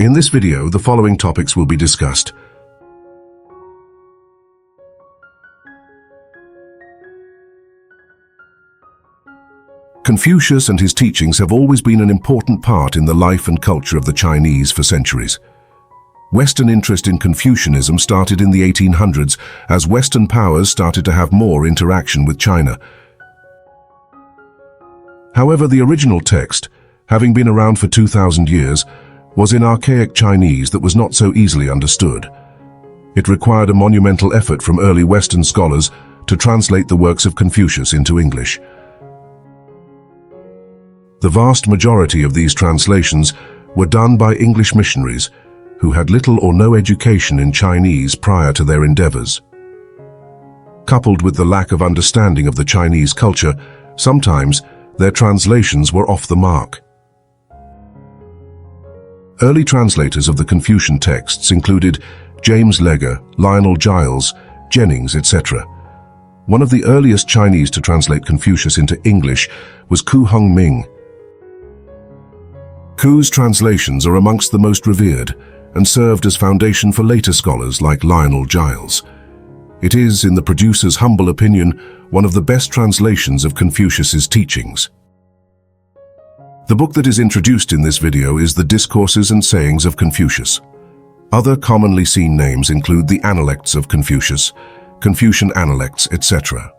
In this video, the following topics will be discussed. Confucius and his teachings have always been an important part in the life and culture of the Chinese for centuries. Western interest in Confucianism started in the 1800s as Western powers started to have more interaction with China. However, the original text, having been around for 2,000 years, was in archaic Chinese that was not so easily understood. It required a monumental effort from early Western scholars to translate the works of Confucius into English. The vast majority of these translations were done by English missionaries who had little or no education in Chinese prior to their endeavors. Coupled with the lack of understanding of the Chinese culture, sometimes their translations were off the mark. Early translators of the Confucian texts included James Legge, Lionel Giles, Jennings, etc. One of the earliest Chinese to translate Confucius into English was Ku Hung Ming. Ku's translations are amongst the most revered and served as foundation for later scholars like Lionel Giles. It is, in the producer's humble opinion, one of the best translations of Confucius's teachings. The book that is introduced in this video is the Discourses and Sayings of Confucius. Other commonly seen names include the Analects of Confucius, Confucian Analects, etc.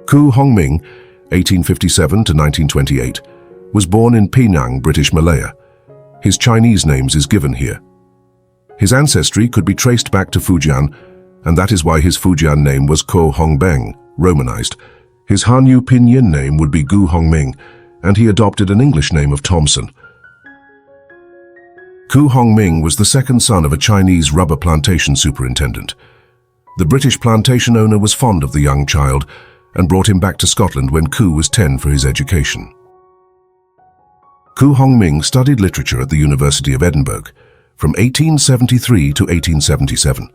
Ku Hung Ming, 1857 to 1928, was born in Penang, British Malaya. His Chinese names is given here. His ancestry could be traced back to Fujian, and that is why his Fujian name was Ku Hung Ming, Romanized. His Hanyu Pinyin name would be Ku Hung Ming, and he adopted an English name of Thompson. Ku Hung Ming was the second son of a Chinese rubber plantation superintendent. The British plantation owner was fond of the young child and brought him back to Scotland when Ku was 10 for his education. Ku Hung Ming studied literature at the University of Edinburgh from 1873 to 1877.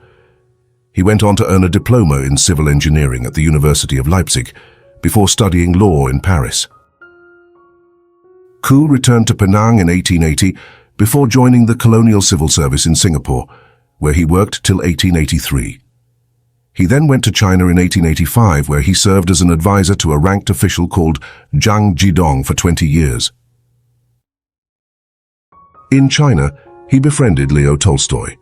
He went on to earn a diploma in civil engineering at the University of Leipzig before studying law in Paris. Ku returned to Penang in 1880 before joining the colonial civil service in Singapore, where he worked till 1883. He then went to China in 1885, where he served as an advisor to a ranked official called Zhang Jidong for 20 years. In China, he befriended Leo Tolstoy.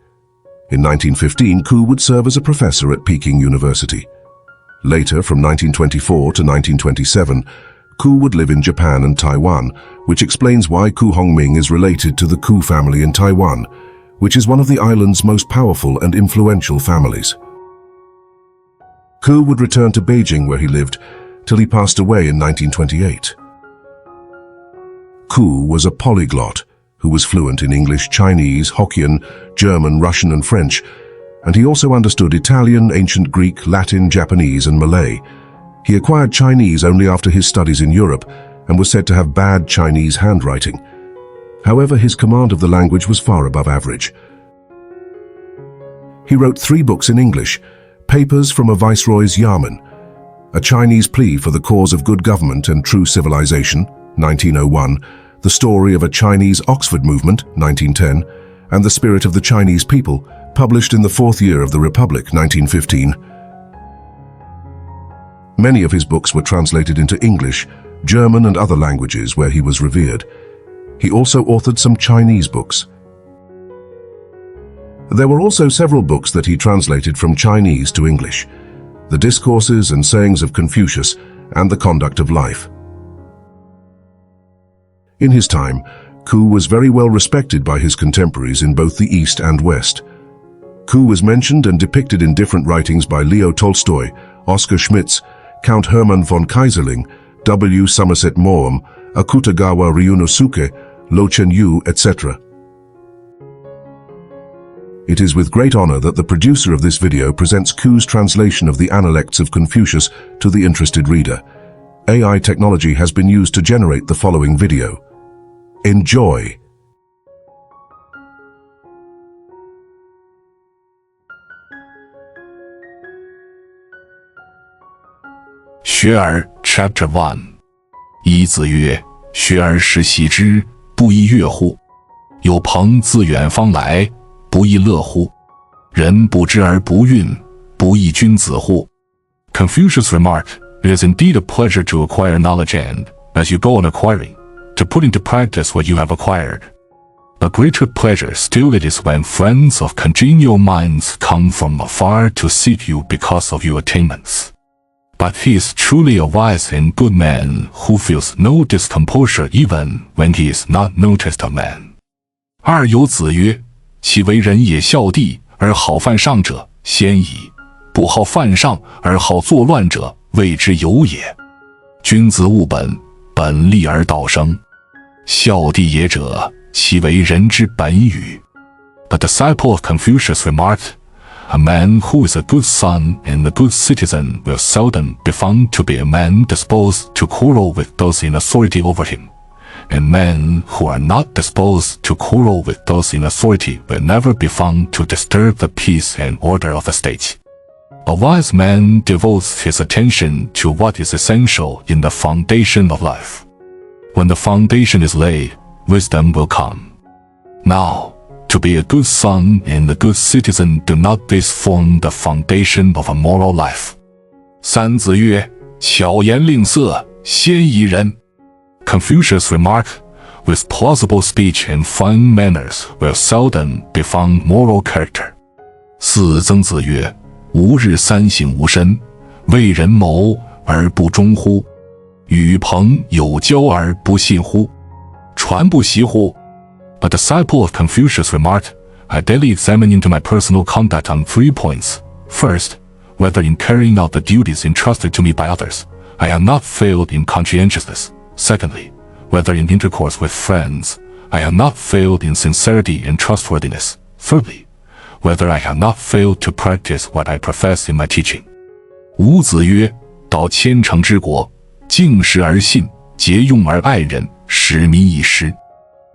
In 1915, Ku would serve as a professor at Peking University. Later, from 1924 to 1927, Ku would live in Japan and Taiwan, which explains why Ku Hung Ming is related to the Ku family in Taiwan, which is one of the island's most powerful and influential families. Ku would return to Beijing, where he lived, till he passed away in 1928. Ku was a polyglot who was fluent in English, Chinese, Hokkien, German, Russian and French, and he also understood Italian, ancient Greek, Latin, Japanese and Malay. He acquired Chinese only after his studies in Europe and was said to have bad Chinese handwriting. However, his command of the language was far above average. He wrote 3 books in English: Papers from a Viceroy's Yamen, A Chinese Plea for the Cause of Good Government and True Civilization, 1901, The Story of a Chinese Oxford Movement, 1910, and The Spirit of the Chinese People, published in the 4th year of the Republic, 1915. Many of his books were translated into English, German and other languages where he was revered. He also authored some Chinese books. There were also several books that he translated from Chinese to English: The Discourses and Sayings of Confucius and The Conduct of Life. In his time, Ku was very well respected by his contemporaries in both the East and West. Ku was mentioned and depicted in different writings by Leo Tolstoy, Oskar Schmitz, Count Hermann von Kaiserling, W. Somerset Maugham, Akutagawa Ryunosuke, Lo Chen-yu, etc. It is with great honor that the producer of this video presents Ku's translation of the Analects of Confucius to the interested reader. AI technology has been used to generate the following video. Enjoy!学而 Chapter 1 一子曰学而时习之，不亦乐乎？有朋自远方来，不亦乐乎？人不知而不愠，不亦君子乎？ Confucius remarked, "It is indeed a pleasure to acquire knowledge and, as you go on acquiring, to put into practice what you have acquired. A greater pleasure still it is when friends of congenial minds come from afar to seek you because of your attainments. But he is truly a wise and good man who feels no discomposure even when he is not noticed a man." 二有子曰：“其为人也孝弟而好犯上者，先矣；不好犯上而好作乱者，谓之有也。君子务本，本立而道生。孝弟也者，其为人之本与。” A disciple of Confucius remarked, "A man who is a good son and a good citizen will seldom be found to be a man disposed to quarrel with those in authority over him, and men who are not disposed to quarrel with those in authority will never be found to disturb the peace and order of the state. A wise man devotes his attention to what is essential in the foundation of life. When the foundation is laid, wisdom will come. Now, to be a good son and a good citizen do not these form the foundation of a moral life?" 三子曰：“巧言令色，先宜人。” Confucius remarked, "With plausible speech and fine manners will seldom be found moral character." 四曾子曰：“吾日三省吾身，为人谋而不忠乎？与朋友交而不信乎？传不习乎？” A disciple of Confucius remarked, "I daily examine into my personal conduct on 3 points. First, whether in carrying out the duties entrusted to me by others, I have not failed in conscientiousness. Secondly, whether in intercourse with friends, I have not failed in sincerity and trustworthiness. Thirdly, whether I have not failed to practice what I profess in my teaching." 伍子曰：“道千乘之国，敬时而信，节用而爱人，使民以时。”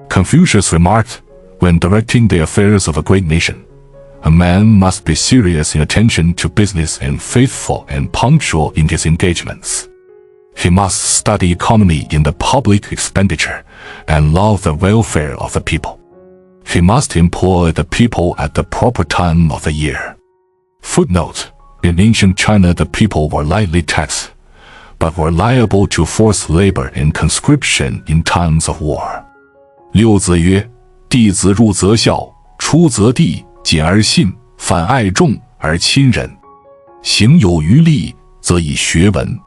Confucius remarked, "When directing the affairs of a great nation, a man must be serious in attention to business and faithful and punctual in his engagements. He must study economy in the public expenditure and love the welfare of the people. He must employ the people at the proper time of the year." Footnote: In ancient China, the people were lightly taxed, but were liable to forced labor and conscription in times of war. 六子曰：“弟子入则孝，出则弟，谨而信，反爱众而亲仁。行有余力，则以学文。”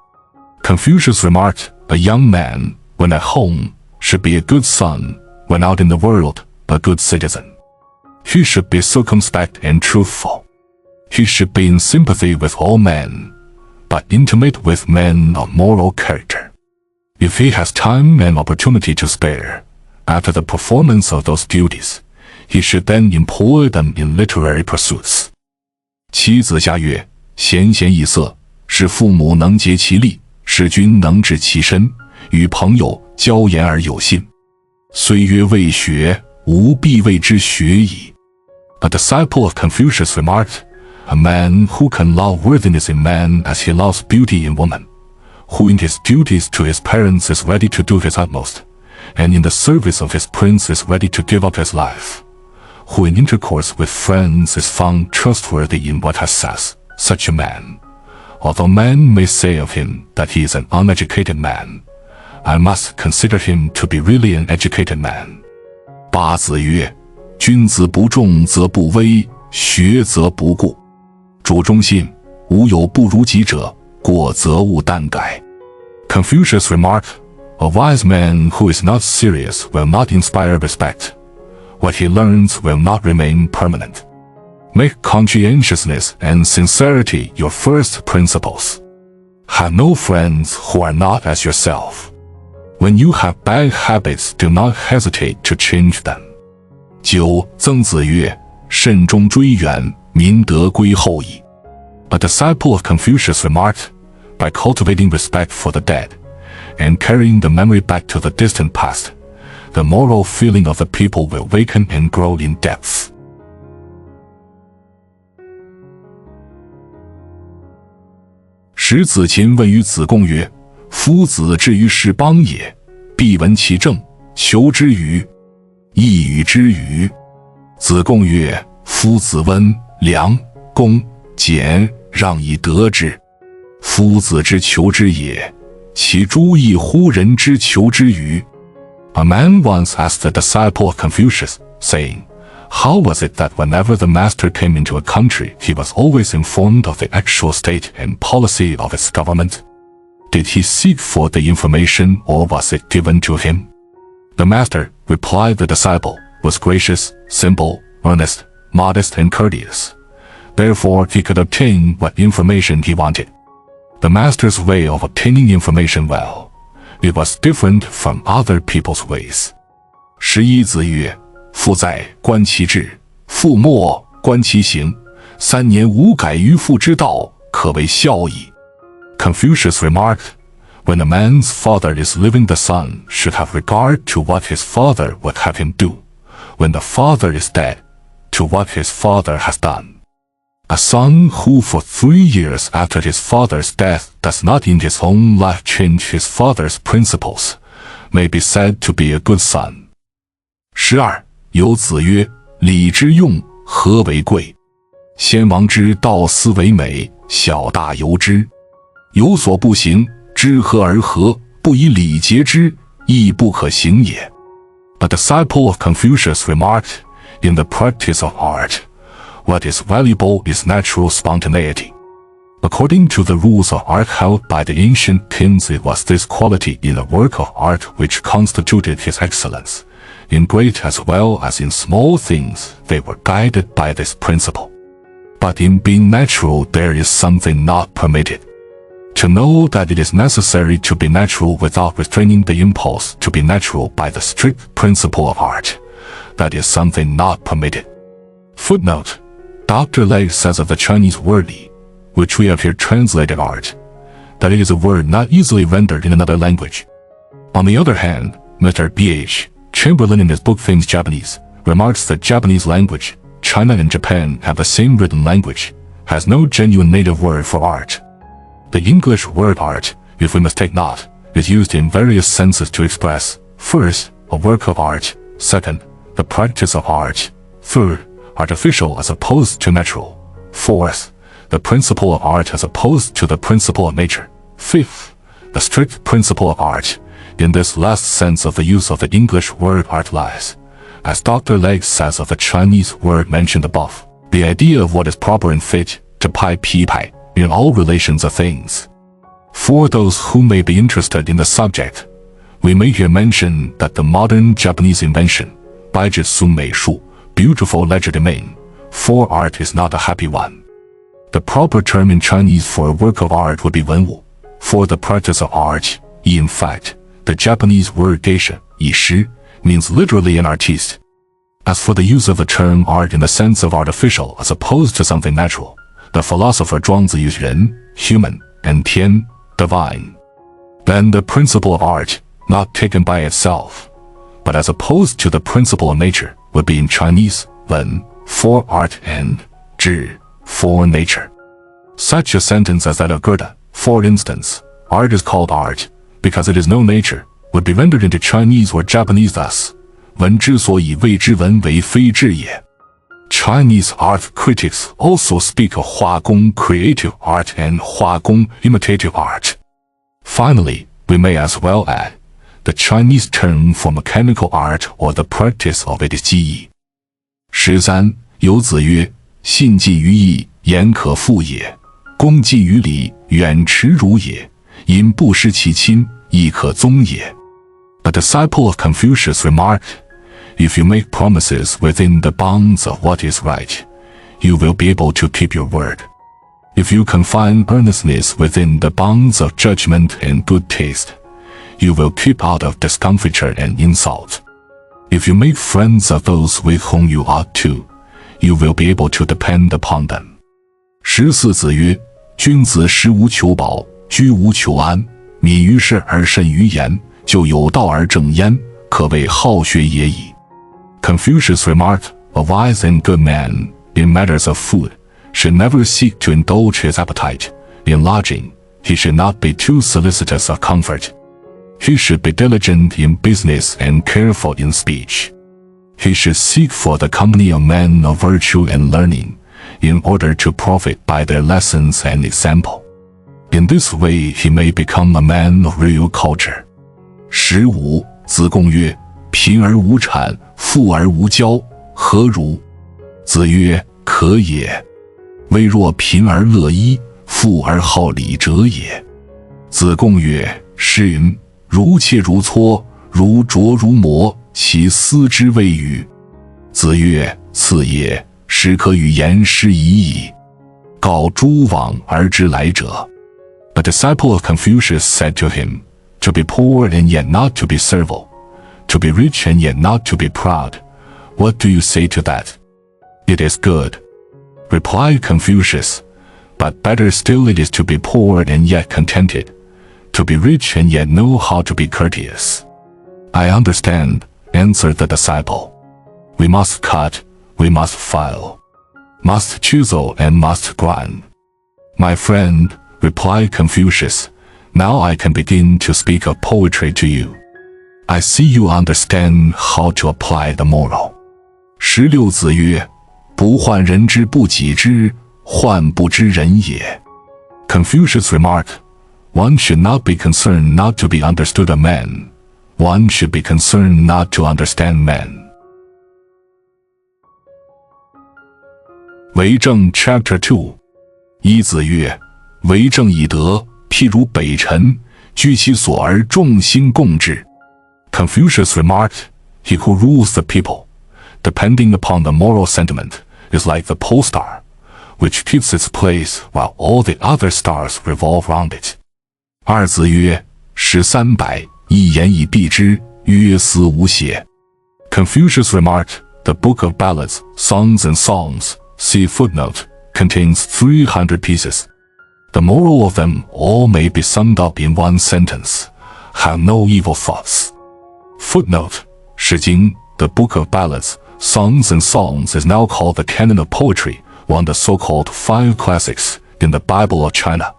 Confucius remarked, "A young man, when at home, should be a good son, when out in the world, a good citizen. He should be circumspect and truthful. He should be in sympathy with all men, but intimate with men of moral character. If he has time and opportunity to spare, after the performance of those duties, he should then employ them in literary pursuits." 七子下曰：“贤贤易色，使父母能竭其力，使君能治其身，与朋友交言而有信。虽曰未学，吾必谓之学矣。” A disciple of Confucius remarked, "A man who can love worthiness in man as he loves beauty in woman, who in his duties to his parents is ready to do his utmost, and in the service of his prince is ready to give up his life, who in intercourse with friends is found trustworthy in what he says, such a man, although men may say of him that he is an uneducated man, I must consider him to be really an educated man." 八子曰：“君子不重则不威，学则不固。主忠信，无有不如己者，过则勿惮改。” Confucius remarked, "A wise man who is not serious will not inspire respect. What he learns will not remain permanent. Make conscientiousness and sincerity your first principles. Have no friends who are not as yourself. When you have bad habits, do not hesitate to change them." 九曾子曰：“慎终追远，民德归后矣。” A disciple of Confucius remarked, "By cultivating respect for the dead, and carrying the memory back to the distant past, the moral feeling of the people will waken and grow in depth." 十子禽问于子贡曰：“夫子至于是邦也，必闻其政，求之与？亦与之与？子贡曰：夫子温、良、恭、俭，让以得之。夫子之求之也，其诸亦乎人之求之与？A man once asked the disciple of Confucius, saying, How was it that whenever the master came into a country, he was always informed of the actual state and policy of its government? Did he seek for the information, or was it given to him? The master, replied the disciple, was gracious, simple, earnest, modest, and courteous. Therefore, he could obtain what information he wanted. The master's way of obtaining information it was different from other people's ways. 11子曰：父在，观其志；父莫，观其行。3年无改于父之道，可为孝矣。Confucius remarked, when a man's father is living, the son should have regard to what his father would have him do. When the father is dead, to what his father has done. A son who for 3 years after his father's death does not in his own life change his father's principles, may be said to be a good son. 12. 有子曰：礼之用，和为贵。先王之道斯为美，小大由之。有所不行，知和而和，不以礼节之，亦不可行也。A disciple of Confucius remarked, in the practice of art, what is valuable is natural spontaneity. According to the rules of art held by the ancient kings, it was this quality in a work of art which constituted his excellence. In great as well as in small things, they were guided by this principle. But in being natural, there is something not permitted. To know that it is necessary to be natural without restraining the impulse to be natural by the strict principle of art, that is something not permitted. Footnote: Dr. Legge says of the Chinese word li, which we have here translated art, that it is a word not easily rendered in another language. On the other hand, Mr. B.H. Chamberlain in his book Things Japanese remarks that Japanese language, China and Japan have the same written language, has no genuine native word for art. The English word art, if we mistake not, is used in various senses to express, first, a work of art, second, the practice of art, third, artificial as opposed to natural, fourth, the principle of art as opposed to the principle of nature, fifth, the strict principle of art. In this last sense of the use of the English word art lies, as Dr. Legge says of the Chinese word mentioned above, the idea of what is proper and fit to pai in all relations of things. For those who may be interested in the subject, we may here mention that the modern Japanese invention, Baijitsu Meishu, beautiful legerdemain, for art is not a happy one. The proper term in Chinese for a work of art would be wenwu, for the practice of art. In fact, the Japanese word geisha, yishi, means literally an artiste. As for the use of the term art in the sense of artificial as opposed to something natural, the philosopher Zhuangzi used ren, human, and tian, divine. Then the principle of art, not taken by itself, but as opposed to the principle of nature, would be in Chinese, wen, for art, and zhi, for nature. Such a sentence as that of Goethe, for instance, art is called art, because it is no nature, would be rendered into Chinese or Japanese thus, 文之所以谓之文为非志也. Chinese art critics also speak of Huagong creative art and Huagong imitative art. Finally, we may as well add, the Chinese term for mechanical art or the practice of it is 技艺. 13. 有子曰：信寄于义，言可复也；恭寄于礼，远耻辱也。因不失其亲，亦可宗也。A disciple of Confucius remarked, if you make promises within the bounds of what is right, you will be able to keep your word. If you confine earnestness within the bounds of judgment and good taste, you will keep out of discomfiture and insult. If you make friends of those with whom you ought to, you will be able to depend upon them. 14子曰：君子食无求饱，居无求安，敏于事而慎于言，就有道而正焉，可谓好学也已。Confucius remarked, a wise and good man, in matters of food, should never seek to indulge his appetite. In lodging, he should not be too solicitous of comfort. He should be diligent in business and careful in speech. He should seek for the company of men of virtue and learning, in order to profit by their lessons and example. In this way he may become a man of real culture. 15. 子贡曰：贫而无谄，富而无骄，何如？子曰：可也。微若贫而乐衣，富而好礼者也。子贡曰：诗云：如切如磋，如琢如磨，其斯之谓与？子曰：次也，始可与言师已矣。告诸往而知来者。A disciple of Confucius said to him, to be poor and yet not to be servile, to be rich and yet not to be proud. What do you say to that? It is good. Replied Confucius, but better still it is to be poor and yet contented, to be rich and yet know how to be courteous. I understand, answered the disciple. We must cut, we must file, must chisel and must grind. My friend, replied Confucius, now I can begin to speak of poetry to you. I see you understand how to apply the moral. 16. 子曰：不患人之不己知，患不知人也。Confucius remarked, one should not be concerned not to be understood of men, one should be concerned not to understand men. 为政 Chapter 2。 一子曰：为政以德，譬如北辰，居其所而众星共之。Confucius remarked, he who rules the people, depending upon the moral sentiment, is like the pole star, which keeps its place while all the other stars revolve round it. 二子曰：十三百，一言以蔽之，曰思无邪。Confucius remarked, the book of ballads, songs and songs, see footnote, contains 300 pieces. The moral of them all may be summed up in one sentence: have no evil thoughts. Footnote, 诗经, the book of ballads, songs and songs is now called the canon of poetry, one of the so-called 5 classics in the Bible of China.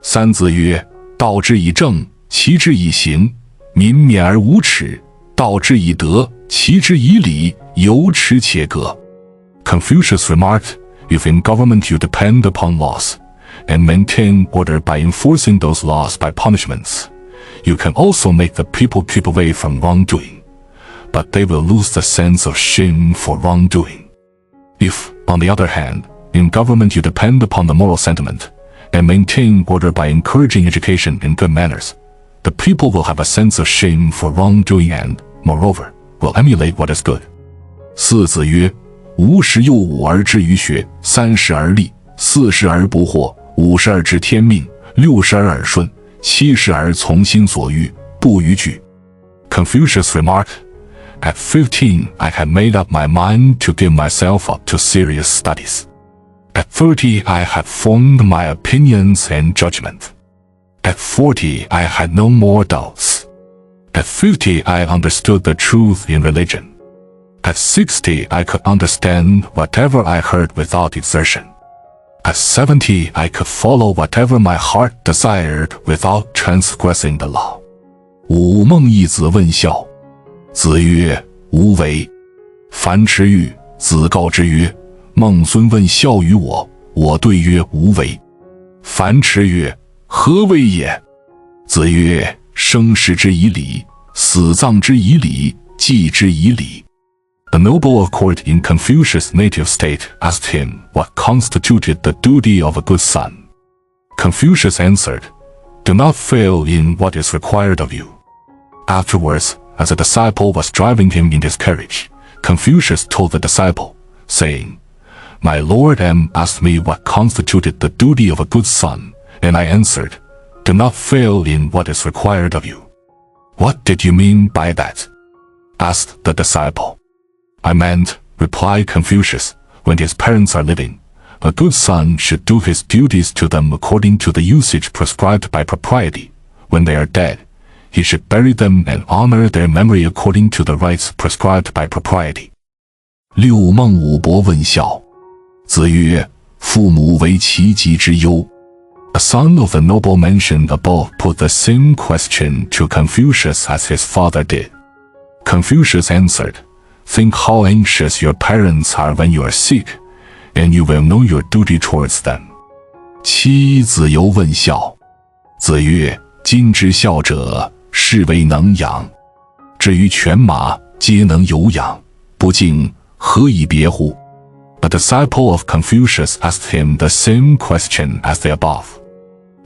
三子曰：道之以政，齐之以刑，民免而无耻；道之以德，齐之以礼，有耻且格。Confucius remarked, if in government you depend upon laws, and maintain order by enforcing those laws by punishments, you can also make the people keep away from wrongdoing, but they will lose the sense of shame for wrongdoing. If, on the other hand, in government you depend upon the moral sentiment, and maintain order by encouraging education and good manners, the people will have a sense of shame for wrongdoing and, moreover, will emulate what is good. 四子曰：吾十有五而志于学，30而立，40而不惑，50而知天命，60而耳顺，70而从心所欲，不逾矩。Confucius remarked, at 15 I had made up my mind to give myself up to serious studies. At 30 I had formed my opinions and judgment. At 40 I had no more doubts. At 50 I understood the truth in religion. At 60 I could understand whatever I heard without exertion. At 70 I could follow whatever my heart desired without transgressing the law. 五孟义子问孝。子曰：无为。樊迟欲，子告之曰：孟孙问孝于我，我对曰：无为。樊迟曰：何为也？子曰：生食之以礼，死葬之以礼，祭之以礼。The noble of court in Confucius' native state asked him what constituted the duty of a good son. Confucius answered, do not fail in what is required of you. Afterwards, as a disciple was driving him in his carriage, Confucius told the disciple, saying, my Lord M asked me what constituted the duty of a good son, and I answered, do not fail in what is required of you. What did you mean by that? Asked the disciple. I meant, replied Confucius, when his parents are living, a good son should do his duties to them according to the usage prescribed by propriety. When they are dead, he should bury them and honor their memory according to the rites prescribed by propriety. 六孟武伯问孝。子曰：父母为其疾之忧。A son of the noble mentioned above put the same question to Confucius as his father did. Confucius answered, "Think how anxious your parents are when you are sick, and you will know your duty towards them." 七子由问孝。子曰：今之孝者，是为能养。至于犬马，皆能有养，不敬，何以别乎？ A disciple of Confucius asked him the same question as the above.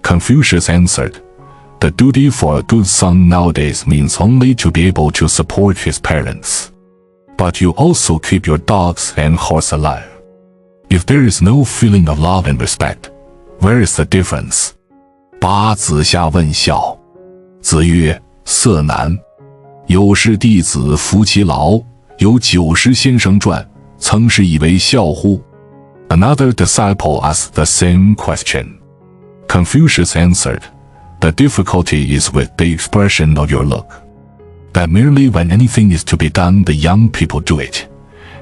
Confucius answered, "The duty for a good son nowadays means only to be able to support his parents. But you also keep your dogs and horse alive. If there is no feeling of love and respect, where is the difference?" 八子夏问孝。子曰：色难。有事弟子服其劳，有90先生传，曾是以为孝乎？ Another disciple asked the same question. Confucius answered, "The difficulty is with the expression of your look. That merely when anything is to be done the young people do it,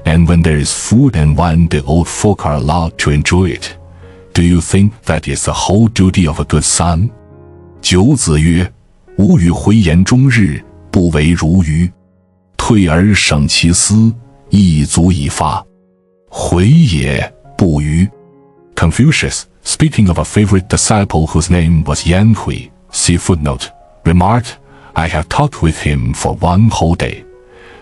and when there is food and wine the old folk are allowed to enjoy it. Do you think that is the whole duty of a good son?" 九子曰：吾与回言终日，不为如愚。退而省其思，亦足以发。回也，不愚。Confucius, speaking of a favorite disciple whose name was Yan Yuan, see footnote, remarked, "I have talked with him for one whole day,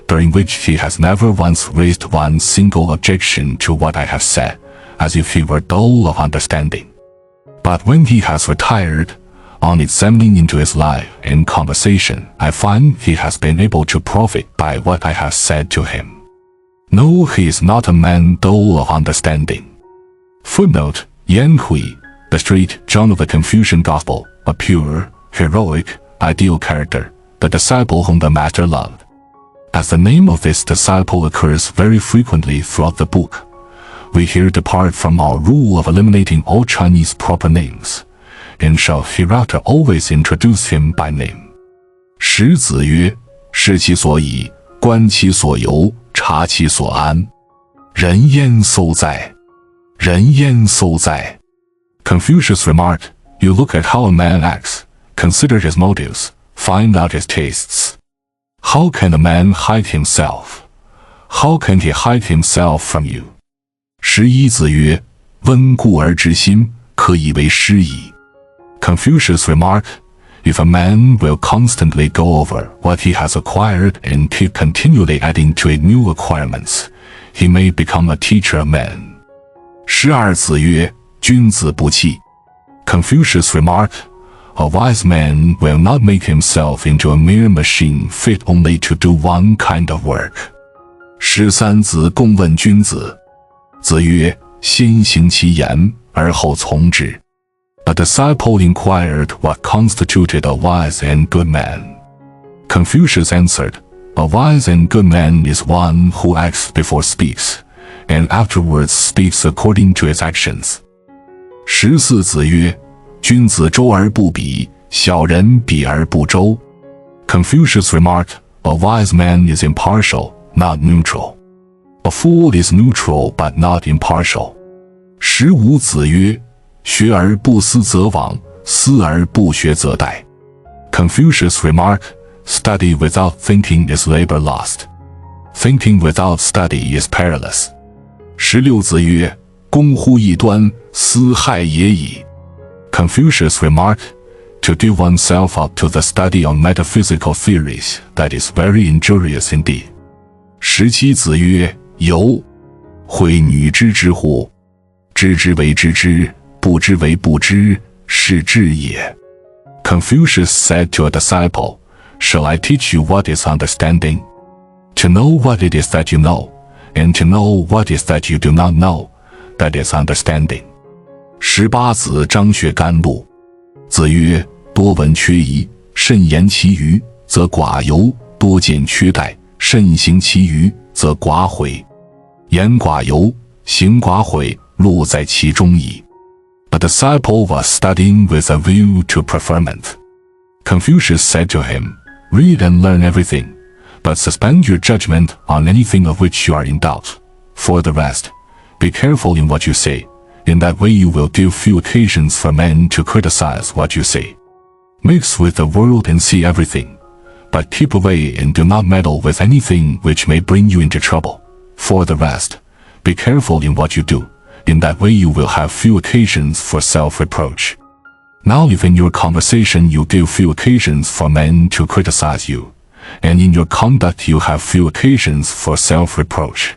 during which he has never once raised one single objection to what I have said, as if he were dull of understanding. But when he has retired, on examining into his life and conversation, I find he has been able to profit by what I have said to him. No, he is not a man dull of understanding." Footnote: Yan Yuan, the straight John of the Confucian Gospel, a pure, heroic, ideal character, the disciple whom the master loved. As the name of this disciple occurs very frequently throughout the book, we here depart from our rule of eliminating all Chinese proper names, and shall hereafter always introduce him by name. 十子曰：视其所以，观其所由，察其所安。人焉廋在？人焉廋在？ Confucius remarked, "You look at how a man acts, consider his motives, find out his tastes. How can a man hide himself? How can he hide himself from you?" 十一子曰：温故而知新，可以为师矣。Confucius remarked, "If a man will constantly go over what he has acquired and keep continually adding to it new acquirements, he may become a teacher of men." 十二子曰：君子不器。Confucius remarked, "A wise man will not make himself into a mere machine fit only to do one kind of work." 十三子贡问君子。子曰：先行其言，而后从之。A disciple inquired what constituted a wise and good man. Confucius answered, "A wise and good man is one who acts before speaks, and afterwards speaks according to his actions." 十四子曰：君子周而不比，小人比而不周。Confucius remarked, "A wise man is impartial, not neutral. A fool is neutral but not impartial." 十五子曰：学而不思则罔，思而不学则殆。Confucius remarked, "Study without thinking is labor lost. Thinking without study is perilous." 十六子曰：攻乎异端，斯害也已。Confucius remarked, "To give oneself up to the study of metaphysical theories, that is very injurious indeed." 十七子曰：由，惠女知之乎？知之为知之，不知为不知，是智也。Confucius said to a disciple, "Shall I teach you what is understanding? To know what it is that you know, and to know what is that you do not know, that is understanding." 十八子张学甘露。子曰：多闻缺仪，慎言其余，则寡尤；多见缺殆，慎行其余，则寡悔。言寡尤，行寡悔，路在其中矣。A disciple was studying with a view to preferment. Confucius said to him, "Read and learn everything, but suspend your judgment on anything of which you are in doubt. For the rest, be careful in what you say, In that way you will give few occasions for men to criticize what you say. Mix with the world and see everything, but keep away and do not meddle with anything which may bring you into trouble. For the rest, be careful in what you do. In that way you will have few occasions for self-reproach. Now if in your conversation you give few occasions for men to criticize you, and in your conduct you have few occasions for self-reproach,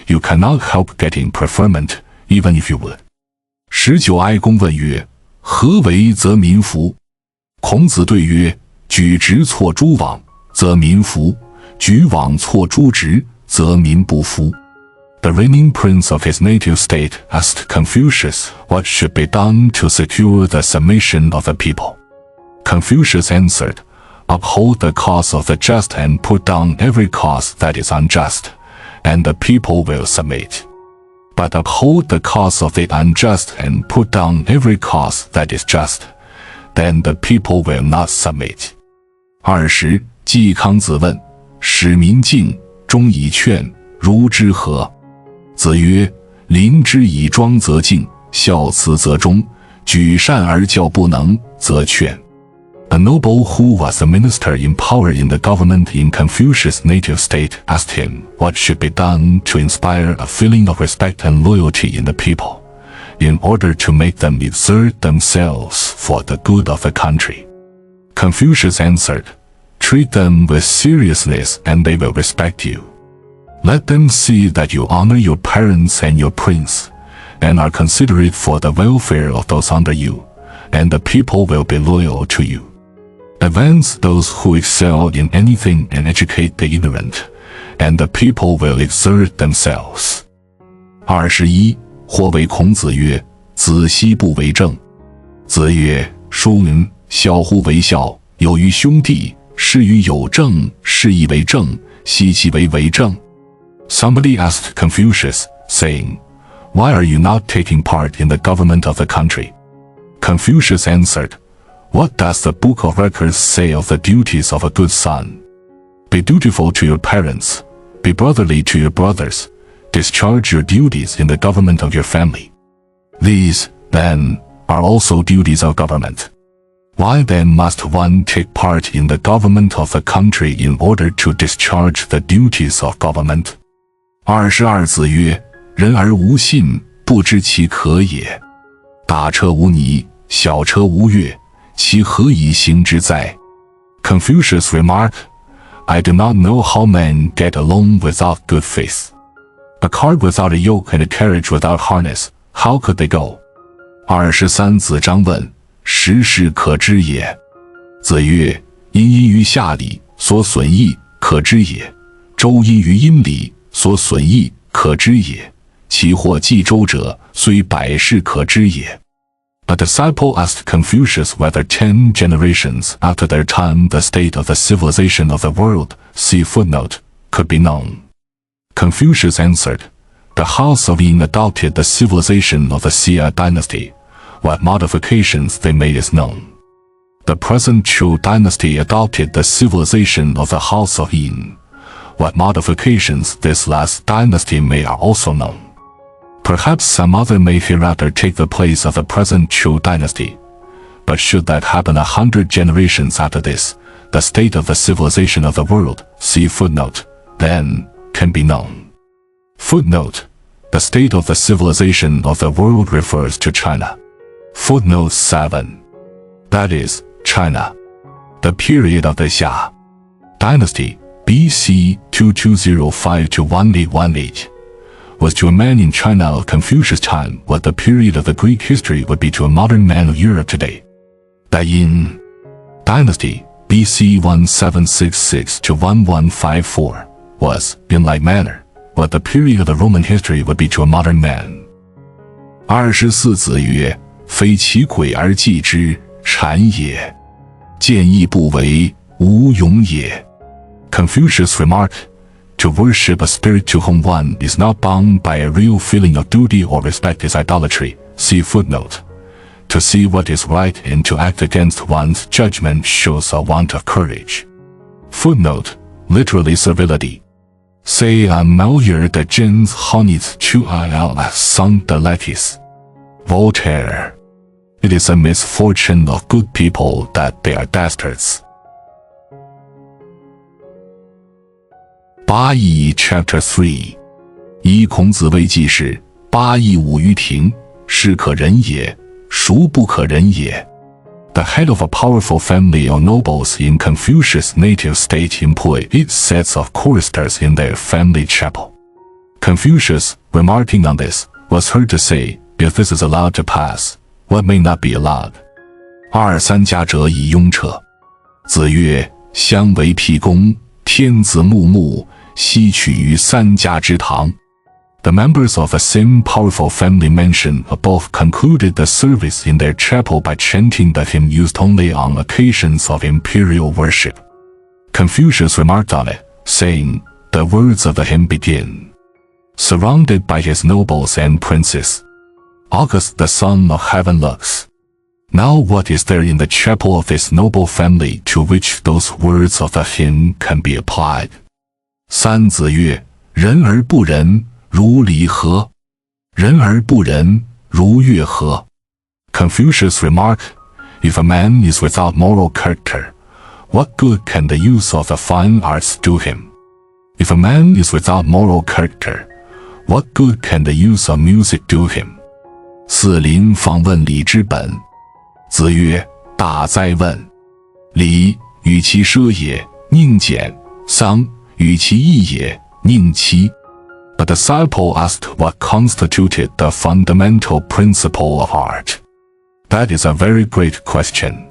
you cannot help getting preferment, even if you would. 19哀公问曰：何为则民服？孔子对曰：举直错诸枉，则民服；举枉错诸直，则民不服。The reigning prince of his native state asked Confucius what should be done to secure the submission of the people. Confucius answered, uphold the cause of the just and put down every cause that is unjust, and the people will submit. But uphold the cause of the unjust and put down every cause that is just, then the people will not submit. 20季康子问：使民敬，忠以劝，如之何？子曰：临之以庄则敬，孝慈则忠，举善而教不能，则劝。A noble who was a minister in power in the government in Confucius' native state asked him what should be done to inspire a feeling of respect and loyalty in the people, in order to make them exert themselves for the good of the country. Confucius answered, treat them with seriousness and they will respect you. Let them see that you honor your parents and your prince, and are considerate for the welfare of those under you, and the people will be loyal to you. Advance those who excel in anything and educate the ignorant, and the people will exert themselves. 21或谓孔子曰：子奚不为政？子曰：书云：孝乎为孝，有于兄弟，施于有政，是以为政，奚其为政？ Somebody asked Confucius, saying, why are you not taking part in the government of the country? Confucius answered, what does the book of records say of the duties of a good son? Be dutiful to your parents, be brotherly to your brothers, discharge your duties in the government of your family. These, then, are also duties of government. Why then must one take part in the government of the country in order to discharge the duties of government? 22子曰：人而无信，不知其可也。大车无泥，小车无月，其何以行之哉？ Confucius remarked, I do not know how men get along without good faith. A cart without a yoke and a carriage without harness, how could they go? 23子张问：时事可知也？子曰：殷因于下礼，所损益，可知也；周因于殷礼，所损益，可知也。其或继周者，虽百世可知也。A disciple asked Confucius whether 10 generations after their time the state of the civilization of the world, see footnote, could be known. Confucius answered, the house of Yin adopted the civilization of the Xia dynasty. What modifications they made is known. The present Chu dynasty adopted the civilization of the house of Yin. What modifications this last dynasty made are also known. Perhaps some other may hereafter take the place of the present Chu dynasty. But should that happen 100 generations after this, the state of the civilization of the world, see footnote, then, can be known. Footnote, the state of the civilization of the world refers to China. Footnote 7. That is, China. The period of the Xia dynasty, BC 2205 to 1818, was to a man in China of Confucius' time what the period of the Greek history would be to a modern man of Europe today. The Yin dynasty, BC 1766 to 1154, was, in like manner, what the period of the Roman history would be to a modern man. 24子曰：非其鬼而祭之，谄也；见义不为，无勇也。 Confucius remarked, to worship a spirit to whom one is not bound by a real feeling of duty or respect is idolatry, see footnote. To see what is right and to act against one's judgment shows a want of courage. Footnote, literally servility. Say a Malheur de gens honit tu al sang de letis. Voltaire. It is a misfortune of good people that they are dastards. 八义 Chapter 3 一孔子谓季氏，八义五于庭，是可忍也，孰不可忍也。The head of a powerful family of nobles in Confucius' native state employ 8 sets of choristers in their family chapel. Confucius, remarking on this, was heard to say, if this is allowed to pass, what may not be allowed? 二三家者以雍彻。子曰：相为辟公，天子穆穆，悉取于三家之堂。The members of a same powerful family mentioned above concluded the service in their chapel by chanting the hymn used only on occasions of imperial worship. Confucius remarked on it, saying, the words of the hymn begin, surrounded by his nobles and princes. August the son of heaven looks. Now what is there in the chapel of this noble family to which those words of the hymn can be applied? 三子曰：仁而不仁，如离合；仁而不仁，如乐合。Confucius remarked, if a man is without moral character, what good can the use of the fine arts do him? If a man is without moral character, what good can the use of music do him? 四邻访问礼之本。子曰：大哉问！礼，与其奢也，宁俭；丧，与其义也，宁戚。A disciple asked what constituted the fundamental principle of art. That is a very great question.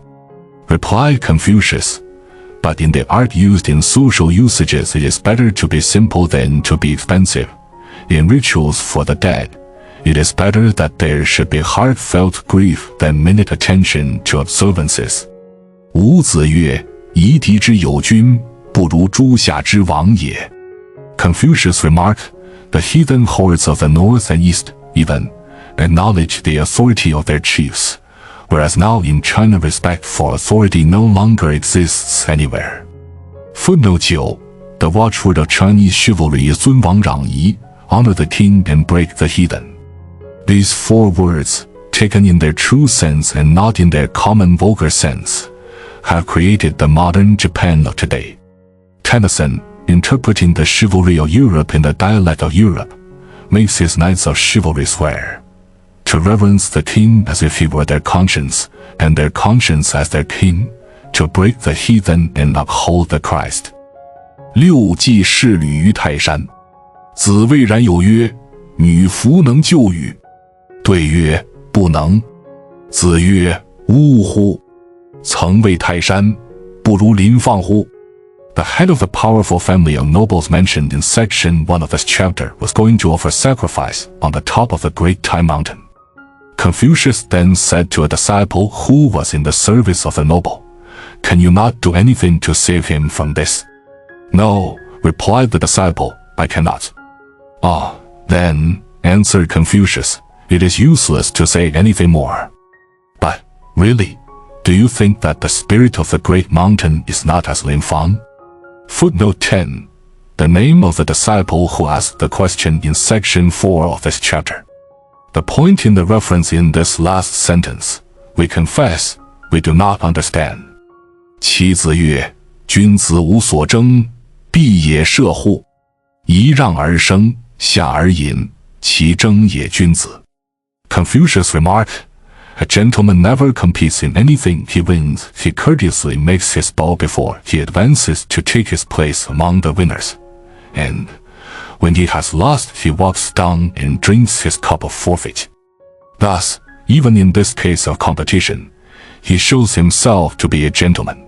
Replied Confucius, but in the art used in social usages it is better to be simple than to be expensive. In rituals for the dead, it is better that there should be heartfelt grief than minute attention to observances. 伍子曰：夷狄之有君，不如诸夏之王也。Confucius remarked, the heathen hordes of the north and east, even, acknowledge the authority of their chiefs, whereas now in China respect for authority no longer exists anywhere. Footnote 9. The watchword of Chinese chivalry is 尊王攘夷, honor the king and break the heathen. These 4 words, taken in their true sense and not in their common vulgar sense, have created the modern Japan of today. Tennyson, interpreting the chivalry of Europe in the dialect of Europe, makes his knights of chivalry swear to reverence the king as if he were their conscience, and their conscience as their king, to break the heathen and uphold the Christ. 六季侍旅于泰山。子谓冉有曰：女弗能就与？对曰：不能。子曰：呜呼！曾为泰山，不如临放乎？ The head of the powerful family of nobles mentioned in section 1 of this chapter was going to offer sacrifice on the top of the great Tai mountain. Confucius then said to a disciple who was in the service of the noble, can you not do anything to save him from this? No, replied the disciple, I cannot. Ah, then, answered Confucius, it is useless to say anything more. But, really, do you think that the spirit of the great mountain is not as Ling Fang? Footnote 10. The name of the disciple who asked the question in section 4 of this chapter. The point in the reference in this last sentence, we confess, we do not understand. 其子曰：君子无所争，必也射乎？揖让而生，下而饮，其争也君子。Confucius remarked, a gentleman never competes in anything he wins. He courteously makes his bow before he advances to take his place among the winners. And when he has lost, he walks down and drinks his cup of forfeit. Thus, even in this case of competition, he shows himself to be a gentleman.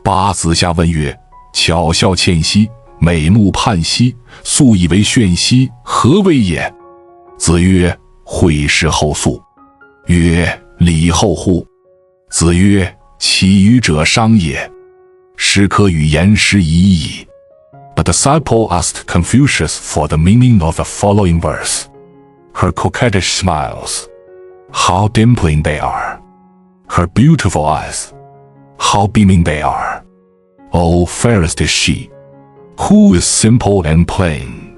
八子夏问曰：巧笑倩兮，美目盼兮，素以为炫兮，何谓也？子曰：会试后素。曰：礼后乎？子曰：其余者商也。师可与言师已矣。A disciple asked Confucius for the meaning of the following verse. Her coquettish smiles, how dimpling they are. Her beautiful eyes, how beaming they are. Oh, fairest is she, who is simple and plain.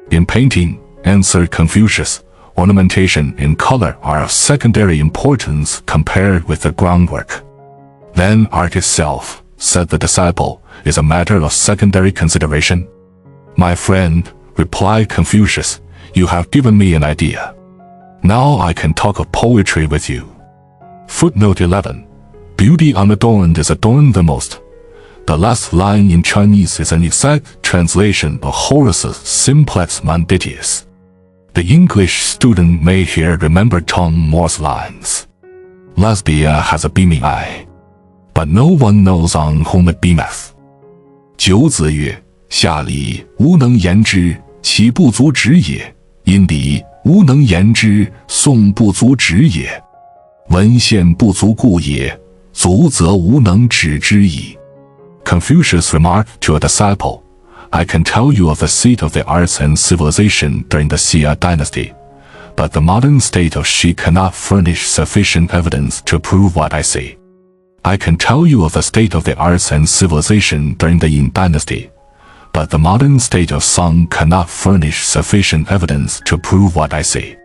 In painting, answered Confucius, ornamentation and color are of secondary importance compared with the groundwork. Then art itself, said the disciple, is a matter of secondary consideration. My friend, replied Confucius, you have given me an idea. Now I can talk of poetry with you. Footnote 11. Beauty unadorned is adorned the most. The last line in Chinese is an exact translation of Horace's Simplex Mandatius. The English student may here remember Tom Moore's lines. Lesbia has a beaming eye, but no one knows on whom it beameth. 九子曰：下礼吾能言之，其不足止也；殷礼吾能言之，宋不足止也；文献不足故也，足则吾能止之矣。 Confucius remarked to a disciple, I can tell you of the state of the arts and civilization during the Xia dynasty, but the modern state of Shi cannot furnish sufficient evidence to prove what I say. I can tell you of the state of the arts and civilization during the Yin dynasty, but the modern state of Song cannot furnish sufficient evidence to prove what I say.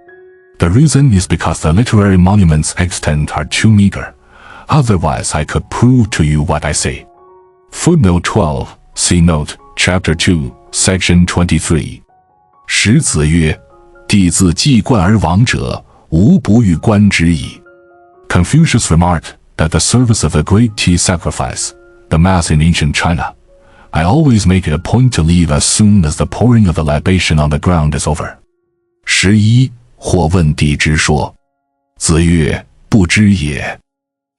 The reason is because the literary monuments extant are too meager. Otherwise I could prove to you what I say. Footnote 12, see note, chapter 2, section 23. 十子曰：弟自继冠而亡者，无不欲观之矣。 Confucius remarked that the service of a great tea sacrifice, the Mass in ancient China, I always make it a point to leave as soon as the pouring of the libation on the ground is over. 11. 或问帝之说。子曰：不知也。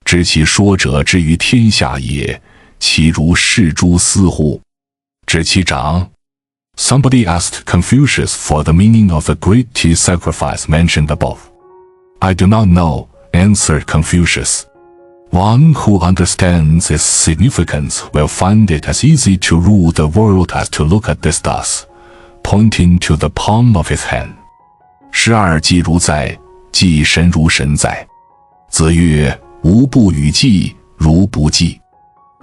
知其说者之于天下也，其如是诸斯乎？知其长。 Somebody asked Confucius for the meaning of the great tea sacrifice mentioned above. I do not know, answered Confucius. One who understands its significance will find it as easy to rule the world as to look at this thus, pointing to the palm of his hand. 12. 祭如在，祭神如神在。子曰：吾不与祭，如不祭。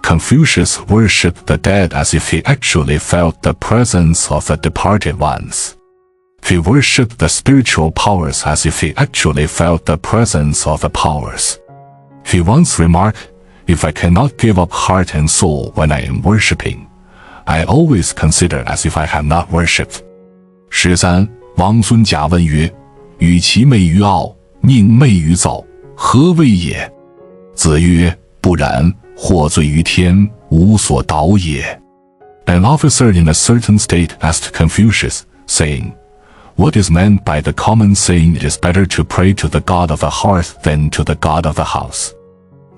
Confucius worshipped the dead as if he actually felt the presence of the departed ones. He worshipped the spiritual powers as if he actually felt the presence of the powers. He once remarked, if I cannot give up heart and soul when I am worshipping, I always consider as if I have not worshipped. 13. 王孙贾问曰：与其媚于傲，宁媚于躁，何谓也？子曰：不然，获罪于天，无所导也。 An officer in a certain state asked Confucius, saying, What is meant by the common saying it is better to pray to the god of the hearth than to the god of the house?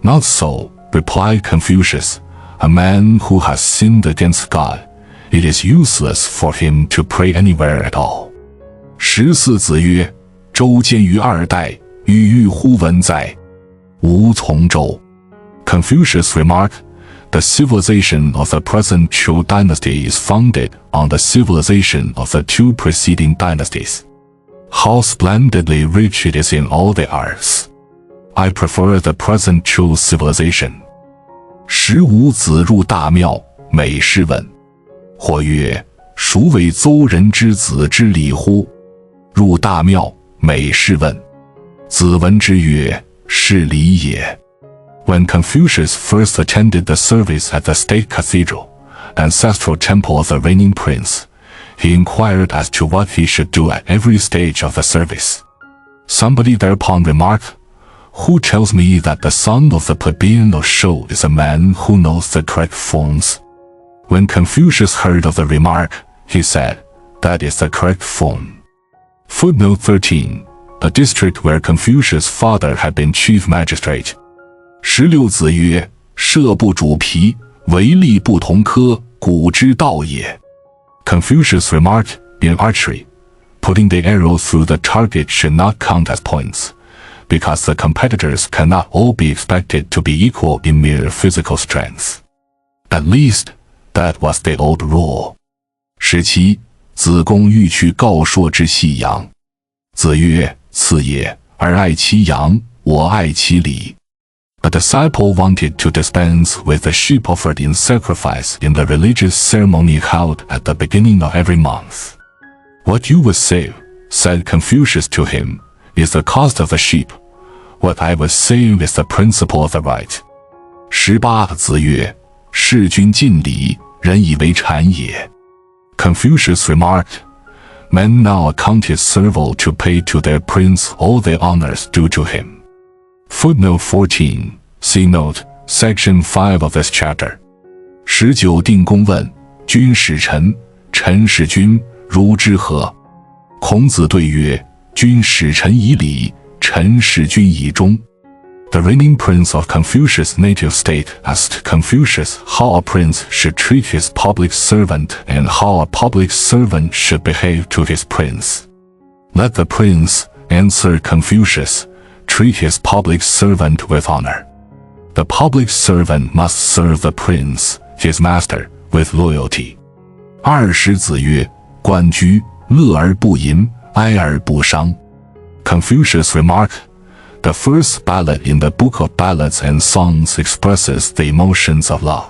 Not so, replied Confucius. A man who has sinned against God, it is useless for him to pray anywhere at all. 14. 子曰：周监于二代，与乎文哉？吾从周。 Confucius remarked, the civilization of the present Zhou dynasty is founded on the civilization of the two preceding dynasties. How splendidly rich it is in all the arts. I prefer the present Zhou civilization. 15. 子入大庙，每事问。或曰：孰为邹人之子之礼乎？入大庙，每事问。子闻之曰：是礼也。 When Confucius first attended the service at the state cathedral, ancestral temple of the reigning prince, he inquired as to what he should do at every stage of the service. Somebody thereupon remarked, Who tells me that the son of the plebeian of Shou is a man who knows the correct forms? When Confucius heard of the remark, he said, That is the correct form. Footnote 13. A district where Confucius' father had been chief magistrate. 16. 子曰：射不主皮，为利不同科，古之道也。 Confucius remarked, in archery, putting the arrow through the target should not count as points, because the competitors cannot all be expected to be equal in mere physical strength. At least, that was the old rule. 17. 子贡欲去告朔之细羊。子曰：次也，而爱其羊，我爱其礼。 A disciple wanted to dispense with the sheep offered in sacrifice in the religious ceremony held at the beginning of every month. What you would say, said Confucius to him, is the cost of the sheep. What I would say is the principle of the right. 18子曰：事君尽礼，人以为谄也。Confucius remarked, Men now account it servile to pay to their prince all the honors due to him. Footnote 14. See note, section 5 of this chapter. 19定公问：君使臣，臣使君，如之何？孔子对曰：君使臣以礼，臣使君以忠。The reigning prince of Confucius' native state asked Confucius how a prince should treat his public servant and how a public servant should behave to his prince. Let the prince, answered Confucius, treat his public servant with honor. The public servant must serve the prince, his master, with loyalty. 20子曰：官居，乐而不淫，哀而不伤。Confucius remarked, The first ballad in the Book of Ballads and Songs expresses the emotions of love.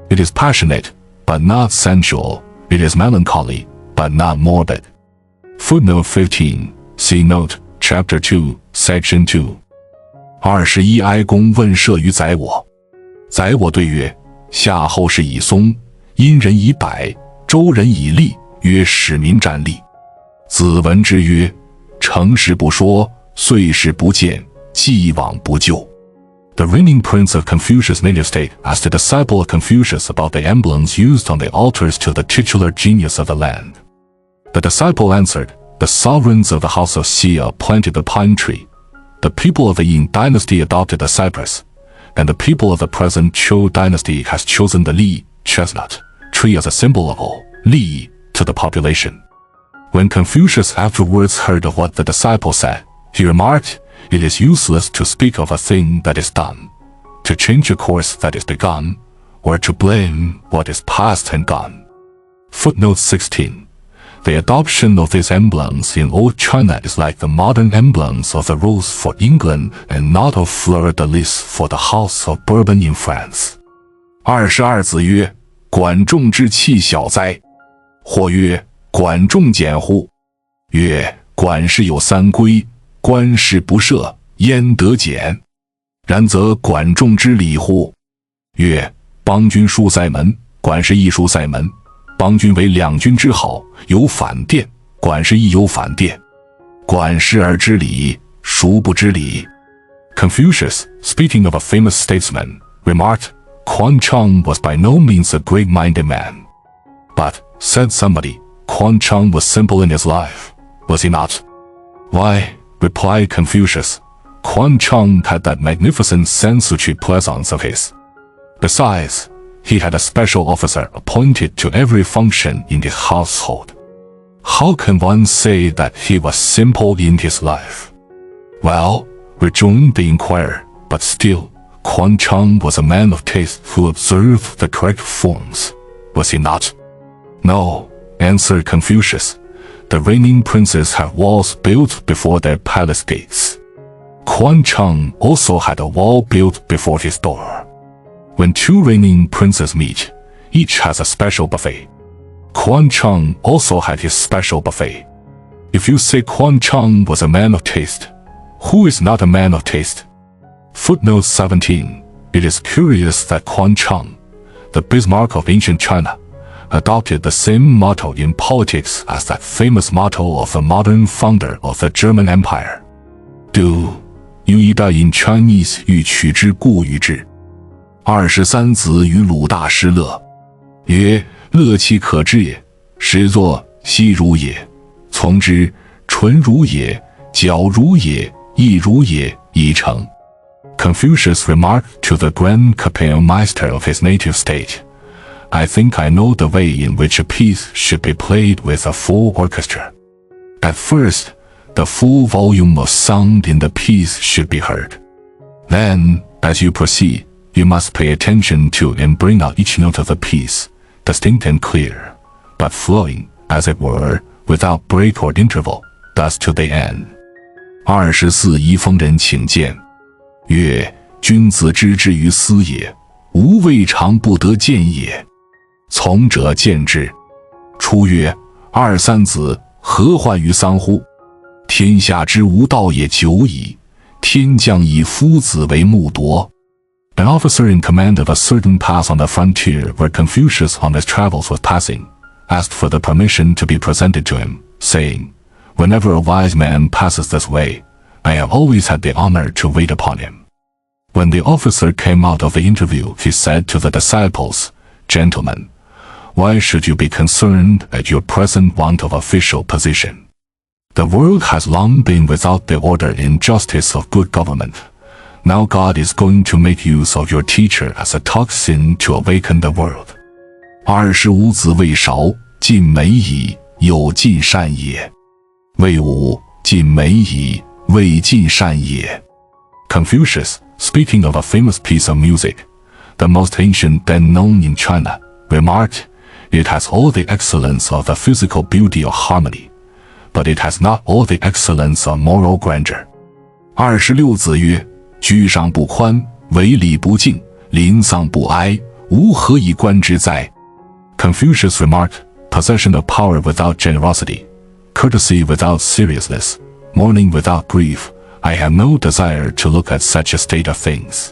It is passionate, but not sensual. It is melancholy, but not morbid. Footnote 15. See note, Chapter 2, Section 2. 21哀公问射于宰我。宰我对曰：夏后氏以松，殷人以柏，周人以栗，曰使民战栗。子闻之曰：成事不说，岁事不见，既往不咎。The reigning prince of Confucius' native state asked a disciple of Confucius about the emblems used on the altars to the titular genius of the land. The disciple answered, The sovereigns of the house of Xia planted the pine tree. The people of the Yin dynasty adopted the cypress, and the people of the present Zhou dynasty has chosen the Li, chestnut, tree as a symbol of all, Li, to the population. When Confucius afterwards heard of what the disciple said, he remarked, It is useless to speak of a thing that is done, to change a course that is begun, or to blame what is past and gone. Footnote 16. The adoption of these emblems in old China is like the modern emblems of the rose for England and not of fleur-de-lis for the house of Bourbon in France. 22子曰：管仲之器小哉？或曰：管仲简乎？曰：管事有三规，官事不赦，焉得简？然则管仲之礼乎？曰：邦君书塞门，管事亦书塞门。邦君为两军之好，有反殿，管事亦有反殿。管事而知礼，孰不知礼？ Confucius, speaking of a famous statesman, remarked, Chang was by no means a great-minded man. But, said somebody, Chang was simple in his life, was he not? Why, replied Confucius, Chang had that magnificent sensuous pleasance of his. Besides, he had a special officer appointed to every function in the household. How can one say that he was simple in his life? Well, rejoined the inquirer, but still, Chang was a man of taste who observed the correct forms, was he not? No, answered Confucius. The reigning princes have walls built before their palace gates. Chang also had a wall built before his door. When two reigning princes meet, each has a special buffet. Chang also had his special buffet. If you say Chang was a man of taste, who is not a man of taste? Footnote 17. It is curious that Chang, the Bismarck of ancient China, adopted the same motto in politics as that famous motto of the modern founder of the German Empire. Do, you in Chinese 欲取之故与之。23子与鲁大师乐，曰：乐其可知也。始作，昔如也，从之，纯如也，矫如也，亦如也，已成。Confucius remarked to the Grand Kapellmeister of his native state, I think I know the way in which a piece should be played with a full orchestra. At first, the full volume of sound in the piece should be heard. Then, as you proceed, you must pay attention to and bring out each note of the piece, distinct and clear, but flowing, as it were, without break or interval, thus to the end. 24宜丰人请见，曰：君子之至于斯也，吾未尝不得见也。从者见之。初曰：23子，何患于桑乎？天下之无道也久矣，天将以夫子为木铎。An officer in command of a certain pass on the frontier where Confucius on his travels was passing, asked for the permission to be presented to him, saying, "Whenever a wise man passes this way, I have always had the honor to wait upon him." When the officer came out of the interview, he said to the disciples, "Gentlemen, why should you be concerned at your present want of official position? The world has long been without the order and justice of good government. Now God is going to make use of your teacher as a tocsin to awaken the world." 25子未韶，尽美矣，有尽善也；未午，尽美矣，未尽善也。Confucius, speaking of a famous piece of music, the most ancient then known in China, remarked, "It has all the excellence of the physical beauty of harmony, but it has not all the excellence of moral grandeur." 26子曰：居上不宽，为礼不敬，临丧不哀，吾何以观之哉？ Confucius remarked, "Possession of power without generosity, courtesy without seriousness, mourning without grief, I have no desire to look at such a state of things."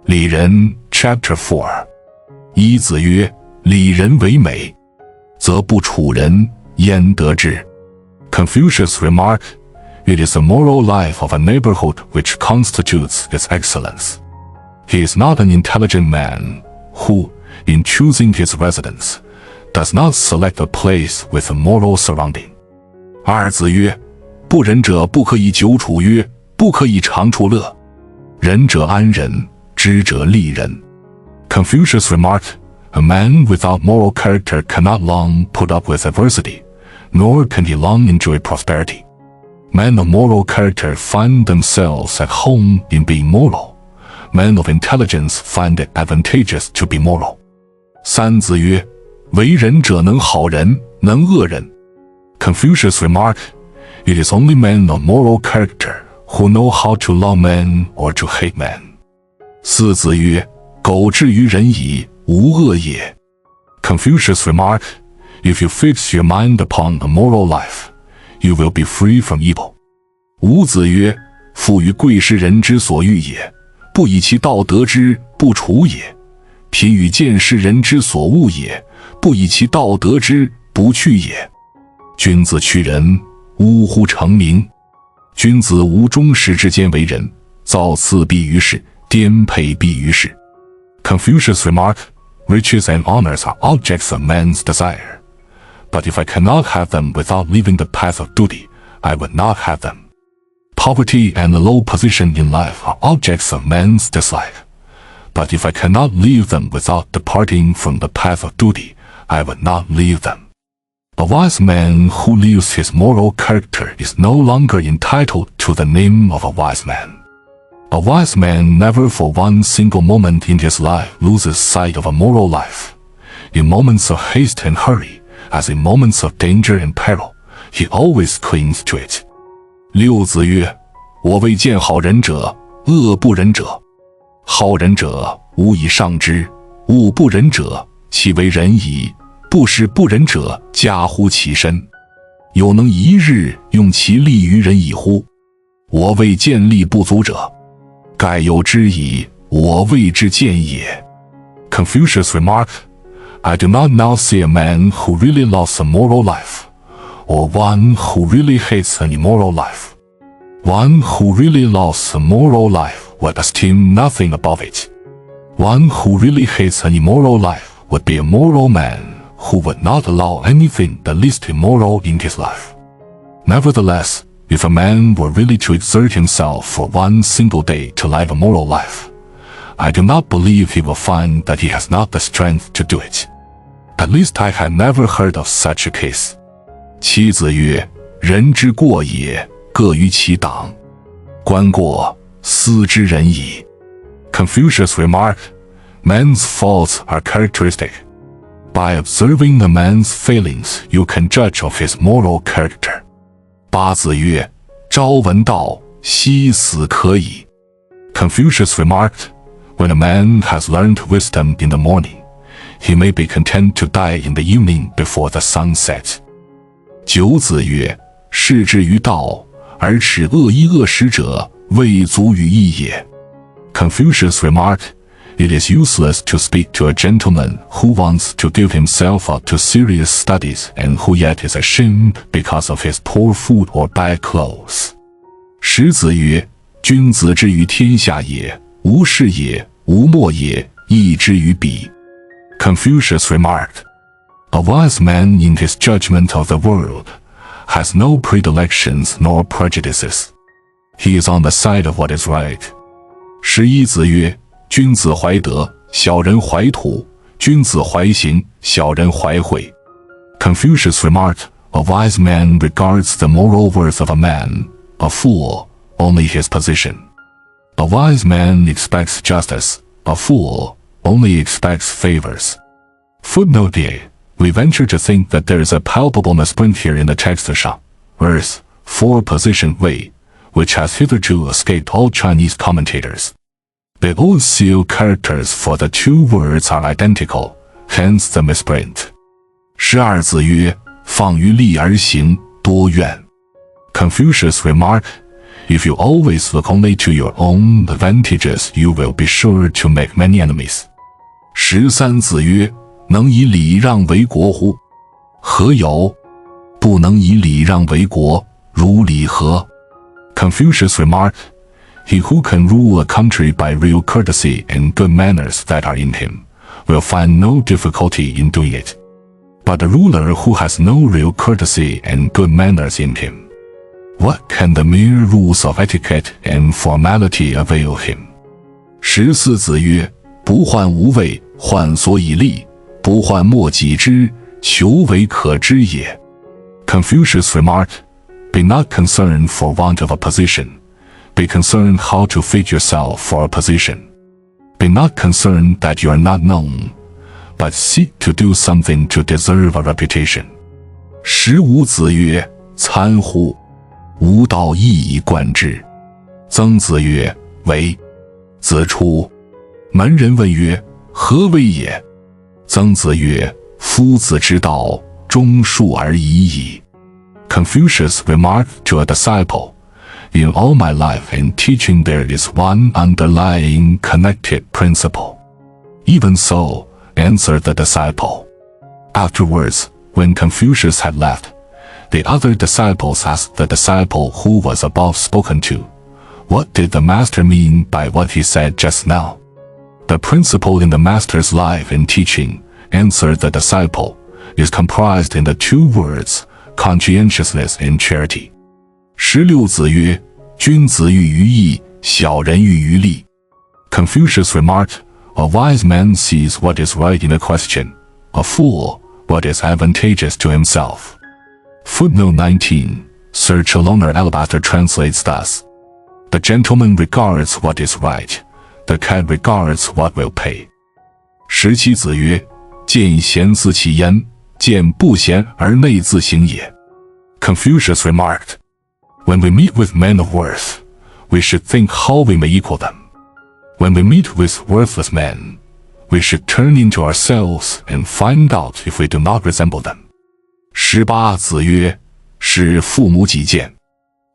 李仁 Chapter 4 一子曰：礼仁为美，则不处人，焉得之？ Confucius remarked, "It is the moral life of a neighborhood which constitutes its excellence. He is not an intelligent man who, in choosing his residence, does not select a place with a moral surrounding." 二子曰：不仁者不可以久处曰，不可以长处乐。仁者安仁，知者利人。Confucius remarked, "A man without moral character cannot long put up with adversity, nor can he long enjoy prosperity. Men of moral character find themselves at home in being moral. Men of intelligence find it advantageous to be moral." 三子曰：为人者能好人，能恶人。Confucius remarked, "It is only men of moral character who know how to love men or to hate men." 四子曰：苟至于仁矣，无恶也。Confucius remarked, "If you fix your mind upon a moral life, you will be free from evil." 五子曰：富于贵是人之所欲也，不以其道得之，不处也；贫与贱是人之所恶也，不以其道得之，不去也。君子去仁，呜呼成名。君子无忠实之间为人，造次必于世，颠沛必于世。Confucius remarked, "Riches and honors are objects of man's desire. But if I cannot have them without leaving the path of duty, I would not have them. Poverty and a low position in life are objects of man's dislike. But if I cannot leave them without departing from the path of duty, I would not leave them." A wise man who leaves his moral character is no longer entitled to the name of a wise man. A wise man never for one single moment in his life loses sight of a moral life. In moments of haste and hurry, as in moments of danger and peril, he always clings to it. 六子曰：我未见好人者，恶不仁者。好人者，吾以上之；恶不仁者，其为仁矣。不使不仁者加乎其身，有能一日用其力于人矣乎？我未见力不足者，盖有之矣，我未之见也。Confucius remarked, "I do not now see a man who really loves a moral life, or one who really hates an immoral life. One who really loves a moral life would esteem nothing above it. One who really hates an immoral life would be a moral man who would not allow anything the least immoral in his life. Nevertheless, if a man were really to exert himself for one single day to live a moral life, I do not believe he will find that he has not the strength to do it. At least I had never heard of such a case." 七子曰：人之过也，各于其党。观过，斯之仁矣。Confucius remarked, "Men's faults are characteristic. By observing a man's failings, you can judge of his moral character." 八子曰：朝闻道，夕死可矣。Confucius remarked, "When a man has learned wisdom in the morning, he may be content to die in the evening before the sun sets. 九子曰：士之于道，而耻恶衣恶食者，未足于义也。Confucius remarked, It is useless to speak to a gentleman who wants to give himself up to serious studies and who yet is ashamed because of his poor food or bad clothes. 十子曰：君子之于天下也，无事也，无莫也，义之于彼。Confucius remarked, A wise man in his judgment of the world has no predilections nor prejudices. He is on the side of what is right. 十一子曰：君子怀德，小人怀土；君子怀行，小人怀惠。Confucius remarked, A wise man regards the moral worth of a man, a fool, only his position. A wise man expects justice, a fool only expects favors. Footnote A. We venture to think that there is a palpable misprint here in the text Shang, verse 4 position Wei, which has hitherto escaped all Chinese commentators. The old seal characters for the two words are identical, hence the misprint. 十二子曰：放于利而行，多怨。Confucius remarked, If you always look only to your own advantages, you will be sure to make many enemies. 十三子曰：能以礼让为国乎？何有？不能以礼让为国，如礼何？ Confucius remarked, He who can rule a country by real courtesy and good manners that are in him will find no difficulty in doing it. But a ruler who has no real courtesy and good manners in him, what can the mere rules of etiquette and formality avail him? 十四子曰：不患无位，患所以立；不患莫己知，求为可知也。Confucius remarked, Be not concerned for want of a position. Be concerned how to fit yourself for a position. Be not concerned that you are not known, but seek to do something to deserve a reputation. 十五子曰：参乎！吾道一以贯之。曾子曰：为。子出，门人问曰：何为也？曾子曰：夫子之道，忠恕而已矣。Confucius remarked to a disciple, In all my life in teaching there is one underlying connected principle. Even so, answered the disciple. Afterwards, when Confucius had left, the other disciples asked the disciple who was above spoken to, What did the master mean by what he said just now? The principle in the master's life and teaching, answered the disciple, is comprised in the two words, conscientiousness and charity. 十六子曰：君子喻于义，小人喻于利。Confucius remarked, A wise man sees what is right in a question, a fool what is advantageous to himself. Footnote 19, Sir Chaloner Alabaster translates thus, The gentleman regards what is right, the cat regards what will pay. 十七子曰：见贤思齐焉，见不贤而内自省也。Confucius remarked, When we meet with men of worth, we should think how we may equal them. When we meet with worthless men, we should turn into ourselves and find out if we do not resemble them. 十八子曰：使父母己见，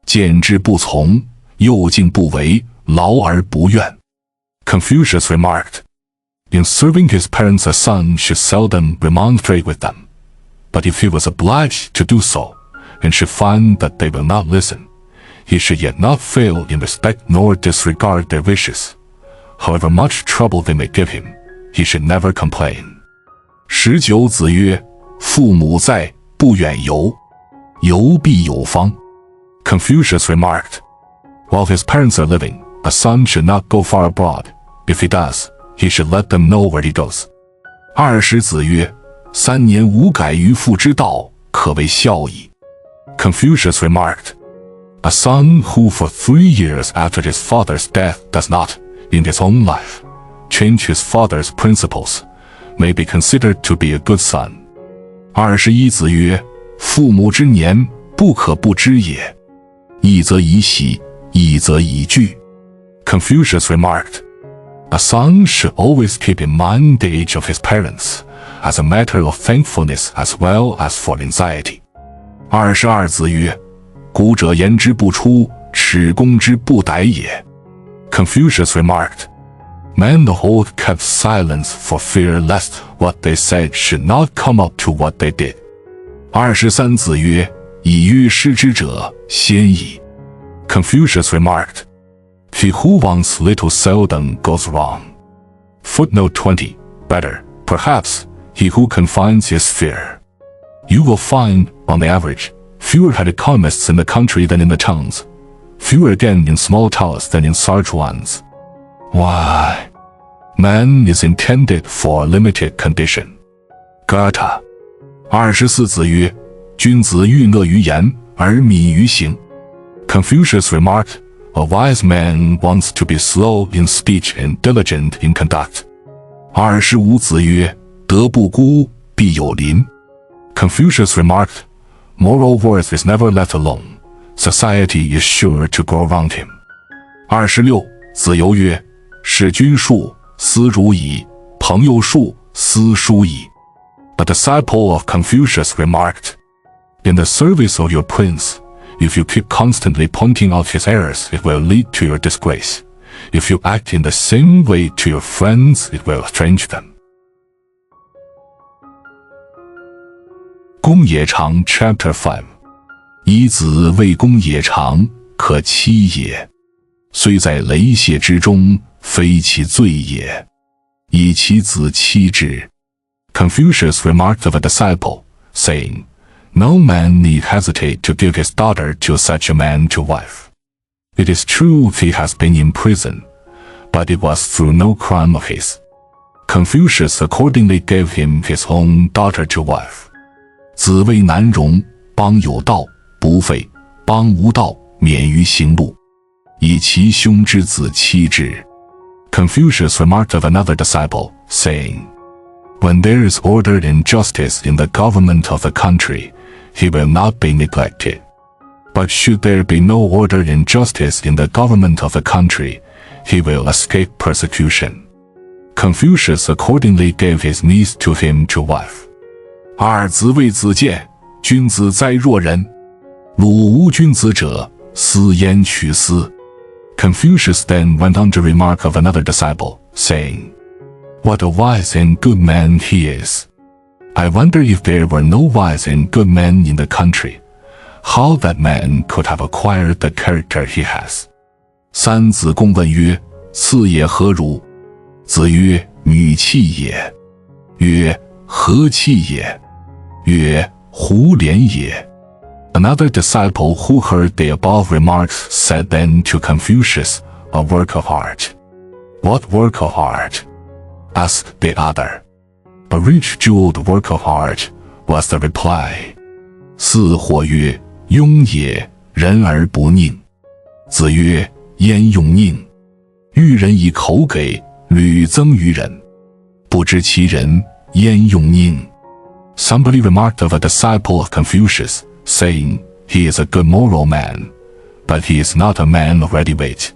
见之不从，幼敬不为，劳而不怨。Confucius remarked, In serving his parents a son should seldom remonstrate with them, but if he was obliged to do so, and should find that they will not listen, he should yet not fail in respect nor disregard their wishes. However much trouble they may give him, he should never complain. 十九子曰：父母在，不远游，游必有方。Confucius remarked, While his parents are living, a son should not go far abroad. If he does, he should let them know where he goes. 二十子曰：三年无改于父之道，可谓孝矣。Confucius remarked, A son who for 3 years after his father's death does not, in his own life, change his father's principles, may be considered to be a good son. 二十一子曰：父母之年，不可不知也。一则以喜，一则以惧。Confucius remarked, A son should always keep in mind the age of his parents, as a matter of thankfulness as well as for anxiety. 22子曰：古者言之不出，耻攻之不逮也。Confucius remarked, Men of old kept silence for fear lest what they said should not come up to what they did. 23子曰：以欲失之者，先矣。Confucius remarked, He who wants little seldom goes wrong. Footnote 20. Better, perhaps, he who confines his fear. You will find, on the average, fewer head economists in the country than in the towns, fewer again in small towns than in large ones. Why? Man is intended for a limited condition. Goethe. 24子曰：君子欲乐于言，而敏于行。Confucius remarked, A wise man wants to be slow in speech and diligent in conduct. 25子曰：德不孤，必有邻。Confucius remarked, Moral worth is never left alone. Society is sure to grow around him. 26子游曰：使君术，斯如矣；朋友术，斯疏矣。A disciple of Confucius remarked, In the service of your prince, if you keep constantly pointing out his errors, it will lead to your disgrace. If you act in the same way to your friends, it will estrange them. 公也长 Chapter 5. 一子谓公也长，可欺也。虽在雷泄之中，非其罪也。以其子欺之。Confucius remarked of a disciple, saying, No man need hesitate to give his daughter to such a man to wife. It is true he has been in prison, but it was through no crime of his. Confucius accordingly gave him his own daughter to wife. 子谓难容，邦有道，不废；邦无道，免于行路。以其兄之子欺之。Confucius remarked of another disciple, saying, When there is order and justice in the government of the country, he will not be neglected. But should there be no order and justice in the government of the country, he will escape persecution. Confucius accordingly gave his niece to him to wife. 二子谓子建，君子哉若人！鲁无君子者，斯焉取斯。Confucius then went on to remark of another disciple, saying, What a wise and good man he is! I wonder if there were no wise and good men in the country, how that man could have acquired the character he has. 三子贡问曰：次也何如？子曰：女器也。曰：何器也？曰：胡连也。Another disciple who heard the above remarks said then to Confucius, A work of art. What work of art? Asked the other. A rich jeweled work of art, was the reply. 四或曰：庸也，人而不佞。子曰：焉用佞？欲人以口给，屡增于人。不知其人，焉用佞？ Somebody remarked of a disciple of Confucius, saying, He is a good moral man, but he is not a man of ready wit.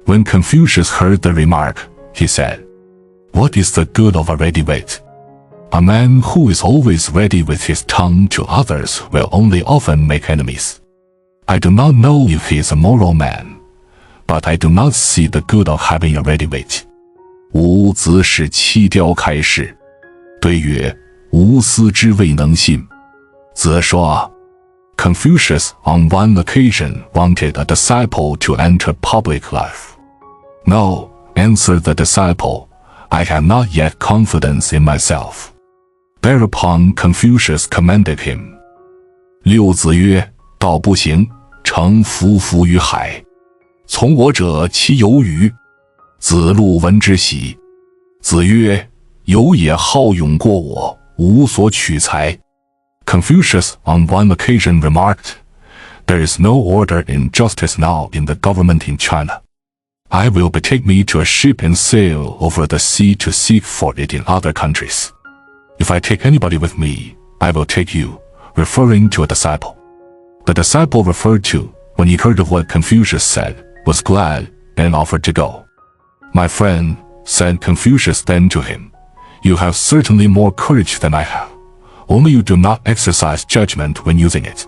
When Confucius heard the remark, he said, What is the good of a ready wit? A man who is always ready with his tongue to others will only often make enemies. I do not know if he is a moral man, but I do not see the good of having a ready wit. 吾子使七雕开示，对曰：吾思之未能信。子说 Confucius on one occasion wanted a disciple to enter public life. No, answered the disciple, I have not yet confidence in myself. Thereupon Confucius commended him. 六子曰：道不行，诚浮浮于海。从我者，其有与？子路闻之喜。子曰：有也好勇过我，无所取材。Confucius on one occasion remarked, There is no order and justice now in the government in China. I will betake me to a ship and sail over the sea to seek for it in other countries. If I take anybody with me, I will take you, referring to a disciple. The disciple referred to, when he heard of what Confucius said, was glad and offered to go. My friend, said Confucius then to him, You have certainly more courage than I have. Only you do not exercise judgment when using it.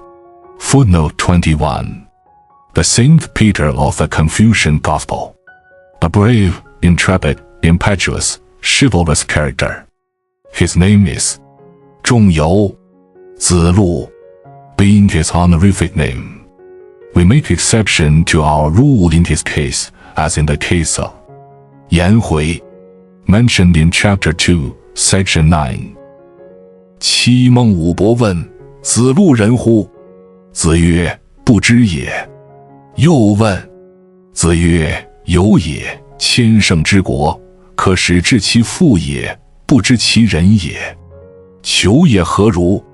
Footnote 21. The Saint Peter of the Confucian Gospel. A brave, intrepid, impetuous, chivalrous character. His name is Zhong You, Zi Lu, being his honorific name. We make exception to our rule in his case, as in the case of Yan Huo, mentioned in chapter 2, section 9. 七孟武伯问子路人乎？子曰：不知也。又问。子曰：有也，千乘之国，可使治其父也，不知其人也。求也何如？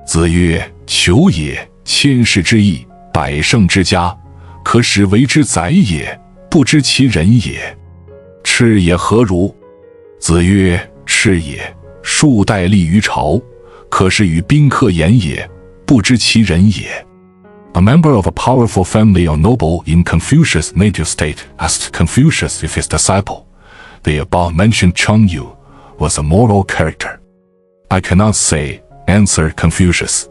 子曰：求也，千世之义，百乘之家，可使为之宰也，不知其人也。赤也何如？子曰：赤也，数代立于朝，可是与宾客言也，不知其人也。A member of a powerful family or noble in Confucius' native state asked Confucius if his disciple, the above-mentioned Chang Yu, was a moral character. I cannot say, answered Confucius.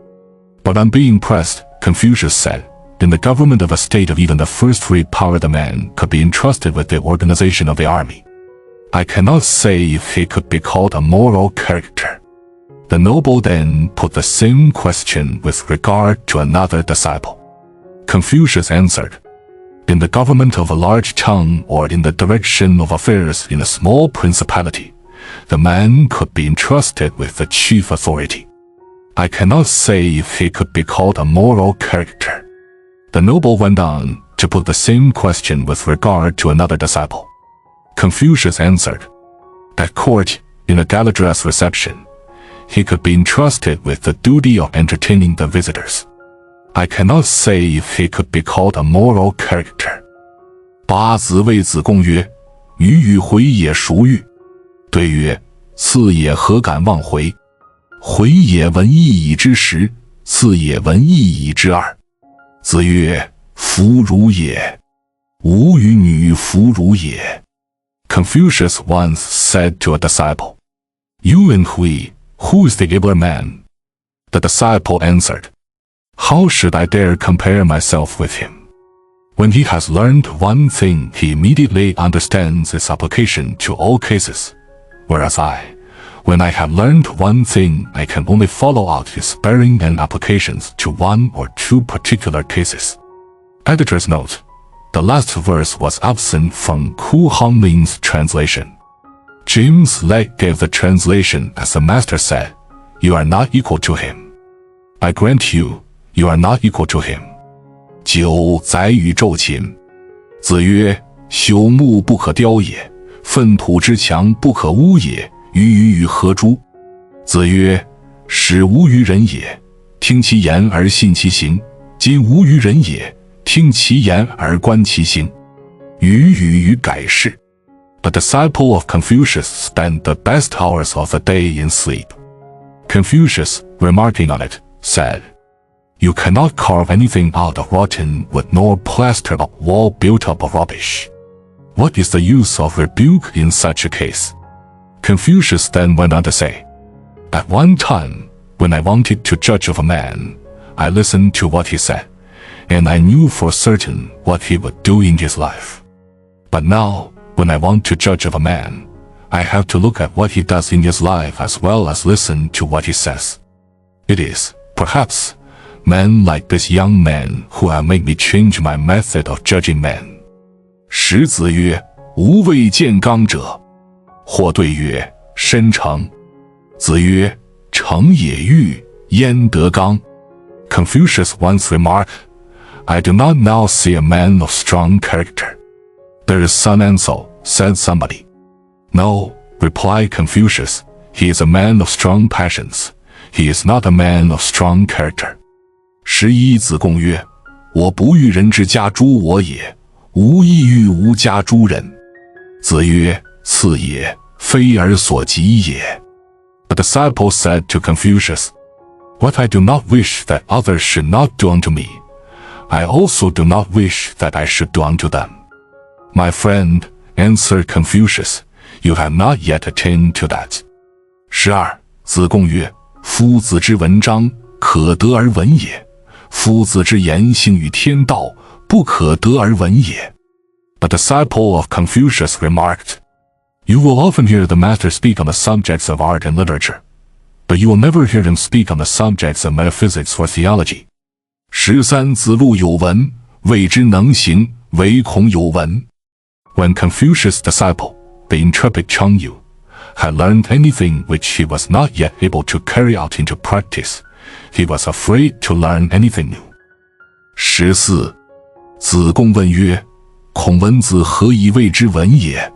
But on being pressed, Confucius said, in the government of a state of even the first-rate power, the man could be entrusted with the organization of the army. I cannot say if he could be called a moral character. The noble then put the same question with regard to another disciple. Confucius answered, in the government of a large town or in the direction of affairs in a small principality, the man could be entrusted with the chief authority. I cannot say if he could be called a moral character. The noble went on to put the same question with regard to another disciple. Confucius answered, at court, in a gala dress reception, he could be entrusted with the duty of entertaining the visitors. I cannot say if he could be called a moral character. 八子谓子贡曰：予与回也孰欲？对曰：次也何敢忘回？回也闻一以之十，次也闻一以之二。子曰：夫如也。吾与女弗如也。Confucius once said to a disciple, You and we, who is the abler man? The disciple answered, How should I dare compare myself with him? When he has learned one thing, he immediately understands its application to all cases, whereas when I have learned one thing, I can only follow out its bearing and applications to one or two particular cases. Editor's note: the last verse was absent from Ku Hung Ming's translation. James Legge gave the translation as the master said, You are not equal to him. I grant you, you are not equal to him. 九载与昼秦。子曰：朽木不可雕也，粪土之墙不可污也，与何诸？子曰：使无于人也，听其言而信其行；今无于人也，听其言而观其行。与改是。A disciple of Confucius spent the best hours of the day in sleep. Confucius, remarking on it, said, You cannot carve anything out of rotten wood nor plaster a wall built up of rubbish. What is the use of rebuke in such a case? Confucius then went on to say, At one time, when I wanted to judge of a man, I listened to what he said, and I knew for certain what he would do in his life. But now, when I want to judge of a man, I have to look at what he does in his life as well as listen to what he says. It is, perhaps, men like this young man who have made me change my method of judging men. 十子曰：吾未见刚者。或对曰：申诚。子曰：诚也欲，焉得刚？ Confucius once remarked, I do not now see a man of strong character. There is son and so, said somebody. No, replied Confucius, he is a man of strong passions. He is not a man of strong character. 十一子贡曰：我不欲人之家诛我也，吾亦欲无家诛人。子曰：次也，非尔所及也。A disciple said to Confucius, What I do not wish that others should not do unto me, I also do not wish that I should do unto them. My friend, answered Confucius, you have not yet attained to that. 12子贡曰：夫子之文章，可得而闻也；夫子之言行于天道，不可得而闻也。A disciple of Confucius remarked, You will often hear the master speak on the subjects of art and literature, but you will never hear him speak on the subjects of metaphysics or theology. 13子路有闻，谓之能行，唯恐有闻。When Confucius' disciple, the intrepid Chang Yu, had learned anything which he was not yet able to carry out into practice, he was afraid to learn anything new. 14子贡问曰：孔文子何以谓之文也？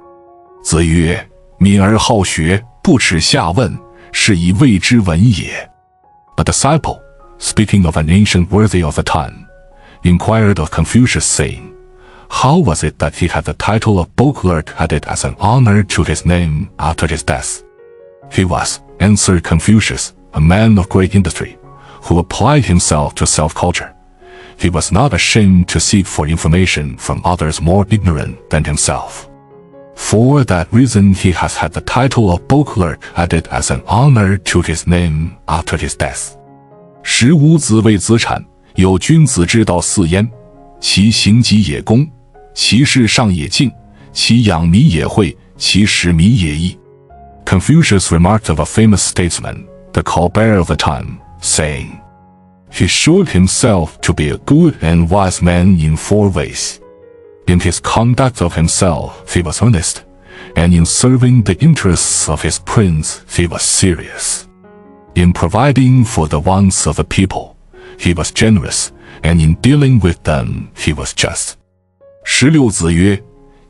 子曰：敏而好学，不耻下问，是以谓之文也。A disciple, speaking of an ancient worthy of the time, inquired of Confucius, saying, How was it that he had the title of book-clerk added as an honor to his name after his death? He was, answered Confucius, a man of great industry, who applied himself to self-culture. He was not ashamed to seek for information from others more ignorant than himself. For that reason he has had the title of book-clerk added as an honor to his name after his death. 15子谓子产，有君子之道四焉：其行己也公，其事上也敬，其养民也惠，其食民也义。Confucius remarked of a famous statesman, the pallbearer of the time, saying, He showed himself to be a good and wise man in 4 ways. In his conduct of himself he was earnest, and in serving the interests of his prince he was serious. In providing for the wants of the people, he was generous, and in dealing with them he was just. 16子曰：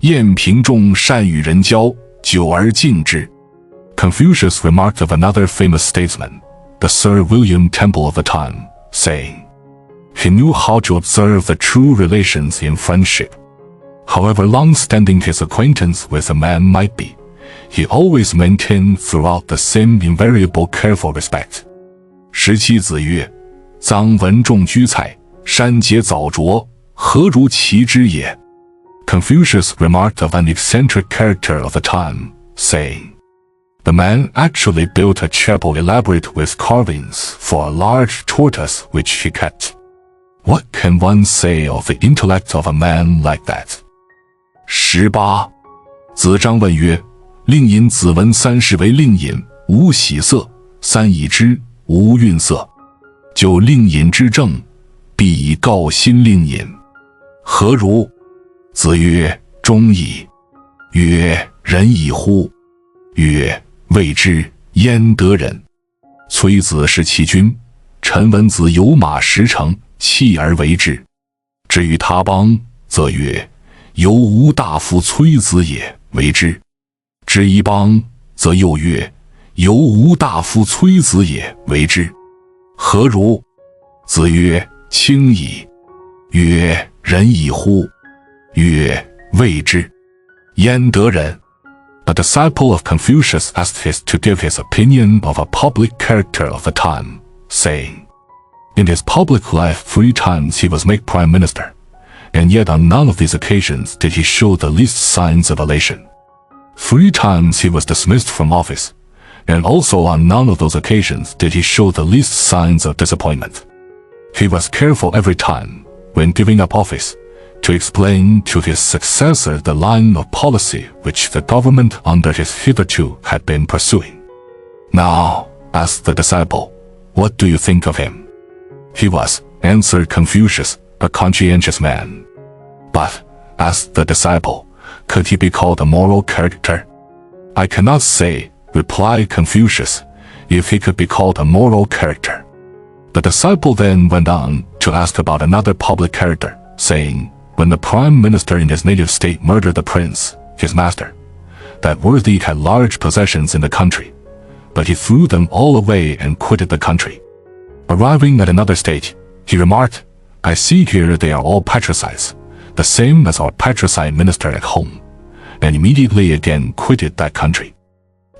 晏平仲善与人交，久而敬之。Confucius remarked of another famous statesman, the Sir William Temple of the time, saying, He knew how to observe the true relations in friendship. However long-standing his acquaintance with a man might be, he always maintained throughout the same invariable careful respect. 17子曰：臧文仲居蔡，山节早着，何如其之也？ Confucius remarked of an eccentric character of the time, saying, The man actually built a chapel elaborate with carvings for a large tortoise which he kept. What can one say of the intellect of a man like that? 18子张问曰：令尹子闻三事为令尹，无喜色；三已之，无愠色。就令尹之政，必以告新令尹。何如？子曰：忠矣。曰：仁矣乎？曰：谓之焉得仁？崔子是其君，陈文子有马10乘，弃而为之。至于他邦，则曰：犹吾大夫崔子也，为之。至一邦，则又曰：犹吾大夫崔子也，为之。何如？子曰：轻矣。曰：仁矣乎？曰：谓之焉得仁？A disciple of Confucius asked him to give his opinion of a public character of the time, saying, In his public life 3 times he was made prime minister, and yet on none of these occasions did he show the least signs of elation. 3 times he was dismissed from office, and also on none of those occasions did he show the least signs of disappointment. He was careful every time, when giving up office, to explain to his successor the line of policy which the government under his hitherto had been pursuing. Now, asked the disciple, what do you think of him? He was, answered Confucius, a conscientious man. But, asked the disciple, could he be called a moral character? I cannot say, replied Confucius, if he could be called a moral character. The disciple then went on to ask about another public character, saying, when the prime minister in his native state murdered the prince, his master, that worthy had large possessions in the country, but he threw them all away and quitted the country. Arriving at another state, he remarked, I see here they are all patricides, the same as our patricide minister at home, and immediately again quitted that country.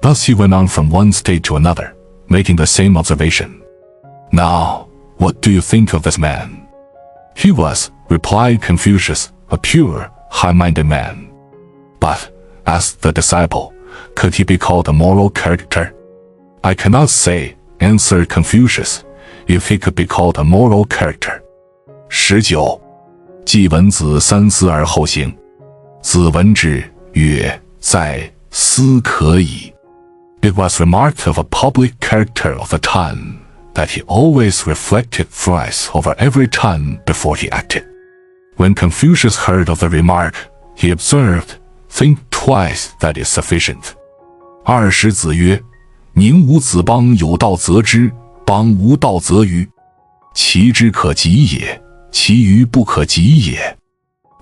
Thus he went on from one state to another, making the same observation. Now, what do you think of this man? He was, replied Confucius, a pure, high-minded man. But, asked the disciple, could he be called a moral character? I cannot say, answered Confucius, if he could be called a moral character. 19. 季文子三思而后行。子闻之曰：在思可矣。It was remarked of a public character of the time that he always reflected thrice over every time before he acted. When Confucius heard of the remark, he observed, think twice, that is sufficient. 20. 子曰：宁无子邦有道则之，邦无道则愚。其之可及也，其愚不可及也。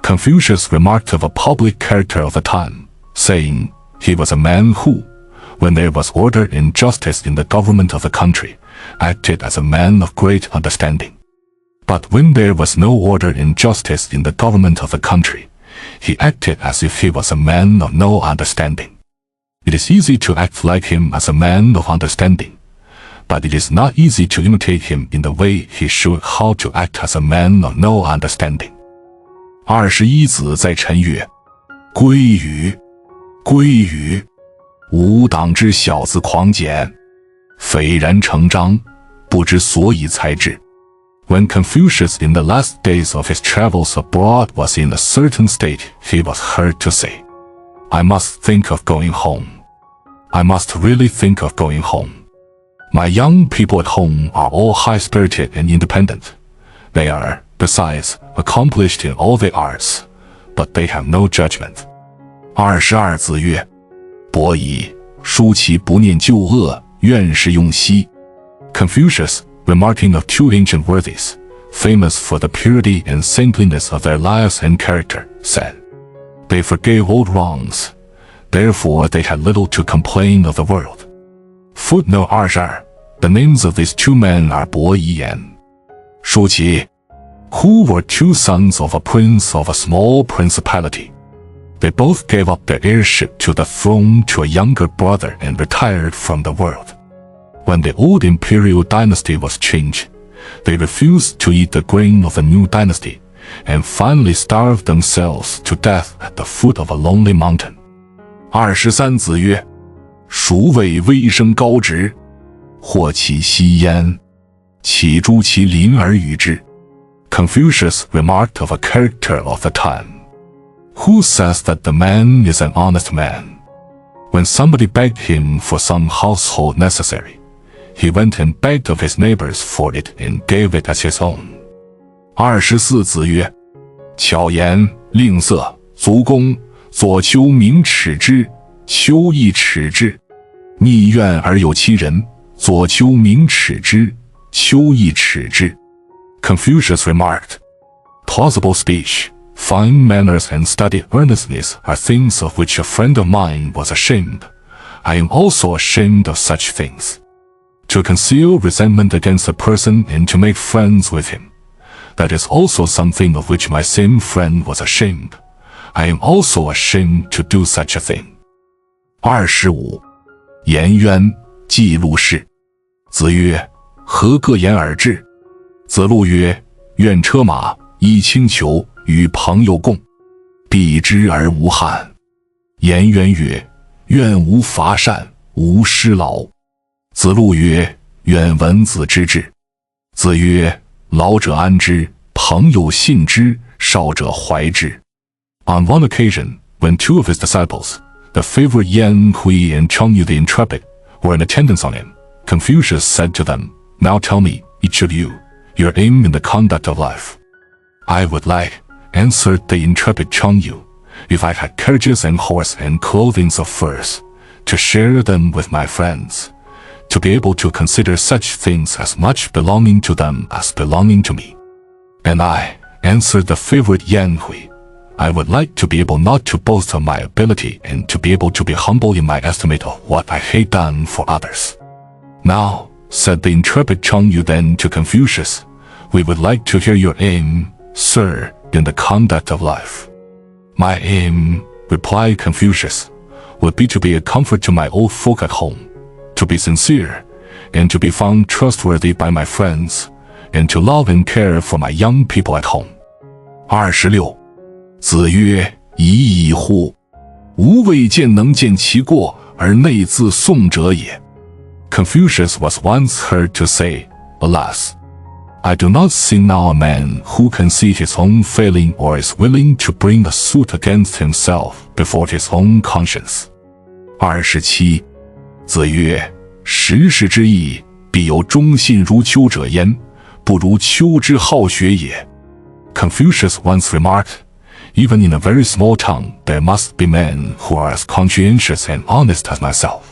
Confucius remarked of a public character of the time, saying, he was a man who, when there was order and justice in the government of the country, acted as a man of great understanding. But when there was no order and justice in the government of the country, he acted as if he was a man of no understanding. It is easy to act like him as a man of understanding, but it is not easy to imitate him in the way he showed how to act as a man of no understanding. 21. 子在陈曰：归于，归于，吾党之小子狂简，斐然成章，不知所以才至。When Confucius in the last days of his travels abroad was in a certain state, he was heard to say, I must think of going home. I must really think of going home. My young people at home are all high-spirited and independent. They are, besides, accomplished in all the arts, but they have no judgment. 22. 子曰：伯夷，叔其不念旧恶，愿是用兮。Confucius, remarking of two ancient worthies, famous for the purity and saintliness of their lives and character, said, they forgave old wrongs, therefore they had little to complain of the world. Footnote 22. The names of these two men are 伯夷 and 叔齐, who were two sons of a prince of a small principality. They both gave up their heirship to the throne to a younger brother and retired from the world. When the old imperial dynasty was changed, they refused to eat the grain of the new dynasty, and finally starved themselves to death at the foot of a lonely mountain. 23. 子曰：孰谓微生高直？或其息焉，岂诛其邻而与之。Confucius remarked of a character of the time, who says that the man is an honest man. When somebody begged him for some household necessary, he went and begged of his neighbors for it and gave it as his own. 24. 子曰：巧言令色，足弓，左丘明耻之，丘亦耻之。逆怨而有其人，左丘明耻之，丘亦耻之。Confucius remarked, plausible speech, fine manners and studied earnestness are things of which a friend of mine was ashamed. I am also ashamed of such things. To conceal resentment against a person and to make friends with him, that is also something of which my same friend was ashamed. I am also ashamed to do such a thing. 25. 颜渊记录事。子曰：何各言而至？子路曰：愿车马，衣轻裘，与朋友共，避之而无憾。颜渊曰：愿无伐善，无失劳。子路曰：愿闻子之志。子曰：老者安之，朋友信之，少者怀之。On one occasion, when two of his disciples, the favorite Yan Hui and Chang Yu the intrepid, were in attendance on him, Confucius said to them, now tell me, each of you, your aim in the conduct of life. I would like, answered the intrepid Chang Yu, if I had carriages and horse and clothing of furs, to share them with my friends, to be able to consider such things as much belonging to them as belonging to me. And I, answered the favorite Yan Hui, I would like to be able not to boast of my ability and to be able to be humble in my estimate of what I had done for others. Now, said the intrepid Chang Yu then to Confucius, we would like to hear your aim, sir, in the conduct of life. My aim, replied Confucius, would be to be a comfort to my old folk at home, to be sincere, and to be found trustworthy by my friends, and to love and care for my young people at home. 26. 子曰：已矣乎！吾未见能见其过而内自颂者也。Confucius was once heard to say, "Alas, I do not see now a man who can see his own failing or is willing to bring a suit against himself before his own conscience." 27. 子曰：时势之异，必有忠信如丘者焉，不如丘之好学也。Confucius once remarked, "Even in a very small town, there must be men who are as conscientious and honest as myself.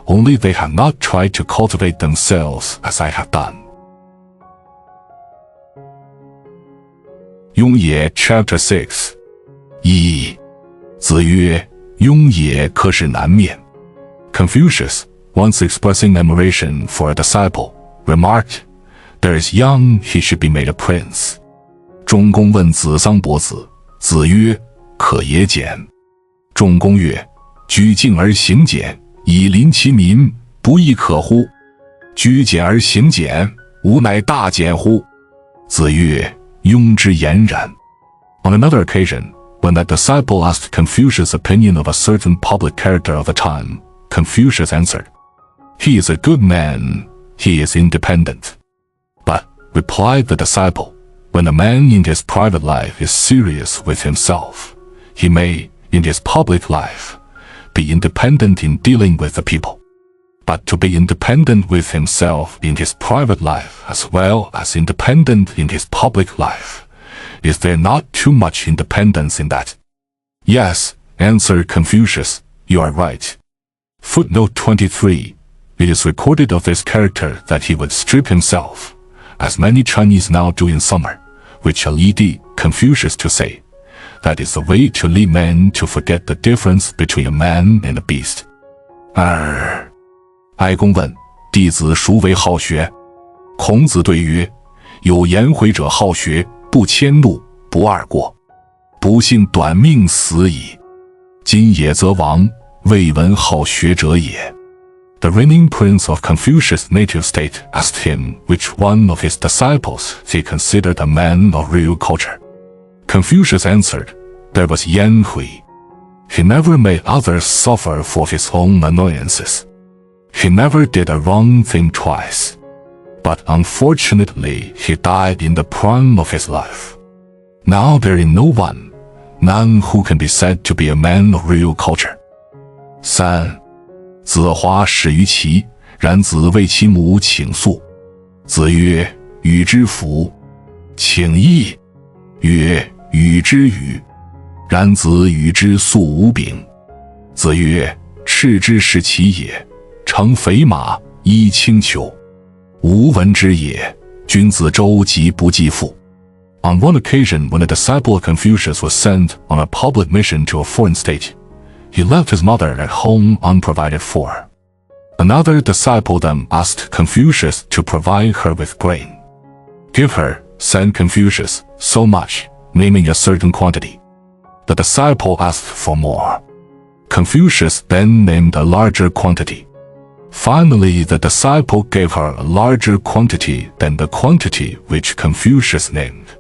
Only they have not tried to cultivate themselves as I have done." Yong Ye Chapter 6 1. 子曰：庸也可使难面。Confucius, once expressing admiration for a disciple, remarked, "There is young, he should be made a prince." 仲公问子桑伯子，子曰：可也简。仲公曰：居敬而行简，以临其民，不亦可乎？居简而行简，吾乃大简乎？子曰：庸之言然。On another occasion, when that disciple asked Confucius' opinion of a certain public character of the time, Confucius answered, "He is a good man, he is independent." But, replied the disciple, when a man in his private life is serious with himself, he may, in his public life, be independent in dealing with the people. But to be independent with himself in his private life as well as independent in his public life, is there not too much independence in that? Yes, answered Confucius, you are right. Footnote 23. It is recorded of this character that he would strip himself, as many Chinese now do in summer, which led Confucius to say, that is the way to lead men to forget the difference between a man and a beast. 2. 哀公问弟子孰为好学？孔子对曰：有颜回者好学，不迁怒，不贰过。不幸短命死矣。今也则亡，未闻好学者也。The reigning prince of Confucius' native state asked him which one of his disciples he considered a man of real culture. Confucius answered, there was Yan Hui. He never made others suffer for his own annoyances. He never did a wrong thing twice. But unfortunately, he died in the prime of his life. Now there is none who can be said to be a man of real culture. 3. 子华始于齐，然子为其母请诉。子曰：与之服。请义。曰：与之与。然子与之素无柄。子曰：赤之是其也，乘肥马，衣轻裘。吾闻之也，君子周及不继父。On one occasion, when a disciple of Confucius was sent on a public mission to a foreign state, he left his mother at home unprovided for. Another disciple then asked Confucius to provide her with grain. Give her, said Confucius, so much, naming a certain quantity. The disciple asked for more. Confucius then named a larger quantity. Finally, the disciple gave her a larger quantity than the quantity which Confucius named.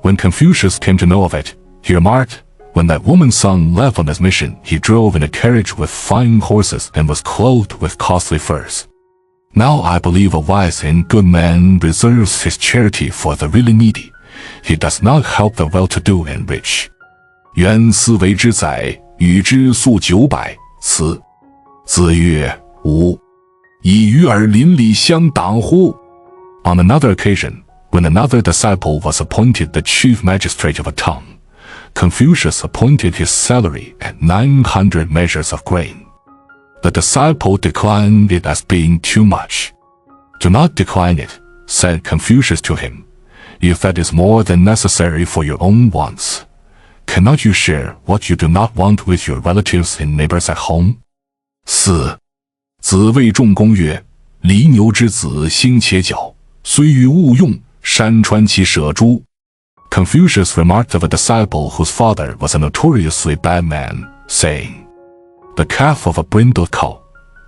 When Confucius came to know of it, he remarked, when that woman's son left on his mission, he drove in a carriage with fine horses and was clothed with costly furs. Now I believe a wise and good man reserves his charity for the really needy. He does not help the well-to-do and rich. 原思为之宰，与之粟900，此。子曰：吾以鱼而邻里相党乎？ On another occasion, when another disciple was appointed the chief magistrate of a town, Confucius appointed his salary at 900 measures of grain. The disciple declined it as being too much. Do not decline it, said Confucius to him, if that is more than necessary for your own wants. Cannot you share what you do not want with your relatives and neighbors at home? 4. 子谓仲公曰：犁牛之子兴且角，虽欲勿用，山川其舍诸。Confucius remarked of a disciple whose father was a notoriously bad man, saying, the calf of a brindled cow,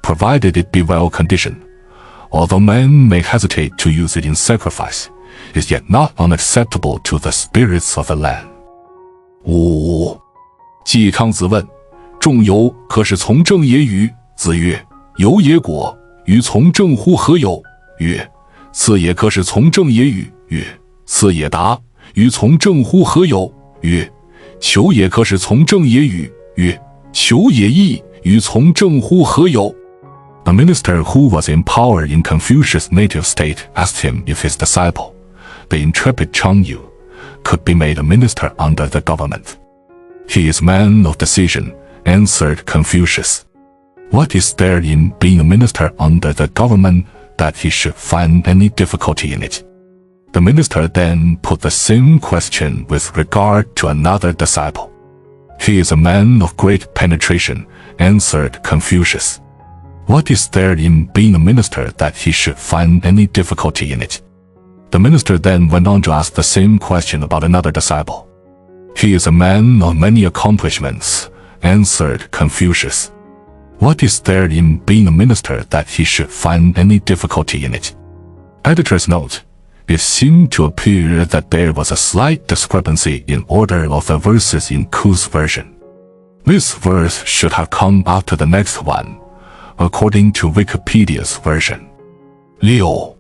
provided it be well conditioned, although men may hesitate to use it in sacrifice, is yet not unacceptable to the spirits of the land. 5. 季康子问：仲由可使从政也与？子曰：有也果，与从政乎何有？曰：次也可使从政也与？曰：次也答。与从政乎何有？曰：求也可使从政也与？曰：求也亦。与从政乎何有？ A minister who was in power in Confucius' native state asked him if his disciple, the intrepid Chang Yu, could be made a minister under the government. He is man of decision, answered Confucius. What is there in being a minister under the government that he should find any difficulty in it? The minister then put the same question with regard to another disciple. He is a man of great penetration, answered Confucius. What is there in being a minister that he should find any difficulty in it? The minister then went on to ask the same question about another disciple. He is a man of many accomplishments, answered Confucius. What is there in being a minister that he should find any difficulty in it? Editor's note: it seemed to appear that there was a slight discrepancy in order of the verses in Ku's version. This verse should have come after the next one, according to Wikipedia's version. 6.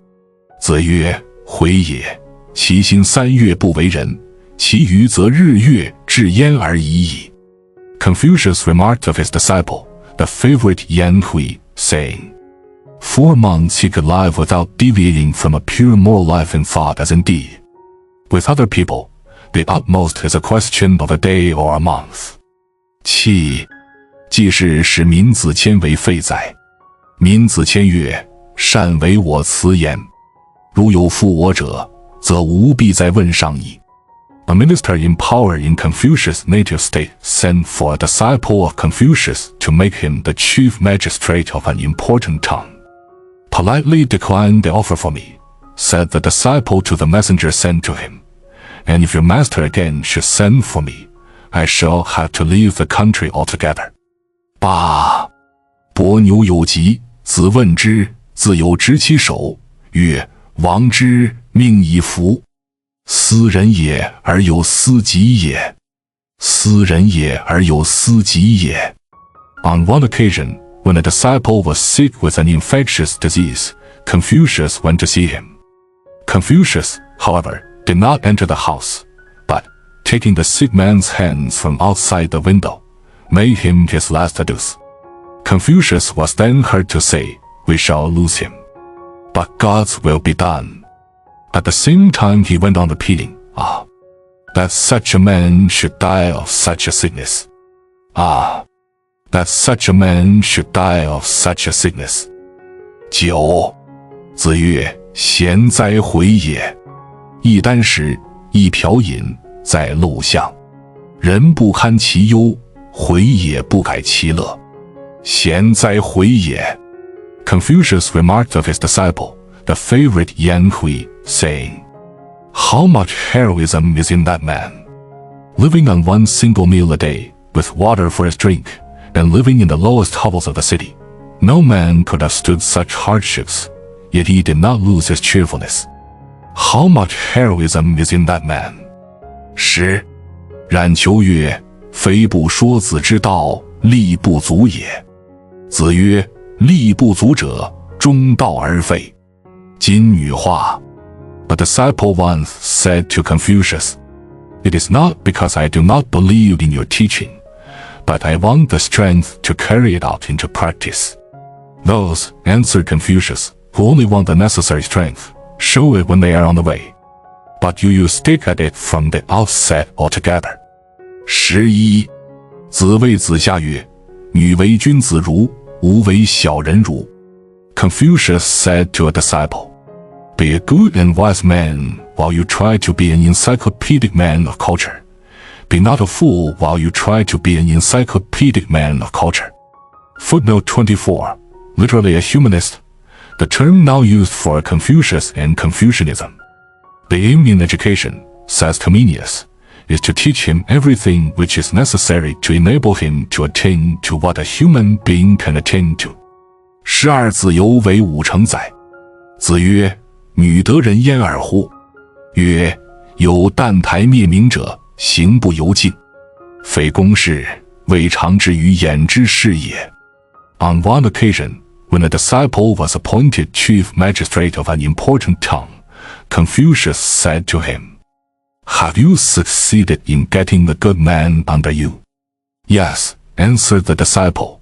子曰：回也，其心3月不为人，其余则日月至焉而已矣。 Confucius remarked of his disciple, the favorite Yan Huo, saying, 4 months he could live without deviating from a pure moral life in thought as in deed. With other people, the utmost is a question of a day or a month. 7. 既是使民子谦为废哉。民子谦曰：善为我辞言。如有负我者，则无必再问上矣。A minister in power in Confucius' native state sent for a disciple of Confucius to make him the chief magistrate of an important town. Politely decline the offer for me, said the disciple to the messenger sent to him. And if your master again should send for me, I shall have to leave the country altogether. 8. 伯牛有疾，子问之，自有执其手，曰：王之，命以服。斯人也而有斯己也。斯人也而有斯己也。 On one occasion, when a disciple was sick with an infectious disease, Confucius went to see him. Confucius, however, did not enter the house, but, taking the sick man's hands from outside the window, made him his last adieus. Confucius was then heard to say, we shall lose him, but God's will be done. At the same time he went on repeating, that such a man should die of such a sickness. That such a man should die of such a sickness. 9. 子曰：贤哉回也！一箪食，一瓢饮，在陋巷。人不堪其忧，回也不改其乐。贤哉回也！ Confucius remarked of his disciple, the favorite Yan Huo, saying, how much heroism is in that man! Living on one single meal a day, with water for his drink, and living in the lowest hovels of the city, no man could have stood such hardships, yet he did not lose his cheerfulness. How much heroism is in that man! 10. 冉求曰：非不说子之道，力不足也。子曰：力不足者，中道而废。今女话。A disciple once said to Confucius, it is not because I do not believe in your teaching, but I want the strength to carry it out into practice. Those, answered Confucius, who only want the necessary strength, show it when they are on the way. But you stick at it from the outset altogether. 11. 子谓子夏曰：女为君子如，吾为小人如。Confucius said to a disciple, be a good and wise man while you try to be an encyclopedic man of culture. Be not a fool while you try to be an encyclopedic man of culture. Footnote 24, literally a humanist, the term now used for Confucius and Confucianism. The aim in education, says Comenius, is to teach him everything which is necessary to enable him to attain to what a human being can attain to. 12. 子犹为五成宰。子曰：女得人焉耳乎？曰：有澹台灭明者，行不由径，非公事，未尝之于眼之事也。On one occasion, When a disciple was appointed chief magistrate of an important town, Confucius said to him, "Have you succeeded in getting the good man under you?" "Yes," answered the disciple.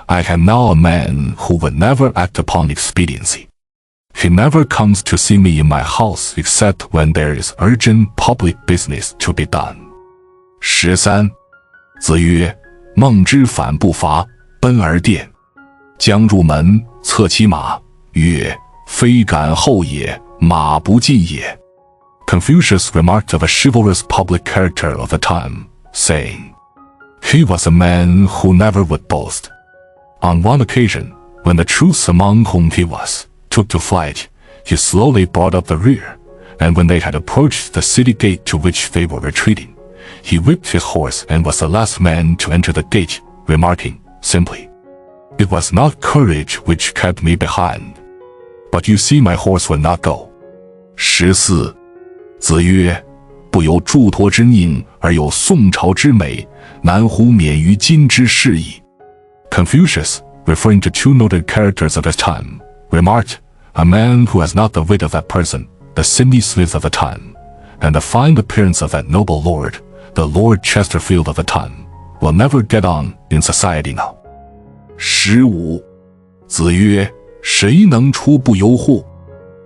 "I am now a man who would never act upon expediency. He never comes to see me in my house except when there is urgent public business to be done." 13. 子曰：孟之反不伐，奔而殿。将入门，策其马，曰：非敢后也，马不进也。Confucius remarked of a chivalrous public character of the time, saying, "He was a man who never would boast." On one occasion, when the troops among whom he was took to flight, he slowly brought up the rear, and when they had approached the city gate to which they were retreating, he whipped his horse and was the last man to enter the gate, remarking, simply, "It was not courage which kept me behind. But you see my horse would not go." 14. 子曰：不由诸陀之佞，而有宋朝之美，难乎免于今之事矣。Confucius, referring to two noted characters of his time, remarked, "A man who has not the wit of that person, the Sydney Smith of the time, and the fine appearance of that noble lord, the Lord Chesterfield of the time, will never get on in society now." 15. 子曰：谁能出不由户？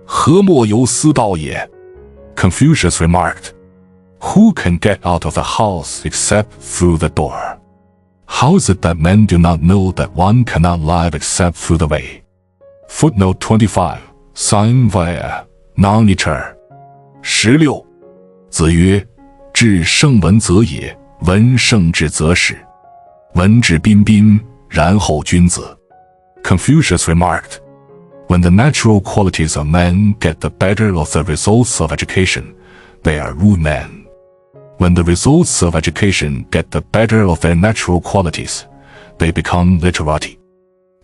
何莫由私道也。Confucius remarked, "Who can get out of the house except through the door? How is it that men do not know that one cannot live except through the way?" Footnote 25. Sign via non-liter. 16. 子曰：至圣文则也，文圣至则始。文质彬彬，然后君子。Confucius remarked, "When the natural qualities of men get the better of the results of education, they are rude men. When the results of education get the better of their natural qualities, they become literati.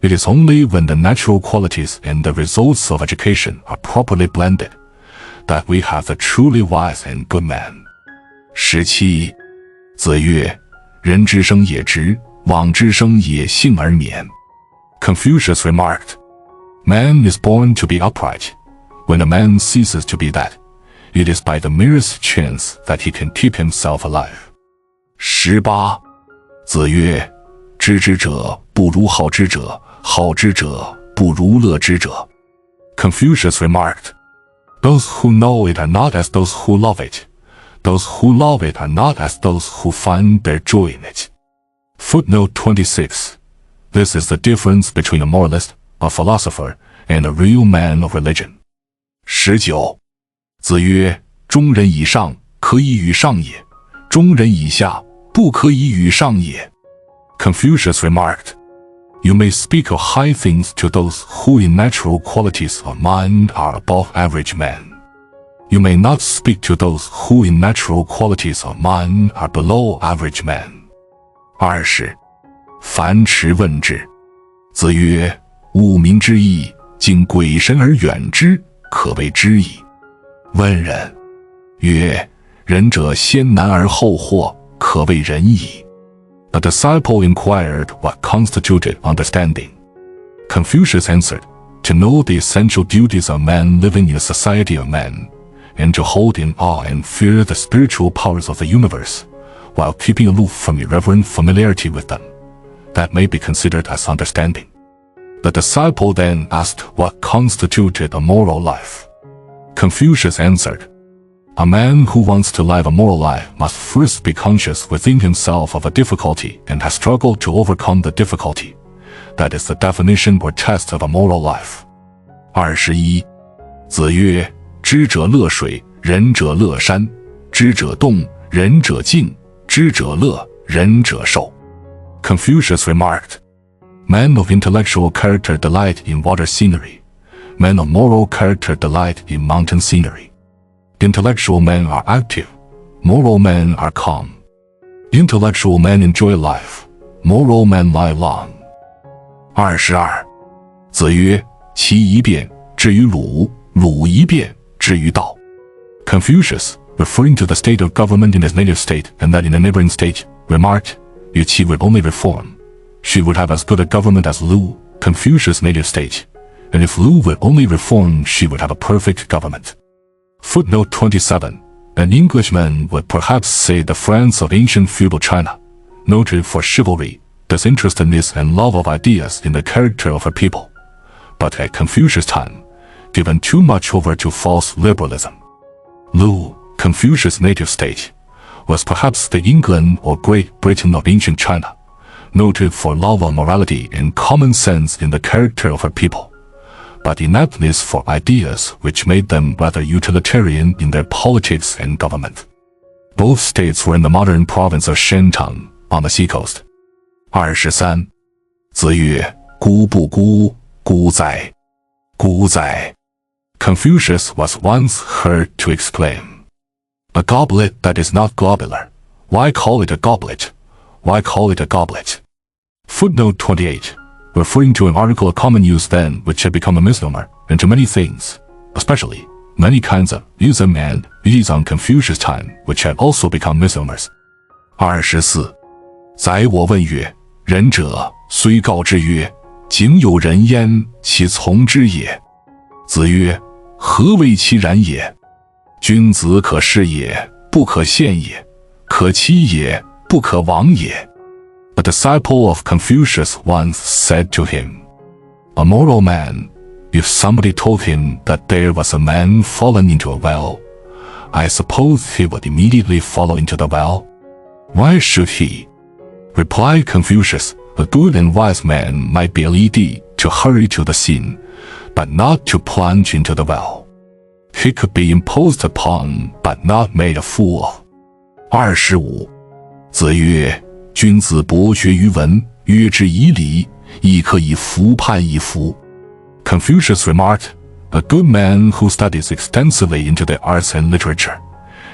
It is only when the natural qualities and the results of education are properly blended that we have the truly wise and good man." 17. 子曰：人之生也直，往之生也幸而免。Confucius remarked, "Man is born to be upright. When a man ceases to be that, it is by the merest chance that he can keep himself alive." 18. 子曰：知之者不如好之者，好之者不如乐之者。Confucius remarked, "Those who know it are not as those who love it. Those who love it are not as those who find their joy in it." Footnote 26. This is the difference between a moralist, a philosopher, and a real man of religion. 19. 子曰：中人以上，可以与上也；中人以下，不可以与上也。Confucius remarked, "You may speak of high things to those who in natural qualities of mind are above average men. You may not speak to those who in natural qualities of mind are below average men." 20. 樊迟问之。子曰：物民之义，敬鬼神而远之，可谓知矣。问仁。曰：仁者先难而后获，可谓仁矣。A disciple inquired what constituted understanding. Confucius answered, "To know the essential duties of man living in a society of men, and to hold in awe and fear the spiritual powers of the universe, while keeping aloof from irreverent familiarity with them. That may be considered as understanding." The disciple then asked what constituted a moral life. Confucius answered, "A man who wants to live a moral life must first be conscious within himself of a difficulty and has struggled to overcome the difficulty. That is the definition or test of a moral life." 21. 子曰：知者乐水，仁者乐山；知者动，仁者静；知者乐，仁者寿。Confucius remarked, "Men of intellectual character delight in water scenery. Men of moral character delight in mountain scenery. Intellectual men are active. Moral men are calm. Intellectual men enjoy life. Moral men lie long." 22. 子曰：其一变，至于鲁；鲁一变，至于道。Confucius, referring to the state of government in his native state and that in a neighboring state, remarked, "If Qi would only reform, she would have as good a government as Lu, Confucius' native state, and if Lu would only reform, she would have a perfect government. Footnote 27. An Englishman would perhaps say the France of ancient feudal China, noted for chivalry, disinterestedness and love of ideas in the character of her people, but at Confucius' time, given too much over to false liberalism. Lu, Confucius' native state, was perhaps the England or Great Britain of ancient China, noted for love of morality and common sense in the character of her people, but inaptness for ideas which made them rather utilitarian in their politics and government. Both states were in the modern province of Xian on the seacoast. 23. 子曰：孤不孤，孤哉！孤哉！ Confucius was once heard to exclaim, "A goblet that is not globular, why call it a goblet? Why call it a goblet?" Footnote 28. Referring to an article of common use then which had become a misnomer, and to many things, especially many kinds of ism and Zi Zhang Confucius' time, which had also become misnomers. 24. 宰我问曰：仁者虽告之曰：井有人焉，其从之也。子曰：何谓其然也？君子可视也，不可陷也；可欺也，不可亡也。A disciple of Confucius once said to him, "A moral man, if somebody told him that there was a man fallen into a well, I suppose he would immediately follow into the well. Why should he?" Replied Confucius, "A good and wise man might be led to hurry to the scene, but not to plunge into the well. He could be imposed upon, but not made a fool of." 25. 子曰：君子博学于文，约之以礼，亦可以服判一服。Confucius remarked, "A good man who studies extensively into the arts and literature,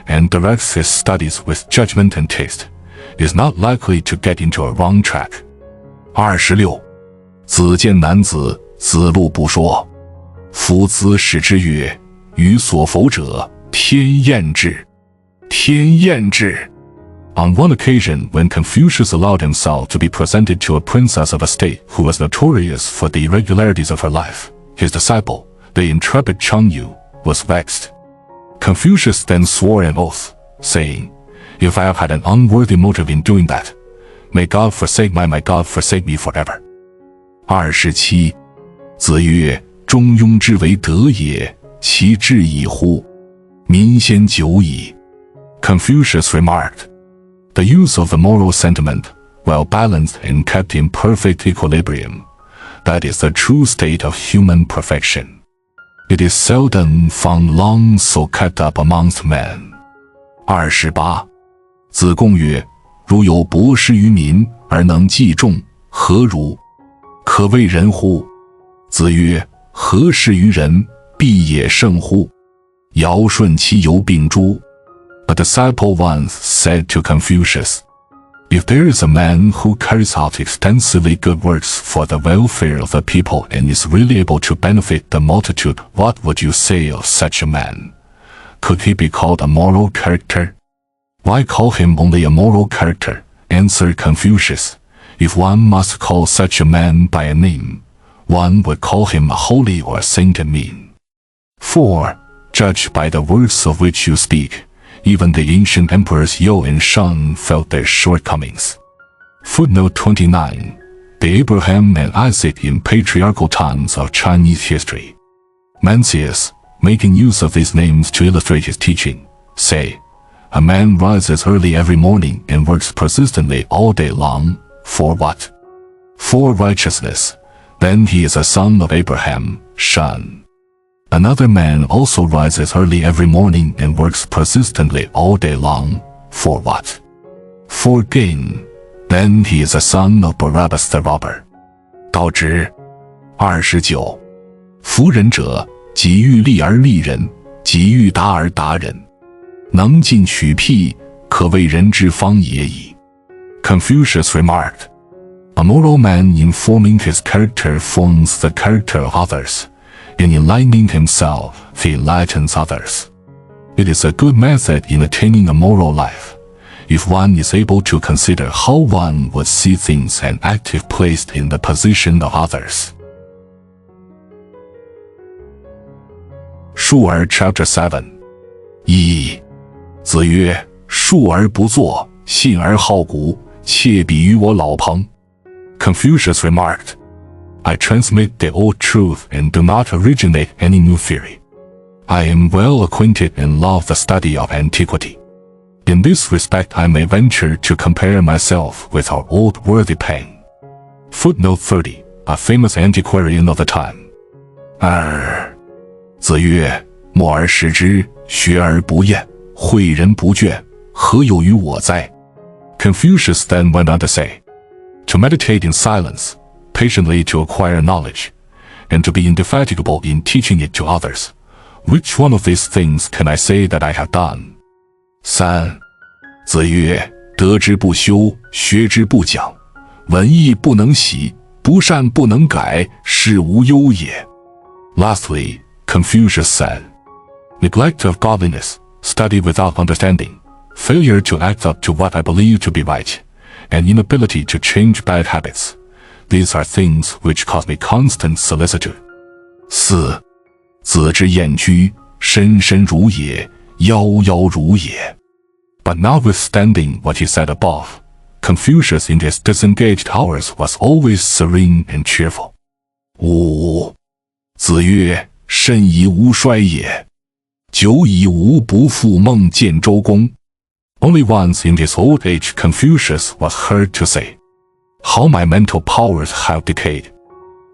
and directs his studies with judgment and taste, is not likely to get into a wrong track." 26. 子见男子，子路不说。夫子使之曰：予所否者，天厌之。天厌之。On one occasion, when Confucius allowed himself to be presented to a princess of a state who was notorious for the irregularities of her life, his disciple, the intrepid Chang was vexed. Confucius then swore an oath, saying, "If I have had an unworthy motive in doing that, may God forsake my God forsake me forever." 27. 子曰：中庸之为德也，其志矣乎！民先久矣。Confucius remarked, "The use of the moral sentiment, well balanced and kept in perfect equilibrium, that is the true state of human perfection. It is seldom found long so kept up amongst men." 28. 子贡曰：如有博施于民，而能济众，何如？可谓仁乎？子曰：何施于人，必也胜乎？尧舜其犹并诸。A disciple once said to Confucius, "If there is a man who carries out extensively good works for the welfare of the people and is really able to benefit the multitude, what would you say of such a man? Could he be called a moral character? Why call him only a moral character?" Answered Confucius, "If one must call such a man by a name, one would call him a holy or a sainted mean. 4. Judged by the words of which you speak, even the ancient emperors Yao and Shang felt their shortcomings." Footnote 29. The Abraham and Isaac in patriarchal times of Chinese history. Mencius, making use of these names to illustrate his teaching, say, "A man rises early every morning and works persistently all day long, for what? For righteousness. Then he is a son of Abraham, Shang. Another man also rises early every morning and works persistently all day long, for what? For gain. Then he is a son of Barabbas the robber." 导之。29. 夫仁者，己欲立而立人，己欲达而达人，能进取辟，可谓人之方也矣。Confucius remarked, "A moral man in forming his character forms the character of others. In enlightening himself, he enlightens others. It is a good method in attaining a moral life, if one is able to consider how one would see things and act if placed in the position of others." Shu Er Chapter 7 1. 子曰：述而不作，信而好古，窃比于我老彭。Confucius remarked, I transmit the old truth and do not originate any new theory. I am well acquainted and love the study of antiquity. In this respect I may venture to compare myself with our old worthy Pang. Footnote 30, a famous antiquarian of the time. 2. 子曰：默而识之，学而不厌，诲人不倦，何有于我哉？ Confucius then went on to say, to meditate in silence, patiently to acquire knowledge, and to be indefatigable in teaching it to others. Which one of these things can I say that I have done? 3. 子曰：得之不修，学之不讲，文艺不能习，不善不能改，是无忧也。 Lastly, Confucius said, neglect of godliness, study without understanding, failure to act up to what I believe to be right, and inability to change bad habits. These are things which cause me constant solicitude. 4. 子之厌居，深深如也，夭夭如也。 But notwithstanding what he said above, Confucius in his disengaged hours was always serene and cheerful. 5. 子曰：甚矣吾衰也，久矣吾不复梦见周公。 Only once in his old age Confucius was heard to say, how my mental powers have decayed.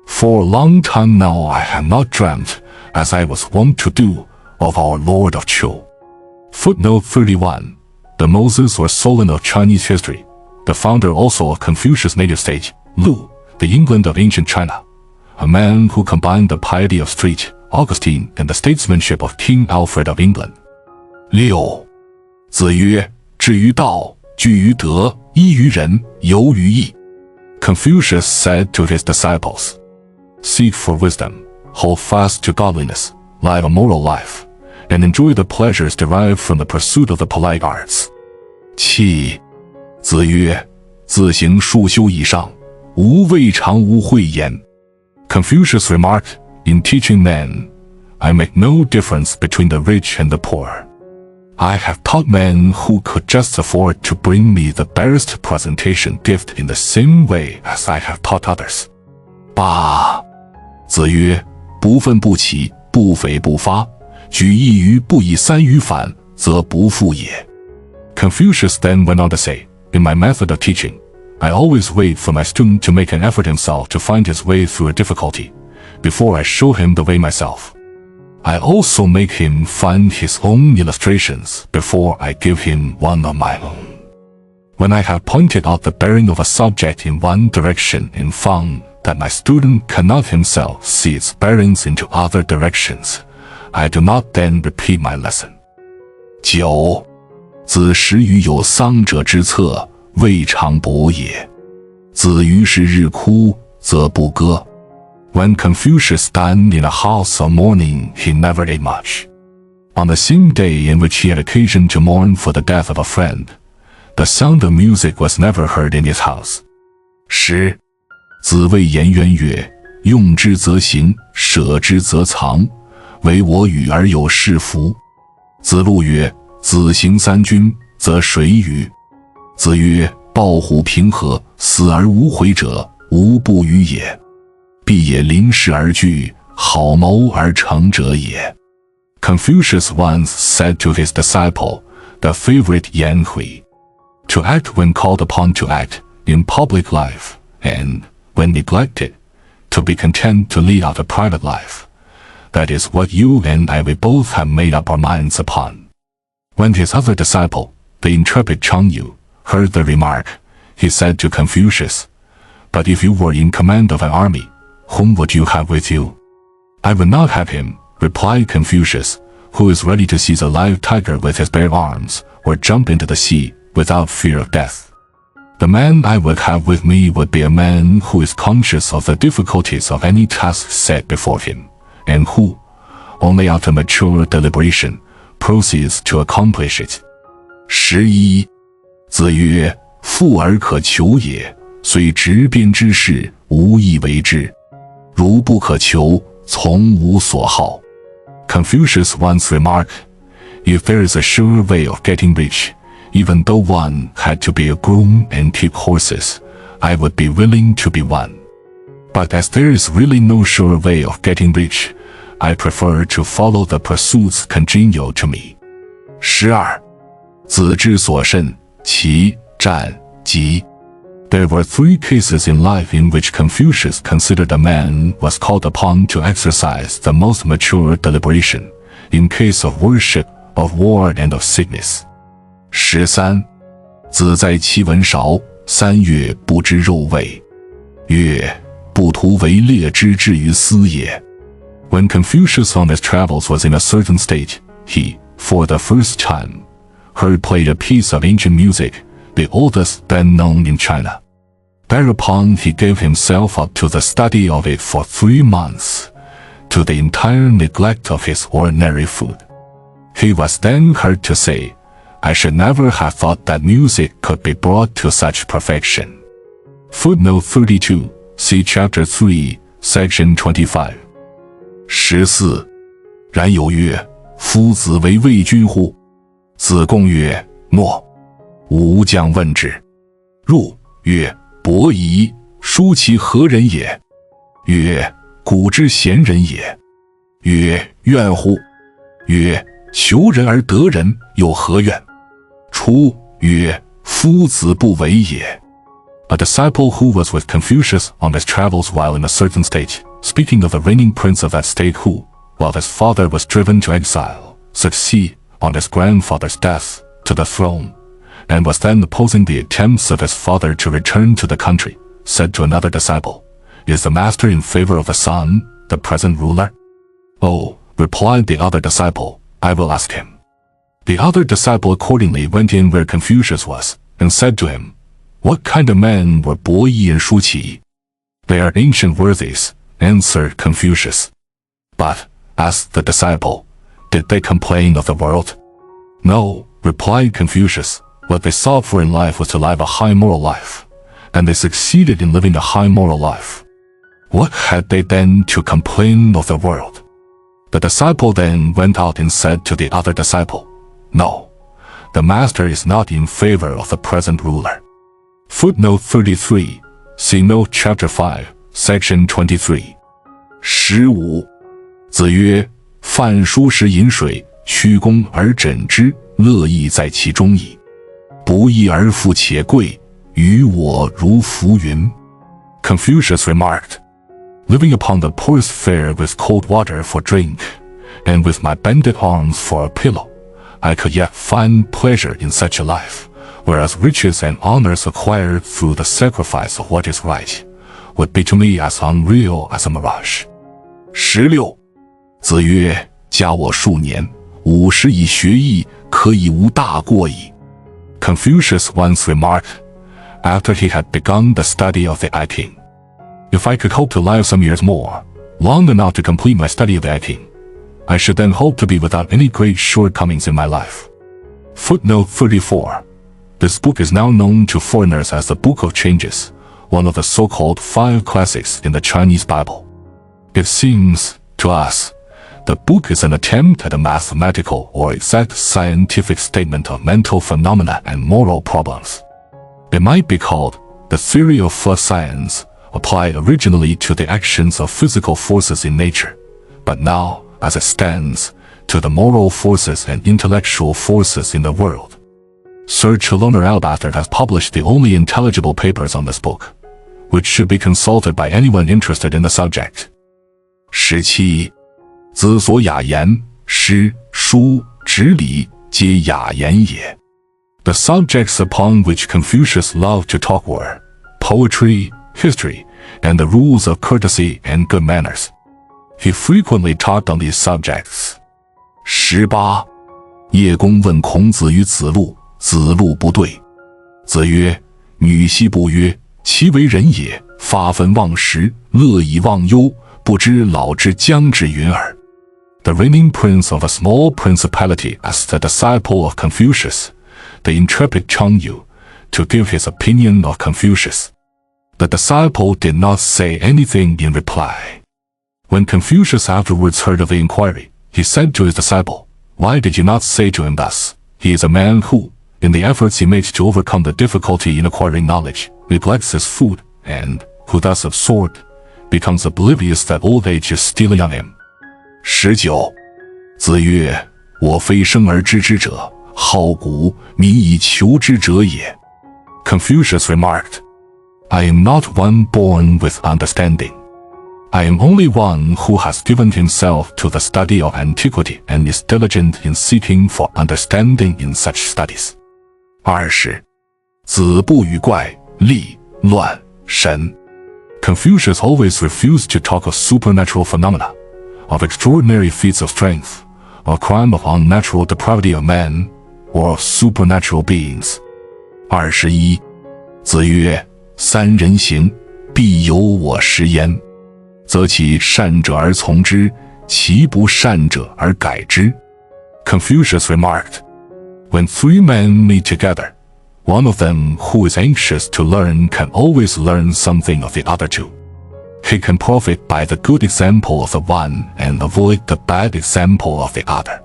For a long time now I have not dreamt, as I was wont to do, of our Lord of Chu. Footnote 31. The Moses or Solon of Chinese history, the founder also of Confucius' native state, Lu, the England of ancient China, a man who combined the piety of St. Augustine and the statesmanship of King Alfred of England. 6. 子曰：至于道，据于德，依于仁，游于义。 Confucius said to his disciples, seek for wisdom, hold fast to godliness, live a moral life, and enjoy the pleasures derived from the pursuit of the polite arts. 7. 子曰：自行数修以上，吾未尝无慧焉。 Confucius remarked, in teaching men, I make no difference between the rich and the poor. I have taught men who could just afford to bring me the barest presentation gift in the same way as I have taught others. 8. 子曰：不愤不启，不悱不发，举一隅不以三隅反，则不复也。 Confucius then went on to say, in my method of teaching, I always wait for my student to make an effort himself to find his way through a difficulty, before I show him the way myself. I also make him find his own illustrations before I give him one of my own. When I have pointed out the bearing of a subject in one direction and found that my student cannot himself see its bearings into other directions, I do not then repeat my lesson. 9. 子时于有丧者之侧，未尝伯也。子于是日哭，则不歌。 When Confucius dined in a house of mourning, he never ate much. On the same day in which he had occasion to mourn for the death of a friend, the sound of music was never heard in his house. 10. 子谓颜渊曰：用之则行，舍之则藏，唯我与而有是夫。子路曰：子行三军，则谁与？子曰：抱虎平和，死而无悔者，无不与也。必也临事而惧，好谋而成者也。 Confucius once said to his disciple, the favorite Yan Huo, to act when called upon to act in public life, and, when neglected, to be content to lead out a private life. That is what you and I will both have made up our minds upon. When his other disciple, the intrepid Chang, heard the remark, he said to Confucius, but if you were in command of an army, whom would you have with you? I would not have him, replied Confucius, who is ready to seize a live tiger with his bare arms, or jump into the sea without fear of death. The man I would have with me would be a man who is conscious of the difficulties of any task set before him, and who, only after mature deliberation, proceeds to accomplish it. 11. 子曰：富而可求也，虽执鞭之事，无以为之。如不可求，从无所好。Confucius once remarked, "If there is a sure way of getting rich, even though one had to be a groom and keep horses, I would be willing to be one. But as there is really no sure way of getting rich, I prefer to follow the pursuits congenial to me." 12. 子之所慎，其战疾。There were 3 cases in life in which Confucius considered a man was called upon to exercise the most mature deliberation, in case of worship, of war, and of sickness. 13. 子在其文少，3月不知肉味。曰：不图为猎之至于斯也。When Confucius on his travels was in a certain state, he, for the first time, heard played a piece of ancient music, the oldest then known in China. Thereupon he gave himself up to the study of it for 3 months, to the entire neglect of his ordinary food. He was then heard to say, "I should never have thought that music could be brought to such perfection." Footnote 32, see Chapter 3, Section 25. 14. 然有曰：夫子为魏君乎？子贡曰：诺。吾将问之。入，曰：伯夷。叔其何人也？曰：古之贤人也。曰：怨乎？曰：求人而得人，有何怨？出，曰：夫子不为也。A disciple who was with Confucius on his travels while in a certain state, speaking of the reigning prince of that state who, while his father was driven to exile, succeeded, on his grandfather's death, to the throne, and was then opposing the attempts of his father to return to the country, said to another disciple, "Is the master in favor of the son, the present ruler?" "Oh," replied the other disciple, "I will ask him." The other disciple accordingly went in where Confucius was, and said to him, "What kind of men were Bo Yi and Shu Qi?" "They are ancient worthies," answered Confucius. "But," asked the disciple, "did they complain of the world?" "No," replied Confucius. "What they sought for in life was to live a high moral life, and they succeeded in living a high moral life. What had they then to complain of the world?" The disciple then went out and said to the other disciple, "No, the master is not in favor of the present ruler." Footnote 33, see note Chapter 5, Section 23. 15. 子曰：饭疏食饮水，曲肱而枕之，乐亦在其中矣。不义而富且贵，于我如浮云。Confucius remarked, "Living upon the poorest fare with cold water for drink, and with my bended arms for a pillow, I could yet find pleasure in such a life, whereas riches and honors acquired through the sacrifice of what is right would be to me as unreal as a mirage." 16. 子曰：加我数年，50以学艺，可以无大过矣。Confucius once remarked, after he had begun the study of the I Ching, "If I could hope to live some years more, long enough to complete my study of the I Ching, I should then hope to be without any great shortcomings in my life." Footnote 34. This book is now known to foreigners as the Book of Changes, one of the so-called 5 classics in the Chinese Bible. It seems, to us, the book is an attempt at a mathematical or exact scientific statement of mental phenomena and moral problems. It might be called the theory of first science, applied originally to the actions of physical forces in nature, but now, as it stands, to the moral forces and intellectual forces in the world. Sir Chaloner Albastard has published the only intelligible papers on this book, which should be consulted by anyone interested in the subject. 17. 子所雅言，诗、书、直礼，皆雅言也。The subjects upon which Confucius loved to talk were poetry, history, and the rules of courtesy and good manners. He frequently talked on these subjects. 18. 叶公问孔子与子路，子路不对。子曰：女奚不曰，其为人也，发愤忘食，乐以忘忧，不知老之将至云耳。The reigning prince of a small principality asked the disciple of Confucius, the intrepid Chang, to give his opinion of Confucius. The disciple did not say anything in reply. When Confucius afterwards heard of the inquiry, He said to his disciple, "Why did you not say to him thus? He is a man who, in the efforts he makes to overcome the difficulty in acquiring knowledge, neglects his food, and who thus absorbed, becomes oblivious that old age is stealing on him." 19. 子曰：“我非生而知之者，好古，民以求之者也。” Confucius remarked, "I am not one born with understanding. I am only one who has given himself to the study of antiquity and is diligent in seeking for understanding in such studies." 20. 子不语怪力乱神。Confucius always refused to talk of supernatural phenomena, of extraordinary feats of strength, of crime of unnatural depravity of man, or of supernatural beings. 21. 子曰：“三人行，必有我师焉。则其善者而从之，其不善者而改之。” Confucius remarked, "When three men meet together, one of them who is anxious to learn can always learn something of the other two. He can profit by the good example of the one and avoid the bad example of the other."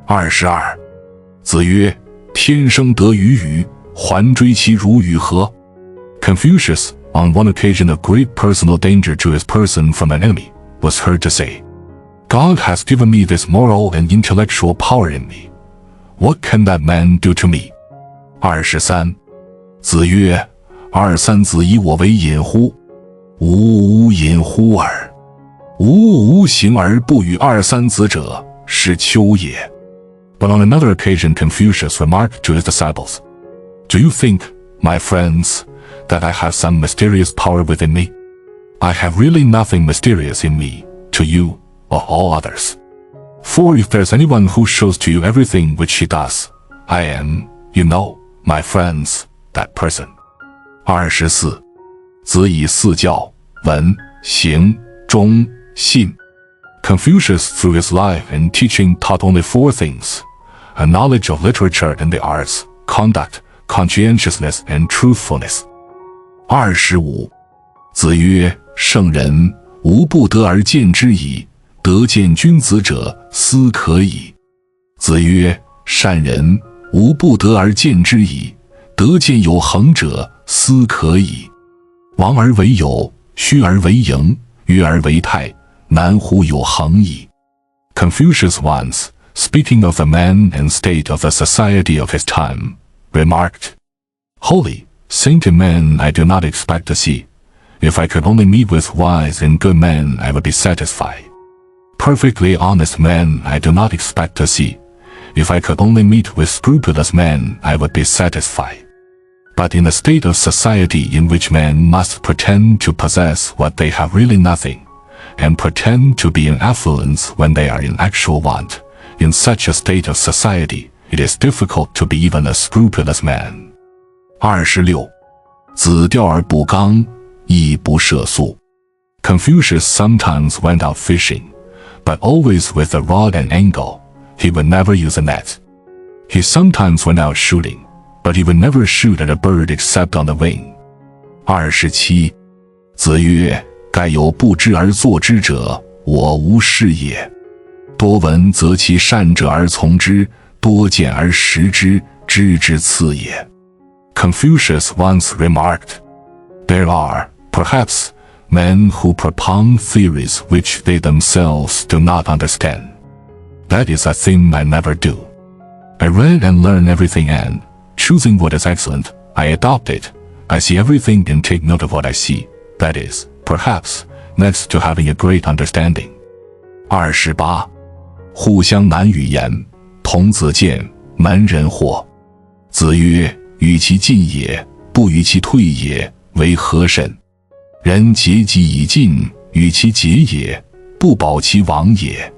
22. 子曰：“天生得鱼与，还追其如与何？” Confucius, on one occasion of great personal danger to his person from an enemy, was heard to say, "God has given me this moral and intellectual power in me. What can that man do to me?" 23. 子曰：“二三子以我为隐乎？吾无隐乎耳。吾无行而不与二三子者，是丘也。” But on another occasion Confucius remarked to his disciples, "Do you think, my friends, that I have some mysterious power within me? I have really nothing mysterious in me, to you, or all others. For if there's anyone who shows to you everything which he does, I am, you know, my friends, that person." 24. 子以四教，文、行、忠、信。Confucius through his life and teaching taught only four things: a knowledge of literature and the arts, conduct, conscientiousness, and truthfulness. 25. 子曰：“圣人，无不得而见之矣，得见君子者，斯可矣。”子曰：“善人，无不得而见之矣，得见有恒者，斯可矣。王而为有，虚而为盈，约而为泰，难乎有恒矣。” Confucius once, speaking of the man and state of the society of his time, remarked, "Holy, sainted men I do not expect to see. If I could only meet with wise and good men, I would be satisfied. Perfectly honest men I do not expect to see. If I could only meet with scrupulous men, I would be satisfied. But in a state of society in which men must pretend to possess what they have really nothing, and pretend to be in affluence when they are in actual want, in such a state of society, it is difficult to be even a scrupulous man." 26. 子钓而不刚，亦不涉宿。Confucius sometimes went out fishing, but always with a rod and angle. He would never use a net. He sometimes went out shooting, but he would never shoot at a bird except on the wing. 27. 子曰：“盖有不知而作之者，我无是也。多闻则其善者而从之，多见而识之，知之次也。” Confucius once remarked, "There are, perhaps, men who propound theories which they themselves do not understand. That is a thing I never do. I read and learn everything and, choosing what is excellent, I adopt it. I see everything and take note of what I see. That is, perhaps, next to having a great understanding." 28. 互相难语言，童子见，门人惑。子曰：“与其进也，不与其退也，为何甚？人竭己以进，与其竭也，不保其亡也。”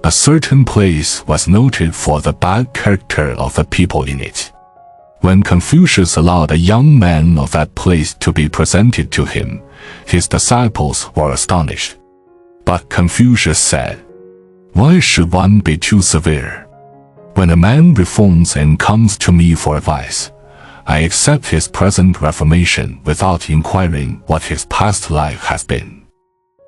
A certain place was noted for the bad character of the people in it. When Confucius allowed a young man of that place to be presented to him, his disciples were astonished. But Confucius said, "Why should one be too severe? When a man reforms and comes to me for advice, I accept his present reformation without inquiring what his past life has been.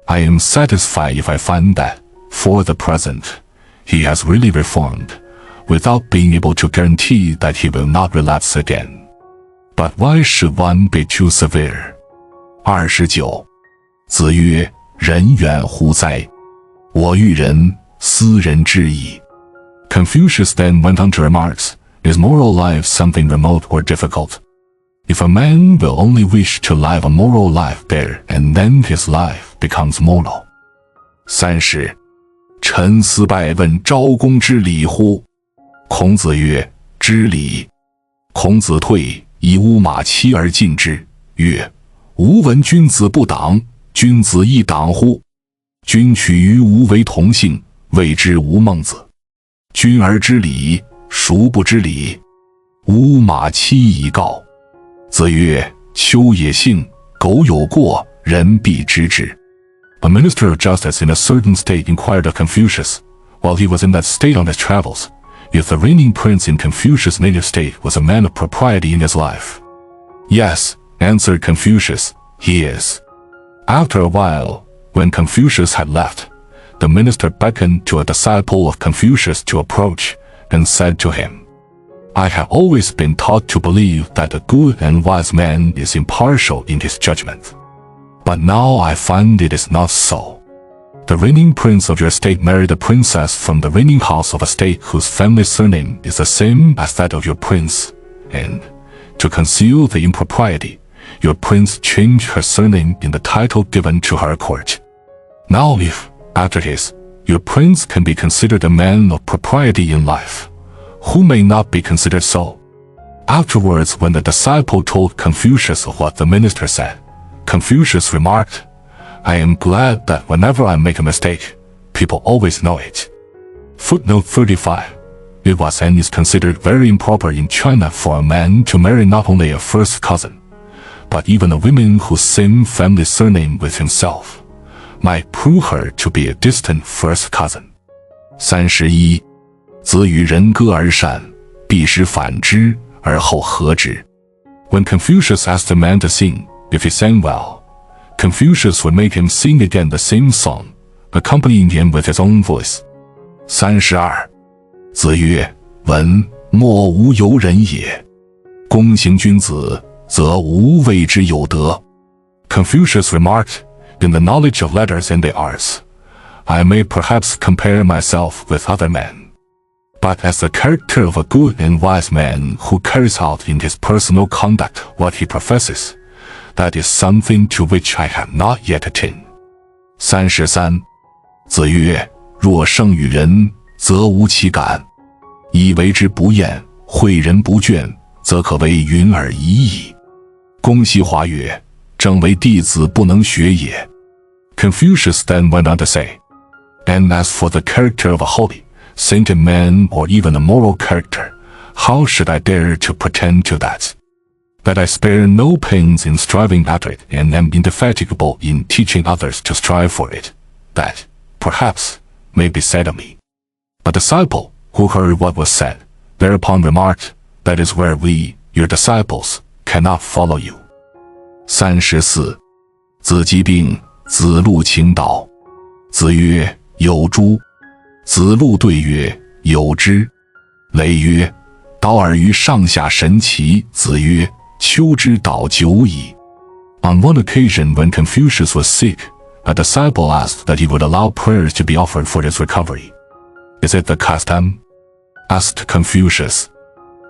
I am satisfied if I find that, for the present, he has really reformed, without being able to guarantee that he will not relapse again. But why should one be too severe? 29. 子曰：人远乎哉？我欲人，斯人之矣。Confucius then went on to remarks, is moral life something remote or difficult? If a man will only wish to live a moral life there, and then his life becomes moral. 30. 臣思拜问昭公之礼乎？孔子曰：知礼。孔子退，以乌马期而进之，曰：吾闻君子不党，君子亦党乎？君取于吾为同姓，谓之吾孟子。君而知礼，孰不知礼？乌马期以告。子曰：丘也幸，苟有过，人必知之。A minister of justice in a certain state inquired of Confucius, while he was in that state on his travels, if the reigning prince in Confucius' native state was a man of propriety in his life. Yes, answered Confucius, he is. After a while, when Confucius had left, the minister beckoned to a disciple of Confucius to approach, and said to him, I have always been taught to believe that a good and wise man is impartial in his judgment. But now I find it is not so. The reigning prince of your state married a princess from the reigning house of a state whose family surname is the same as that of your prince, and, to conceal the impropriety, your prince changed her surname in the title given to her court. Now if, after his, your prince can be considered a man of propriety in life, who may not be considered so? Afterwards, when the disciple told Confucius of what the minister said, Confucius remarked, I am glad that whenever I make a mistake, people always know it. Footnote 35. It was and is considered very improper in China for a man to marry not only a first cousin, but even a woman whose same family surname with himself might prove her to be a distant first cousin. 31. 子与人歌而善，必使反之，而后和之。When Confucius asked a man to sing, if he sang well, Confucius would make him sing again the same song, accompanying him with his own voice. 32. 子曰：文莫无尤人也。公行君子，则无谓之有德。Confucius remarked, in the knowledge of letters and the arts, I may perhaps compare myself with other men. But as the character of a good and wise man who carries out in his personal conduct what he professes, that is something to which I have not yet attained. 33. 子曰：若胜与人，则无其感；以为之不厌，诲人不倦，则可谓云尔已矣。公西华曰：正为弟子不能学也。Confucius then went on to say, and as for the character of a holy, sainted man or even a moral character, how should I dare to pretend to that? That I spare no pains in striving after it and am indefatigable in teaching others to strive for it, that, perhaps, may be said of me. A disciple, who heard what was said, thereupon remarked, that is where we, your disciples, cannot follow you. 34. 子疾病，子路请导。子曰：有诸？子路对曰：有之。雷曰：导尔于上下神奇。子曰：丘之导久矣。On one occasion when Confucius was sick, a disciple asked that he would allow prayers to be offered for his recovery. Is it the custom? Asked Confucius.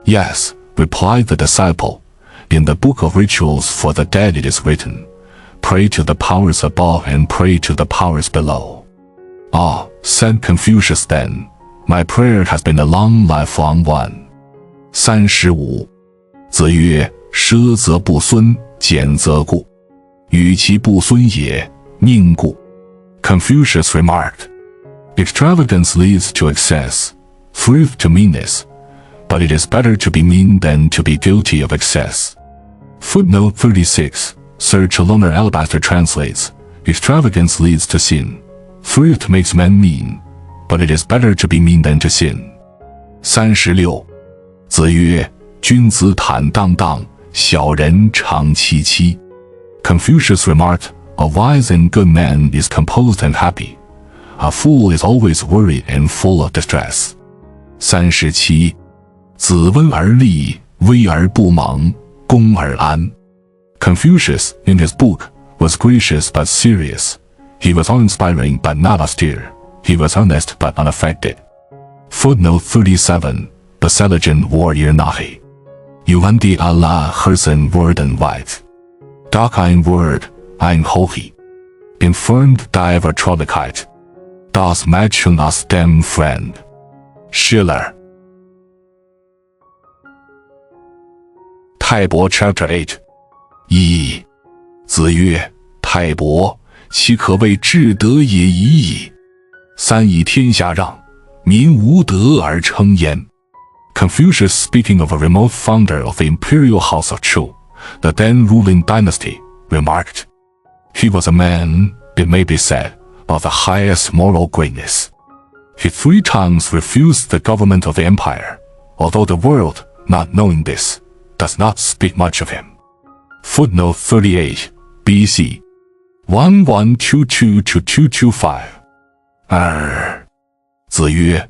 Yes, replied the disciple. In the book of rituals for the dead it is written, pray to the powers above and pray to the powers below. Ah, said Confucius then, my prayer has been a long lifelong one. 35. 子曰：奢则不孙，俭则固。与其不孙也，宁固。Confucius remarked, extravagance leads to excess, thrift to meanness, but it is better to be mean than to be guilty of excess. Footnote 36. Sir Chaloner Alabaster translates, extravagance leads to sin. Thrift makes men mean, but it is better to be mean than to sin. 36. 子曰：君子坦荡荡，小人长戚戚。Confucius remarked, a wise and good man is composed and happy, A fool is always worried and full of distress. 37. 子温而立，威而不猛，恭而安。Confucius, in his book, was gracious but serious. He was awe-inspiring but not austere. He was honest but unaffected. Footnote 37. Beseligen warrior nahe. Yuan di Allah hersen worden weit. Doch ein Wort, ein Hohi. Infirmed die Vertraulichkeit. Das Mädchen aus dem Friend. Schiller. 泰伯 Chapter 8 1. 子曰：泰伯，其可谓至德也已矣。三以天下让，民无德而称焉。Confucius, speaking of a remote founder of the imperial house of Chu, the then ruling dynasty, remarked, "He was a man, it may be said, of the highest moral greatness. He 3 times refused the government of the empire, although the world, not knowing this, does not speak much of him." Footnote 38, BC 1122-2225. 2. 子曰：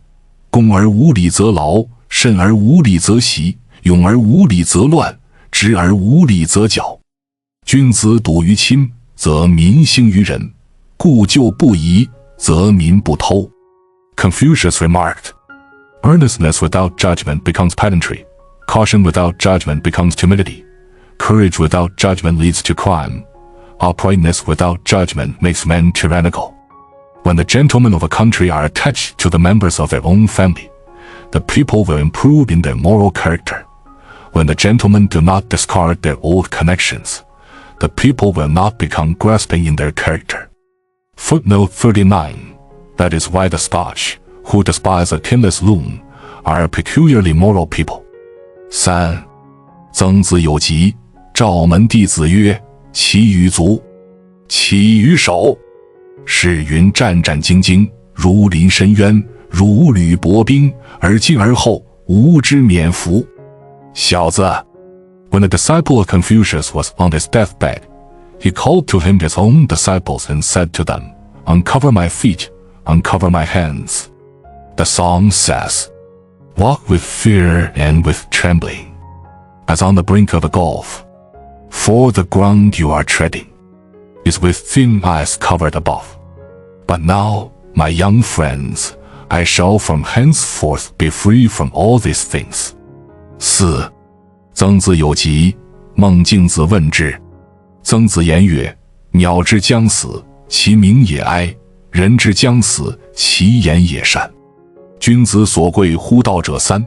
恭而无礼则劳，慎而无礼则习，勇而无礼则乱，直而无礼则绞。君子笃于亲，则民兴于仁；故旧不移，则民不偷。Confucius remarked, "Earnestness without judgment becomes pedantry. Caution without judgment becomes timidity. Courage without judgment leads to crime. Uprightness without judgment makes men tyrannical." When the gentlemen of a country are attached to the members of their own family, the people will improve in their moral character. When the gentlemen do not discard their old connections, the people will not become grasping in their character. Footnote 39. That is why the Scotch, who despise a kinless loon, are a peculiarly moral people. 3. 曾子有疾，召门弟子曰：其余足，其余手。是云战战兢兢，如临深渊，如履薄冰，而进而后，无之免服。小子。When the disciple of Confucius was on his deathbed, he called to him his own disciples and said to them, "Uncover my feet, uncover my hands." The song says, "Walk with fear and with trembling, as on the brink of a gulf, for the ground you are treading is with thin ice covered above. But now, my young friends, I shall from henceforth be free from all these things." 4. 曾子有疾，孟敬子问之。曾子言曰：鸟之将死，其鸣也哀；人之将死，其言也善。君子所贵乎道者三：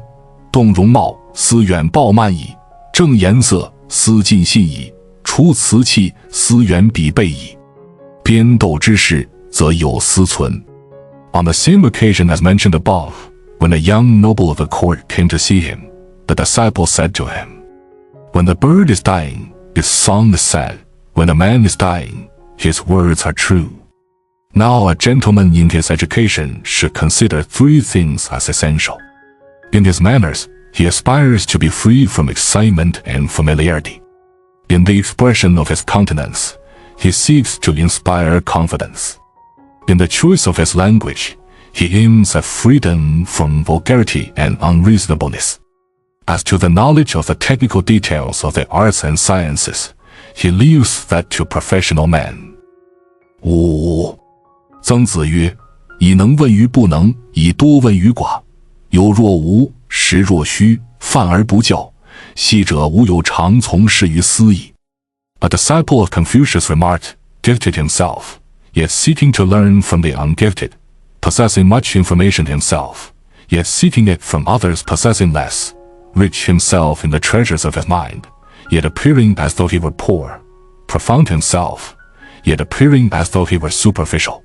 动容貌，思远暴慢矣；正颜色，思尽信矣；出辞器，思远彼备矣。边斗之事，则有思存。On the same occasion as mentioned above, when a young noble of the court came to see him, the disciple said to him, "When the bird is dying, his song is sad. When a man is dying, his words are true." Now a gentleman in his education should consider 3 things as essential. In his manners, he aspires to be free from excitement and familiarity. In the expression of his countenance, he seeks to inspire confidence. In the choice of his language, he aims at freedom from vulgarity and unreasonableness. As to the knowledge of the technical details of the arts and sciences, he leaves that to professional men. 5. 曾子曰：以能问于不能，以多问于寡。有若无，实若虚，犯而不教，昔者无有常从事于斯矣。A disciple of Confucius remarked, "Gifted himself, yet seeking to learn from the ungifted, possessing much information himself, yet seeking it from others possessing less, rich himself in the treasures of his mind, yet appearing as though he were poor, profound himself, yet appearing as though he were superficial.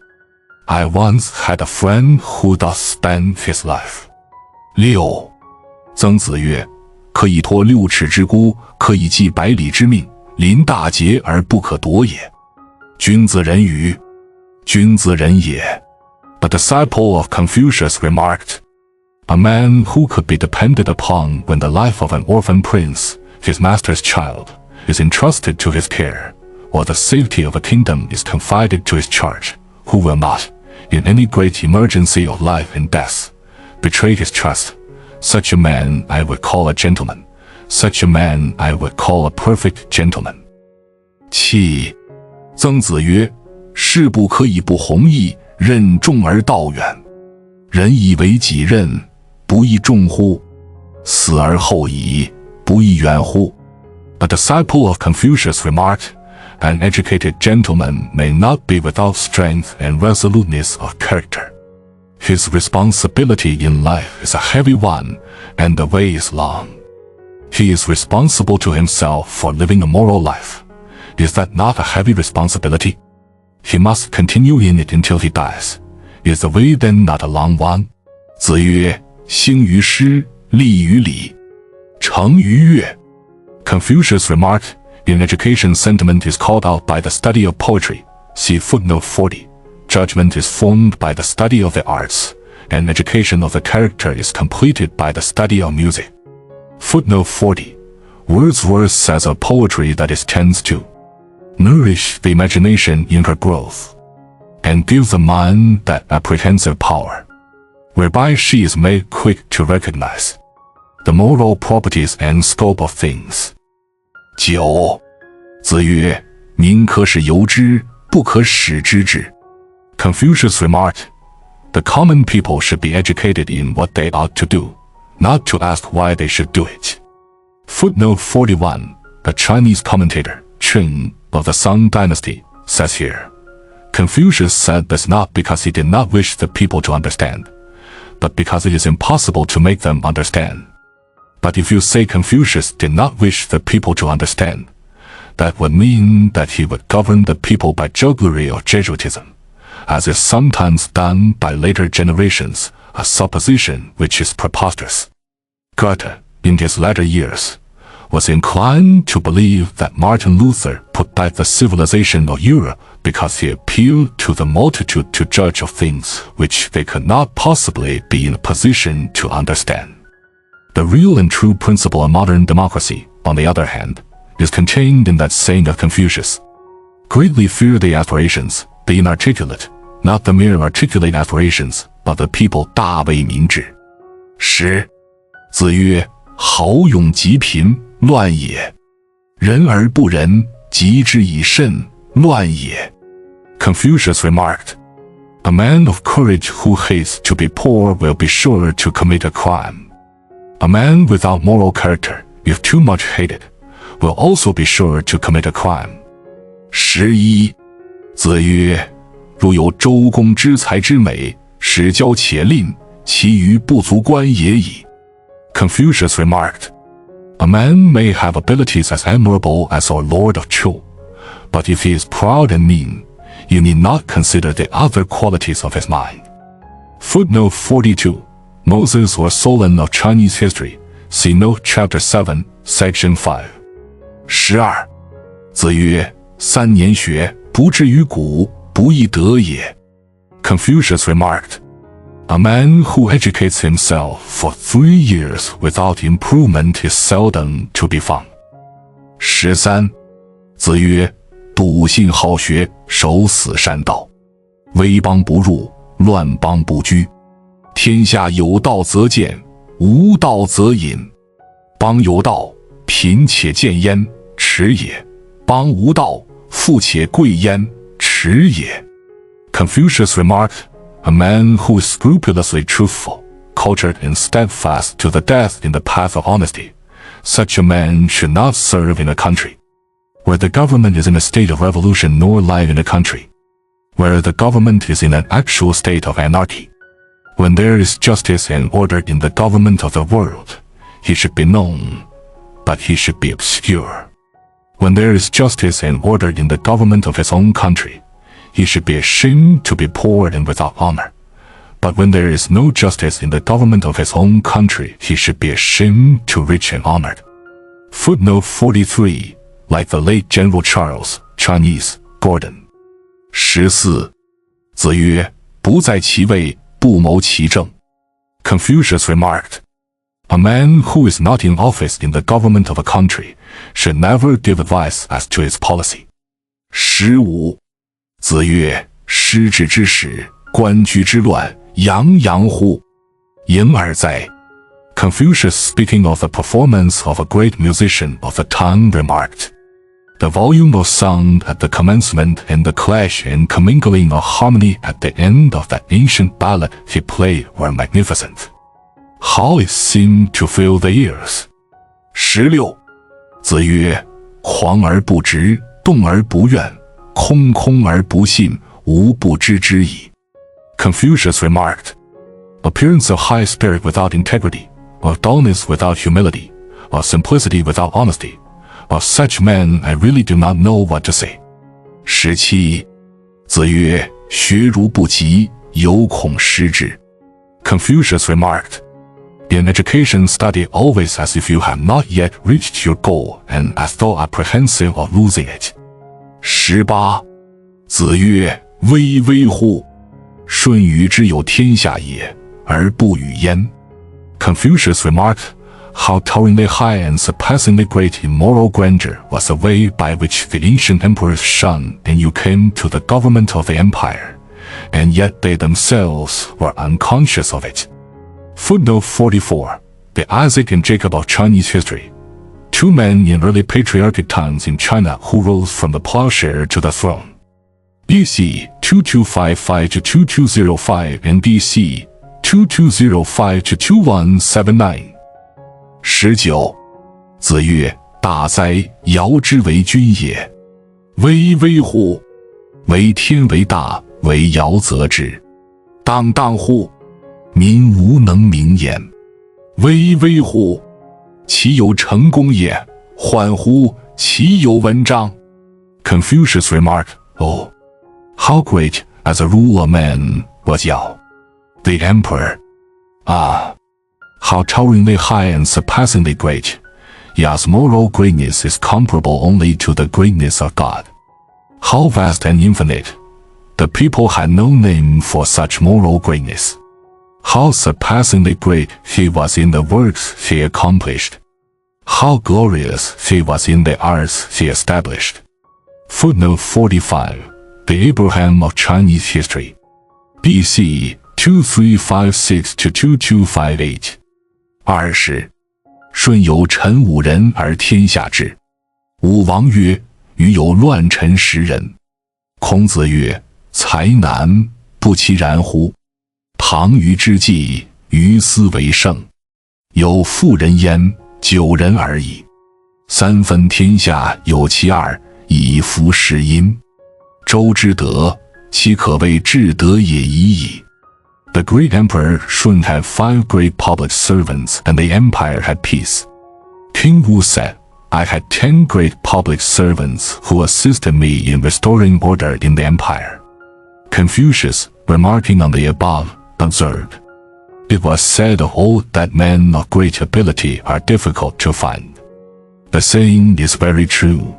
I once had a friend who thus spent his life." 6. 曾子曰：可以托6尺之孤，可以寄百里之命，临大节而不可夺也。君子人与？君子人也。A disciple of Confucius remarked, "A man who could be depended upon when the life of an orphan prince, his master's child, is entrusted to his care, or the safety of a kingdom is confided to his charge, who will not, in any great emergency of life and death, betrayed his trust. Such a man I would call a gentleman. Such a man I would call a perfect gentleman. 7. 曾子曰：事不可以不弘毅，任重而道远。人以为己任，不亦重乎？死而后已，不亦远乎？ A disciple of Confucius remarked, An educated gentleman may not be without strength and resoluteness of character. His responsibility in life is a heavy one, and the way is long. He is responsible to himself for living a moral life. Is that not a heavy responsibility? He must continue in it until he dies. Is the way then not a long one? 子曰：兴于诗，立于礼，成于乐。Confucius remarked, in education sentiment is called out by the study of poetry. See footnote 40. Judgment is formed by the study of the arts, and education of the character is completed by the study of music. Footnote 40. Wordsworth says of poetry that it tends to nourish the imagination in her growth, and give the mind that apprehensive power, whereby she is made quick to recognize the moral properties and scope of things. 9. 子曰：民可使由之，不可使知之。Confucius remarked, the common people should be educated in what they ought to do, not to ask why they should do it. Footnote 41. A Chinese commentator, Chang, of the Song dynasty, says here, Confucius said this not because he did not wish the people to understand, but because it is impossible to make them understand. But if you say Confucius did not wish the people to understand, that would mean that he would govern the people by jugglery or Jesuitism, as is sometimes done by later generations, a supposition which is preposterous. Goethe, in his latter years, was inclined to believe that Martin Luther put back the civilization of Europe because he appealed to the multitude to judge of things which they could not possibly be in a position to understand. The real and true principle of modern democracy, on the other hand, is contained in that saying of Confucius. Greatly fear the aspirations, the inarticulate, not the mere articulate aspirations, of the people. 大为民治。10. 子曰：豪勇极贫，乱也；仁而不仁，急之以慎，乱也。Confucius remarked, A man of courage who hates to be poor will be sure to commit a crime. A man without moral character, if too much hated, will also be sure to commit a crime. 11. 子曰：如有周公之才之美，使教且吝，其余不足观也矣。Confucius remarked, A man may have abilities as admirable as our Lord of Chu, but if he is proud and mean, you need not consider the other qualities of his mind. Footnote 42. Moses or Solon of Chinese history. See note chapter 7, section 5. 12. 子曰：3年学，不至于古，不亦得也。Confucius remarked, A man who educates himself for 3 years without improvement is seldom to be found. 13. 子曰：笃信好学，守死善道，威邦不入，乱邦不居。天下有道则见，无道则隐。邦有道，贫且贱焉，耻也；邦无道，富且贵焉，耻也。Confucius remarked, A man who is scrupulously truthful, cultured and steadfast to the death in the path of honesty, such a man should not serve in a country where the government is in a state of revolution, nor live in a country where the government is in an actual state of anarchy. When there is justice and order in the government of the world, he should be known, but he should be obscure. When there is justice and order in the government of his own country, he should be ashamed to be poor and without honor. But when there is no justice in the government of his own country, he should be ashamed to rich and honored. Footnote 43. Like the late General Charles, Chinese, Gordon. 14. 子曰：不在其位，不谋其政。Confucius remarked, A man who is not in office in the government of a country should never give advice as to its policy. 15. 子曰：失志之始，官居之乱，洋乎？盈而在。Confucius, speaking of the performance of a great musician of the time, remarked, "The volume of sound at the commencement and the clash and commingling of harmony at the end of that ancient ballad he played were magnificent. How it seemed to fill the ears." 16. 子曰：狂而不直，动而不怨，空而不信，无不知之矣。 Confucius remarked, "Appearance of high spirit without integrity, of dullness without humility, of simplicity without honesty, of such men I really do not know what to say." 17. 子曰：学如不及，犹恐失之。 Confucius remarked, "In education, study always as if you have not yet reached your goal and as though apprehensive of losing it." 18. 子曰：巍乎！舜禹之有天下也，而不与焉。 Confucius remarked, "How toweringly high and surpassingly great in moral grandeur was the way by which the ancient emperors Shun and Yu came to the government of the empire, and yet they themselves were unconscious of it." Footnote 44. The Isaac and Jacob of Chinese history. Two men in early patriarchic times in China who rose from the plowshare to the throne. BC 2255 to 2205 and BC 2205 to 2179. 19. 子曰：大哉，尧之为君也！巍乎！为天为大，为尧则之。荡乎！民无能名焉。巍乎！其有成功也？缓乎！其有文章。 Confucius remarked, "Oh, how great as a ruler man was Yao, the emperor! Ah, how toweringly high and surpassingly great! Yao's moral greatness is comparable only to the greatness of God. How vast and infinite! The people had no name for such moral greatness. How surpassingly great he was in the works he accomplished! How glorious he was in the arts he established." Footnote 45. The Abraham of Chinese history. BC 2356 to 2258. 20. 舜有臣五人而天下治。武王曰：余有乱臣10人。孔子曰：才难，不其然乎？唐虞之际，于斯为盛。有妇人焉，9人而已。三分天下有其二，以服事殷。周之德，其可谓至德也已矣。The great emperor Shun had 5 great public servants, and the empire had peace. King Wu said, "I had 10 great public servants who assisted me in restoring order in the empire." Confucius, remarking on the above, observed, "It was said of old that men of great ability are difficult to find." The saying is very true.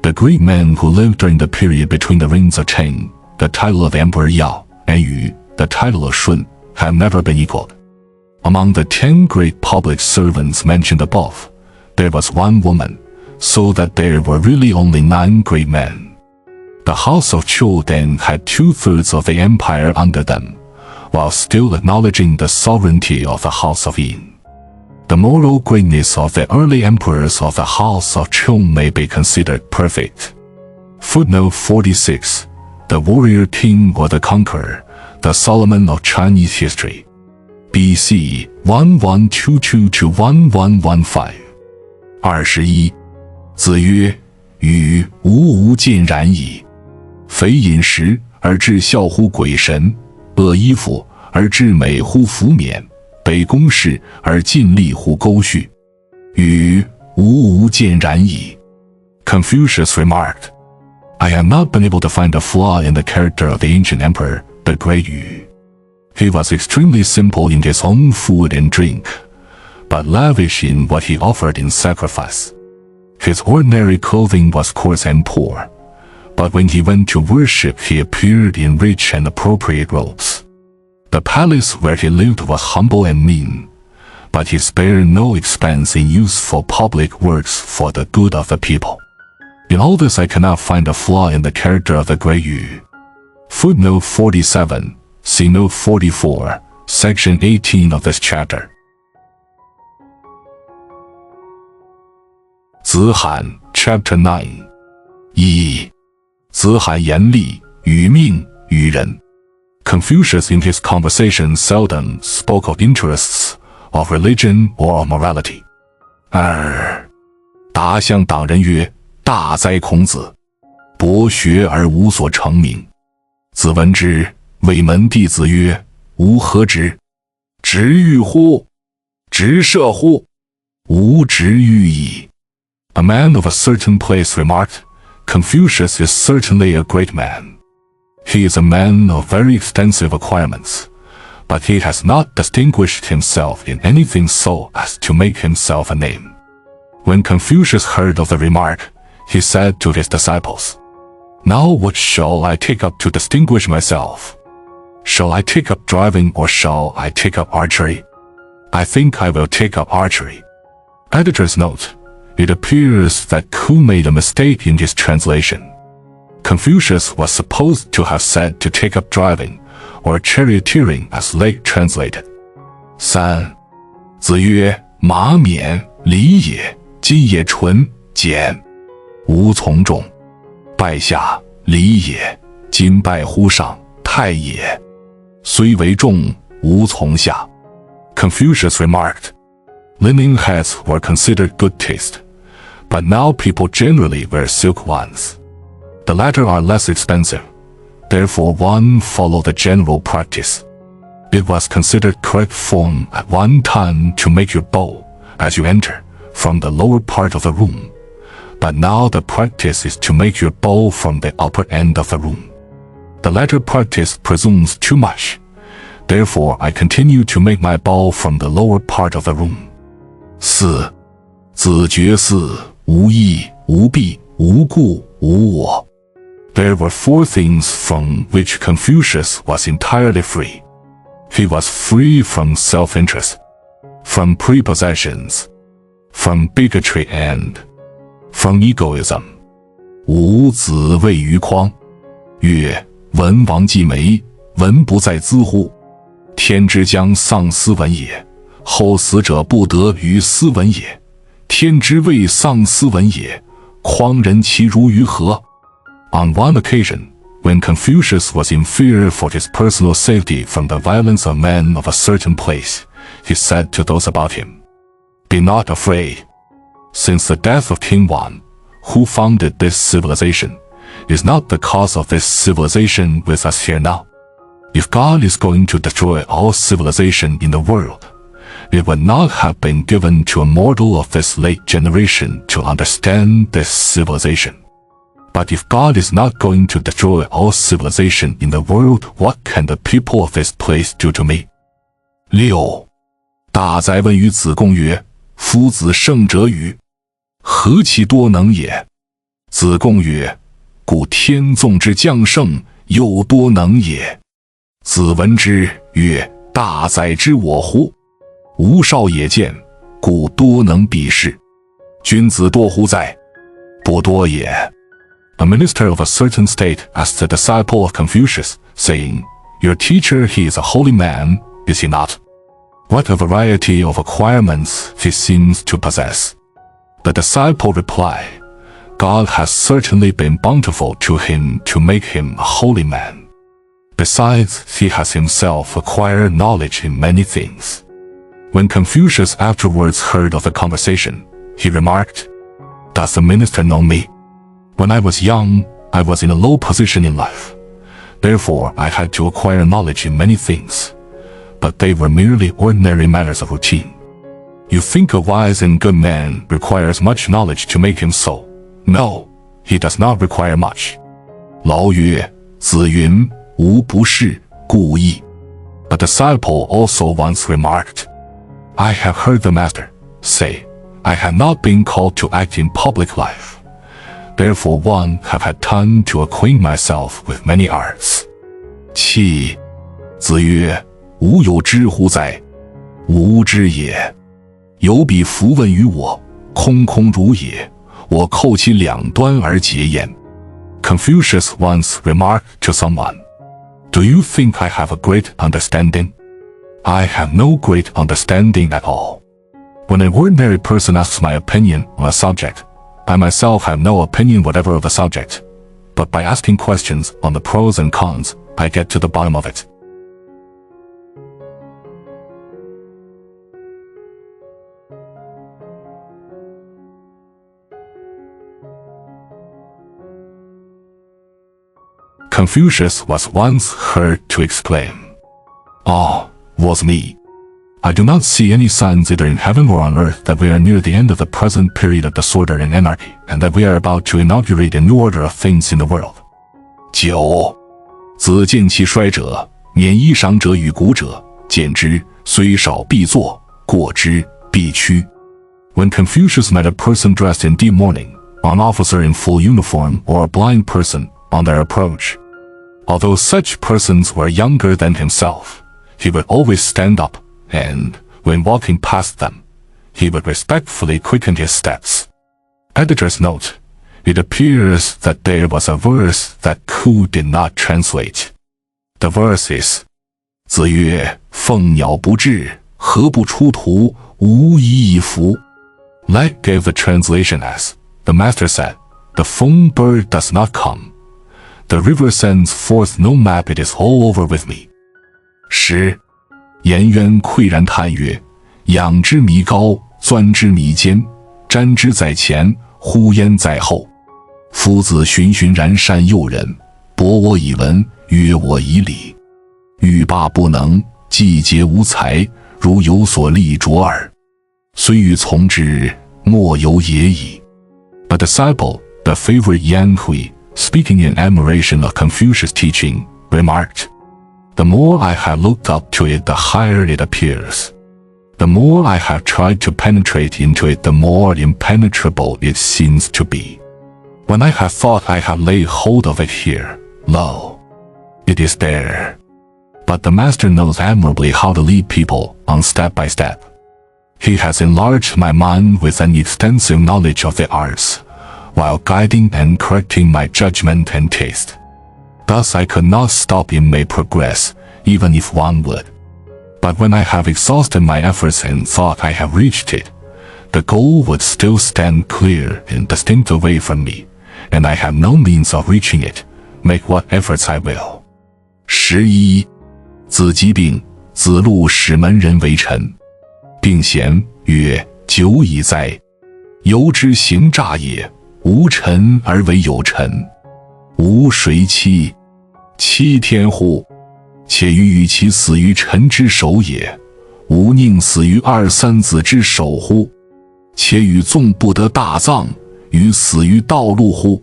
The great men who lived during the period between the reigns of Chang, the title of Emperor Yao, and Yu, the title of Shun, have never been equaled. Among the 10 great public servants mentioned above, there was one woman, so that there were really only 9 great men. The house of Chu then had 2/3 of the empire under them, while still acknowledging the sovereignty of the house of Yin. The moral greatness of the early emperors of the house of Chong may be considered perfect. Footnote 46. The warrior king or the conqueror, the Solomon of Chinese history. BC 1122 to 1115. 21. 子曰：予无见然矣。肥饮食而致笑乎鬼神，恶衣服而致美乎服冕，北宫事而尽力乎沟绪，予无见然矣。 Confucius remarked, "I have not been able to find a flaw in the character of the ancient emperor, the great Yu. He was extremely simple in his own food and drink, but lavish in what he offered in sacrifice. His ordinary clothing was coarse and poor, but when he went to worship he appeared in rich and appropriate robes. The palace where he lived was humble and mean, but he spared no expense in useful public works for the good of the people. In all this I cannot find a flaw in the character of the great Yu." Footnote 47. See Note 44, Section 18 of this chapter. 子罕 Chapter 9 1. 子罕严厉与命与人 Confucius in his conversation seldom spoke of interests, of religion or of morality. 2. 答向党人曰：大哉孔子！博学而无所成名。子闻之，谓门弟子曰：吾何直？直欲乎？直射乎？吾直欲矣。A man of a certain place remarked, Confucius is certainly a great man. He is a man of very extensive acquirements, but he has not distinguished himself in anything so as to make himself a name. When Confucius heard of the remark, he said to his disciples, Now what shall I take up to distinguish myself? Shall I take up driving or shall I take up archery? I think I will take up archery. Editor's note. It appears that Ku made a mistake in his translation. Confucius was supposed to have said to take up driving or charioteering as Legge translated. 3. 子曰：马冕，礼也；今也纯简，无从众。拜下，礼也；今拜乎上，太也。虽为众，无从下。Confucius remarked, Linen hats were considered good taste, but now people generally wear silk ones. The latter are less expensive, therefore one followed the general practice. It was considered correct form at one time to make your bow, as you enter, from the lower part of the room, but now the practice is to make your bow from the upper end of the room. The latter practice presumes too much, therefore I continue to make my bow from the lower part of the room. 4. 子绝嗣，无义，无弊，无故，无我。There were 4 things from which Confucius was entirely free. He was free from self-interest, from prepossessions, from bigotry and from egoism. 五子谓于匡，曰：文王既没，文不在兹乎？天之将丧斯文也，后死者不得于斯文也。天之未丧斯文也，匡人其如于何？ On one occasion, when Confucius was in fear for his personal safety from the violence of men of a certain place, he said to those about him, Be not afraid. Since the death of King Wan, who founded this civilization, is not the cause of this civilization with us here now. If God is going to destroy all civilization in the world, it would not have been given to a mortal of this late generation to understand this civilization. But if God is not going to destroy all civilization in the world, what can the people of this place do to me? 6. 大哉问于子贡曰：夫子圣者与？何其多能也？子贡曰：故天纵之将圣，又多能也。子闻之曰：大哉之我乎！吾少也见，故多能比视。君子多乎哉？不多也。A minister of a certain state asked the disciple of Confucius, saying, Your teacher, he is a holy man, is he not? What a variety of acquirements he seems to possess. The disciple replied, God has certainly been bountiful to him to make him a holy man. Besides, he has himself acquired knowledge in many things. When Confucius afterwards heard of the conversation, he remarked, Does the minister know me? When I was young, I was in a low position in life. Therefore, I had to acquire knowledge in many things, but they were merely ordinary matters of routine. You think a wise and good man requires much knowledge to make him so. No, he does not require much. 老曰：子云，吾不是故意。A disciple also once remarked, I have heard the master say, I have not been called to act in public life. Therefore one have had time to acquaint myself with many arts. 7. 子曰：吾有知乎哉？吾知也。有彼弗问于我，空空如也，我扣其两端而结焉。Confucius once remarked to someone, Do you think I have a great understanding? I have no great understanding at all. When an ordinary person asks my opinion on a subject, I myself have no opinion whatever of the subject, but by asking questions on the pros and cons, I get to the bottom of it. Confucius was once heard to exclaim, "Ah, was me! I do not see any signs either in heaven or on earth that we are near the end of the present period of disorder and anarchy, and that we are about to inaugurate a new order of things in the world." 9. 子见其衰者，免衣裳者与古者，见之，虽少必作，过之，必趋。 When Confucius met a person dressed in deep mourning, an officer in full uniform, or a blind person on their approach, although such persons were younger than himself, he would always stand up, and, when walking past them, he would respectfully quicken his steps. Editor's note: it appears that there was a verse that Ku did not translate. The verse is, 子曰：凤鸟不至，何不出图？无以以服。 Legge gave the translation as, the master said, the phone bird does not come. The river sends forth no map, it is all over with me. 10. 颜渊喟然叹曰：仰之弥高，钻之弥坚，瞻之在前，呼焉在后。夫子循循然善诱人，博我以文，约我以礼。欲罢不能，既竭无才，如有所立卓耳。虽欲从之，莫由也矣。A disciple, the favorite Yang Huo, speaking in admiration of Confucius' teaching, remarked, "The more I have looked up to it, the higher it appears. The more I have tried to penetrate into it, the more impenetrable it seems to be. When I have thought I have laid hold of it here, lo, it is there." But the master knows admirably how to lead people on step by step. He has enlarged my mind with an extensive knowledge of the arts, while guiding and correcting my judgment and taste. Thus I could not stop in my progress, even if one would. But when I have exhausted my efforts and thought I have reached it, the goal would still stand clear and distinct away from me, and I have no means of reaching it, make what efforts I will. 11. 子疾病，子路使门人为臣。并贤曰：久矣哉！由之行诈也，无臣而为有臣，吾谁欺？欺天乎？且欲与其死于臣之手也，吾宁死于二三子之手乎？且与纵不得大葬，与死于道路乎？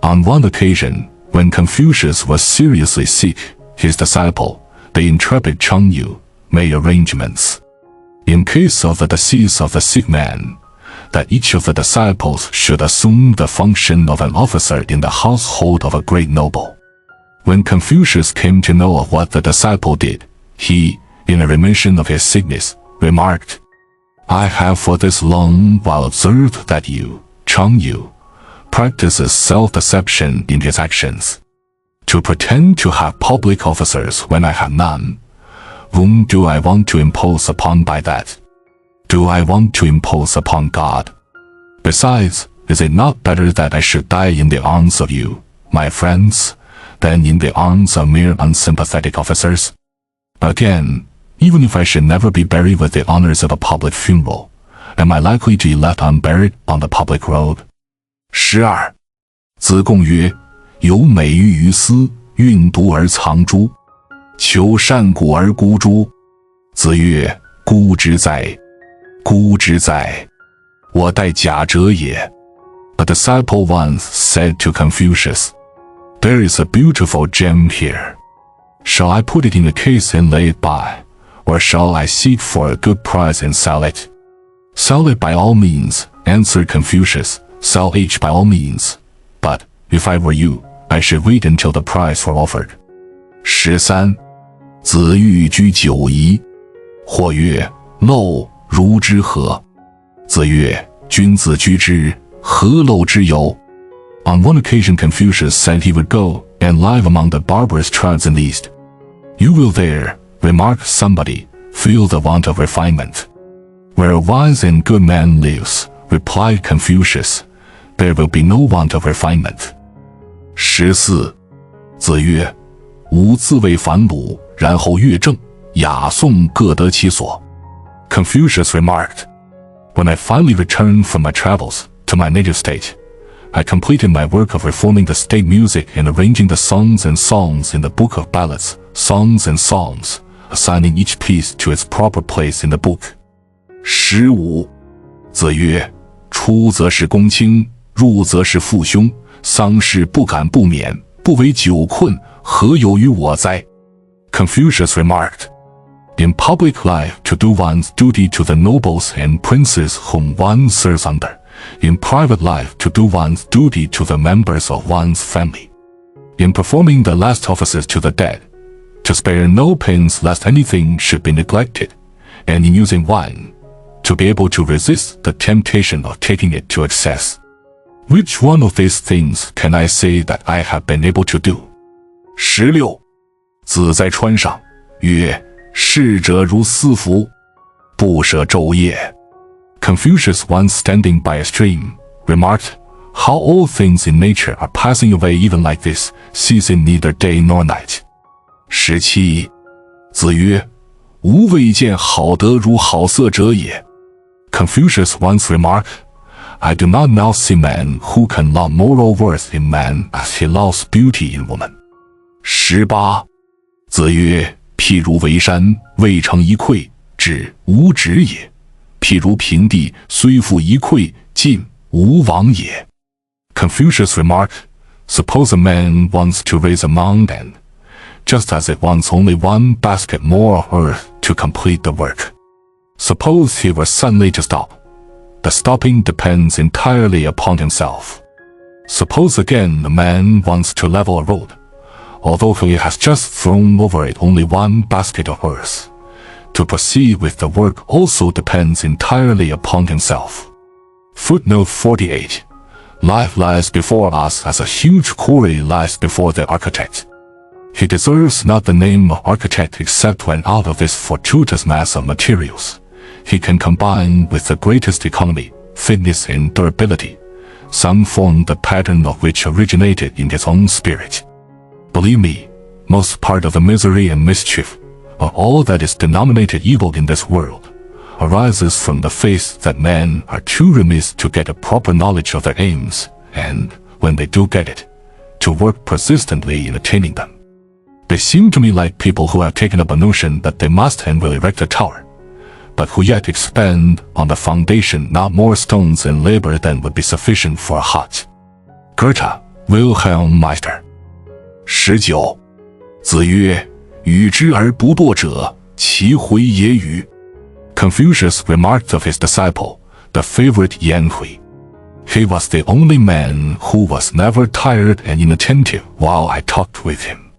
On one occasion, when Confucius was seriously sick, his disciple, the intrepid Chang made arrangements, in case of the decease of the sick man, that each of the disciples should assume the function of an officer in the household of a great noble. When Confucius came to know of what the disciple did, he, in a remission of his sickness, remarked, "I have for this long while observed that you, Chang, practices self-deception in his actions. To pretend to have public officers when I have none, whom do I want to impose upon by that? Do I want to impose upon God? Besides, is it not better that I should die in the arms of you, my friends, than in the arms of mere unsympathetic officers? Again, even if I should never be buried with the honors of a public funeral, am I likely to be left unburied on the public road?" 12. 子贡曰：有美玉于斯，运毒而藏诸？求善古而孤诸？子曰：孤之哉！孤之哉！我待假者也。A disciple once said to Confucius, "There is a beautiful gem here. Shall I put it in a case and lay it by, or shall I seek for a good price and sell it?" "Sell it by all means," answered Confucius. "Sell each by all means. But, if I were you, I should wait until the price were offered." 13. 子欲居九夷。或曰：陋，如之何？子曰：君子居之，何陋之有？ On one occasion Confucius said he would go and live among the barbarous tribes in the east. You will there, remarked somebody, feel the want of refinement. Where a wise and good man lives, replied Confucius, there will be no want of refinement. 14. 子曰：吾自谓反鲁，然后乐正，雅颂各得其所。Confucius remarked, When I finally returned from my travels to my native state, I completed my work of reforming the state music and arranging the songs and songs in the book of ballads, songs and songs, assigning each piece to its proper place in the book. 15. 子曰：出则是公卿，入则是父兄，丧事不敢不免，不为久困，何有于我哉？ Confucius remarked, In public life to do one's duty to the nobles and princes whom one serves under, in private life to do one's duty to the members of one's family, in performing the last offices to the dead, to spare no pains lest anything should be neglected, and in using wine, to be able to resist the temptation of taking it to excess. Which one of these things can I say that I have been able to do? 16. 子在川上，曰：逝者如斯夫，不舍昼夜。Confucius, once standing by a stream, remarked, How all things in nature are passing away even like this, ceasing neither day nor night. 17. 子曰：吾未见好德如好色者也。Confucius once remarked, I do not now see man who can love moral worth in man as he loves beauty in woman. 18. 子曰：譬如围山，未成一篑，止，无止也；譬如平地，虽覆一篑，进，无往也。Confucius remarked, Suppose a man wants to raise a mountain, just as it wants only one basket more of earth to complete the work. Suppose he were suddenly to stop. The stopping depends entirely upon himself. Suppose again a man wants to level a road, although he has just thrown over it only one basket of earth. To proceed with the work also depends entirely upon himself. Footnote 48. Life lies before us as a huge quarry lies before the architect. He deserves not the name of architect except when out of this fortuitous mass of materials, he can combine with the greatest economy, fitness and durability, some form the pattern of which originated in his own spirit. Believe me, most part of the misery and mischief, of all that is denominated evil in this world, arises from the faith that men are too remiss to get a proper knowledge of their aims, and, when they do get it, to work persistently in attaining them. They seem to me like people who have taken up a notion that they must and will erect a tower, but who yet expend on the foundation not more stones and labor than would be sufficient for a hut. Goethe, Wilhelm Meister. 19. 子曰：与之而不惰者，其回也与。Confucius remarked of his disciple, the favorite Yan Hui. He was the only man who was never tired and inattentive while I talked with him.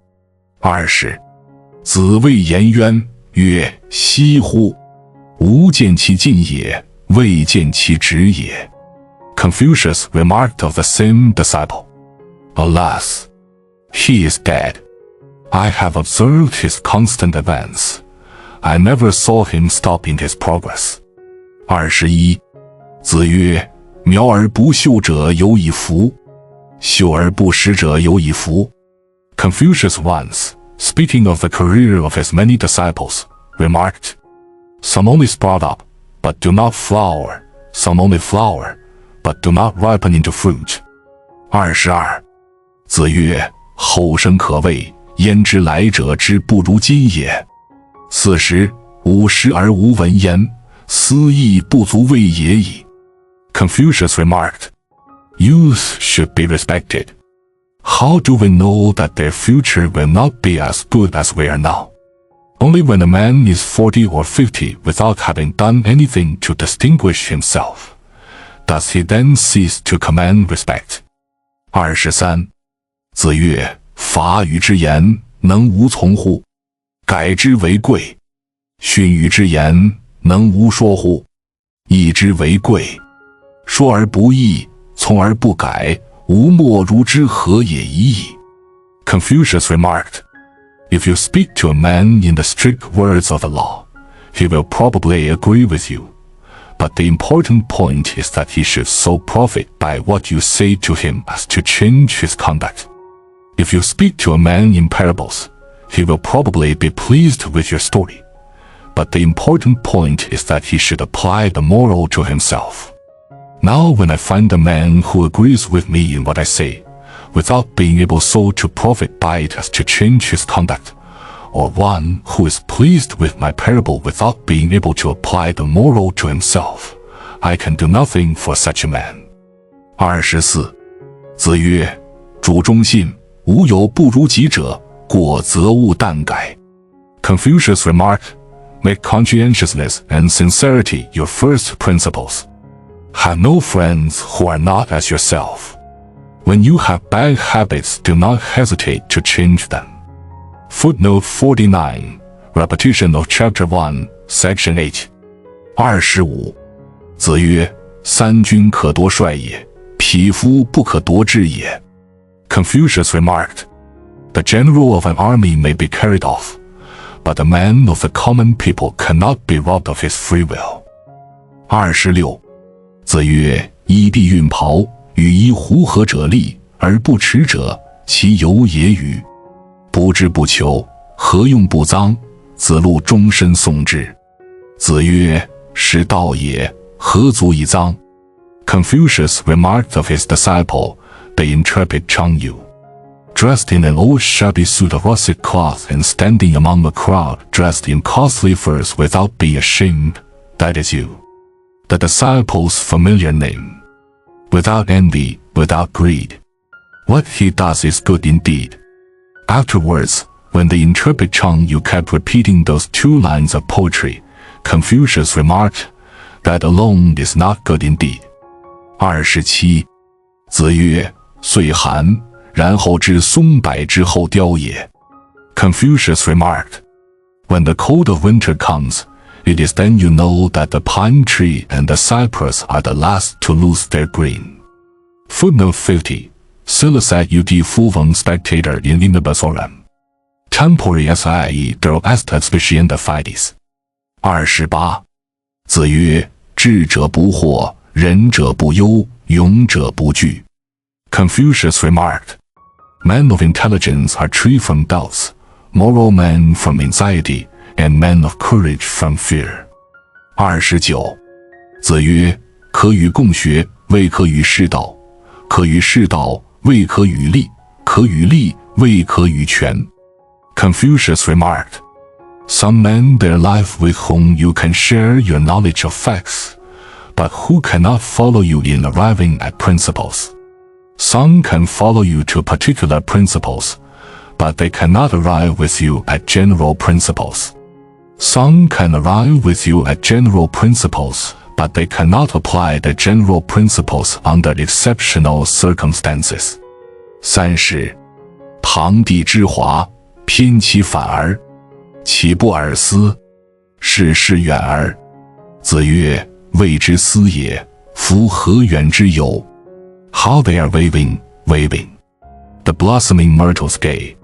20. 子谓颜渊曰：惜乎！吾见其进也，未见其止也。Confucius remarked of the same disciple, Alas! He is dead. I have observed his constant advance. I never saw him stop in his progress. 21. 子曰：苗而不秀者有以夫，秀而不实者有以夫。Confucius once, speaking of the career of his many disciples, remarked, Some only sprout up, but do not flower. Some only flower, but do not ripen into fruit. 22. 子曰：后生可畏，焉知来者之不如今也。40. 吾师而无闻焉，斯亦不足畏也已。Confucius remarked, Youth should be respected. How do we know that their future will not be as good as we are now? Only when a man is 40 or 50 without having done anything to distinguish himself, does he then cease to command respect. 23. 子曰：法语之言，能无从乎？改之为贵。训语之言，能无说乎？义之为贵。说而不义，从而不改，吾莫如之何也已矣。Confucius remarked, If you speak to a man in the strict words of the law, he will probably agree with you. But the important point is that he should so profit by what you say to him as to change his conduct. If you speak to a man in parables, he will probably be pleased with your story. But the important point is that he should apply the moral to himself. Now when I find a man who agrees with me in what I say, without being able so to profit by it as to change his conduct, or one who is pleased with my parable without being able to apply the moral to himself, I can do nothing for such a man. 24. 子曰：主忠信，无有不如己者，过则勿惮改。 Confucius remarked, make conscientiousness and sincerity your first principles. Have no friends who are not as yourself. When you have bad habits, do not hesitate to change them. Footnote 49, repetition of chapter 1, section 8. 25. 子曰：三军可夺帅也，匹夫不可夺志也。 Confucius remarked, the general of an army may be carried off, but the man of the common people cannot be robbed of his free will. 26. 子曰：衣地运袍，与衣狐合者利，而不耻者，其有也与？不知不求，何用不脏？子路终身诵之。子曰：是道也，何足以脏？ Confucius remarked of his disciple, the intrepid Chang, dressed in an old shabby suit of russet cloth and standing among a crowd dressed in costly furs without being ashamed, that is you. The disciple's familiar name. Without envy, without greed. What he does is good indeed. Afterwards, when the intrepid Chang Yu kept repeating those 2 lines of poetry, Confucius remarked, that alone is not good indeed. 27. 子曰：岁寒，然后知松柏之后凋也。 Confucius remarked, when the cold of winter comes, it is then you know that the pine tree and the cypress are the last to lose their green. Footnote 50. Silicet ud fuvum spectator in inhibitorem. Tempori sie del est aspicienda fides. 28. 子曰：智者不惑，仁者不忧，勇者不惧。 Confucius remarked, men of intelligence are free from doubts, moral men from anxiety, and men of courage from fear. 29. 子曰：可与共学，未可与士道；可与士道，未可与利；可与利，未可与权。 Confucius remarked, some men there live with whom you can share your knowledge of facts, but who cannot follow you in arriving at principles. Some can follow you to particular principles, but they cannot arrive with you at general principles. Some can arrive with you at general principles, but they cannot apply the general principles under exceptional circumstances. 30. 堂弟之华，偏其反而，岂不尔思？事事远而。子曰：谓之思也，夫何远之有？ How they are waving, waving. The blossoming myrtles gay.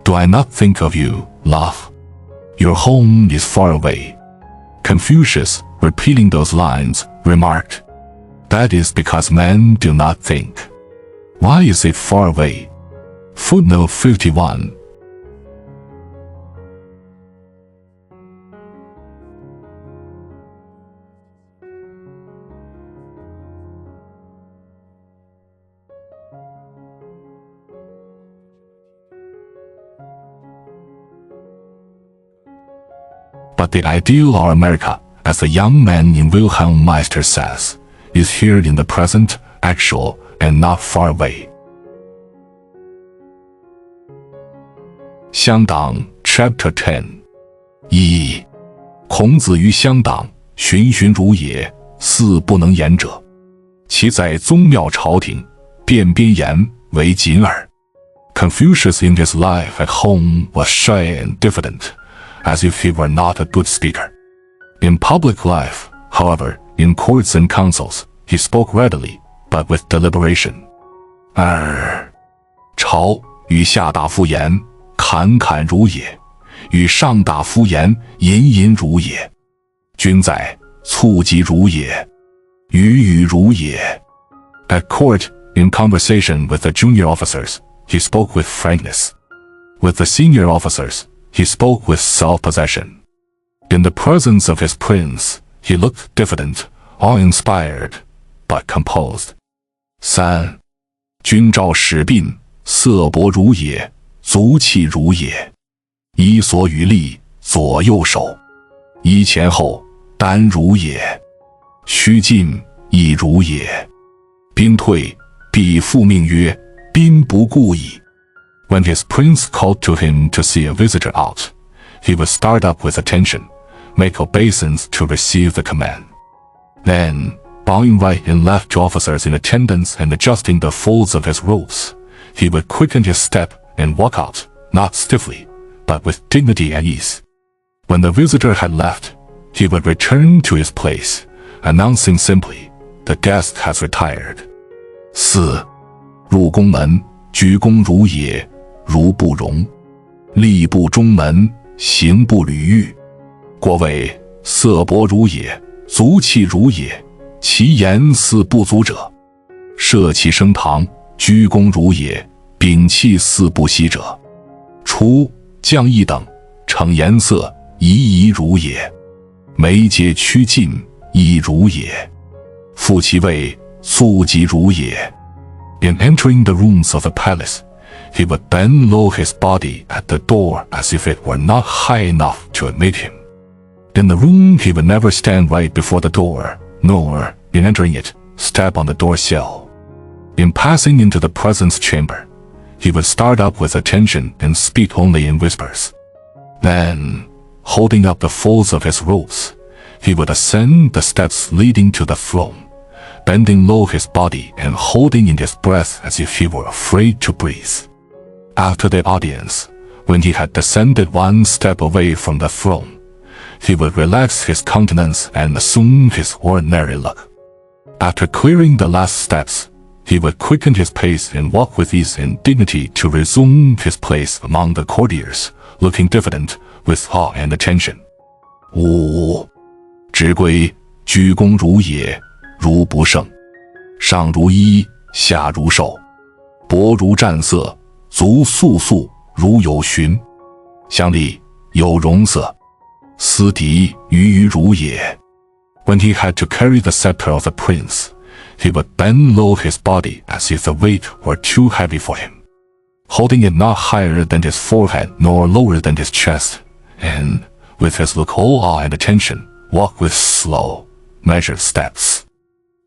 Do I not think of you, love? Your home is far away. Confucius, repeating those lines, remarked, that is because men do not think. Why is it far away? Footnote 51. But the ideal of America, as the young man in Wilhelm Meister says, is here in the present, actual, and not far away. 乡党 Chapter 10 1. 孔子于乡党，循循如也，似不能言者。其在宗庙朝廷，辩边言为谨耳。Confucius in his life at home was shy and diffident, as if he were not a good speaker. In public life, however, in courts and councils, he spoke readily, but with deliberation. 2. 朝与下大夫言，侃侃如也，与上大夫言，隐隐如也。君在，促及如也，语语如也。At court, in conversation with the junior officers, he spoke with frankness. With the senior officers, he spoke with self-possession. In the presence of his prince, he looked diffident, awe-inspired, but composed. 3. 君照使鬓，色薄如也，足气如也。衣所与立，左右手。衣前后，单如也。须进，亦如也。兵退，必复命曰：宾不顾矣。When his prince called to him to see a visitor out, he would start up with attention, make obeisance to receive the command. Then, bowing right and left to officers in attendance and adjusting the folds of his robes, he would quicken his step and walk out, not stiffly, but with dignity and ease. When the visitor had left, he would return to his place, announcing simply, "The guest has retired." 4. 入宫门，鞠躬如也，如不容。立不中门，行不履阈。过谓色薄如也，足气如也，其言似不足者。设其升堂，鞠躬如也，屏气似不息者。出降一等，呈颜色，仪如也。眉睫趋近，亦如也。复其位，肃极如也。In entering the rooms of the palace, he would bend low his body at the door as if it were not high enough to admit him. In the room, he would never stand right before the door, nor, in entering it, step on the door sill. In passing into the presence chamber, he would start up with attention and speak only in whispers. Then, holding up the folds of his robes, he would ascend the steps leading to the throne, bending low his body and holding in his breath as if he were afraid to breathe. After the audience, when he had descended one step away from the throne, he would relax his countenance and assume his ordinary look. After clearing the last steps, he would quicken his pace and walk with ease and dignity to resume his place among the courtiers, looking diffident, with awe and attention. 5. 直规，鞠躬如也，如不胜。上如衣，下如兽。薄如战色，足素素，如有寻。相立，有容色。司敌，于如也。When he had to carry the scepter of the prince, he would bend low his body as if the weight were too heavy for him, holding it not higher than his forehead nor lower than his chest, and, with his look all awe and attention, walk with slow, measured steps.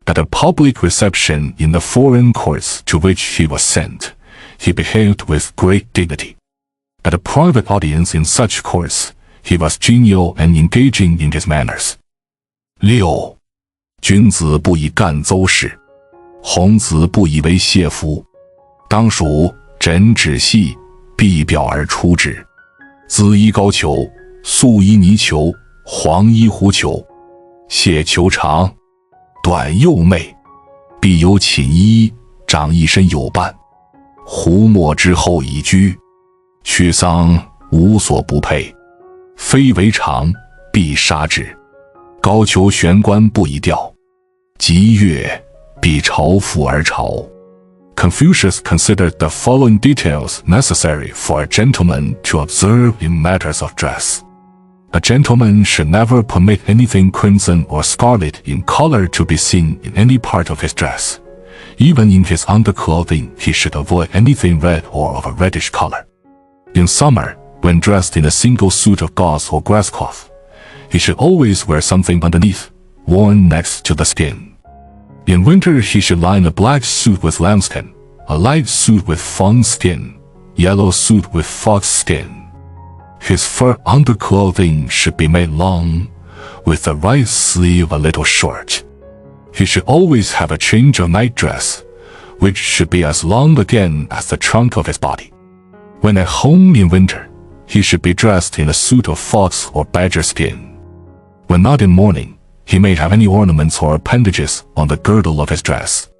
At a public reception in the foreign courts to which he was sent, he behaved with great dignity. At a private audience in such courts, he was genial and engaging in his manners. 6. 君子不以干邹事，孔子不以为谢服。当属枕指细，必表而出之。紫衣高裘，素衣泥裘，黄衣狐裘。谢裘长，短又媚，必有寝衣，长一身有伴。胡墨之后已居，去丧无所不配。非为常，必杀之。高俅悬冠不以吊，吉月必朝复而朝。Confucius considered the following details necessary for a gentleman to observe in matters of dress. A gentleman should never permit anything crimson or scarlet in color to be seen in any part of his dress. Even in his underclothing, he should avoid anything red or of a reddish color. In summer, when dressed in a single suit of gauze or grasscloth, he should always wear something underneath, worn next to the skin. In winter, he should line a black suit with lambskin, a light suit with fawn skin, yellow suit with fox skin. His fur underclothing should be made long, with the right sleeve a little short. He should always have a change of nightdress, which should be as long again as the trunk of his body. When at home in winter, he should be dressed in a suit of fox or badger skin. When not in mourning, he may have any ornaments or appendages on the girdle of his dress.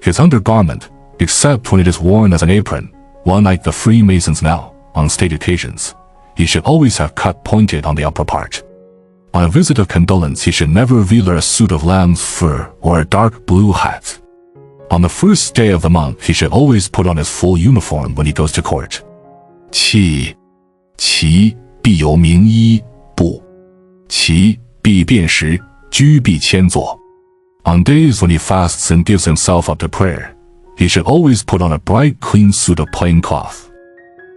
His undergarment, except when it is worn as an apron, one like the Freemasons now, on state occasions, he should always have cut pointed on the upper part. On a visit of condolence, he should never wear a suit of lamb's fur or a dark blue hat. On the first day of the month, he should always put on his full uniform when he goes to court. 其必有名医不其必辨识居必谦坐 On days when he fasts and gives himself up to prayer, he should always put on a bright, clean suit of plain cloth.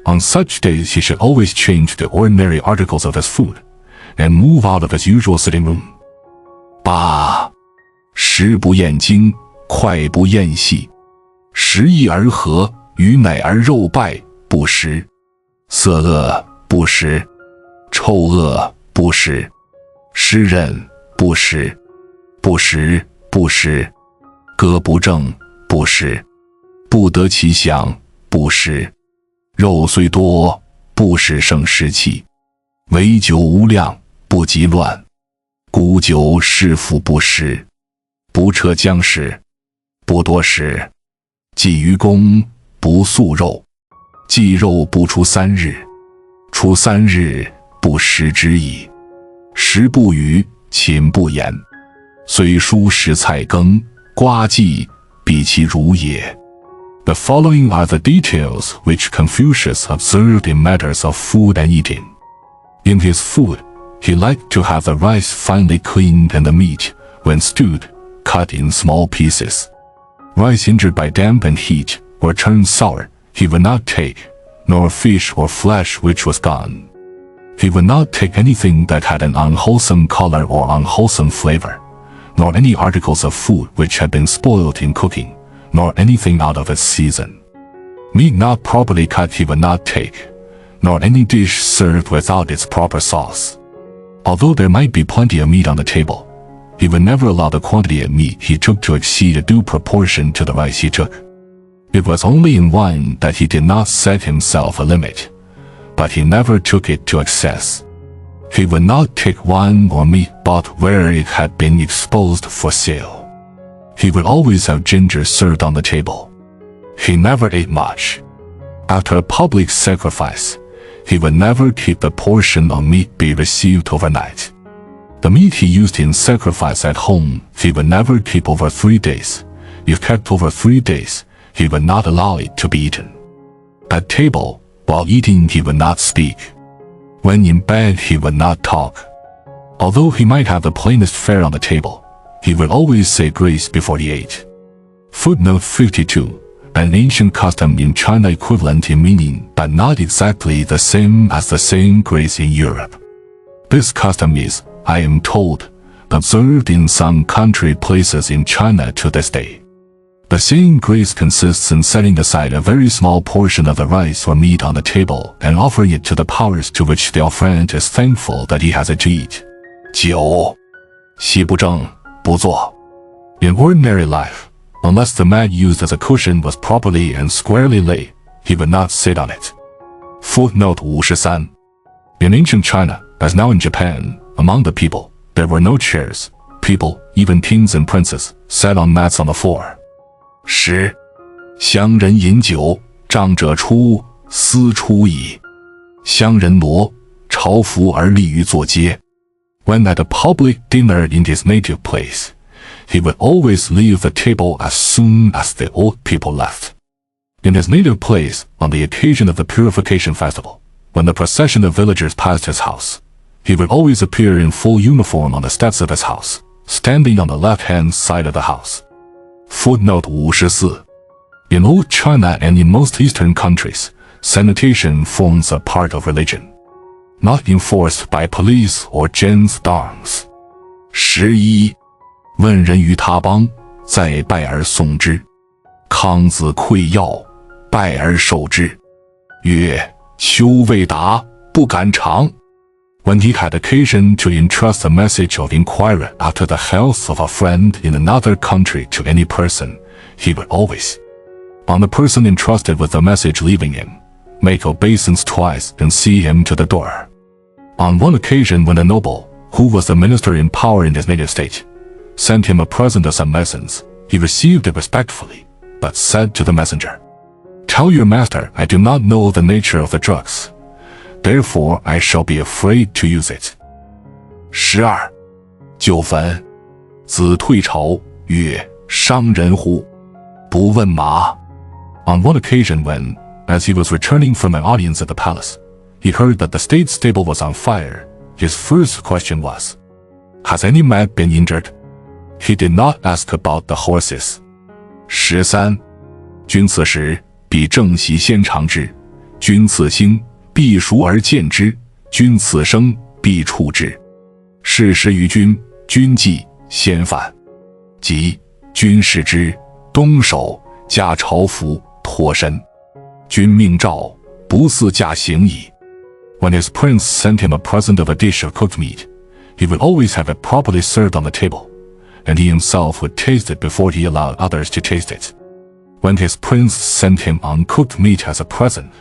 On such days, he should always change the ordinary articles of his food and move out of his usual sitting room. 8. 食不厌精，脍不厌细，食易而和，鱼乃而肉败，不食。色恶不食，臭恶不食，湿润不食，不食不食，歌不正不食，不得其详不食。肉虽多，不使胜食气，唯酒无量，不及乱。古酒是腹不食，不彻将食，不多食。祭于公，不素肉，祭肉不出3日，出3日，不食之矣。食不语，寝不言，虽蔬食菜羹，瓜祭，必其如也。The following are the details which Confucius observed in matters of food and eating. In his food, he liked to have the rice finely cleaned and the meat, when stewed, cut in small pieces. Rice injured by damp and heat, or turned sour, he would not take, nor fish or flesh which was gone. He would not take anything that had an unwholesome color or unwholesome flavor, nor any articles of food which had been spoiled in cooking, nor anything out of its season. Meat not properly cut he would not take, nor any dish served without its proper sauce. Although there might be plenty of meat on the table, he would never allow the quantity of meat he took to exceed a due proportion to the rice he took. It was only in wine that he did not set himself a limit, but he never took it to excess. He would not take wine or meat bought where it had been exposed for sale. He would always have ginger served on the table. He never ate much. After a public sacrifice, he would never keep the portion of meat be received overnight. The meat he used in sacrifice at home, he would never keep over 3 days. If kept over 3 days, he would not allow it to be eaten. At table, while eating, he would not speak. When in bed, he would not talk. Although he might have the plainest fare on the table, he would always say grace before he ate. Footnote 52. An ancient custom in China equivalent in meaning but not exactly the same as the saying grace in Europe. This custom is, I am told, observed in some country places in China to this day. The saying grace consists in setting aside a very small portion of the rice or meat on the table and offering it to the powers to which the offrant is thankful that he has it to eat. 9. 席不正，不坐. In ordinary life, unless the mat used as a cushion was properly and squarely laid, he would not sit on it. Footnote 53. In ancient China, as now in Japan, among the people, there were no chairs. People, even kings and princes, sat on mats on the floor. 10. 乡人饮酒，仗者出，斯出矣。乡人挪，朝服而立于坐阶. When at a public dinner in his native place, he would always leave the table as soon as the old people left. In his native place, on the occasion of the purification festival, when the procession of villagers passed his house, he would always appear in full uniform on the steps of his house, standing on the left-hand side of the house. Footnote 54. In old China and in most Eastern countries, sanitation forms a part of religion, not enforced by police or gendarmes. 11. 问人于他邦，再拜而送之。康子馈要，拜而受之。曰：秋未达，不敢尝。When he had occasion to entrust a message of inquiry after the health of a friend in another country to any person, he would always, on the person entrusted with the message leaving him, make obeisance twice and see him to the door. On one occasion when a noble, who was the minister in power in his native state, sent him a present of some medicines, he received it respectfully, but said to the messenger, tell your master I do not know the nature of the drugs, therefore I shall be afraid to use it. 12. 纠纷。子退朝，曰：伤人乎？不问马。On one occasion when, as he was returning from an audience at the palace, he heard that the state stable was on fire, his first question was, Has any man been injured? He did not ask about the horses. 13. 君此时，必正席先尝之；君此兴，必熟而见之；君此生，必处之。事时于君，君既先犯。即君视之，东守，驾朝服，脱身。君命诏，不似驾行矣。When his prince sent him a present of a dish of cooked meat, he would always have it properly served on the table, and he himself would taste it before he allowed others to taste it. When his prince sent him uncooked meat as a present,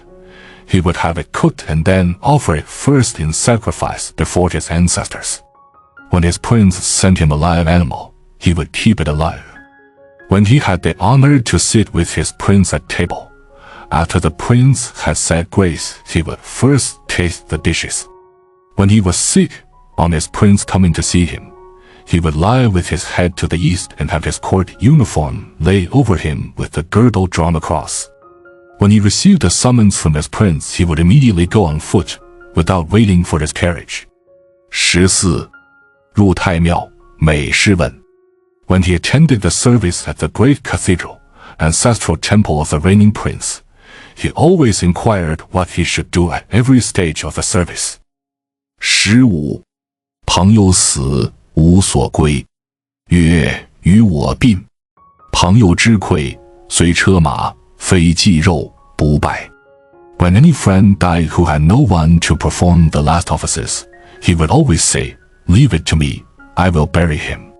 he would have it cooked and then offer it first in sacrifice before his ancestors. When his prince sent him a live animal, he would keep it alive. When he had the honor to sit with his prince at table, after the prince had said grace, he would first taste the dishes. When he was sick, on his prince coming to see him, he would lie with his head to the east and have his court uniform lay over him with the girdle drawn across. When he received a summons from his prince, he would immediately go on foot, without waiting for his carriage. 14. 入太庙，每事问。When he attended the service at the great cathedral, ancestral temple of the reigning prince, he always inquired what he should do at every stage of the service. 15. 朋友死，无所归。曰：与我病。朋友之馈，虽车马，非祭肉，不拜。When any friend died who had no one to perform the last offices, he would always say, Leave it to me, I will bury him.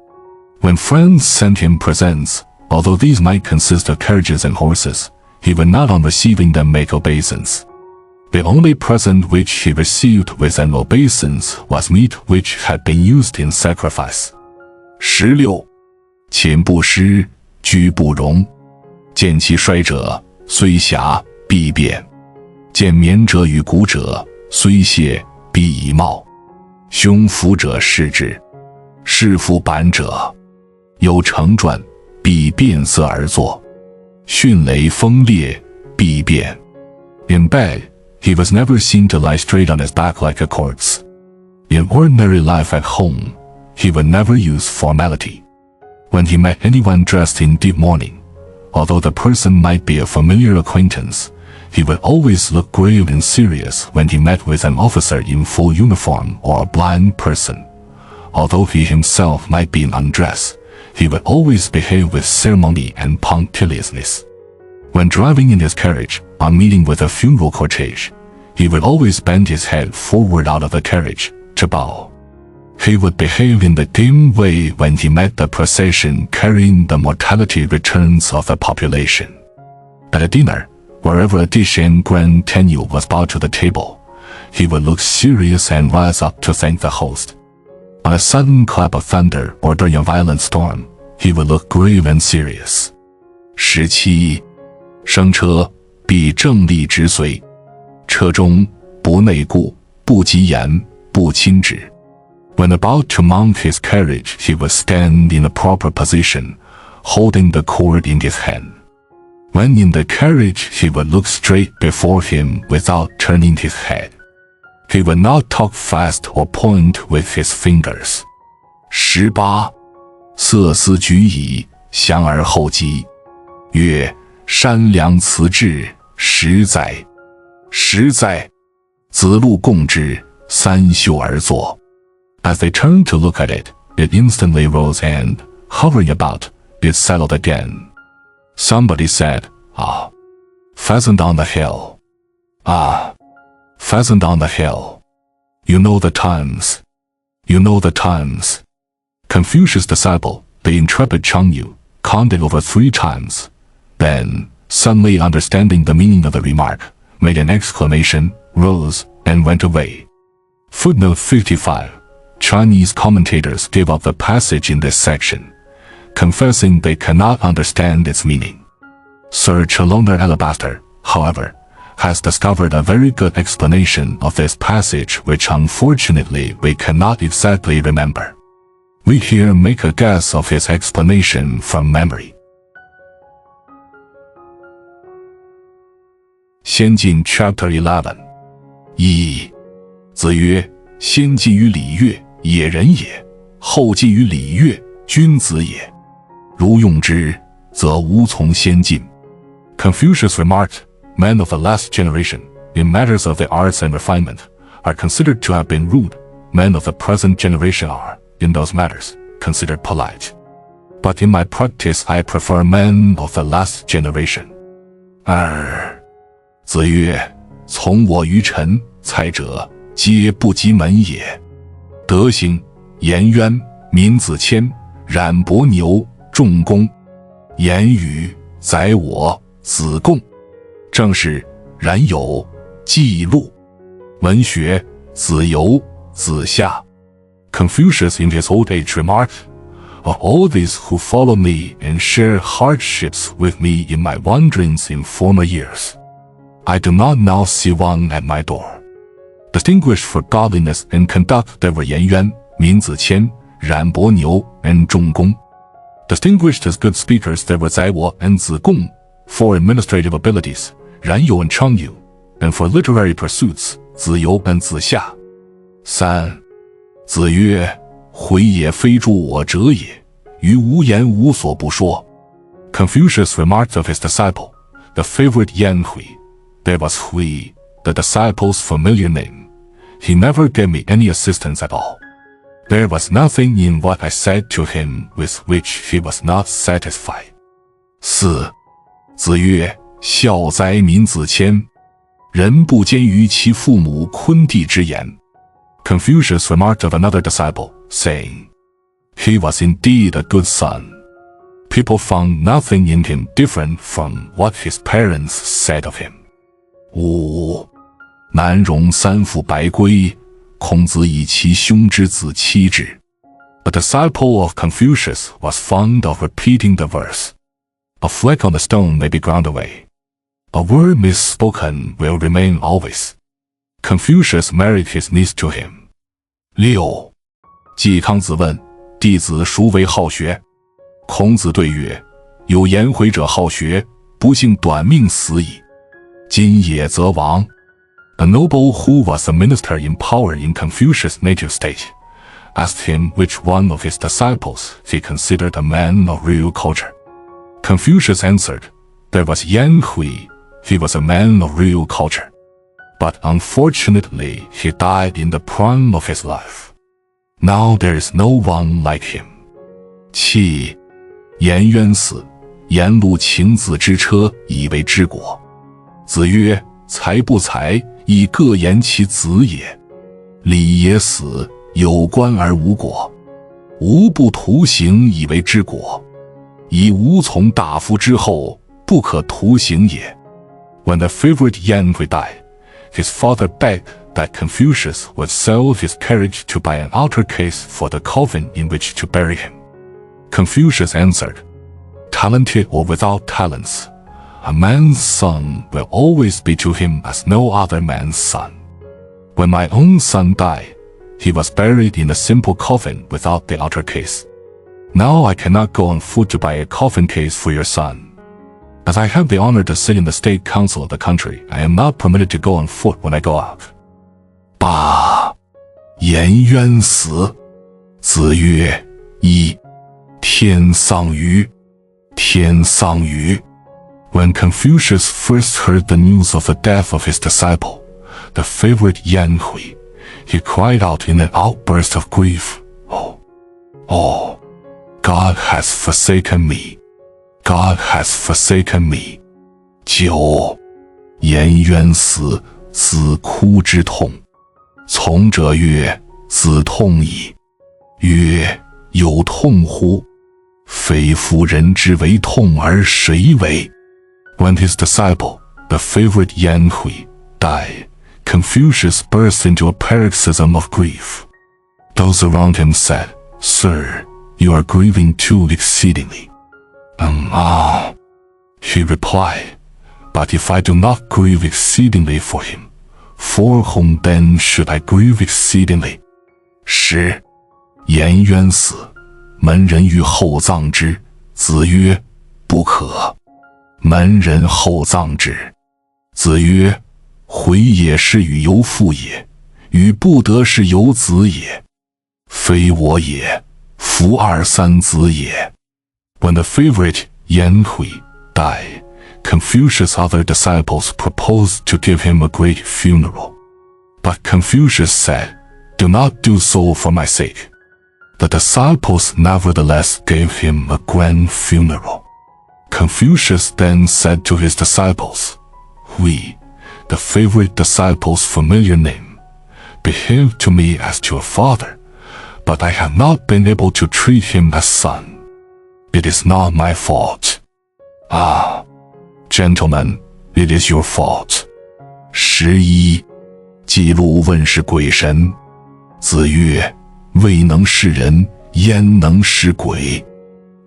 When friends sent him presents, although these might consist of carriages and horses, he would not on receiving them make obeisance. The only present which he received with an obeisance was meat which had been used in sacrifice. 16. 寝不施，居不容。见其衰者，虽瑕，必变；见绵者与骨者，虽懈，必以貌。胸腹者视之，是服板者，有成传，必变色而作；迅雷锋烈，必变。In bed, he was never seen to lie straight on his back like a corpse. In ordinary life at home, he would never use formality. When he met anyone dressed in deep mourning, although the person might be a familiar acquaintance, he would always look grave and serious when he met with an officer in full uniform or a blind person. Although he himself might be in undress, he would always behave with ceremony and punctiliousness. When driving in his carriage, on meeting with a funeral cortege, he would always bend his head forward out of the carriage, to bow. He would behave in the dim way when he met the procession carrying the mortality returns of the population. At a dinner, wherever a dish in grand tenue was brought to the table, he would look serious and rise up to thank the host. On a sudden clap of thunder or during a violent storm, he would look grave and serious. 17. 生车，必正立直随。车中，不内顾，不及言，不亲止。When about to mount his carriage, he would stand in a proper position, holding the cord in his hand. When in the carriage, he would look straight before him without turning his head. He would not talk fast or point with his fingers. 18. 色思举矣，降而后击。曰：山梁辞志，实在。实在。子路共之，三袖而坐。As they turned to look at it, it instantly rose and, hovering about, it settled again. Somebody said, Ah, fastened on the hill. Ah, fastened on the hill. You know the times. You know the times. Confucius' disciple, the intrepid Chang conned it over 3 times. Then, suddenly understanding the meaning of the remark, made an exclamation, rose, and went away. Footnote 55. Chinese commentators gave up the passage in this section, confessing they cannot understand its meaning. Sir Chaloner Alabaster, however, has discovered a very good explanation of this passage which unfortunately we cannot exactly remember. We here make a guess of his explanation from memory. 先进 Chapter 11 1. 子曰：先进于礼乐，野人也；后进于礼乐，君子也。如用之，则无从先进。Confucius remarked, men of the last generation, in matters of the arts and refinement, are considered to have been rude. Men of the present generation are, in those matters, considered polite. But in my practice I prefer men of the last generation. 2. 子曰：从我于臣，才者，皆不及门也。德行，颜渊、闵子骞、冉伯牛、仲弓；言语，宰我、子贡；政事，冉有、季路；文学，子游、子夏。Confucius in his old age remarked, of all these who follow me and share hardships with me in my wanderings in former years, I do not now see one at my door. Distinguished for godliness and conduct there were Yan Yuan, Min Ziqian, Ran Bo Niu, and Zhong Gong. Distinguished as good speakers there were Zai Wo and Zi Gong, for administrative abilities, Ran You and Chang Yu, and for literary pursuits, Zi You and Zi Xia. 3. 子曰：回也非助我者也，于无言无所不说。Confucius remarked of his disciple, the favorite Yan Hui, there was Hui, the disciple's familiar name. He never gave me any assistance at all. There was nothing in what I said to him with which he was not satisfied. 4. 子曰：孝哉民子谦，人不坚于其父母昆弟之言。Confucius remarked of another disciple, saying, he was indeed a good son. People found nothing in him different from what his parents said of him. 5. 南容三父白圭，孔子以其兄之子欺之。A disciple of Confucius was fond of repeating the verse, a flake on the stone may be ground away. A word misspoken will remain always. Confucius married his niece to him. 6. 季康子问弟子孰为好学？孔子对曰：有颜回者好学，不幸短命死矣。今也则亡。A noble who was a minister in power in Confucius' native state asked him which one of his disciples he considered a man of real culture. Confucius answered, there was Yan Hui, he was a man of real culture. But unfortunately he died in the prime of his life. Now there is no one like him. 7. 颜渊死，颜路请子之车以为之国。子曰：才不才，亦各言其子也。礼也死，有官而无果，无不徒刑以为之国。以无从大夫之后，不可徒刑也。When the favorite Yan Hui died, his father begged that Confucius would sell his carriage to buy an altar case for the coffin in which to bury him. Confucius answered, talented or without talents, a man's son will always be to him as no other man's son. When my own son died, he was buried in a simple coffin without the altar case. Now I cannot go on foot to buy a coffin case for your son. As I have the honor to sit in the state council of the country, I am not permitted to go on foot when I go out. 8. 颜渊死。子曰：一，天丧于，天丧于。When Confucius first heard the news of the death of his disciple, the favorite Yan Hui, he cried out in an outburst of grief, Oh, God has forsaken me. God has forsaken me. 9. 颜渊死，子哭之痛。从者曰：子痛矣。曰：有痛乎？非夫人之为痛而谁为？ When his disciple, the favorite Yan Hui, died, Confucius burst into a paroxysm of grief. Those around him said, Sir, you are grieving too exceedingly. He replied, But if I do not grieve exceedingly for him, for whom then should I grieve exceedingly? 10. 颜渊死，门人欲厚葬之。子曰：不可。门人厚葬之。子曰：回也是与由父也，与不得是由子也。非我也，夫二三子也。When the favorite Yan Hui died, Confucius' other disciples proposed to give him a great funeral. But Confucius said, do not do so for my sake. The disciples nevertheless gave him a grand funeral. Confucius then said to his disciples, we, the favorite disciple's familiar name, behave to me as to a father, but I have not been able to treat him as son. It is not my fault. Ah, gentlemen, it is your fault. 11. 记录问世鬼神。子曰：未能是人，焉能是鬼？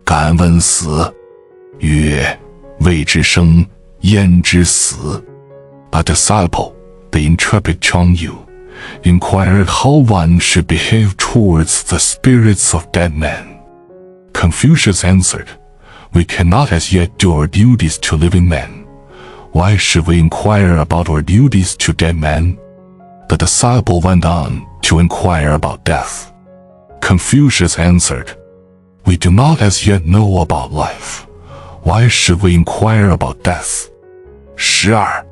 敢问死。曰：未知生，焉知死？ A disciple, the intrepid Chang Yu, inquired how one should behave towards the spirits of dead men. Confucius answered, we cannot as yet do our duties to living men. Why should we inquire about our duties to dead men? The disciple went on to inquire about death. Confucius answered, we do not as yet know about life. Why should we inquire about death? 12.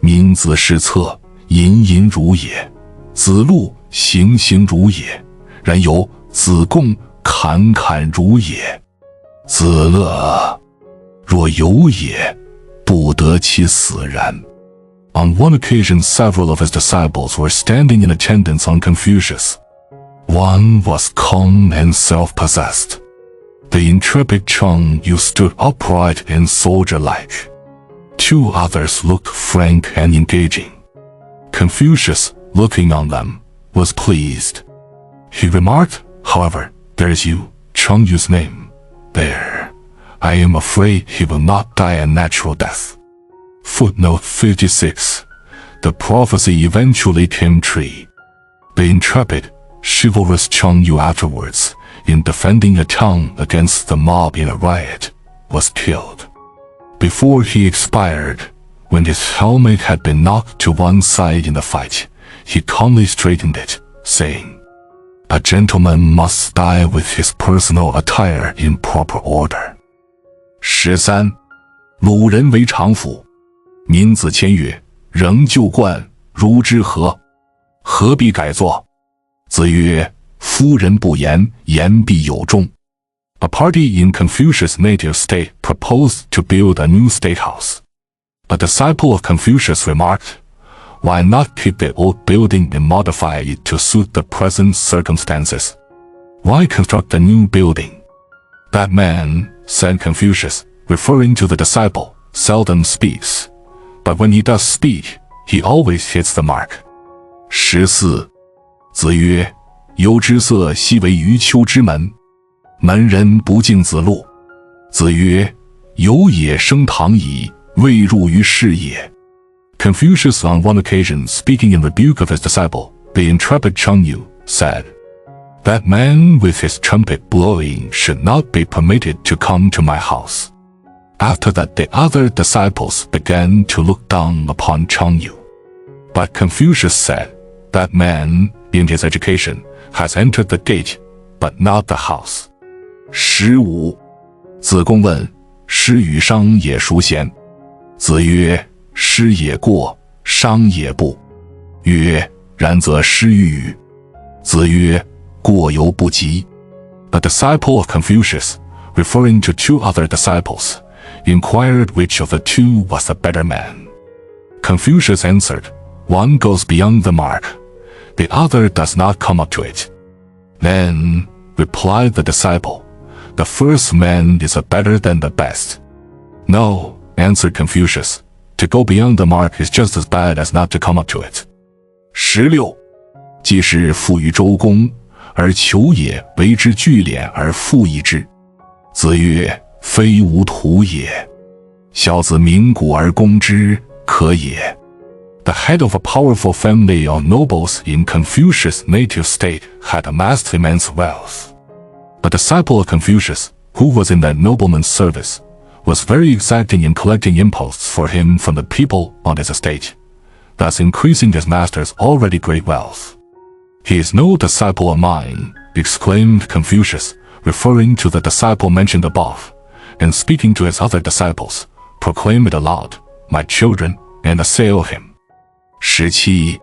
民子是策，隐隐如也；子路，行行如也；然有子贡，侃侃如也。子乐，若有也，不得其死然。On one occasion, several of his disciples were standing in attendance on Confucius. One was calm and self-possessed. The intrepid Chang Yu stood upright and soldier-like. 2 others looked frank and engaging. Confucius, looking on them, was pleased. He remarked, however, there is you, Chang Yu's name. There. I am afraid he will not die a natural death. Footnote 56. The prophecy eventually came true. The intrepid, chivalrous Chang Yu afterwards, in defending a town against the mob in a riot, was killed. Before he expired, when his helmet had been knocked to one side in the fight, he calmly straightened it, saying, a gentleman must die with his personal attire in proper order. 13. 鲁人为常府。民子谦曰：仍旧惯，如之何？何必改作？子曰：夫人不言，言必有众。A party in Confucius' native state proposed to build a new state house. A disciple of Confucius remarked, why not keep the old building and modify it to suit the present circumstances? Why construct a new building? That man, said Confucius, referring to the disciple, seldom speaks, but when he does speak, he always hits the mark. 14. 子曰：由之色奚为余秋之门？门人不敬子路。子曰：有也生堂矣，未入于室也。Confucius on one occasion, speaking in rebuke of his disciple, the intrepid Chang Yu, said, that man with his trumpet blowing should not be permitted to come to my house. After that, the other disciples began to look down upon Chang Yu. But Confucius said, that man, in his education, has entered the gate, but not the house. 15. 子贡问：师与商也孰贤？子曰：师也过，商也不。曰：然则师与与。子曰：过犹不及。A disciple of Confucius, referring to 2 other disciples, inquired which of the 2 was the better man. Confucius answered, one goes beyond the mark, the other does not come up to it. Then, replied the disciple, the first man is better than the best. No, answered Confucius, to go beyond the mark is just as bad as not to come up to it. 16. 既是富于周公，而求也为之聚敛而富益之。子曰：非吾徒也。小子鸣鼓而攻之，可也。The head of a powerful family of nobles in Confucius' native state had amassed immense wealth. A disciple of Confucius, who was in that nobleman's service, was very exacting in collecting imposts for him from the people on his estate, thus increasing his master's already great wealth. He is no disciple of mine, exclaimed Confucius, referring to the disciple mentioned above, and speaking to his other disciples, proclaim it aloud, my children, and assail him. 17.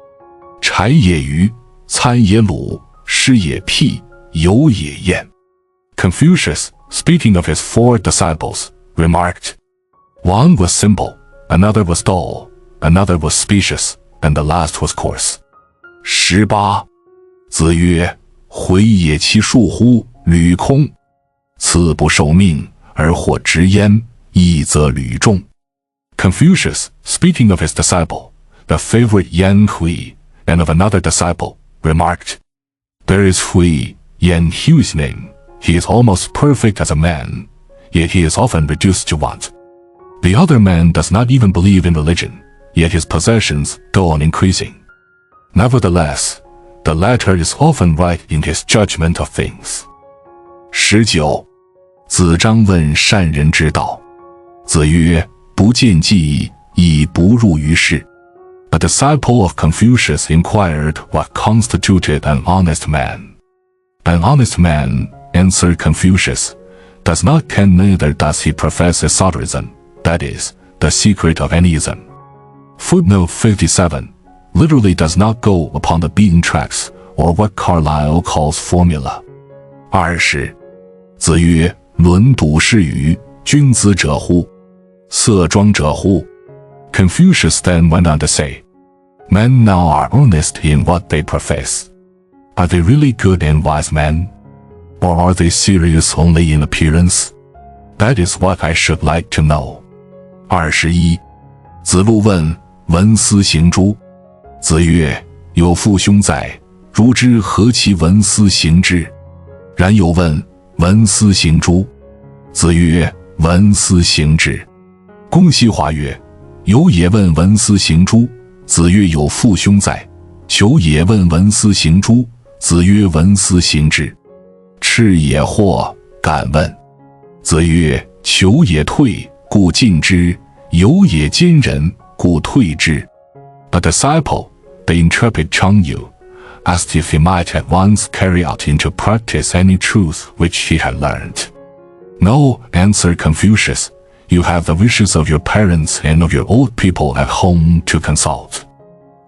柴也鱼，餐也卤，诗也辟，游也宴。Confucius, speaking of his 4 disciples, remarked, one was simple, another was dull, another was specious, and the last was coarse. 18. 子曰：回也其恕乎，履空。次不受命，而获直焉，一则履众。Confucius, speaking of his disciple, the favorite Yang Huo, and of another disciple, remarked, there is Hui, Yan Huo's name. He is almost perfect as a man, yet he is often reduced to want. The other man does not even believe in religion, yet his possessions go on increasing. Nevertheless, the latter is often right in his judgment of things. 19. 子张问善人之道。子曰：不见计，亦不入于事。A disciple of Confucius inquired what constituted an honest man. An honest man, answered Confucius, does not ken, neither does he profess esotericism, that is, the secret of any ism. Footnote 57, literally does not go upon the beaten tracks, or what Carlyle calls formula. 20. 子曰：伦笃是与，君子者乎？色庄者乎？ Confucius then went on to say, men now are honest in what they profess. Are they really good and wise men? Or are they serious only in appearance? That is what I should like to know. 21. 子路问：文思行诸？子曰：有父兄在，如之何其文思行之？然有问：文思行诸？子曰：文思行之。公西华曰：有也问文思行诸？子曰：有父兄在。求也问文思行诸？子曰：文思行之。赤也惑，敢问。子曰：求也退，故进之；有也坚忍，故退之。A disciple, the intrepid Chang Yu, asked if he might at once carry out into practice any truth which he had learned. No, answered Confucius, you have the wishes of your parents and of your old people at home to consult.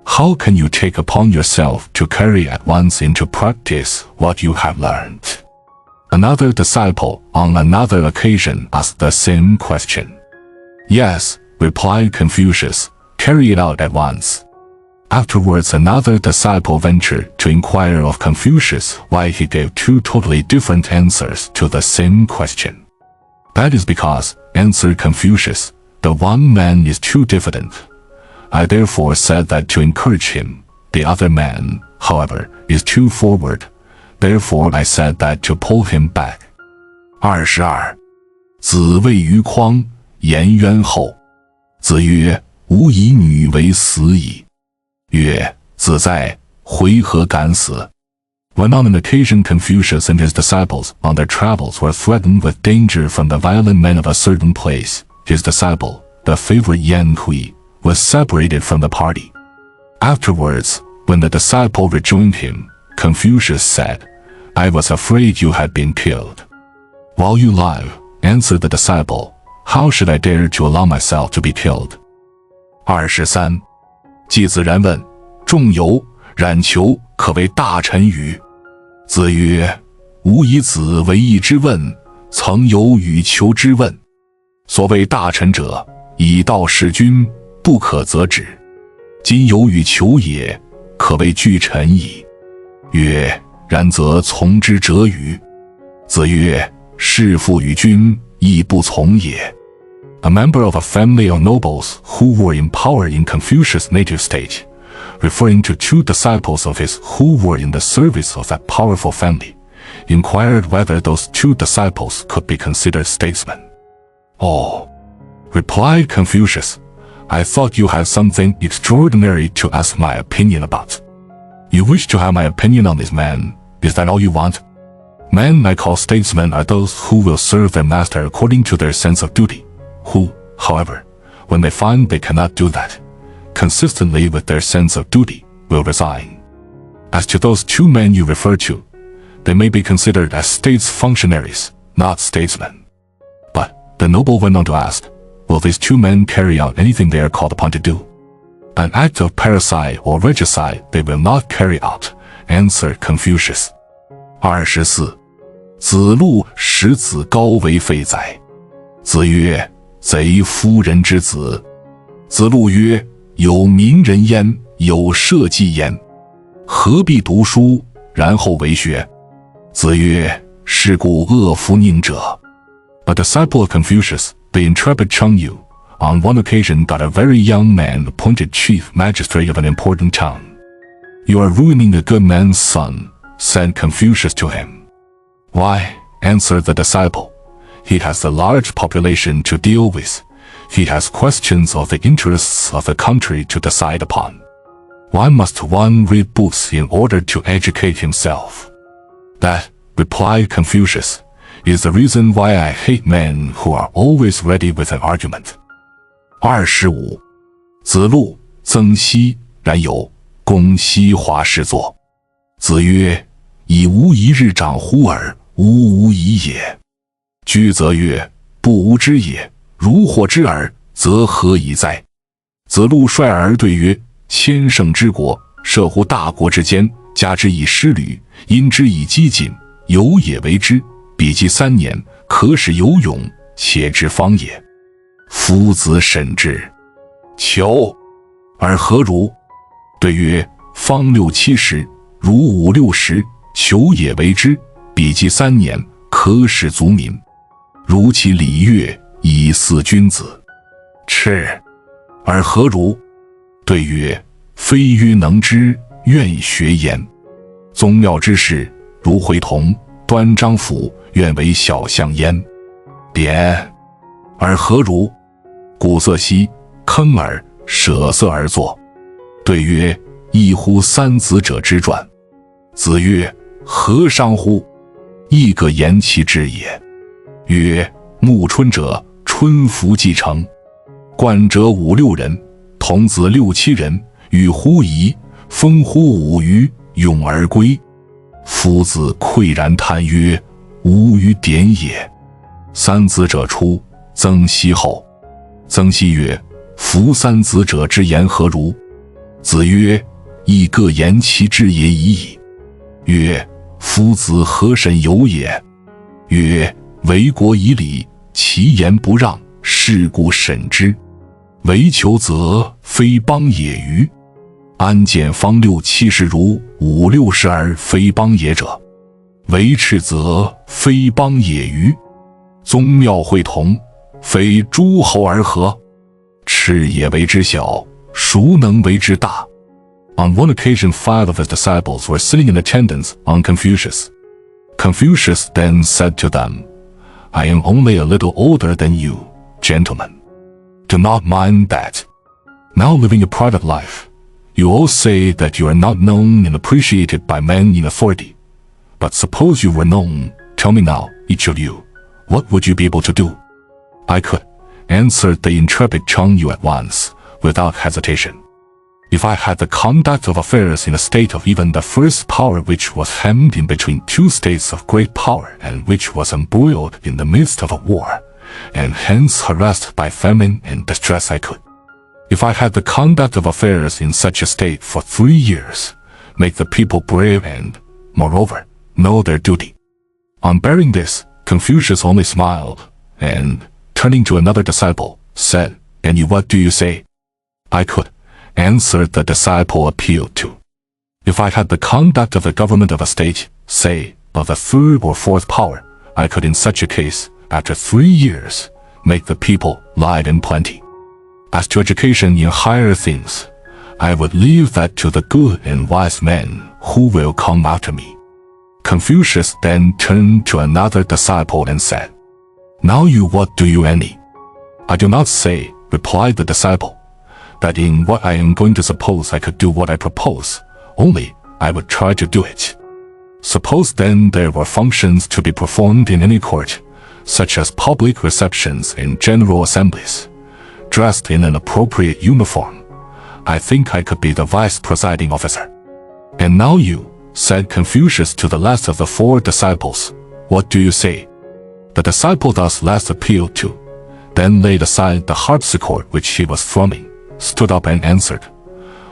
How can you take upon yourself to carry at once into practice what you have learned? Another disciple on another occasion asked the same question. Yes, replied Confucius, carry it out at once. Afterwards another disciple ventured to inquire of Confucius why he gave 2 totally different answers to the same question. That is because, answered Confucius, the one man is too diffident. I therefore said that to encourage him. The other man, however, is too forward. Therefore I said that to pull him back. 22. 子谓于匡，颜渊后。子曰：吾以女为死矣。曰：子在，回何敢死？ When on an occasion Confucius and his disciples on their travels were threatened with danger from the violent men of a certain place, his disciple, the favorite Yan Hui, was separated from the party. Afterwards, when the disciple rejoined him, Confucius said, I was afraid you had been killed. While you live, answered the disciple, how should I dare to allow myself to be killed? 23. 季子然问：仲由、冉求可为大臣与？子曰：吾以子为义之问，曾有与求之问。所谓大臣者，以道事君，不可则止。今有与求也，可谓具臣矣。曰：然则从之者与？子曰：事父与君，亦不从也。A member of a family of nobles who were in power in Confucius' native state, referring to 2 disciples of his who were in the service of that powerful family, inquired whether those 2 disciples could be considered statesmen. Oh, Replied Confucius, I thought you had something extraordinary to ask my opinion about. You wish to have my opinion on this man, is that all you want? Men I call statesmen are those who will serve their master according to their sense of duty, who, however, when they find they cannot do that, consistently with their sense of duty, will resign. As to those 2 men you refer to, they may be considered as states functionaries, not statesmen. But the noble went on to ask, will these 2 men carry out anything they are called upon to do? An act of parricide or regicide they will not carry out, answered Confucius. 24. 子路使子高为废宰。子曰：贼夫人之子。子路曰：有名人焉，有社稷焉，何必读书，然后为学？子曰：是故恶夫佞者。A disciple of Confucius, the intrepid Chang Yu, on one occasion got a very young man appointed chief magistrate of an important town. You are ruining a good man's son, said Confucius to him. Why, answered the disciple, he has a large population to deal with. He has questions of the interests of the country to decide upon. Why must one read books in order to educate himself? That, replied Confucius, is the reason why I hate men who are always ready with an argument. 25. 子路曾皙然有公西华侍坐。子曰：以无一日长乎尔，吾无已也。居则曰：不吾知也，如获之耳，则何以哉？子路率而对曰：千乘之国，设乎大国之间，加之以师旅，因之以饥馑，有也为之，比及3年，可使有勇，且之方也。夫子审之，求而何如？对曰：方6、7十，如5、6十，求也为之，比及3年，可使足民。如其礼乐，以俟君子。赤而何如？对曰：非曰能之，愿学焉。宗庙之事，如会同、端章府，愿为小相焉。典而何如？鼓瑟兮，铿而舍色而作。对曰：异乎3子者之传。子曰：何伤乎？亦可言其志也。曰：暮春者，春服既成，冠者5、6人，童子6、7人，与乎夷，风乎舞于，咏而归。夫子喟然叹曰：吾与典也。3子者出，曾皙后。曾皙曰：夫3子者之言何如？子曰：亦各言其志也已矣。曰：夫子何甚有也？曰：为国以礼，其言不让，是故审之。为求则非邦也于？安见方6、7十如5、6十而非邦也者？为赤则非邦也于？宗庙会同，非诸侯而何？赤也为之小，孰能为之大？ On one occasion 5 of his disciples were sitting in attendance on Confucius. Confucius then said to them, I am only a little older than you, gentlemen. Do not mind that. Now living a private life, you all say that you are not known and appreciated by men in authority. But suppose you were known, tell me now, each of you, what would you be able to do? I could, answered the intrepid Chang Yu at once, without hesitation. If I had the conduct of affairs in a state of even the first power which was hemmed in between 2 states of great power and which was embroiled in the midst of a war, and hence harassed by famine and distress, I could. If I had the conduct of affairs in such a state for 3 years, make the people brave and, moreover, know their duty. On bearing this, Confucius only smiled, and, turning to another disciple, said, And you, what do you say? I could, answered the disciple appealed to. If I had the conduct of the government of a state, say, of the 3rd or 4th power, I could in such a case, after 3 years, make the people live in plenty. As to education in higher things, I would leave that to the good and wise men who will come after me. Confucius then turned to another disciple and said, Now you, what do you any? I do not say, replied the disciple, that in what I am going to suppose I could do what I propose, only I would try to do it. Suppose then there were functions to be performed in any court, such as public receptions and general assemblies, dressed in an appropriate uniform. I think I could be the vice presiding officer. And now you, said Confucius to the last of the 4 disciples, what do you say? The disciple thus last appealed to, then laid aside the harpsichord which he was thrumming, stood up and answered,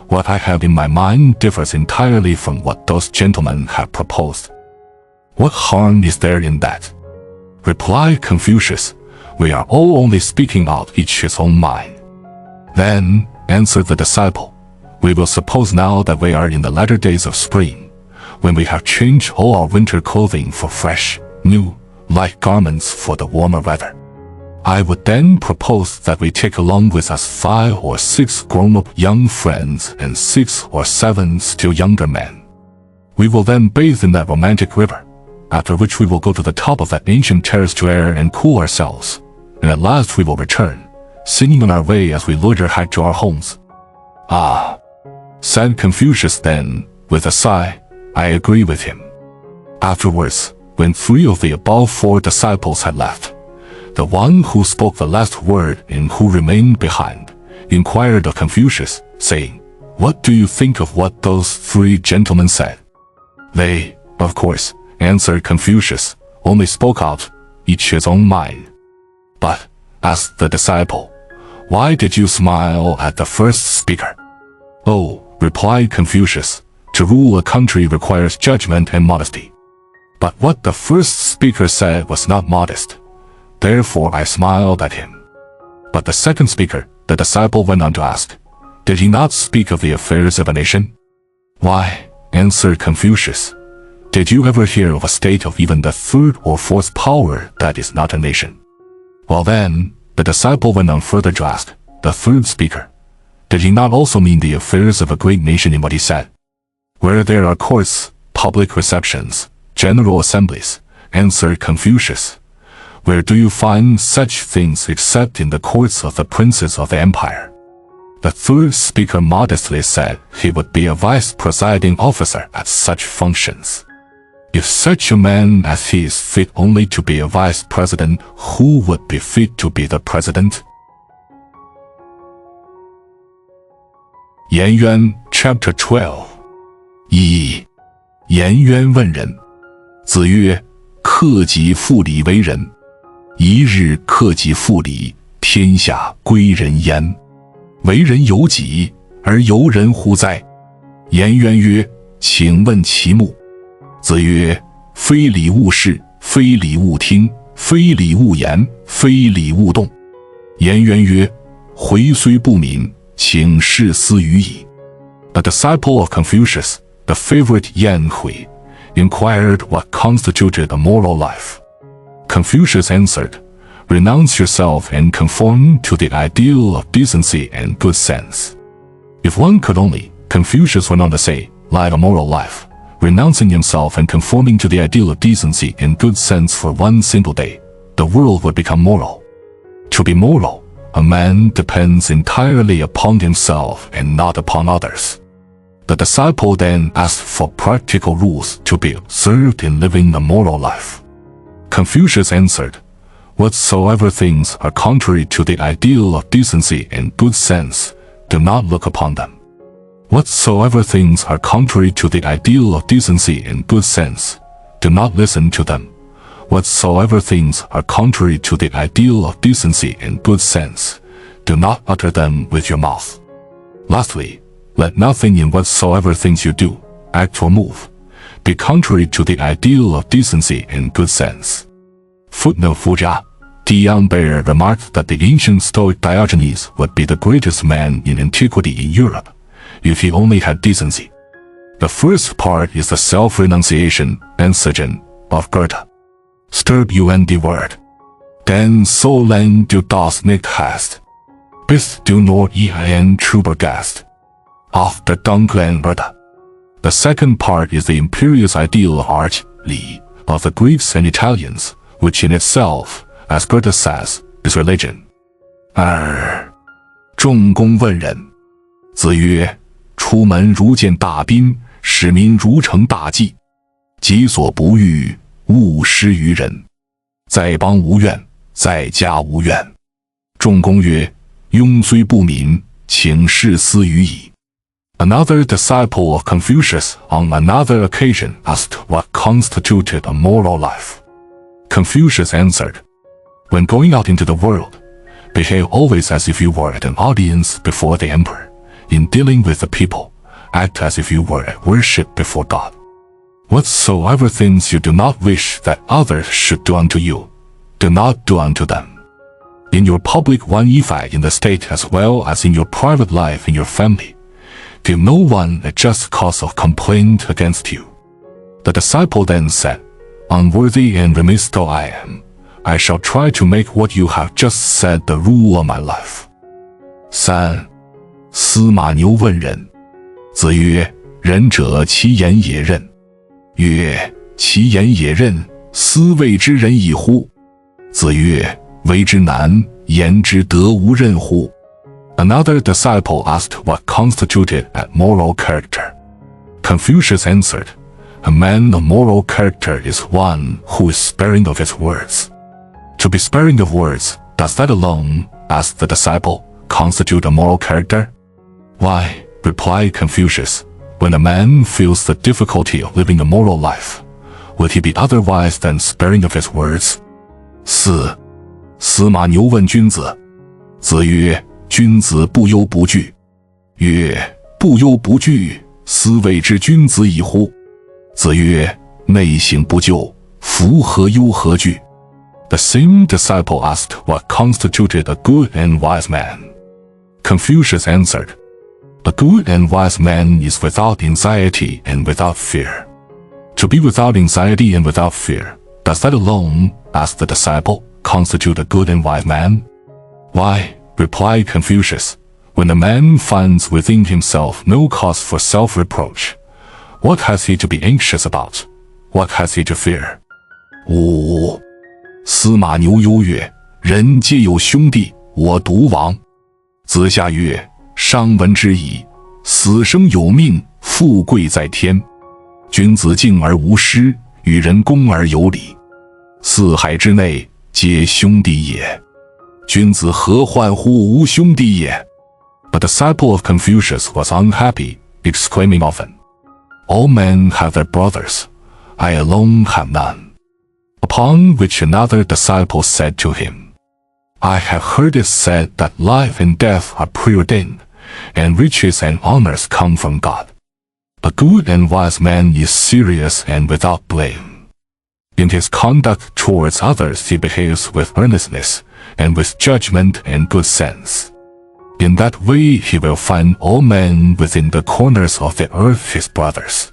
what I have in my mind differs entirely from what those gentlemen have proposed. What harm is there in that? Replied Confucius, we are all only speaking out each his own mind. Then, answered the disciple, we will suppose now that we are in the latter days of spring, when we have changed all our winter clothing for fresh, new, light garments for the warmer weather. I would then propose that we take along with us 5 or 6 grown-up young friends and 6 or 7 still younger men. We will then bathe in that romantic river, after which we will go to the top of that ancient terrace to air and cool ourselves, and at last we will return, singing on our way as we loiter back to our homes. Ah, said Confucius then, with a sigh, I agree with him. Afterwards, when 3 of the above 4 disciples had left, the one who spoke the last word and who remained behind inquired of Confucius, saying, what do you think of what those 3 gentlemen said? They, of course, answered Confucius, only spoke out, each his own mind. But, asked the disciple, why did you smile at the first speaker? Oh, replied Confucius, to rule a country requires judgment and modesty. But what the first speaker said was not modest. Therefore I smiled at him. But the second speaker, the disciple went on to ask, did he not speak of the affairs of a nation? Why, answered Confucius, did you ever hear of a state of even the 3rd or 4th power that is not a nation? Well then, the disciple went on further to ask, the 3rd speaker, did he not also mean the affairs of a great nation in what he said? Where there are courts, public receptions, general assemblies, answered Confucius, where do you find such things except in the courts of the princes of the empire? The 3rd speaker modestly said he would be a vice presiding officer at such functions. If such a man as he is fit only to be a vice president, who would be fit to be the president? Yan Yuan, Chapter 12. 一、颜渊问仁。子曰：克己复礼为仁。一日克己复礼，天下归仁焉。为人由己，而由人乎哉？颜渊曰：请问其目。子曰：非礼勿视，非礼勿听，非礼勿言，非礼勿动。颜渊曰：回虽不敏，请示思语矣。A disciple of Confucius, the favorite Yan Hui, inquired what constituted a moral life. Confucius answered, renounce yourself and conform to the ideal of decency and good sense. If one could only, Confucius went on to say, live a moral life, renouncing himself and conforming to the ideal of decency and good sense for one single day, the world would become moral. To be moral, a man depends entirely upon himself and not upon others. The disciple then asked for practical rules to be observed in living a moral life. Confucius answered, whatsoever things are contrary to the ideal of decency and good sense, do not look upon them. Whatsoever things are contrary to the ideal of decency and good sense, do not listen to them. Whatsoever things are contrary to the ideal of decency and good sense, do not utter them with your mouth. Lastly, let nothing in whatsoever things you do, act or move, be contrary to the ideal of decency and good sense. Footnote Fuja. Dion Bayer remarked that the ancient Stoic Diogenes would be the greatest man in antiquity in Europe, if he only had decency. The first part is the self-renunciation, Ensigen, of Goethe. Stirb UN die word. Den so lang du das nicht hast. Bist du nur ein Trübergast. Of the dunklen Goethe. The second part is the imperious ideal of art, Li, of the Greeks and Italians, which in itself, as Goethe says, is religion. 二，仲弓问仁。子曰：出门如见大宾，使民如承大祭。己所不欲，勿施于人。在邦无怨，在家无怨。仲弓曰：庸虽不敏，请事思于矣。Another disciple of Confucius on another occasion asked what constituted a moral life. Confucius answered, when going out into the world, behave always as if you were at an audience before the emperor. In dealing with the people, act as if you were at worship before God. Whatsoever things you do not wish that others should do unto you, do not do unto them. In your public one effect in the state as well as in your private life in your family, give no one a just cause of complaint against you. The disciple then said, unworthy and remiss though I am, I shall try to make what you have just said the rule of my life. 三，司马牛问仁。子曰：仁者，其言也任。曰：其言也任，斯谓之仁矣乎？子曰：为之难，言之得无任乎？ Another disciple asked what constituted a moral character. Confucius answered, a man of moral character is one who is sparing of his words. To be sparing of words, does that alone, asked the disciple, constitute a moral character? Why, replied Confucius, when a man feels the difficulty of living a moral life, would he be otherwise than sparing of his words? 四，司马牛问君子。子曰：君子不忧不惧。曰：不忧不惧，斯谓之君子矣乎？子曰：内省不疚，夫何忧何惧？ The same disciple asked what constituted a good and wise man. Confucius answered, a good and wise man is without anxiety and without fear. To be without anxiety and without fear, does that alone, asked the disciple, constitute a good and wise man? Why, replied Confucius, when a man finds within himself no cause for self-reproach, what has he to be anxious about? What has he to fear? 五，司马牛忧曰：人皆有兄弟，我独亡。子夏曰：商闻之矣，死生有命，富贵在天。君子敬而无失，与人恭而有礼。四海之内，皆兄弟也。君子何患乎无兄弟也？ A disciple of Confucius was unhappy, exclaiming often, all men have their brothers, I alone have none. Upon which another disciple said to him, I have heard it said that life and death are preordained, and riches and honors come from God. A good and wise man is serious and without blame. In his conduct towards others he behaves with earnestness, and with judgment and good sense. In that way he will find all men within the corners of the earth his brothers.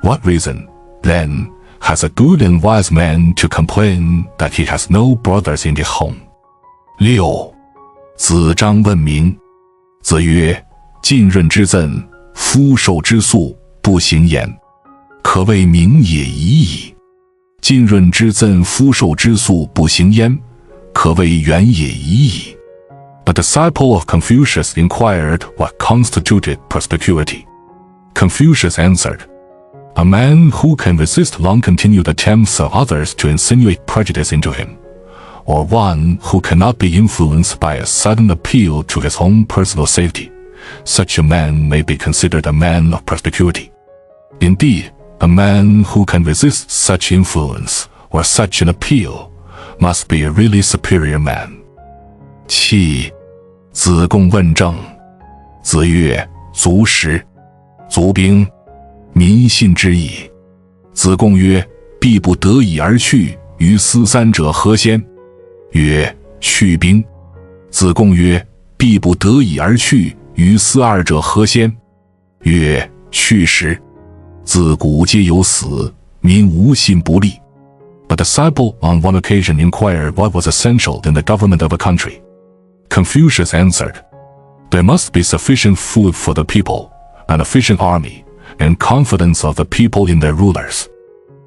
What reason, then, has a good and wise man to complain that he has no brothers in his home? 六，子张问名。子曰：浸润之赠，夫受之粟，不行焉，可谓名也已矣。浸润之赠，夫受之粟，不行焉，可谓远也已矣。A disciple of Confucius inquired what constituted perspicuity. Confucius answered, a man who can resist long-continued attempts of others to insinuate prejudice into him, or one who cannot be influenced by a sudden appeal to his own personal safety. Such a man may be considered a man of perspicuity. Indeed, a man who can resist such influence or such an appeal must be a really superior man. 七，子贡问政。子曰：足食，足兵，民信之矣。子贡曰：必不得已而去，于斯三者何先？曰：去兵。子贡曰：必不得已而去，于斯二者何先？曰：去食。自古皆有死，民无信不立。A disciple on one occasion inquired what was essential in the government of a country. Confucius answered, there must be sufficient food for the people, an efficient army, and confidence of the people in their rulers.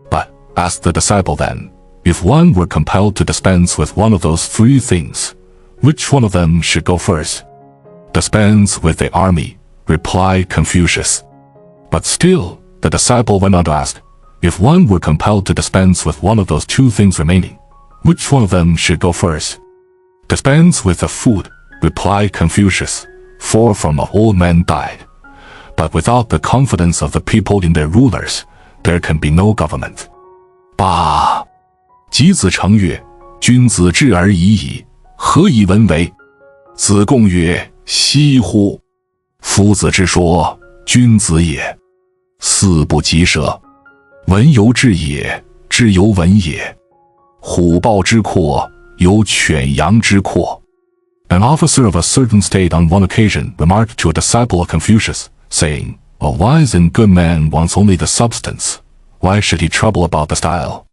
But, asked the disciple then, if one were compelled to dispense with one of those three things, Which one of them should go first? Dispense with the army, replied Confucius. But still, the disciple went on to ask, if one were compelled to dispense with one of those two things remaining, which one of them should go first? Dispense with the food, replied Confucius, for from of old men died. But without the confidence of the people in their rulers, there can be no government. 8. 箕子成曰：君子智而已矣，何以文为？子贡曰：惜乎！夫子之说，君子也。四不及舌，文由智也，智由文也。虎豹之阔，由犬羊之阔。An officer of a certain state on one occasion remarked to a disciple of Confucius, saying, a wise and good man wants only the substance. Why should he trouble about the style?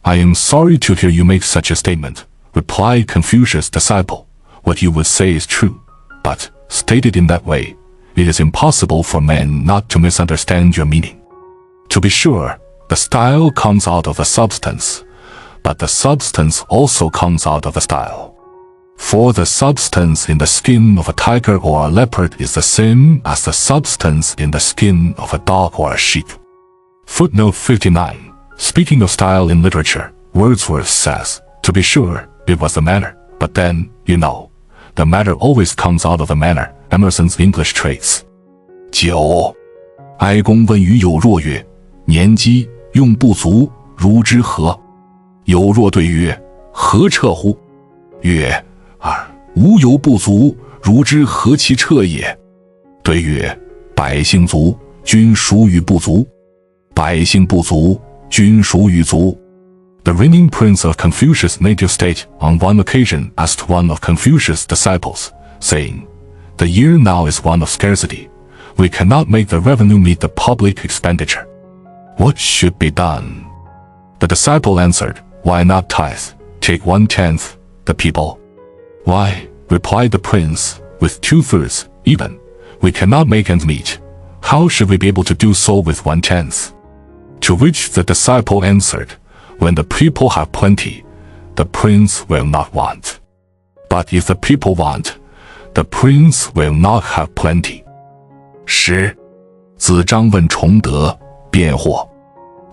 I am sorry to hear you make such a statement, replied Confucius' disciple. What you would say is true, but, stated in that way, it is impossible for men not to misunderstand your meaning. To be sure, the style comes out of the substance, but the substance also comes out of the style. For the substance in the skin of a tiger or a leopard is the same as the substance in the skin of a dog or a sheep. Footnote 59. Speaking of style in literature, Wordsworth says, to be sure, it was the manner, but then, you know, the matter always comes out of the manner. Emerson's English traits. 9. 哀公问于有若曰：年饥，用不足，如之何？有若对曰：何彻乎？曰：无有不足，如之何其彻也？对曰：百姓足，君孰与不足？百姓不足，君孰与足？ The reigning prince of Confucius' native state on one occasion asked one of Confucius' disciples, saying, the year now is one of scarcity. We cannot make the revenue meet the public expenditure. What should be done? The disciple answered, why not tithe? Take 1/10, the people. Why, replied the prince, with 2/3, even, we cannot make ends meet. How should we be able to do so with 1/10? To which the disciple answered, when the people have plenty, the prince will not want. But if the people want, the prince will not have plenty. 10. 子张问崇德，辩惑。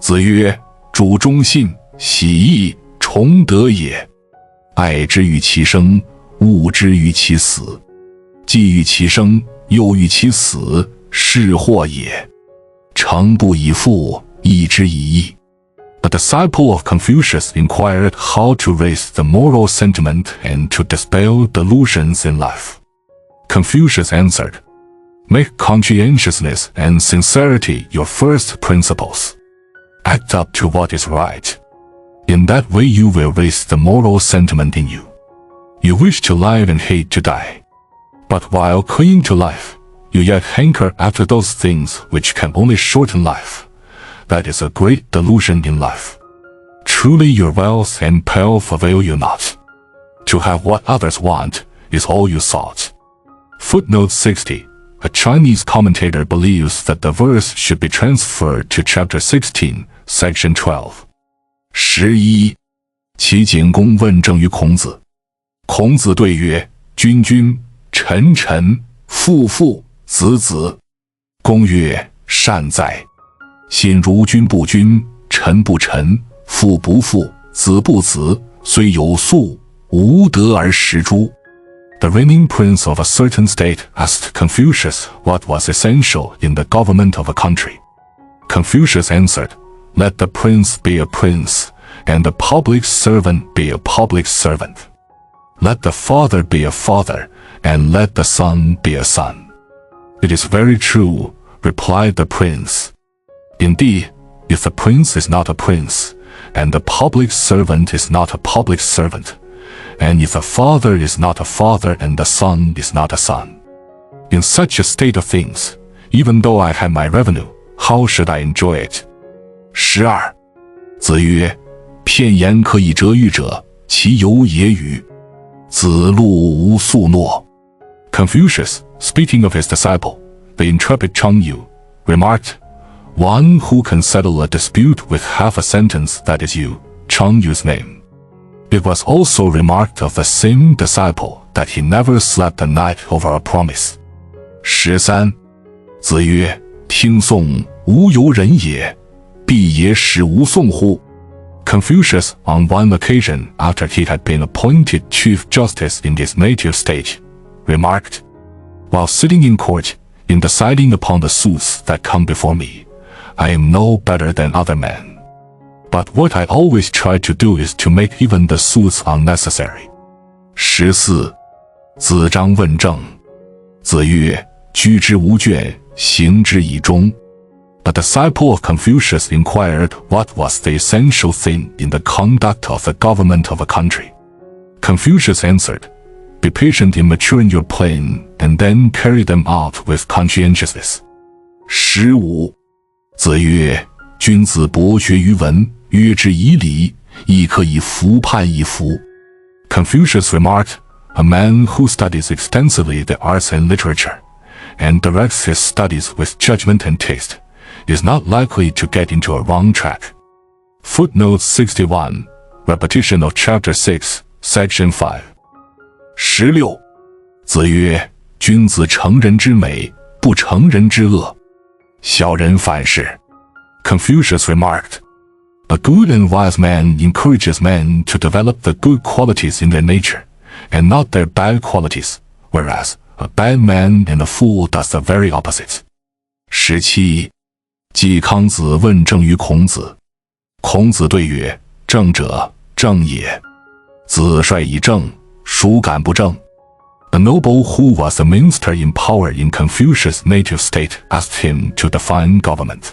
子曰：主忠信，喜义，崇德也。爱之于其生，恶之于其死。既欲其生，又欲其死，是祸也。诚不以富，义之以义。A disciple of Confucius inquired how to raise the moral sentiment and to dispel delusions in life. Confucius answered, make conscientiousness and sincerity your first principles. Act up to what is right. In that way you will raise the moral sentiment in you. You wish to live and hate to die. But while clinging to life, you yet hanker after those things which can only shorten life. That is a great delusion in life. Truly your wealth and pelf avail you not. To have what others want is all you sought. Footnote 60. A Chinese commentator believes that the verse should be transferred to chapter 16, section 12. 11. 齐景公问政于孔子。孔子对曰：君君，臣臣，父父，子子。公曰：善哉。信如君不君，臣不臣，父不父，子不子，虽有素，无德而食诸。The reigning prince of a certain state asked Confucius what was essential in the government of a country. Confucius answered, let the prince be a prince, and the public servant be a public servant. Let the father be a father, and let the son be a son. It is very true, replied the prince. Indeed, if the prince is not a prince, and the public servant is not a public servant, and if the father is not a father and the son is not a son, in such a state of things, even though I had my revenue, how should I enjoy it? 12. 子曰：片言可以折喻者，其有也与？子路无素诺。Confucius, speaking of his disciple, the intrepid Chang Yu, remarked, one who can settle a dispute with half a sentence, that is you, Chang Yu's name. It was also remarked of the same disciple that he never slept a night over a promise. 13. 子曰：听讼，无由人也，必也使无讼乎？ Confucius, on one occasion after he had been appointed chief justice in his native state, remarked, while sitting in court, in deciding upon the suits that come before me, I am no better than other men. But what I always try to do is to make even the suits unnecessary. 14. 子张问政。子曰：居之无倦，行之以忠。A disciple of Confucius inquired what was the essential thing in the conduct of the government of a country. Confucius answered, be patient in maturing your plan, and then carry them out with conscientiousness. 15. 子曰：君子博学于文，约之以礼，亦可以服判一服。 Confucius remarked, a man who studies extensively the arts and literature, and directs his studies with judgment and taste, is not likely to get into a wrong track. Footnotes 61, repetition of chapter 6, section 5. 16. 子曰：君子成人之美，不成人之恶。小人反是。Confucius remarked, a good and wise man encourages men to develop the good qualities in their nature, and not their bad qualities, whereas a bad man and a fool does the very opposite. 17. 季康子问政于孔子。孔子对曰：政者，正也。子帅以政，孰敢不正？ The noble who was the minister in power in Confucius' native state asked him to define government.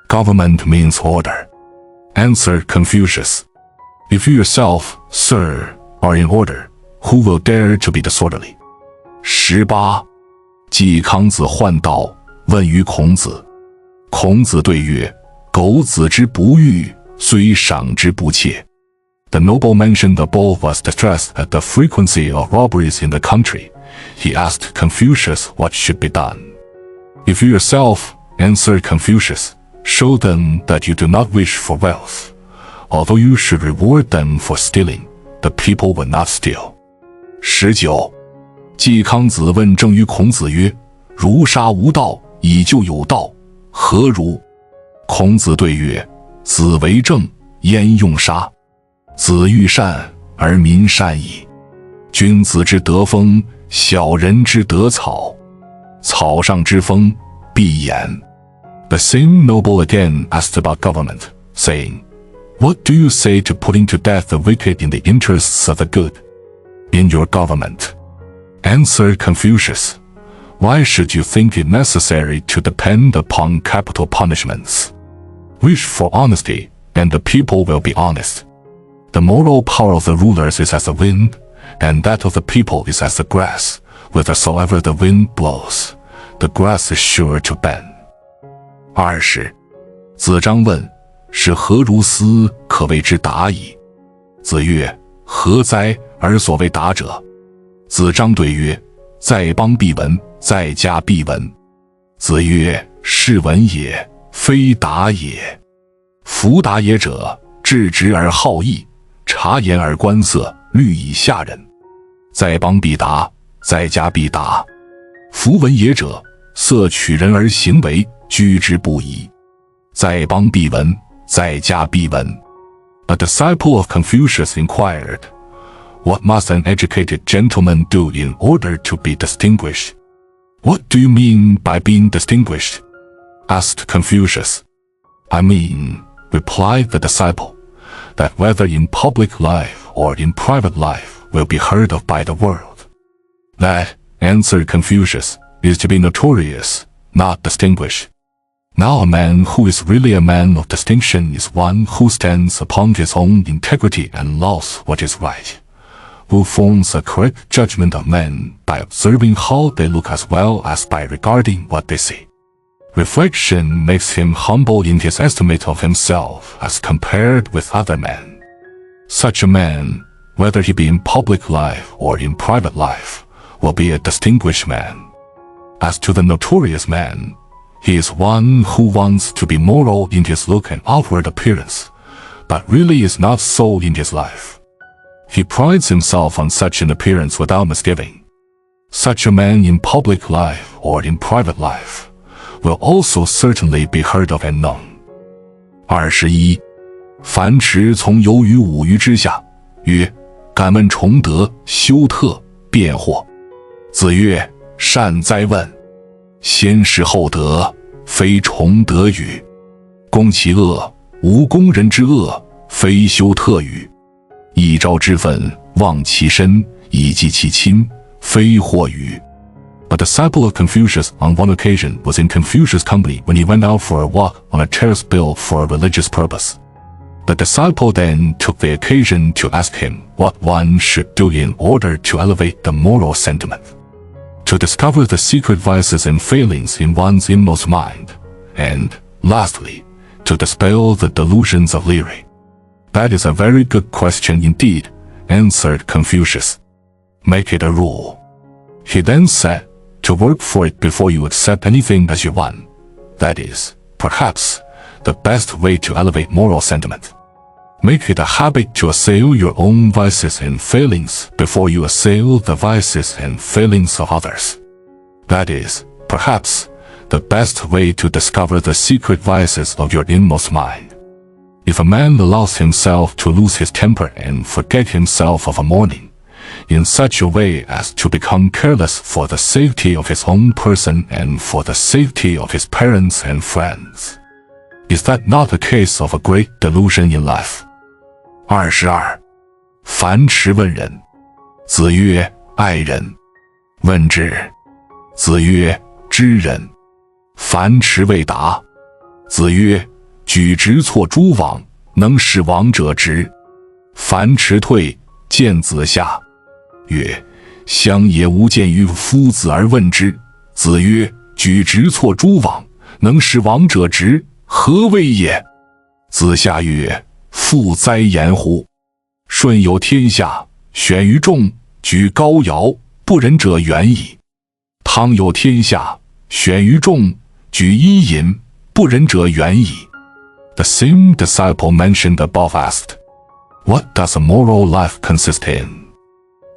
Government means order. Answered Confucius, if you yourself, sir, are in order, who will dare to be disorderly? 18. 季康子患道，问于孔子。孔子对曰：苟子之不欲，虽赏之不切。The noble mentioned above was distressed at the frequency of robberies in the country. He asked Confucius what should be done. If you yourself, answered Confucius, show them that you do not wish for wealth, although you should reward them for stealing, the people will not steal. 19. 季康子问政于孔子曰：如杀无道，以就有道，何如？孔子对曰：子为政，焉用杀？子欲善，而民善矣。君子之德风，小人之德草。草上之风，必偃。The same noble again asked about government, saying, what do you say to putting to death the wicked in the interests of the good? In your government. Answered Confucius, why should you think it necessary to depend upon capital punishments? Wish for honesty, and the people will be honest. The moral power of the rulers is as the wind, and that of the people is as the grass. Whithersoever the wind blows, the grass is sure to bend. 20. 子张问：是何如斯，可谓之达矣？子曰：何哉，而所谓达者？子张对曰：在邦必闻，在家必闻。子曰：是闻也，非达也。夫达也者，质直而好义，察言而观色，虑以下人。在邦必达，在家必达。夫闻也者，色取人而行为，居之不疑。在邦必闻，在家必闻。A disciple of Confucius inquired, what must an educated gentleman do in order to be distinguished? What do you mean by being distinguished? Asked Confucius. I mean, replied the disciple, that whether in public life or in private life will be heard of by the world. That, answered Confucius, is to be notorious, not distinguished. Now a man who is really a man of distinction is one who stands upon his own integrity and loves what is right, who forms a correct judgment of men by observing how they look as well as by regarding what they say. Reflection makes him humble in his estimate of himself as compared with other men. Such a man, whether he be in public life or in private life, will be a distinguished man. As to the notorious man, he is one who wants to be moral in his look and outward appearance, but really is not so in his life. He prides himself on such an appearance without misgiving. Such a man in public life or in private life will also certainly be heard of and known. 21. 樊迟从游于五鱼之下，曰：敢问崇德、修特、辩惑。子曰：善哉问！先识后德，非崇德语；攻其恶，无攻人之恶，非修特语；一朝之愤，忘其身，以济其亲，非惑语。A disciple of Confucius on one occasion was in Confucius' company when he went out for a walk on a terrace built for a religious purpose. The disciple then took the occasion to ask him what one should do in order to elevate the moral sentiment, to discover the secret vices and failings in one's inmost mind, and, lastly, to dispel the delusions of Li Ren. That is a very good question indeed, answered Confucius. Make it a rule. He then said, to work for it before you accept anything as you want. That is, perhaps, the best way to elevate moral sentiment. Make it a habit to assail your own vices and failings before you assail the vices and failings of others. That is, perhaps, the best way to discover the secret vices of your inmost mind. If a man allows himself to lose his temper and forget himself of a morning, in such a way as to become careless for the safety of his own person and for the safety of his parents and friends, is that not a case of a great delusion in life? 22. 樊迟问仁。子曰：爱人。问之。子曰：知人。樊迟未答。子曰：举直错诸枉，能使枉者直。樊迟退，见子下，曰：乡野无见于夫子而问之。子曰：举直错诸枉，能使枉者直，何谓也？子夏曰：父哉言乎！舜有天下，选于众，举高尧，不仁者远矣。汤有天下，选于众，举伊尹，不仁者远矣。The same disciple mentioned above asked, what does a moral life consist in?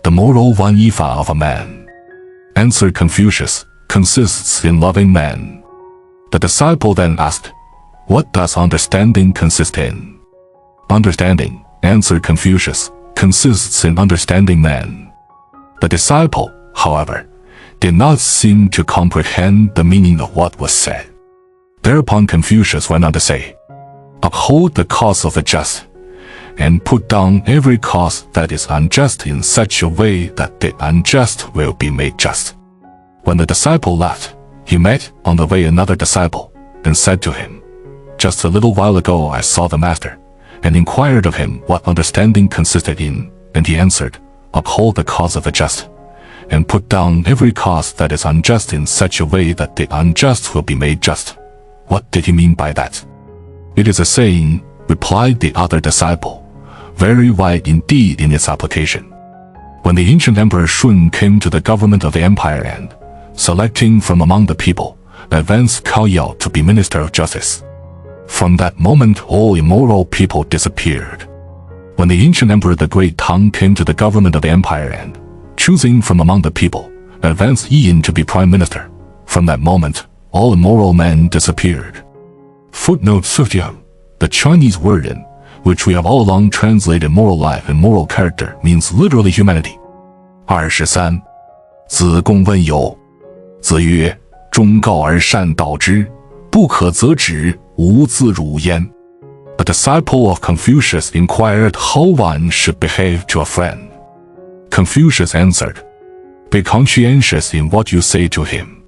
The moral vanyifa of a man, answered Confucius, consists in loving men. The disciple then asked, what does understanding consist in? Understanding, answered Confucius, consists in understanding men. The disciple, however, did not seem to comprehend the meaning of what was said. Thereupon Confucius went on to say, uphold the cause of the just, and put down every cause that is unjust in such a way that the unjust will be made just. When the disciple left, he met on the way another disciple, and said to him, just a little while ago I saw the master, and inquired of him what understanding consisted in, and he answered, uphold the cause of the just, and put down every cause that is unjust in such a way that the unjust will be made just. What did he mean by that? It is a saying, replied the other disciple, very wide indeed in its application. When the ancient emperor Shun came to the government of the empire and, selecting from among the people, advanced Cao Yao to be minister of justice, from that moment all immoral people disappeared. When the ancient emperor the great Tang came to the government of the empire and, choosing from among the people, advanced Yi Yin to be prime minister, from that moment all immoral men disappeared. Footnote 50. The Chinese word in, which we have all along translated moral life and moral character, means literally humanity. 23. 子贡问友。子曰：忠告而善导之，不可则止，无自辱焉。A disciple of Confucius inquired how one should behave to a friend. Confucius answered, be conscientious in what you say to him.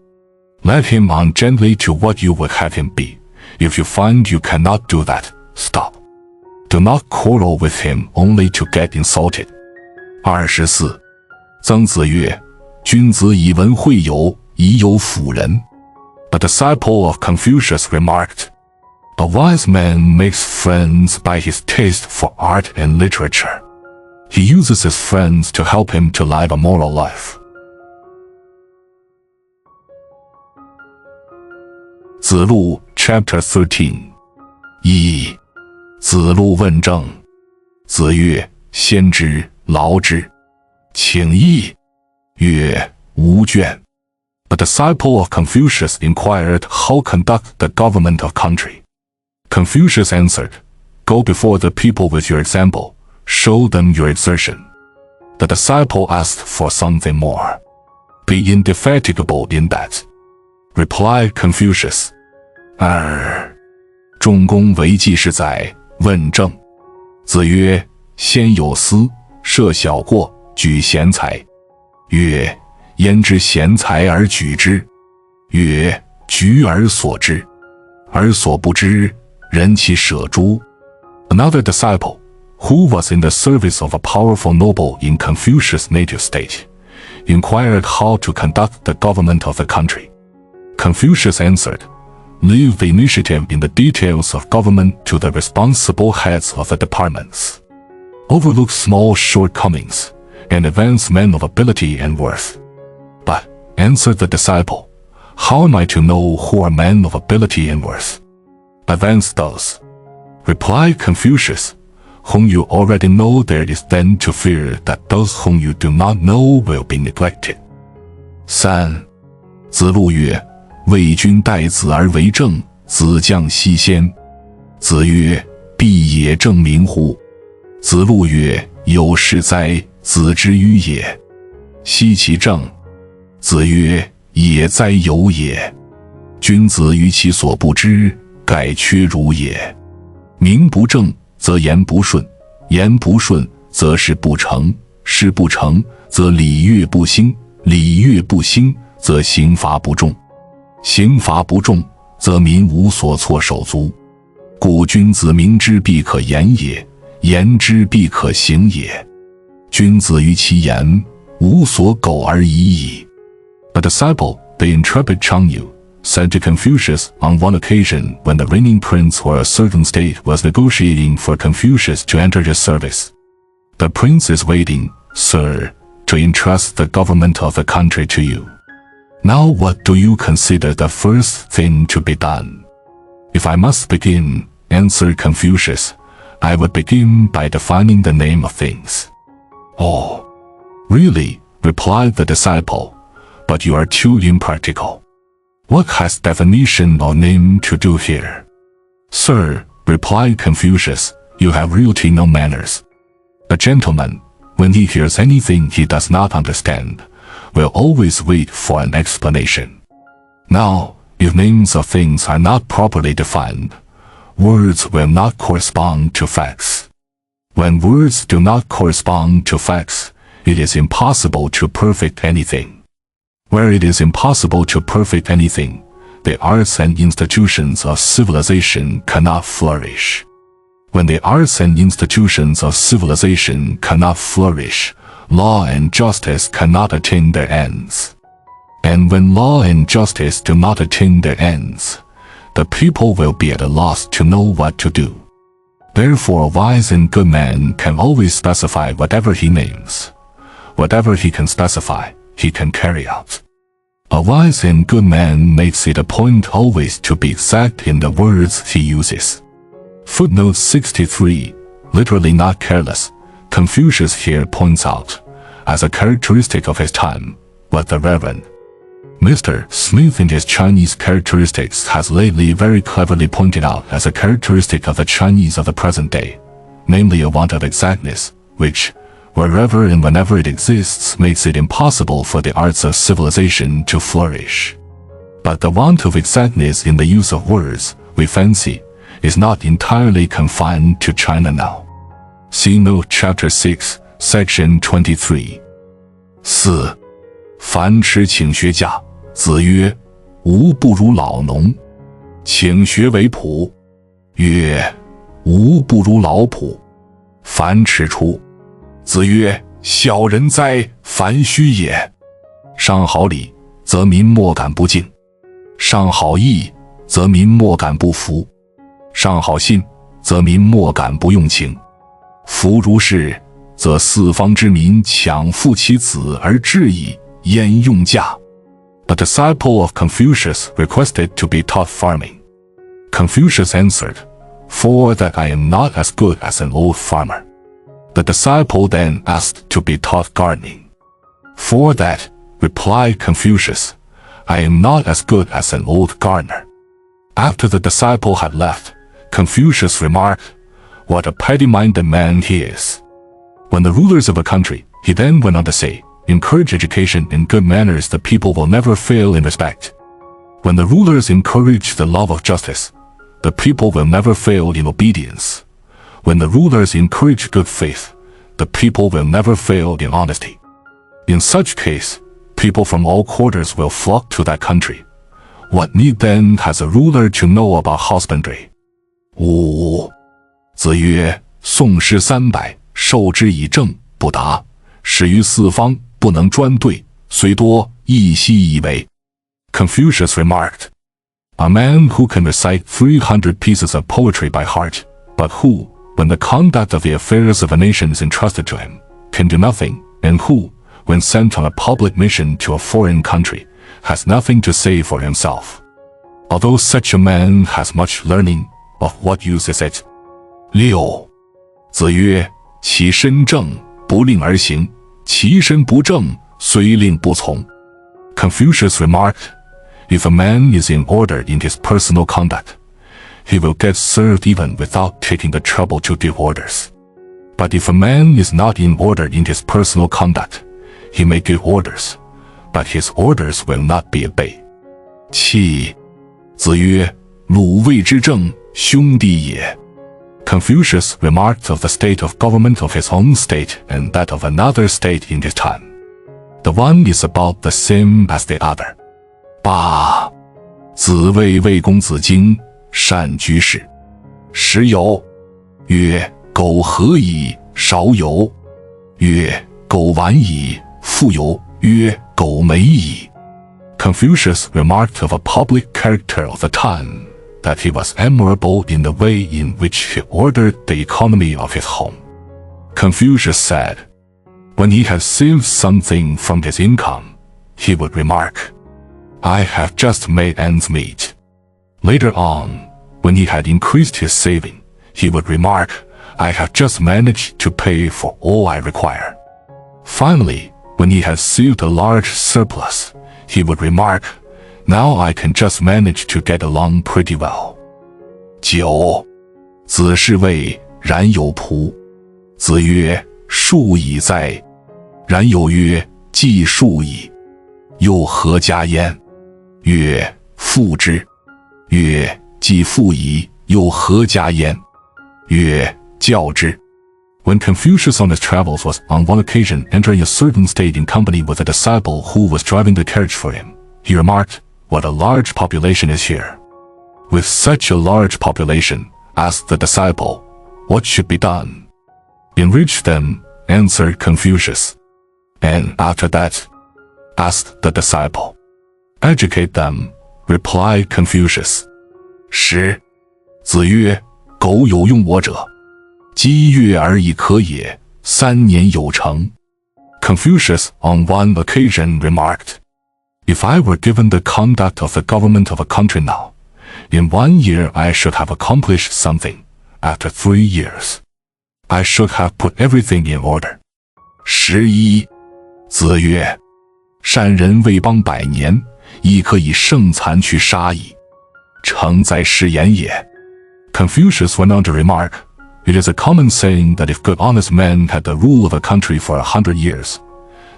Let him on gently to what you would have him be. If you find you cannot do that, stop. Do not quarrel with him only to get insulted. 24. 曾子曰：君子以文会友，以友辅仁。A disciple of Confucius remarked, a wise man makes friends by his taste for art and literature. He uses his friends to help him to live a moral life. 子路 Chapter 13. 1. 子路问政。子曰：先知，劳之。请益。曰：无倦。A disciple of Confucius inquired how conduct the government of country. Confucius answered, Go before the people with your example, show them your exertion. The disciple asked for something more. Be indefatigable in that. Replied Confucius. 二，仲弓为季氏载，问政。子曰：先有司，设小过，举贤才。曰：焉知贤才而举之？曰：举而所知，而所不知，人其舍诸。Another disciple, who was in the service of a powerful noble in Confucius' native state, inquired how to conduct the government of the country. Confucius answered, Leave the initiative in the details of government to the responsible heads of the departments. Overlook small shortcomings, and advance men of ability and worth. But, answered the disciple, how am I to know who are men of ability and worth? Advance those. Replied Confucius, whom you already know, there is then to fear that those whom you do not know will be neglected. 三，子路曰：魏君待子而为政，子将西先。子曰：必也正名乎？子路曰：有事哉，子之于也。奚其政？子曰：也哉，有也。君子于其所不知，盖缺如也。名不正，则言不顺；言不顺，则事不成；事不成，则礼乐不兴；礼乐不兴，则刑罚不重；刑罚不重，则民无所措手足。故君子明之必可言也，言之必可行也。君子于其言，无所苟而已矣。A disciple, the intrepid Chang said to Confucius on one occasion when the reigning prince or a certain state was negotiating for Confucius to enter his service. The prince is waiting, sir, to entrust the government of the country to you. Now what do you consider the first thing to be done? If I must begin, answered Confucius, I would begin by defining the name of things. Oh, really, replied the disciple, but you are too impractical. What has definition or name to do here? Sir, replied Confucius, you have really no manners. A gentleman, when he hears anything he does not understand, will always wait for an explanation. Now, if names of things are not properly defined, words will not correspond to facts. When words do not correspond to facts, it is impossible to perfect anything. Where it is impossible to perfect anything, the arts and institutions of civilization cannot flourish. When the arts and institutions of civilization cannot flourish, law and justice cannot attain their ends. And when law and justice do not attain their ends, the people will be at a loss to know what to do. Therefore, a wise and good man can always specify whatever he names. Whatever he can specify, he can carry out. A wise and good man makes it a point always to be exact in the words he uses. Footnote 63, literally not careless, Confucius here points out, as a characteristic of his time, what the Reverend Mr. Smith in his Chinese characteristics has lately very cleverly pointed out as a characteristic of the Chinese of the present day, namely a want of exactness, which, wherever and whenever it exists, makes it impossible for the arts of civilization to flourish. But the want of exactness in the use of words, we fancy, is not entirely confined to China now. See note chapter 6, section 23. 4. 樊迟请学驾，子曰：吾不如老农。请学为仆。曰：吾不如老仆。樊迟出。子曰：小人哉，樊须也。上好礼，则民莫敢不敬；上好义，则民莫敢不服；上好信，则民莫敢不用情。夫如是，则四方之民抢父其子而至矣，焉用驾？ A disciple of Confucius requested to be taught farming. Confucius answered, For that I am not as good as an old farmer. The disciple then asked to be taught gardening. For that, replied Confucius, I am not as good as an old gardener. After the disciple had left, Confucius remarked, what a petty-minded man he is. When the rulers of a country, he then went on to say, encourage education and good manners, the people will never fail in respect. When the rulers encourage the love of justice, the people will never fail in obedience. When the rulers encourage good faith, the people will never fail in honesty. In such case, people from all quarters will flock to that country. What need then has a ruler to know about husbandry? 5. 子曰：宋诗300，授之以政，不达；使于四方，不能专对，虽多，亦悉以为。Confucius remarked, a man who can recite 300 pieces of poetry by heart, but who, when the conduct of the affairs of a nation is entrusted to him, can do nothing, and who, when sent on a public mission to a foreign country, has nothing to say for himself. Although such a man has much learning, of what use is it? 6. 子曰：其身正，不令而行；其身不正，虽令不从。Confucius remarked, if a man is in order in his personal conduct, he will get served even without taking the trouble to give orders. But if a man is not in order in his personal conduct, he may give orders, but his orders will not be obeyed. 7. 子曰：鲁卫之政，兄弟也。Confucius remarked of the state of government of his own state and that of another state in his time. The one is about the same as the other. 8. 子谓魏公子荆，善居士。时有，曰：苟合矣，少有；曰：苟完矣，富有；曰：苟美矣。Confucius remarked of a public character of the time that he was admirable in the way in which he ordered the economy of his home. Confucius said, when he had saved something from his income, he would remark, I have just made ends meet. Later on, when he had increased his saving, he would remark, I have just managed to pay for all I require. Finally, when he had saved a large surplus, he would remark, now I can just manage to get along pretty well. 9. 子是谓然有仆。子曰：恕矣哉！然有曰：既恕矣。又何加焉？曰：父之。曰：既父矣，又何加焉？曰：教之。When Confucius on his travels was on one occasion entering a certain state in company with a disciple who was driving the carriage for him, he remarked, what a large population is here. With such a large population, asked the disciple, what should be done? Enrich them, answered Confucius. And after that, asked the disciple. Educate them, replied Confucius. 10. 子曰：苟有用我者，积月而已可也，3年有成。Confucius on one occasion remarked, if I were given the conduct of the government of a country now, in 1 year I should have accomplished something. After 3 years, I should have put everything in order. 11. 子曰：善人为邦100年，亦可以胜残去杀矣。诚在是言也。Confucius went on to remark, it is a common saying that if good honest men had the rule of a country for 100 years,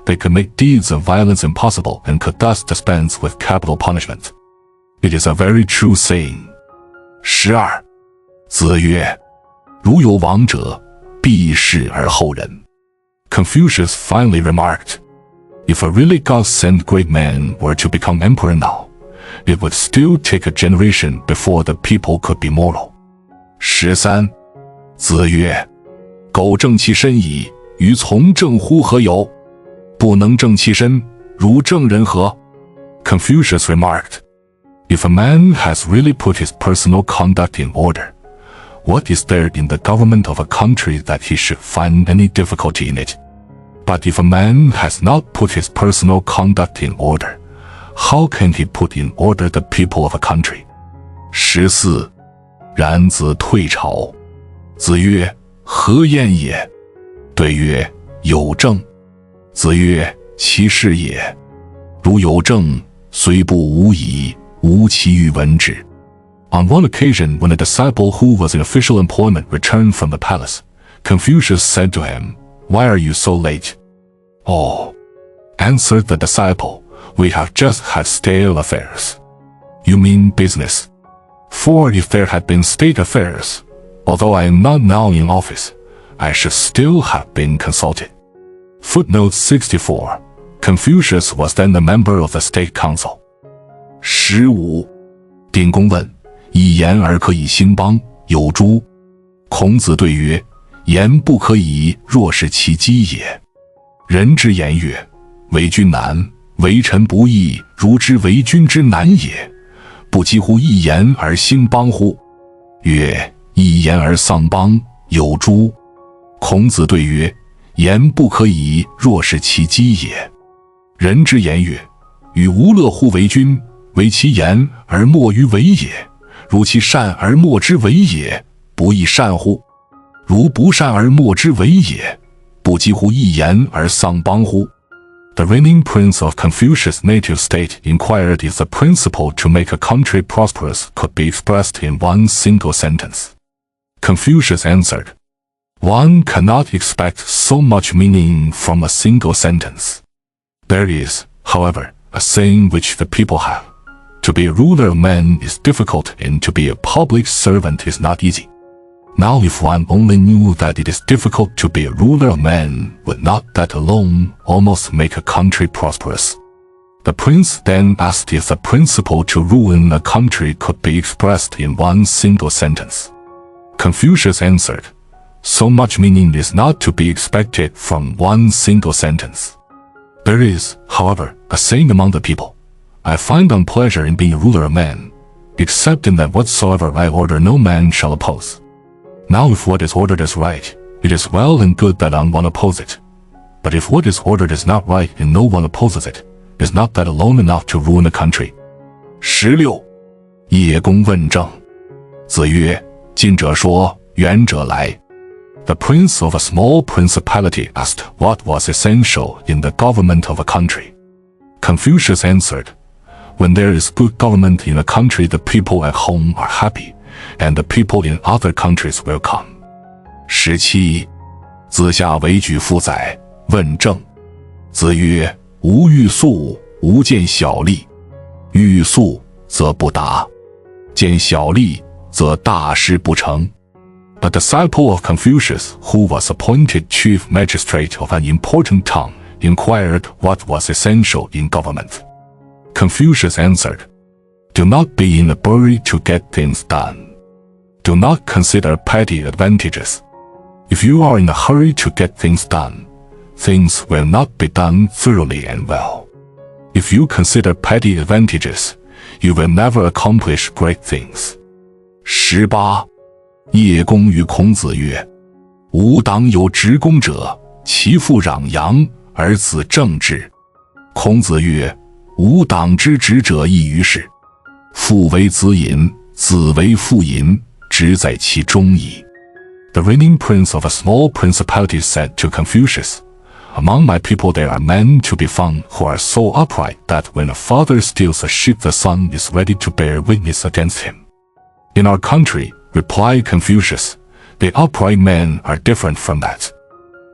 they could make deeds of violence impossible and could thus dispense with capital punishment. It is a very true saying. 12. 子曰：如有王者，必弑而后人。Confucius finally remarked, if a really God-sent great man were to become emperor now, it would still take a generation before the people could be moral. 13. 子曰：苟正其身矣，于从政乎何有？不能正其身，如正人何？ Confucius remarked, if a man has really put his personal conduct in order, what is there in the government of a country that he should find any difficulty in it? But if a man has not put his personal conduct in order, how can he put in order the people of a country? 14. 然子退朝。子曰：何晏也？对曰：有政。子曰：其是也。如有政，虽不无矣，吾其欲闻之。On one occasion, when a disciple who was in official employment returned from the palace, Confucius said to him, Why are you so late? Oh, answered the disciple, we have just had stale affairs. You mean business? For if there had been state affairs, although I am not now in office, I should still have been consulted. Footnotes 64. Confucius was then a member of the state council. 15. 丁公问：以言而可以兴邦，有诸？孔子对曰：言不可以，若是其机也。人之言曰：为君难，为臣不易，如之为君之难也，不几乎一言而兴邦乎？曰：一言而丧邦，有诸？孔子对曰：言不可以，若是其机也。人之言曰：与无乐乎为君，为其言而莫于为也，如其善而莫之为也，不亦善乎？如不善而莫之为也，不几乎一言而丧邦乎？ The reigning prince of Confucius' native state inquired if the principle to make a country prosperous could be expressed in one single sentence. Confucius answered, One cannot expect so much meaning from a single sentence. There is, however, a saying which the people have. To be a ruler of men is difficult, and to be a public servant is not easy. Now if one only knew that it is difficult to be a ruler of men, would not that alone almost make a country prosperous? The prince then asked if the principle to ruin a country could be expressed in one single sentence. Confucius answered, So much meaning is not to be expected from one single sentence. There is, however, a saying among the people, I find no pleasure in being a ruler of men, except in that whatsoever I order no man shall oppose. Now if what is ordered is right, it is well and good that one oppose it. But if what is ordered is not right and no one opposes it, is not that alone enough to ruin the country? 16. 叶公问政。子曰：近者说，远者来。The prince of a small principality asked what was essential in the government of a country. Confucius answered, When there is good government in a country, the people at home are happy, and the people in other countries will come. 17. 子夏为举父宰，问政。子曰：吾欲速，吾见小利。欲速，则不达；见小利，则大事不成。A disciple of Confucius, who was appointed chief magistrate of an important town, inquired what was essential in government. Confucius answered, Do not be in a hurry to get things done. Do not consider petty advantages. If you are in a hurry to get things done, things will not be done thoroughly and well. If you consider petty advantages, you will never accomplish great things. 18. 叶公与孔子曰：吾党有执公者，其父攘阳，而子正之。孔子曰：吾党之执者亦于是。父为子隐，子为父隐，执在其中矣。The reigning prince of a small principality said to Confucius, Among my people there are men to be found who are so upright that when a father steals a sheep, the son is ready to bear witness against him. In our country, replied Confucius, the upright men are different from that.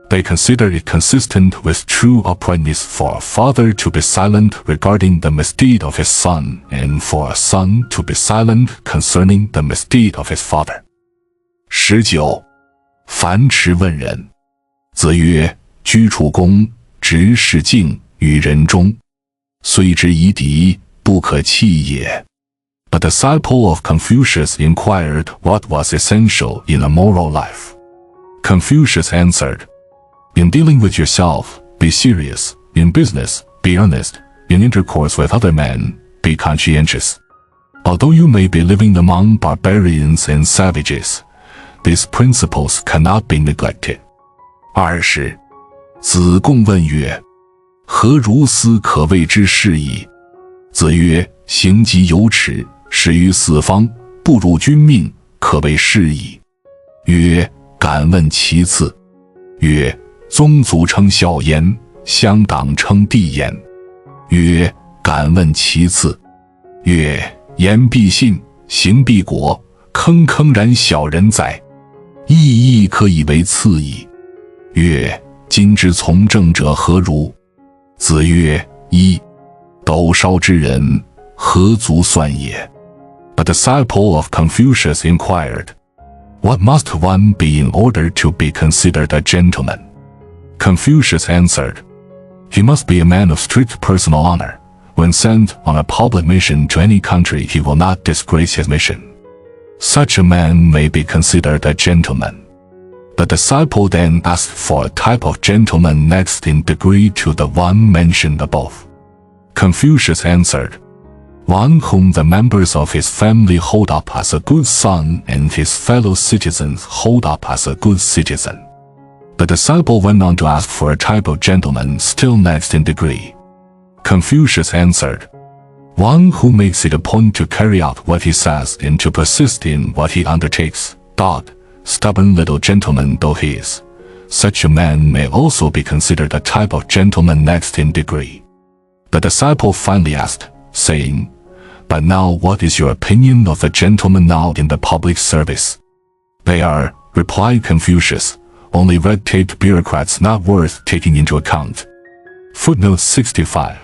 They consider it consistent with true uprightness for a father to be silent regarding the misdeed of his son, and for a son to be silent concerning the misdeed of his father. 19. 樊迟问仁。子曰：居处恭，执事敬，与人忠，虽之夷狄，不可弃也。A disciple of Confucius inquired what was essential in a moral life. Confucius answered, In dealing with yourself, be serious. In business, be earnest. In intercourse with other men, be conscientious. Although you may be living among barbarians and savages, these principles cannot be neglected. 20. 子贡问曰：何如斯可谓之事矣？子曰：行己有耻，始于四方，不辱君命，可谓是矣。曰：敢问其次。曰：宗族称孝焉，乡党称弟焉。曰：敢问其次。曰：言必信，行必果，坑坑然小人哉！义亦可以为次矣。曰：今之从政者何如？子曰：一，斗烧之人，何足算也。A disciple of Confucius inquired, What must one be in order to be considered a gentleman? Confucius answered, He must be a man of strict personal honor. When sent on a public mission to any country, he will not disgrace his mission. Such a man may be considered a gentleman. The disciple then asked for a type of gentleman next in degree to the one mentioned above. Confucius answered, One whom the members of his family hold up as a good son and his fellow citizens hold up as a good citizen. The disciple went on to ask for a type of gentleman still next in degree. Confucius answered, One who makes it a point to carry out what he says and to persist in what he undertakes, stubborn little gentleman though he is. Such a man may also be considered a type of gentleman next in degree. The disciple finally asked, saying, But now what is your opinion of the gentlemen now in the public service? They are, replied Confucius, only red-taped bureaucrats not worth taking into account. Footnote 65.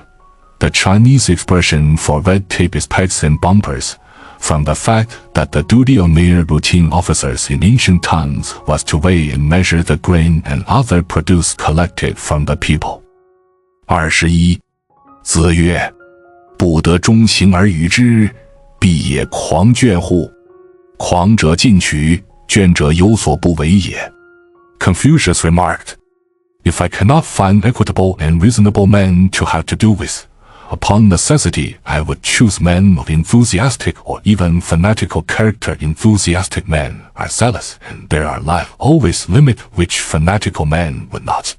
The Chinese expression for red tape is pegs and bumpers, from the fact that the duty of mere routine officers in ancient times was to weigh and measure the grain and other produce collected from the people. 21. 子曰：不得中行而与之，必也狂倦乎？狂者进取，倦者有所不为也。Confucius remarked, If I cannot find equitable and reasonable men to have to do with, upon necessity I would choose men of enthusiastic or even fanatical character. Enthusiastic men are zealous, and there are life always limit which fanatical men would not.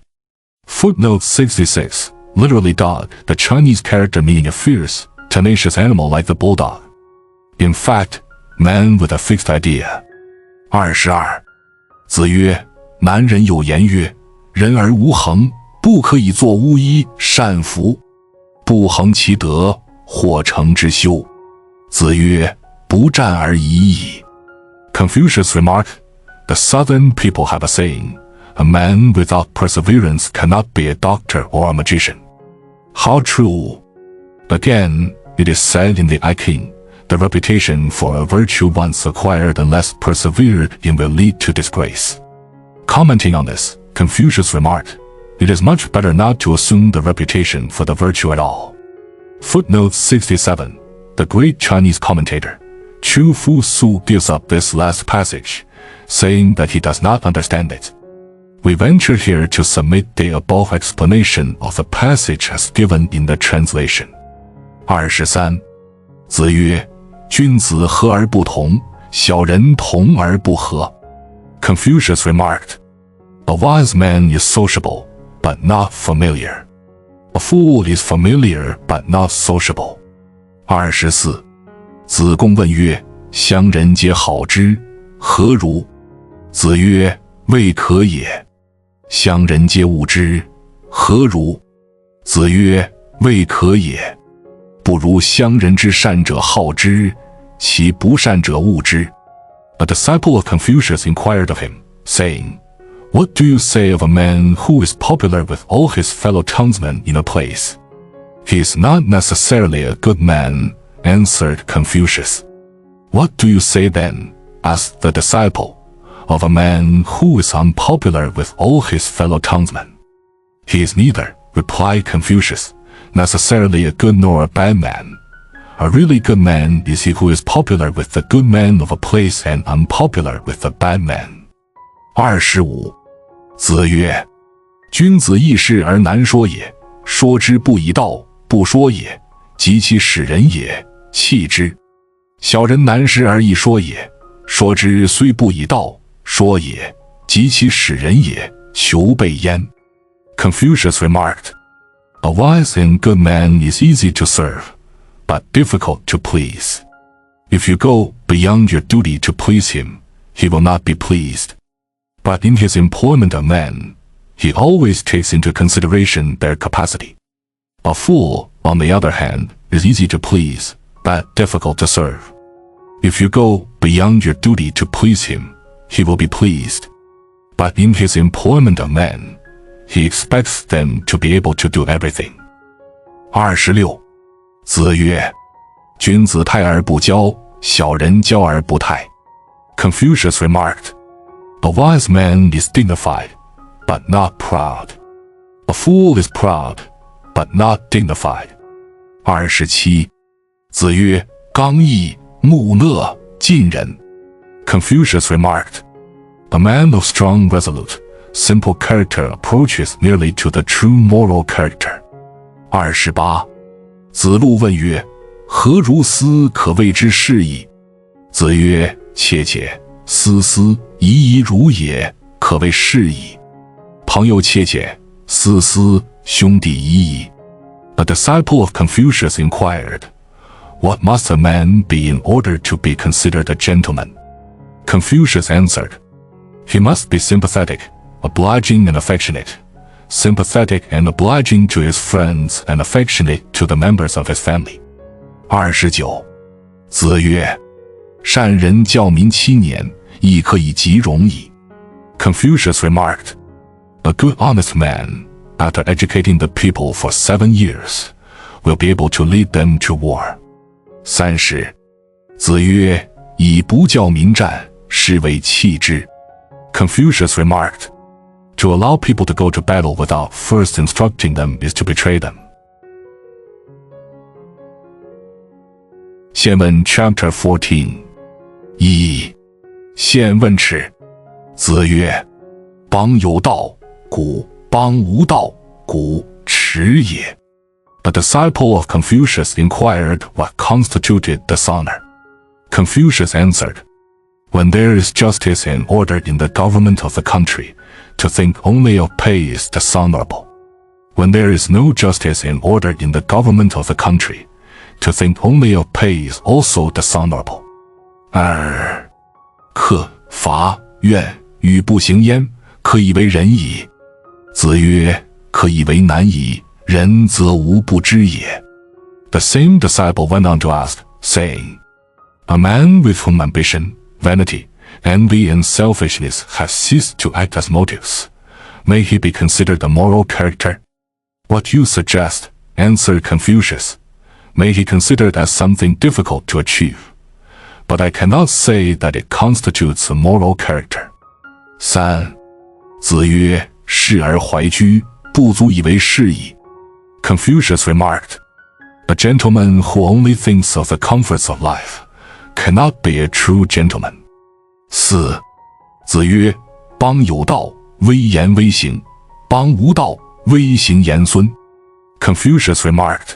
Footnote 66. Literally dog, the Chinese character meaning a fierce, tenacious animal like the bulldog. In fact, man with a fixed idea. 22. 子曰：男人有言曰，人而无恒，不可以作巫医善服。不恒其德，或成之修。子曰：不战而已矣。Confucius remarked, The southern people have a saying, A man without perseverance cannot be a doctor or a magician. How true! Again, it is said in the I King, the reputation for a virtue once acquired unless persevered in will lead to disgrace. Commenting on this, Confucius remarked, It is much better not to assume the reputation for the virtue at all. Footnote 67. The great Chinese commentator, Chu Fu Su, gives up this last passage, saying that he does not understand it. We venture here to submit the above explanation of the passage as given in the translation. 23. 子曰：君子和而不同，小人同而不和。Confucius remarked, A wise man is sociable, but not familiar. A fool is familiar, but not sociable. 24. 子贡问曰：乡人皆好之，何如？子曰：未可也。乡人皆恶之，何如？子曰：未可也。不如乡人之善者好之，其不善者恶之。A disciple of Confucius inquired of him, saying, What do you say of a man who is popular with all his fellow townsmen in a place? He is not necessarily a good man, answered Confucius. What do you say then, asked the disciple, of a man who is unpopular with all his fellow townsmen? He is neither, replied Confucius, necessarily a good nor a bad man. A really good man is he who is popular with the good men of a place and unpopular with the bad man. 25. 子曰：君子易事而难说也，说之不以道，不说也，及其使人也，弃之。小人难事而易说也，说之虽不以道，说也，及其使人也，求备焉。Confucius remarked, A wise and good man is easy to serve, but difficult to please. If you go beyond your duty to please him, he will not be pleased. But in his employment of men, he always takes into consideration their capacity. A fool, on the other hand, is easy to please, but difficult to serve. If you go beyond your duty to please him, he will be pleased. But in his employment of men, he expects them to be able to do everything. 26. 子曰：君子泰而不骄，小人骄而不泰。Confucius remarked, a wise man is dignified, but not proud. A fool is proud, but not dignified. 27. 子曰：刚毅，木讷，近人。Confucius remarked, a man of strong, resolute, simple character approaches nearly to the true moral character. 28. 子路问曰：何如斯可谓之是矣？子曰：切切，斯斯，夷夷如也，可谓是矣。朋友切切，斯斯，兄弟夷夷。A disciple of Confucius inquired, what must a man be in order to be considered a gentleman? Confucius answered, he must be sympathetic, obliging and affectionate, sympathetic and obliging to his friends and affectionate to the members of his family. 29. 子曰：善人教民7年，亦可以及容矣。Confucius remarked, a good honest man, after educating the people for 7 years, will be able to lead them to war. 30. 子曰：以不教民战，是谓弃之。Confucius remarked, to allow people to go to battle without first instructing them is to betray them. 宪问 Chapter 14. 1. 宪问耻。子曰：邦有道，古；邦无道，古，耻也。A disciple of Confucius inquired what constituted dishonor. Confucius answered, when there is justice and order in the government of the country, to think only of pay is dishonorable. When there is no justice and order in the government of the country, to think only of pay is also dishonorable. 2. 克伐怨与不行焉，可以为仁矣。子曰：可以为难矣，仁则无不知也。The same disciple went on to ask, saying, a man with whom ambition, vanity, envy and selfishness have ceased to act as motives, may he be considered a moral character? What you suggest, answered Confucius, may he considered as something difficult to achieve, but I cannot say that it constitutes a moral character. 3. 子曰：士而怀居，不足以为士矣。Confucius remarked, a gentleman who only thinks of the comforts of life cannot be a true gentleman. 4. 子曰：邦有道，威严威行；邦无道，威行严孙。Confucius remarked,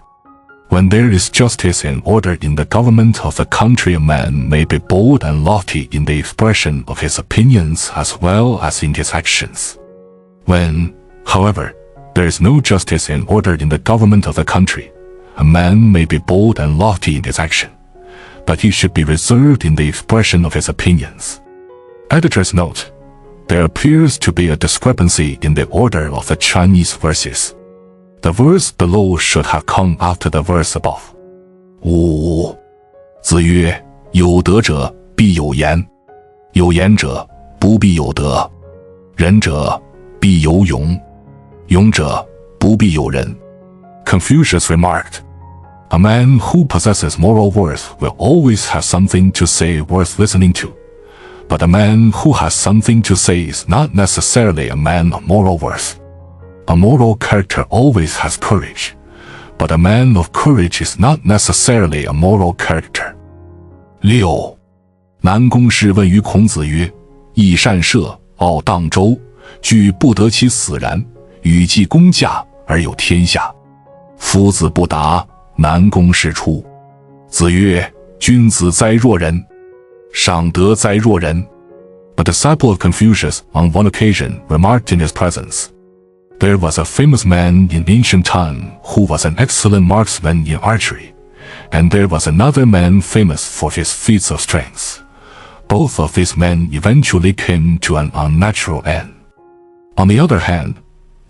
when there is justice and order in the government of the country, a man may be bold and lofty in the expression of his opinions as well as in his actions. When, however, there is no justice and order in the government of the country, a man may be bold and lofty in his action, but he should be reserved in the expression of his opinions. Editor's note: there appears to be a discrepancy in the order of the Chinese verses. The verse below should have come after the verse above. 5. 子曰：有德者必有言，有言者不必有德；仁者必有勇，勇者不必有仁。Confucius remarked, a man who possesses moral worth will always have something to say worth listening to, but a man who has something to say is not necessarily a man of moral worth. A moral character always has courage, but a man of courage is not necessarily a moral character. 6. 南宫氏问于孔子曰：益善射，傲荡周，惧不得其死然，与季公驾而有天下。夫子不答，南宫氏出。子曰：君子哉若人！赏德哉若人！ A disciple of Confucius on one occasion remarked in his presence, there was a famous man in ancient time who was an excellent marksman in archery, and there was another man famous for his feats of strength. Both of these men eventually came to an unnatural end. On the other hand,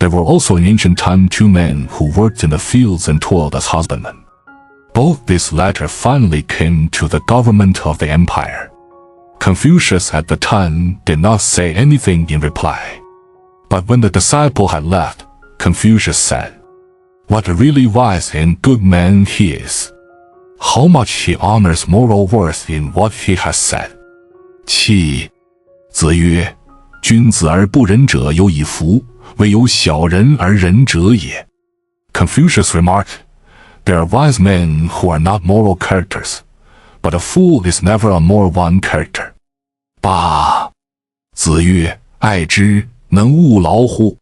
There were also in ancient time 2 men who worked in the fields and toiled as husbandmen. Both these latter finally came to the government of the empire. Confucius at the time did not say anything in reply. But when the disciple had left, Confucius said, "What a really wise and good man he is! How much he honors moral worth in what he has said." 7. 子曰：君子而不仁者有以夫，唯有小人而仁者也。 Confucius remarked, There are wise men who are not moral characters, but a fool is never a more one character. 8. 子曰：爱之，能勿劳乎？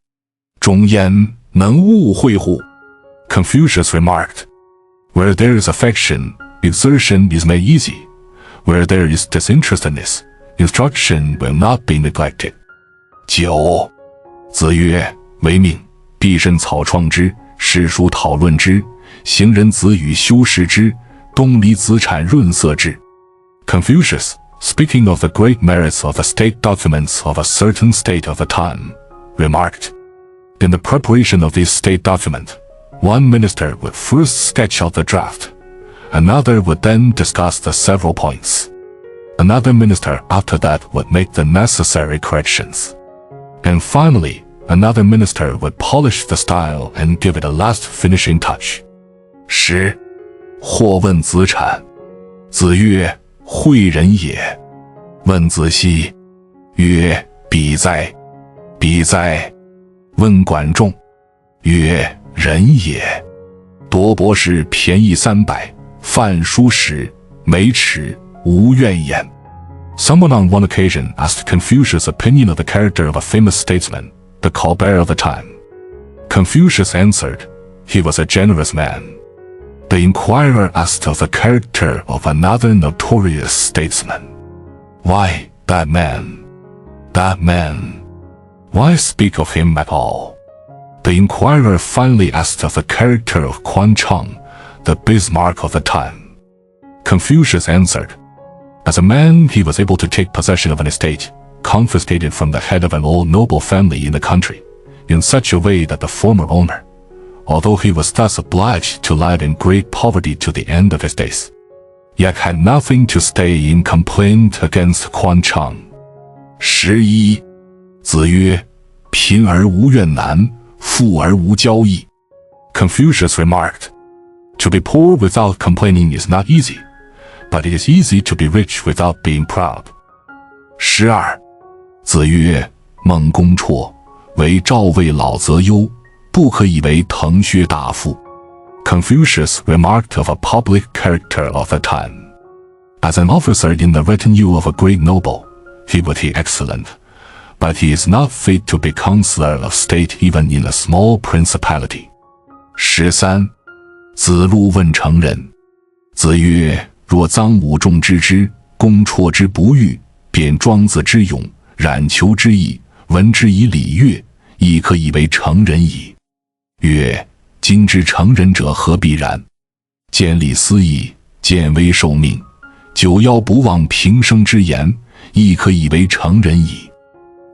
忠焉，能勿惠乎？ Confucius remarked, Where there is affection, exertion is made easy. Where there is disinterestedness, instruction will not be neglected. 9. 子曰：为命，必甚草创之，诗书讨论之，行人子语修饰之，东离子产润色之。 Confucius, speaking of the great merits of the state documents of a certain state of the time, remarked, In the preparation of this state document, one minister would first sketch out the draft, another would then discuss the several points. Another minister after that would make the necessary corrections. And finally, another minister would polish the style and give it a last finishing touch. 10. 或问子产，子曰：诲人也。问子西，曰：彼哉，彼哉。问管仲，曰：仁也。夺博士便宜300，犯书史，没耻，无怨言。Someone on one occasion asked Confucius' opinion of the character of a famous statesman, the callbearer of the time. Confucius answered, he was a generous man. The inquirer asked of the character of another notorious statesman. Why that man? That man? Why speak of him at all? The inquirer finally asked of the character of Chang, the Bismarck of the time. Confucius answered, As a man, he was able to take possession of an estate, confiscated from the head of an old noble family in the country, in such a way that the former owner, although he was thus obliged to live in great poverty to the end of his days, yet had nothing to stay in complaint against Chang. 11. 子曰：贫而无怨难，富而无骄易。 Confucius remarked, To be poor without complaining is not easy, but it is easy to be rich without being proud. 12. 子曰：孟公绰，为赵魏老则忧，不可以为腾薛大夫。 Confucius remarked of a public character of the time. As an officer in the retinue of a great noble, he would be excellent, but he is not fit to be counselor of state even in a small principality. 13. 子路问成人，子曰：若臧武仲之之，公绰之不遇，贬庄子之勇，冉求之义，闻之以礼乐，亦可以为成人矣。曰：今之成人者何必然？见利思义，见危受命，久夭不忘平生之言，亦可以为成人矣。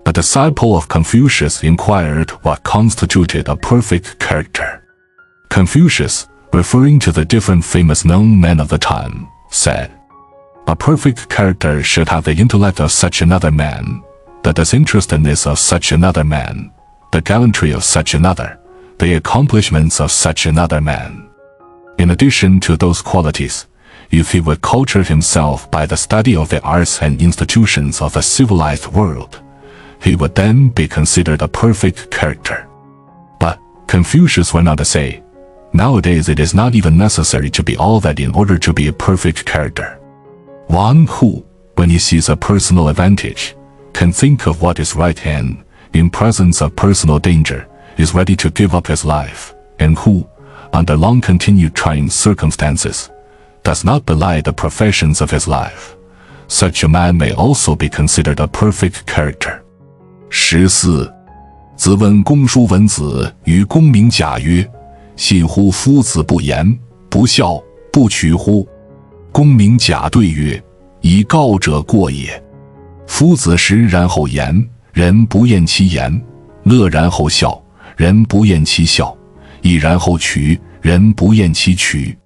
A disciple of Confucius inquired what constituted a perfect character. Confucius, referring to the different famous known men of the time, said, A perfect character should have the intellect of such another man, the disinterestedness of such another man, the gallantry of such another, the accomplishments of such another man. In addition to those qualities, if he would culture himself by the study of the arts and institutions of the civilized world, he would then be considered a perfect character. But Confucius went on to say, nowadays it is not even necessary to be all that in order to be a perfect character. One who, when he sees a personal advantage, can think of what is right and, in presence of personal danger, is ready to give up his life, and who, under long continued trying circumstances, does not belie the professions of his life, such a man may also be considered a perfect character. 14. 子问公叔文子与公明甲曰：信乎夫子不言，不孝，不取乎？公明甲对曰：以告者过也。夫子实然后言，人不厌其言，乐然后笑，人不厌其笑，亦然后取，人不厌其取。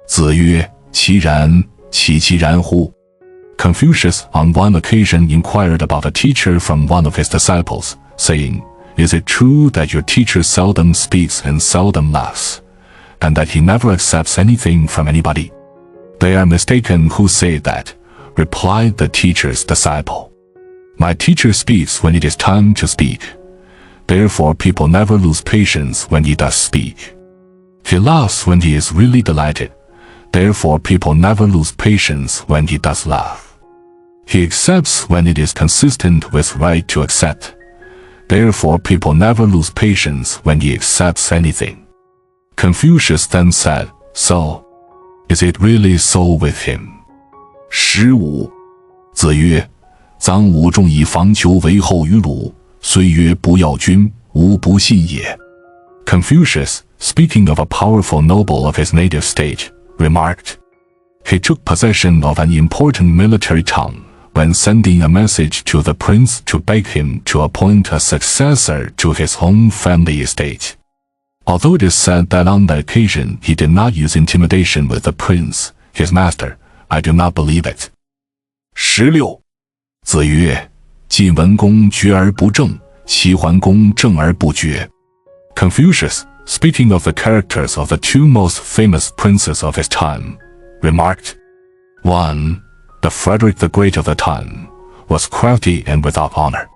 子曰：其然，其然乎？ Confucius on one occasion inquired about a teacher from one of his disciples, saying, Is it true that your teacher seldom speaks and seldom laughs, and that he never accepts anything from anybody? They are mistaken who say that, replied the teacher's disciple. My teacher speaks when it is time to speak. Therefore people never lose patience when he does speak. He laughs when he is really delighted. Therefore people never lose patience when he does laugh. He accepts when it is consistent with right to accept. Therefore people never lose patience when he accepts anything. Confucius then said, So, is it really so with him? 15. 子曰：臧武仲以防求为后于鲁，虽曰不要君，吾不信也。 Confucius, speaking of a powerful noble of his native state, remarked, He took possession of an important military town when sending a message to the prince to beg him to appoint a successor to his own family estate. Although it is said that on that occasion he did not use intimidation with the prince, his master, I do not believe it. 16. 子曰：晋文公决而不正，齐桓公正而不决。 Confucius, speaking of the characters of the two most famous princes of his time, remarked, 1. The Frederick the Great of the time was crafty and without honor.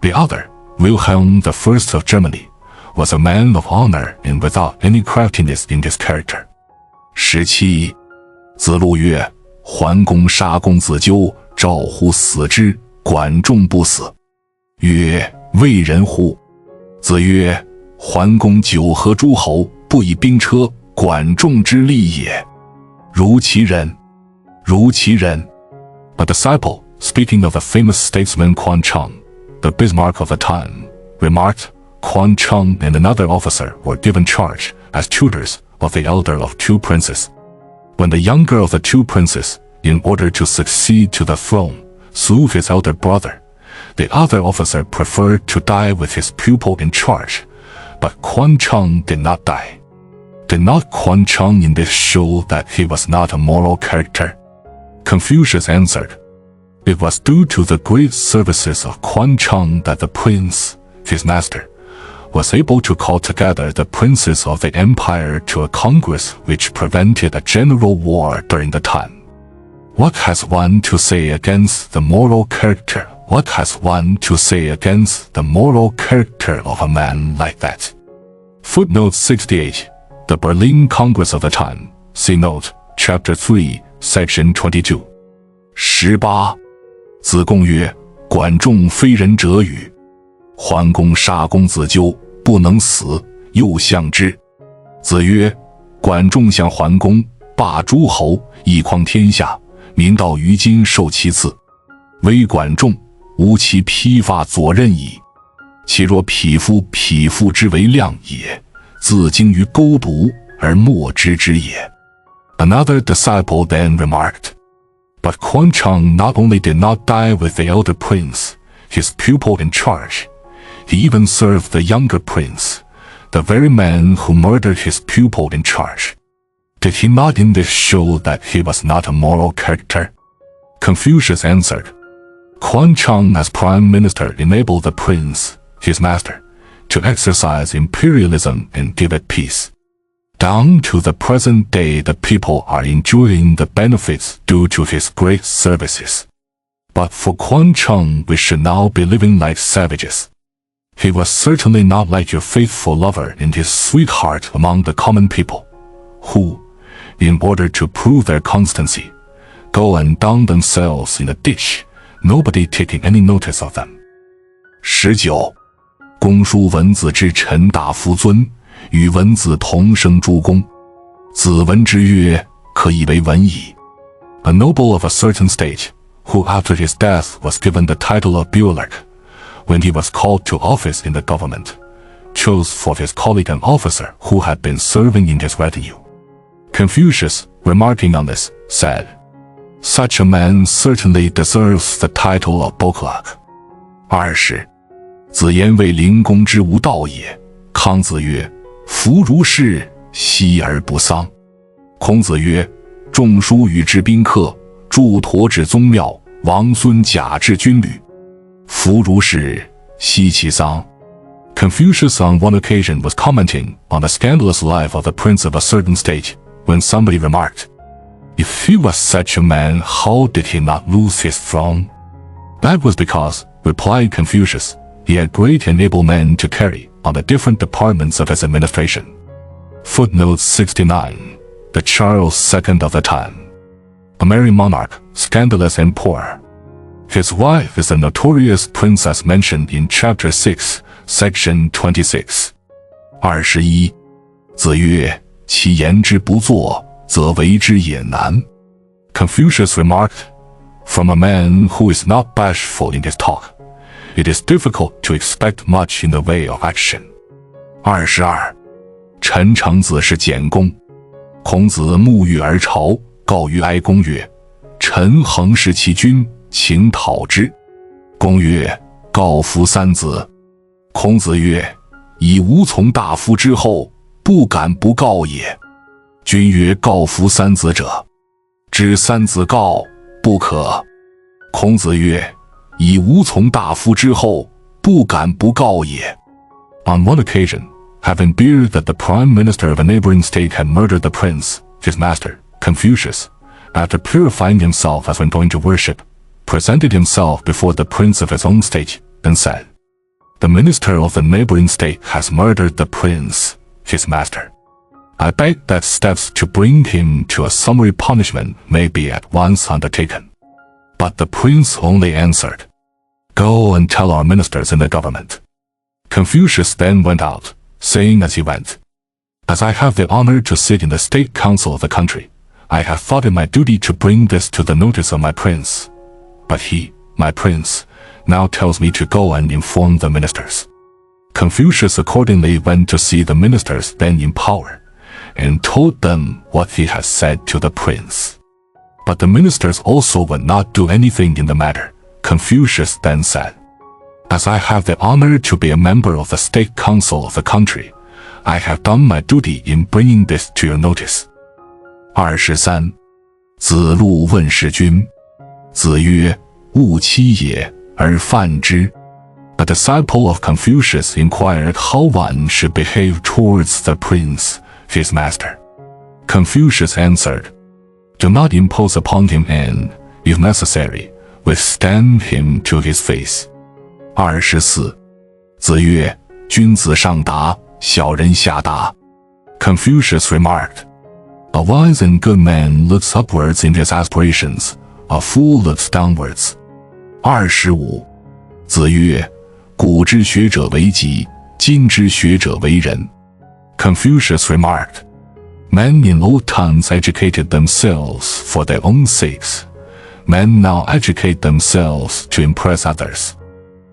The other, Wilhelm I of Germany, was a man of honor and without any craftiness in his character. 17. 子路曰：桓公杀公子纠，赵乎死之，管仲不死。曰：为人乎？子曰：桓公九合诸侯，不以兵车，管仲之利也。如其人，如其人。A disciple, speaking of the famous statesman Quan Chang, the Bismarck of the time, remarked, Quan Chang and another officer were given charge as tutors of the elder of two princes. When the younger of the two princes, in order to succeed to the throne, slew his elder brother, the other officer preferred to die with his pupil in charge, but Quan Chang did not die. Did not Quan Chang in this show that he was not a moral character? Confucius answered, It was due to the great services of Quan Chang that the prince, his master, was able to call together the princes of the empire to a congress which prevented a general war during the time. What has one to say against the moral character? What has one to say against the moral character of a man like that? Footnote 68. The Berlin Congress of the time. See note, Chapter 3, Section 22. 18. 子贡曰：管仲非人者与？桓公杀公子纠，不能死，又相之。子曰：管仲相桓公，霸诸侯，一匡天下，民道于今受其赐。唯管仲，无其披发左衽矣。其若匹夫，匹夫之为量也，自精于钩毒而莫知之也。Another disciple then remarked, But Quan Chang not only did not die with the elder prince, his pupil in charge, he even served the younger prince, the very man who murdered his pupil in charge. Did he not in this show that he was not a moral character? Confucius answered, Quan Chang as prime minister enabled the prince, his master, to exercise imperialism and give it peace. Down to the present day the people are enjoying the benefits due to his great services. But for Quan Chang we should now be living like savages. He was certainly not like your faithful lover and his sweetheart among the common people, who, in order to prove their constancy, go and drown themselves in a ditch, nobody taking any notice of them. 19. 公叔文子之臣大夫尊，与文子同生诸公。子闻之曰：可以为文矣。A noble of a certain state, who after his death was given the title of Buillerk, when he was called to office in the government, chose for his colleague an officer who had been serving in his retinue. Confucius, remarking on this, said, Such a man certainly deserves the title of Buillerk. 20. 子言谓灵公之无道也，康子曰：夫如是，息而不丧。孔子曰：仲叔与之宾客，祝陀至宗庙，王孙贾至军旅。夫如是，息其丧。Confucius on one occasion was commenting on the scandalous life of the prince of a certain state, when somebody remarked, If he was such a man, how did he not lose his throne? That was because, replied Confucius, he had great and able men to carry on the different departments of his administration. Footnotes 69. The Charles II of the time. A merry monarch, scandalous and poor. His wife is the notorious princess mentioned in chapter 6, section 26. 21. 子曰：其言之不作，则为之也难。Confucius remarked, From a man who is not bashful in his talk, it is difficult to expect much in the way of action. 22. 陈成子是简公。孔子沐浴而朝，告于哀公曰：臣恒视其君，请讨之。公曰：告夫三子。孔子曰：以无从大夫之后，不敢不告也。君曰：告夫三子者，知三子告，不可。孔子曰：以无从大夫之后，不敢不告也。On one occasion, having heard that the prime minister of a neighboring state had murdered the prince, his master, Confucius, after purifying himself as when going to worship, presented himself before the prince of his own state, and said, The minister of the neighboring state has murdered the prince, his master. I beg that steps to bring him to a summary punishment may be at once undertaken. But the prince only answered, Go and tell our ministers in the government. Confucius then went out, saying as he went, As I have the honor to sit in the state council of the country, I have thought it my duty to bring this to the notice of my prince. But he, my prince, now tells me to go and inform the ministers. Confucius accordingly went to see the ministers then in power, and told them what he had said to the prince. But the ministers also would not do anything in the matter. Confucius then said, As I have the honor to be a member of the state council of the country, I have done my duty in bringing this to your notice. 23. 子路问事君。子曰：勿欺也，而犯之。A disciple of Confucius inquired how one should behave towards the prince, his master. Confucius answered, Do not impose upon him and, if necessary, withstand him to his face. 24. 子曰：君子上达，小人下达。Confucius remarked, A wise and good man looks upwards in his aspirations, a fool looks downwards. 25. 子曰：古之学者为己，今之学者为人。Confucius remarked, Men in old times educated themselves for their own sakes. Men now educate themselves to impress others.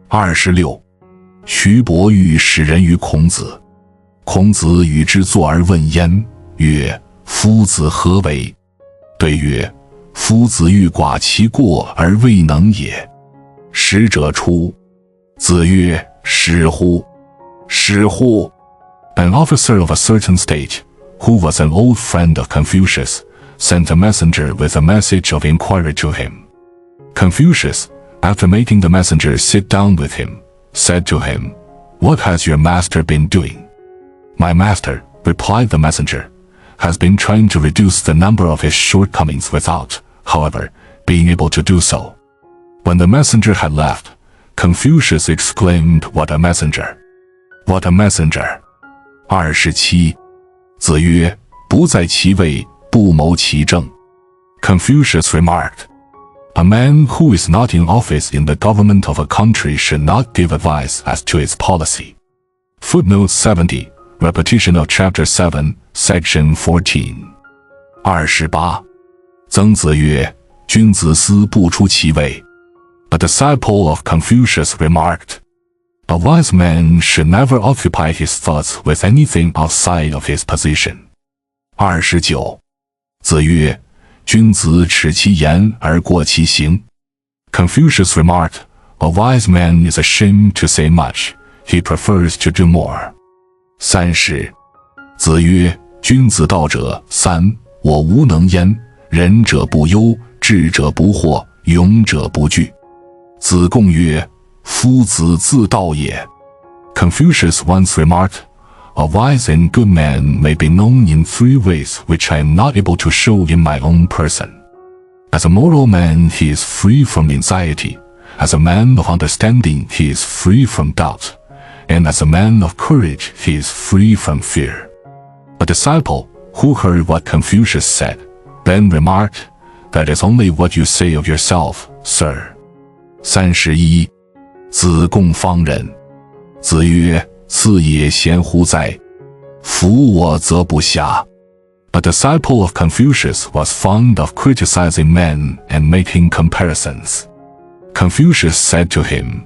26. 徐伯玉使人于孔子。孔子与之坐而问焉，曰：夫子何为？对曰：夫子欲寡其过而未能也。使者出。子曰：使乎！使乎！ An officer of a certain state, who was an old friend of Confucius, sent a messenger with a message of inquiry to him. Confucius, after making the messenger sit down with him, said to him, What has your master been doing? My master, replied the messenger, has been trying to reduce the number of his shortcomings without, however, being able to do so. When the messenger had left, Confucius exclaimed, What a messenger! What a messenger! 27. 子曰：不在其位，不谋其政。Confucius remarked, A man who is not in office in the government of a country should not give advice as to its policy. Footnote 70, repetition of chapter 7, section 14. 28. 曾子曰：君子思不出其位。A disciple of Confucius remarked, A wise man should never occupy his thoughts with anything outside of his position. 29. 子曰：君子耻其言而过其行。Confucius remarked, A wise man is ashamed to say much, he prefers to do more. 30。子曰：君子道者三，我无能焉。仁者不忧，智者不惑，勇者不惧。子贡曰：夫子自道也。Confucius once remarked, A wise and good man may be known in 3 ways which I am not able to show in my own person. As a moral man, he is free from anxiety. As a man of understanding, he is free from doubt. And as a man of courage, he is free from fear. A disciple, who heard what Confucius said, then remarked, That is only what you say of yourself, sir. 31. 子贡方人。子曰：次也贤乎哉！夫我则不暇。A disciple of Confucius was fond of criticizing men and making comparisons. Confucius said to him,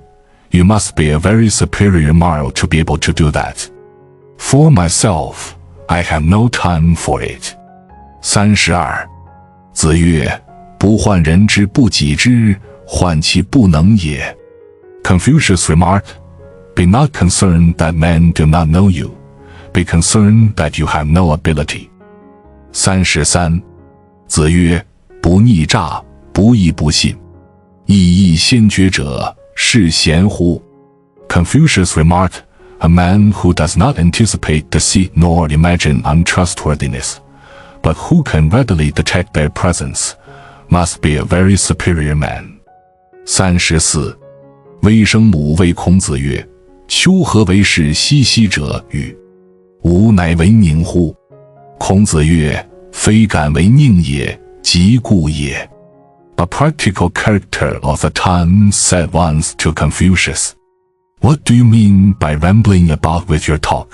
You must be a very superior mortal to be able to do that. For myself, I have no time for it. 32. 子曰：不患人之不己知，患其不能也。Confucius remarked, Be not concerned that men do not know you. Be concerned that you have no ability. 33. 子曰：不逆诈，不义不信。义亦先觉者，是贤乎？ Confucius remarked, A man who does not anticipate deceit nor imagine untrustworthiness, but who can readily detect their presence, must be a very superior man. 34. 微生母谓孔子曰：丘何为是兮兮者与？吾乃为宁乎？孔子曰：非敢为宁也，即故也。A practical character of the time said once to Confucius, What do you mean by rambling about with your talk?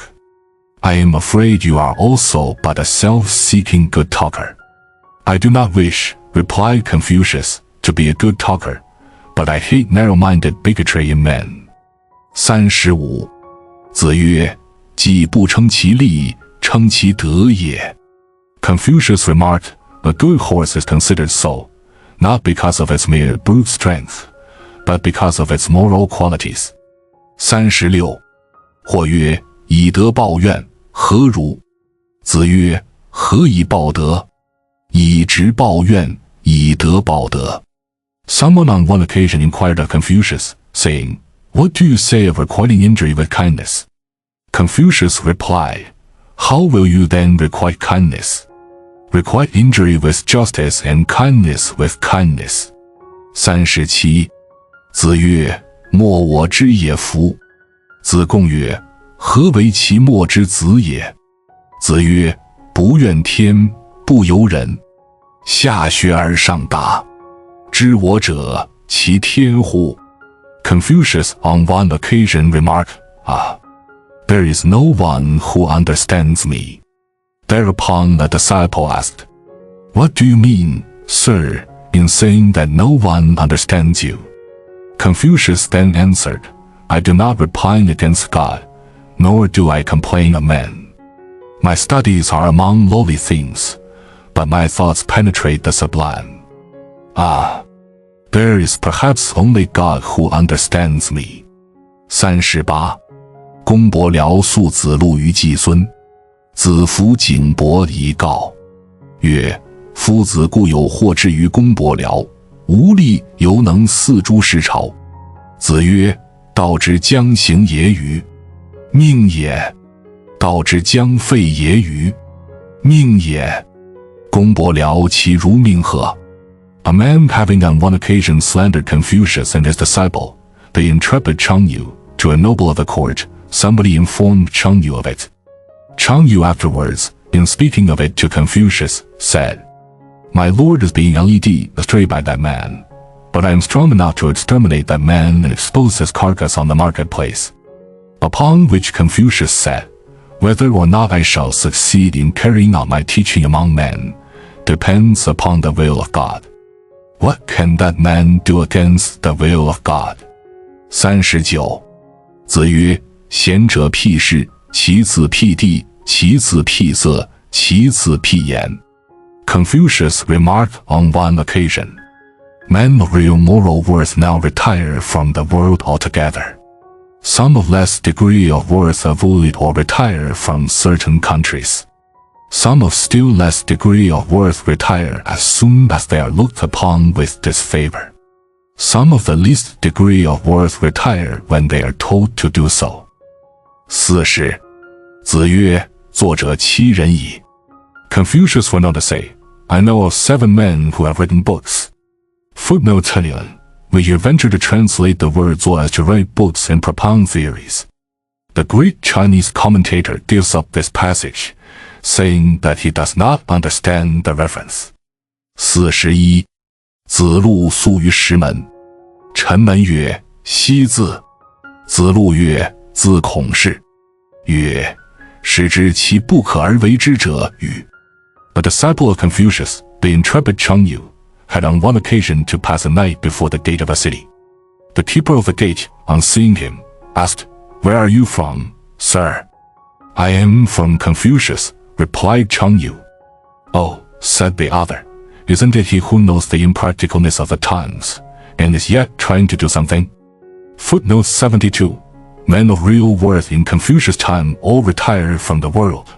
I am afraid you are also but a self-seeking good talker. I do not wish, replied Confucius, to be a good talker, but I hate narrow-minded bigotry in men. 35. 子曰：己不称其力，称其德也。Confucius remarked, A good horse is considered so, not because of its mere brute strength, but because of its moral qualities. 36. 或曰：以德报怨，何如？子曰：何以报德？以直报怨，以德报德。Someone on one occasion inquired of Confucius, saying, What do you say of requiting injury with kindness? Confucius replied, How will you then requite kindness? Requite injury with justice and kindness with kindness. 37. 子曰：莫我之也夫。子贡曰：何为其莫之子也？子曰：不怨天，不尤人，下学而上达。知我者，其天乎？Confucius on one occasion remarked, There is no one who understands me. Thereupon a disciple asked, What do you mean, sir, in saying that no one understands you? Confucius then answered, I do not repine against God, nor do I complain of men. My studies are among lowly things, but my thoughts penetrate the sublime. There is perhaps only God who understands me. 38. 公伯僚诉子路于季孙，子服景伯以告，曰：夫子固有惑之于公伯僚，无力犹能四诸事朝。子曰：道之将行也与？命也。道之将废也与？命也。公伯僚其如命何？A man having on one occasion slandered Confucius and his disciple, the intrepid Chang Yu, to a noble of the court, somebody informed Chang Yu of it. Chang Yu afterwards, in speaking of it to Confucius, said, My lord is being led astray by that man, but I am strong enough to exterminate that man and expose his carcass on the marketplace. Upon which Confucius said, Whether or not I shall succeed in carrying out my teaching among men, depends upon the will of God. What can that man do against the will of God? 39. 子曰：贤者辟事，其次辟地，其次辟色，其次辟言。Confucius remarked on one occasion, Men of real moral worth now retire from the world altogether. Some of less degree of worth avoid or retire from certain countries. Some of still less degree of worth retire as soon as they are looked upon with disfavor. Some of the least degree of worth retire when they are told to do so. 40. 子曰：作者七人矣。Confucius went on to say, I know of 7 men who have written books. Footnote 21. We here venture to translate the word so as to write books and propound theories. The great Chinese commentator gives up this passage, saying that he does not understand the reference. 41. 子路宿于石门。臣门曰：西字。子路曰：自孔氏。曰：使之其不可而为之者与。A disciple of Confucius, the intrepid Chang Yu, had on one occasion to pass a night before the gate of a city. The keeper of the gate, on seeing him, asked, Where are you from, sir? I am from Confucius, replied Chang Yu. Oh, said the other, isn't it he who knows the impracticalness of the times, and is yet trying to do something? Footnote 72. Men of real worth in Confucius' time all retired from the world,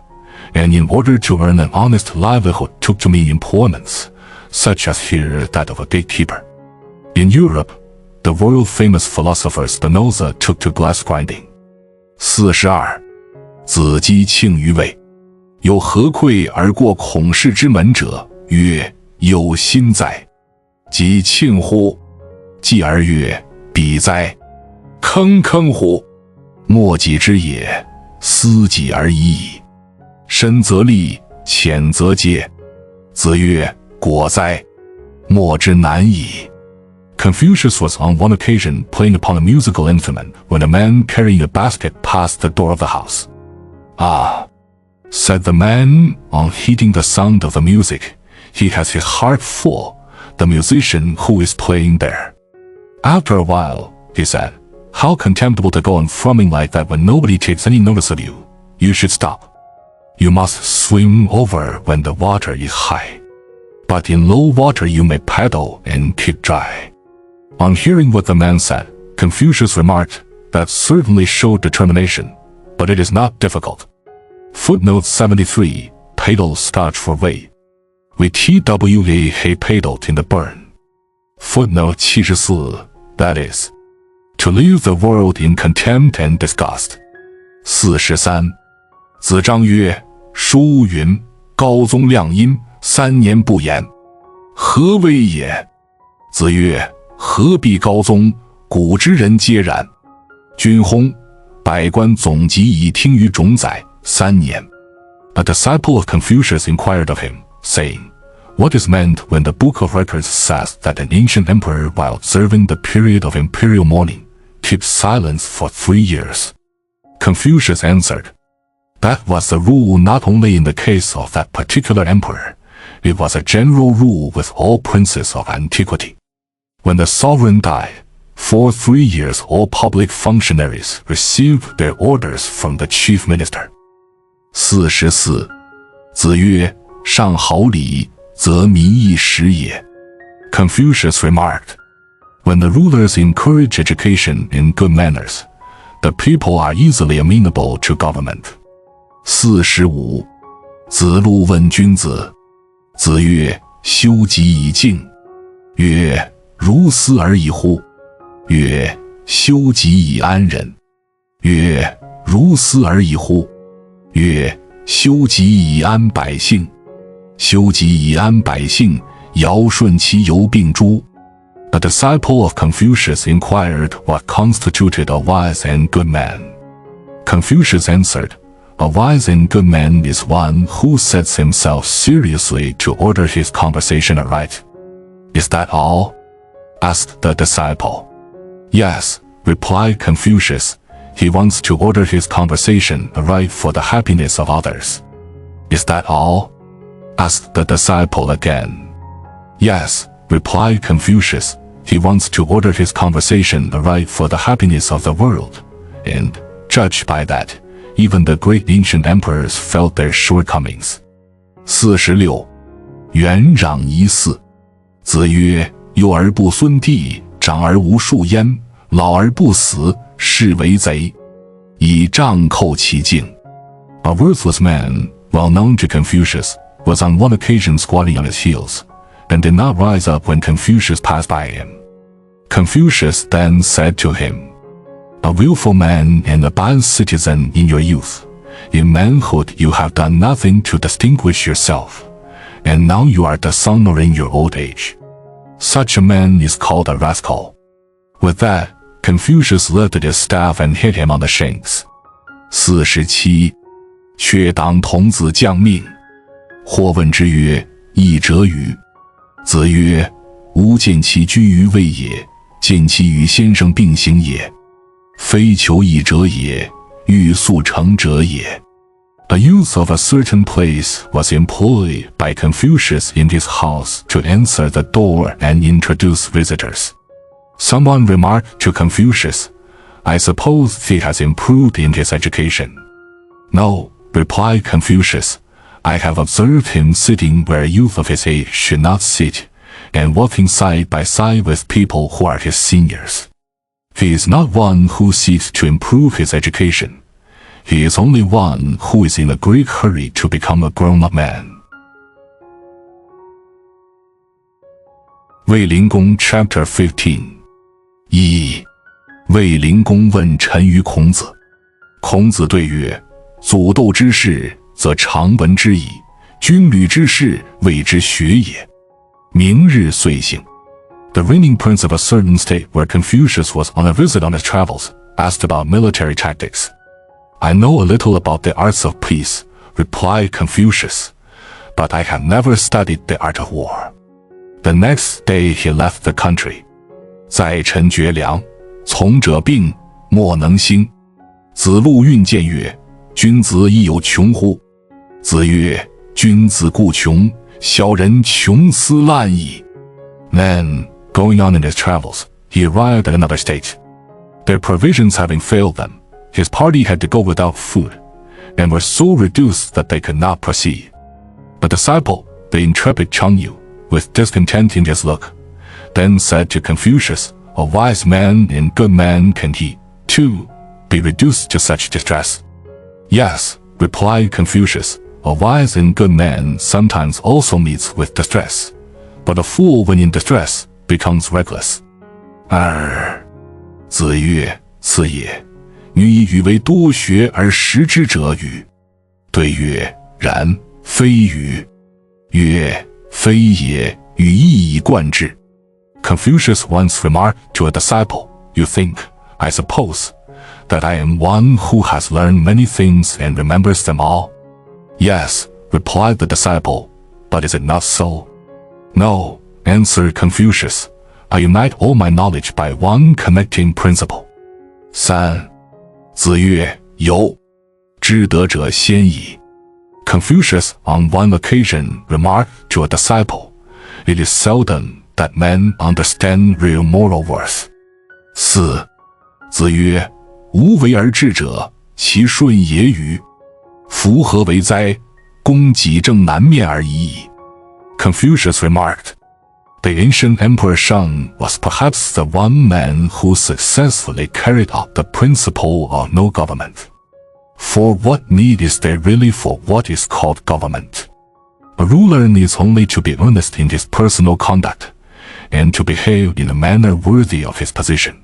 and in order to earn an honest livelihood took to mean employments, such as here that of a gatekeeper. In Europe, the world famous philosopher Spinoza took to glass grinding. 42. 子姬庆于位。有何愧而过孔氏之门者？曰：有心哉。即庆乎？继而曰：彼哉。坑坑乎？莫己之也，思己而已矣。深则利，浅则揭。子曰：果哉，莫之难矣。Confucius was on one occasion playing upon a musical instrument when a man carrying a basket passed the door of the house. Ah, said the man, on heeding the sound of the music, he has his heart full, the musician who is playing there. After a while, he said, how contemptible to go on frumming like that when nobody takes any notice of you. You should stop. You must swim over when the water is high. But in low water you may paddle and keep dry. On hearing what the man said, Confucius remarked, that certainly showed determination, but it is not difficult. Footnote 73, paddle Scotch for Wei. We twa hay paddled in the burn. Footnote 74, that is, to leave the world in contempt and disgust. 43. 子张曰：书云，高宗亮阴，3年不言，何为也？子曰：何必高宗？古之人皆然。君薨，百官总集以听于种载3年。A disciple of Confucius inquired of him, saying, What is meant when the Book of Records says that an ancient emperor, while observing the period of imperial mourning, keeps silence for 3 years? Confucius answered, That was the rule not only in the case of that particular emperor, it was a general rule with all princes of antiquity. When the sovereign died, for 3 years all public functionaries received their orders from the chief minister. 44. 子曰：上好礼，则民易时也。Confucius remarked, When the rulers encourage education in good manners, the people are easily amenable to government. 45. 子路问君子。子曰：修己以敬。曰：如斯而已乎？曰：修己以安人。曰：如斯而已乎？曰：修己以安百姓。修己以安百姓，尧舜其犹并诸。A disciple of Confucius inquired what constituted a wise and good man. Confucius answered, A wise and good man is one who sets himself seriously to order his conversation aright. Is that all? Asked the disciple. Yes, replied Confucius. He wants to order his conversation aright for the happiness of others. Is that all? Asked the disciple again. Yes, replied Confucius. He wants to order his conversation aright for the happiness of the world, and, judged by that, even the great ancient emperors felt their shortcomings. 46. 元攘夷四。子曰：幼而不孙弟，长而无庶焉，老而不死，是为贼，以杖扣其颈。A worthless man, well known to Confucius, was on one occasion squatting on his heels, and did not rise up when Confucius passed by him. Confucius then said to him, "A willful man and a bad citizen in your youth, in manhood you have done nothing to distinguish yourself, and now you are dishonored in your old age. Such a man is called a rascal." With that, Confucius lifted his staff and hit him on the shanks. 47. 却当童子降命。或问之曰：义者与？子曰：吾见其居于位也，见其与先生并行也。非求义者也，欲速成者也。The youth of a certain place was employed by Confucius in his house to answer the door and introduce visitors. Someone remarked to Confucius, "I suppose he has improved in his education." "No," replied Confucius, "I have observed him sitting where a youth of his age should not sit, and walking side by side with people who are his seniors. He is not one who seeks to improve his education. He is only one who is in a great hurry to become a grown-up man." 卫灵公 Chapter 15 1. 卫灵公问臣于孔子。孔子对曰：祖斗之事，则常闻之矣；军旅之事，谓之学也。明日遂醒。The reigning prince of a certain state where Confucius was on a visit on his travels asked about military tactics. "I know a little about the arts of peace," replied Confucius, "but I have never studied the art of war." The next day he left the country. 在臣绝粮，从者病，莫能兴。子路运见曰：君子亦有穷乎？子曰：君子固穷，小人穷斯滥矣。Then, going on in his travels, he arrived at another state. Their provisions having failed them, his party had to go without food, and were so reduced that they could not proceed. The disciple, the intrepid Chang, with discontent in his look, then said to Confucius, "A wise man and good man can he, too, be reduced to such distress?" "Yes," replied Confucius, "a wise and good man sometimes also meets with distress, but a fool when in distress becomes reckless." 2. 子曰：次也，女以语为多学而识之者与？对曰：然，非与。曰：非也，与一以贯之。Confucius once remarked to a disciple, "You think, I suppose, that I am one who has learned many things and remembers them all?" "Yes," replied the disciple, "but is it not so?" "No," answered Confucius, "I unite all my knowledge by one connecting principle." 3. 子曰：有，知德者先矣。Confucius on one occasion remarked to a disciple, "It is seldom that men understand real moral worth." 4. 子曰：无为而治者，其顺也与？夫何为哉？公己正南面而已矣。Confucius remarked, "The ancient Emperor Shang was perhaps the one man who successfully carried out the principle of no government. For what need is there really for what is called government? A ruler needs only to be earnest in his personal conduct, and to behave in a manner worthy of his position."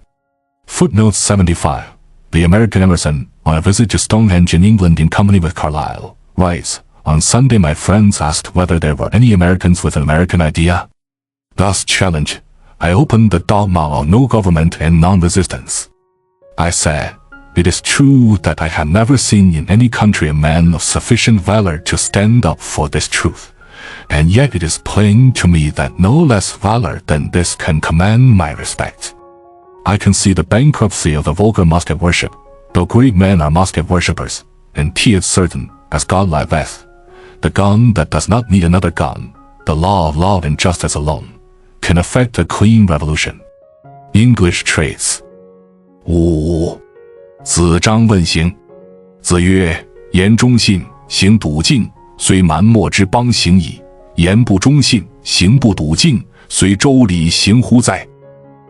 Footnotes 75. The American Emerson, on a visit to Stonehenge in England in company with Carlyle, writes, "On Sunday my friends asked whether there were any Americans with an American idea. Thus challenged, I opened the dogma of no government and non-resistance. I said, it is true that I have never seen in any country a man of sufficient valor to stand up for this truth, and yet it is plain to me that no less valor than this can command my respect. I can see the bankruptcy of the vulgar musket worship, though great men are musket worshippers, and tea is certain, as God liveth. The gun that does not need another gun, the law of love and justice alone, can effect a clean revolution." English traits. 5. 子张问行。子曰：言忠信，行笃敬，虽蛮貊之邦行矣；言不忠信，行不笃敬，虽周礼行乎哉？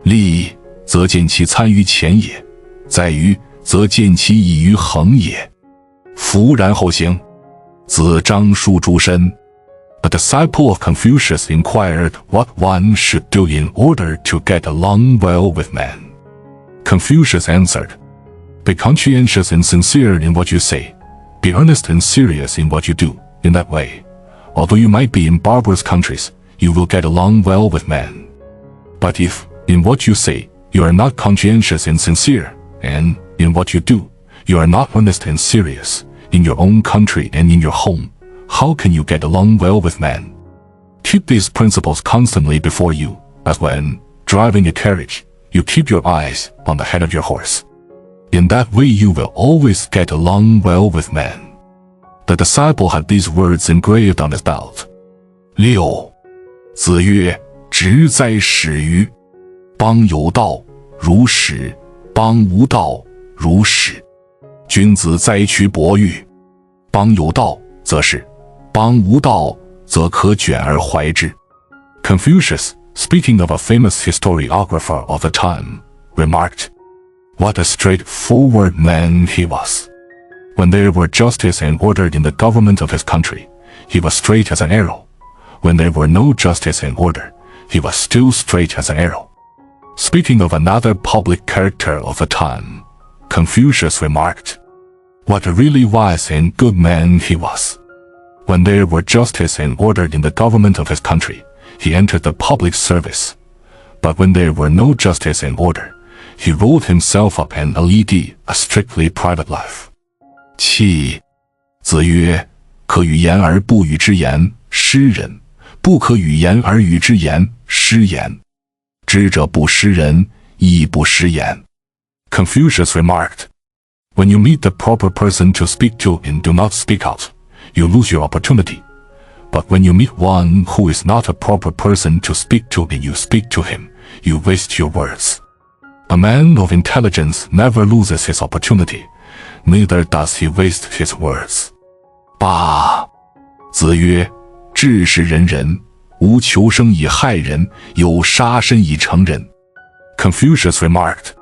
利，则见其参于前也；在于则见其异于恒也。夫然后行，子张述诸身。A disciple of Confucius inquired what one should do in order to get along well with men. Confucius answered, Be conscientious and sincere in what you say. Be earnest and serious in what you do. In that way, although you might be in barbarous countries, you will get along well with men. But if, in what you say, you are not conscientious and sincere, and, in what you do, you are not earnest and serious, in your own country and in your home, how can you get along well with men? Keep these principles constantly before you, as when, driving a carriage, you keep your eyes on the head of your horse. In that way you will always get along well with men. The disciple had these words engraved on his belt. 6. 子曰：直哉始于！邦有道，如始；邦无道，如始。君子哉取博欲！邦有道，则是；邦无道，则可卷而怀之。Confucius, speaking of a famous historiographer of the time, remarked, What a straightforward man he was! When there were justice and order in the government of his country, he was straight as an arrow. When there were no justice and order, he was still straight as an arrow. Speaking of another public character of the time, Confucius remarked, What a really wise and good man he was! When there were justice and order in the government of his country, he entered the public service. But when there were no justice and order, he rolled himself up and led a strictly private life. 7. 子曰：可与言而不语之言，失人；不可与言而语之言，失言。知者不失人，亦不失言。Confucius remarked, When you meet the proper person to speak to and do not speak out, you lose your opportunity. But when you meet one who is not a proper person to speak to and you speak to him, you waste your words. A man of intelligence never loses his opportunity, neither does he waste his words. 8. 子曰：治世仁人，无求生以害人，有杀身以成仁。Confucius remarked,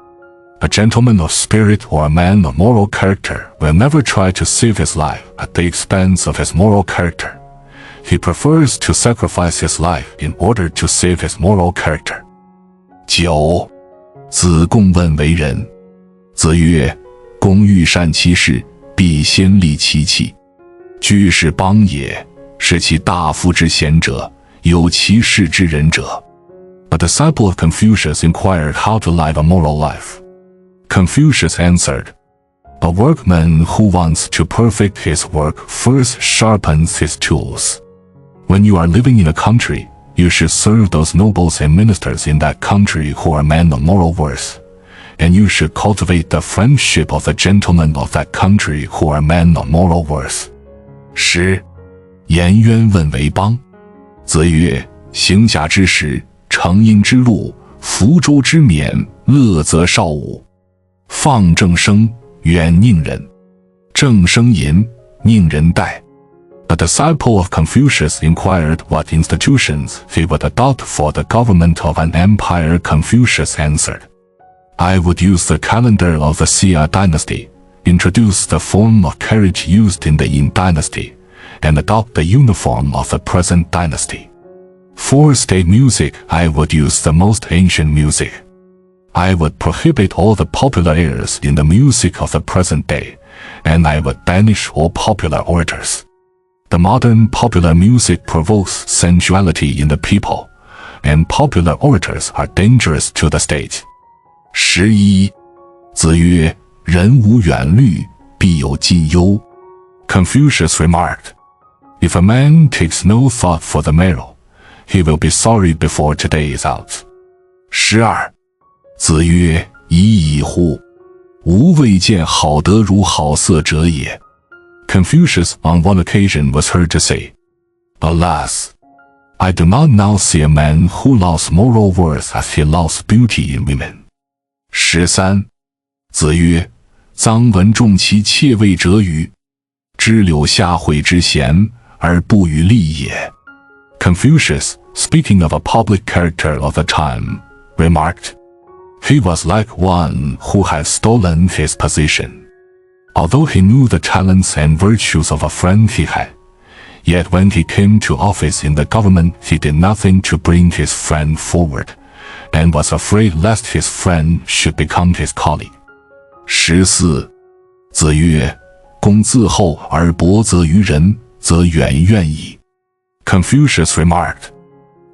A gentleman of spirit or a man of moral character will never try to save his life at the expense of his moral character. He prefers to sacrifice his life in order to save his moral character. 9. 子贡问为人。子曰：公欲善其事，必先利其器。居士邦也，是其大夫之贤者，有其事之仁者。A disciple of Confucius inquired how to live a moral life. Confucius answered, A workman who wants to perfect his work first sharpens his tools. When you are living in a country, you should serve those nobles and ministers in that country who are men of moral worth, and you should cultivate the friendship of the gentlemen of that country who are men of moral worth. 10. 颜渊问为邦。子曰：行甲之时，成阴之路，福州之冕，乐则少武。放正声，远佞人。正声淫，佞人待。A disciple of Confucius inquired what institutions he would adopt for the government of an empire. Confucius answered, I would use the calendar of the Xian dynasty, introduce the form of carriage used in the Yin dynasty, and adopt the uniform of the present dynasty. For state music, I would use the most ancient music. I would prohibit all the popular airs in the music of the present day, and I would banish all popular orators. The modern popular music provokes sensuality in the people, and popular orators are dangerous to the state. 11. 子曰：人无远虑，必有近忧。Confucius remarked, If a man takes no thought for the morrow, he will be sorry before today is out. 12. 子曰：已矣乎！吾未见好德如好色者也。Confucius on one occasion was heard to say, Alas! I do not now see a man who loves moral worth as he loves beauty in women. 13. 子曰：臧文重其妾位者与？知柳下惠之贤，而不与利也。Confucius, speaking of a public character of the time, remarked, He was like one who had stolen his position. Although he knew the talents and virtues of a friend he had, yet when he came to office in the government, he did nothing to bring his friend forward, and was afraid lest his friend should become his colleague. 14. 子曰：公自厚而薄责于人，则远怨矣。Confucius remarked,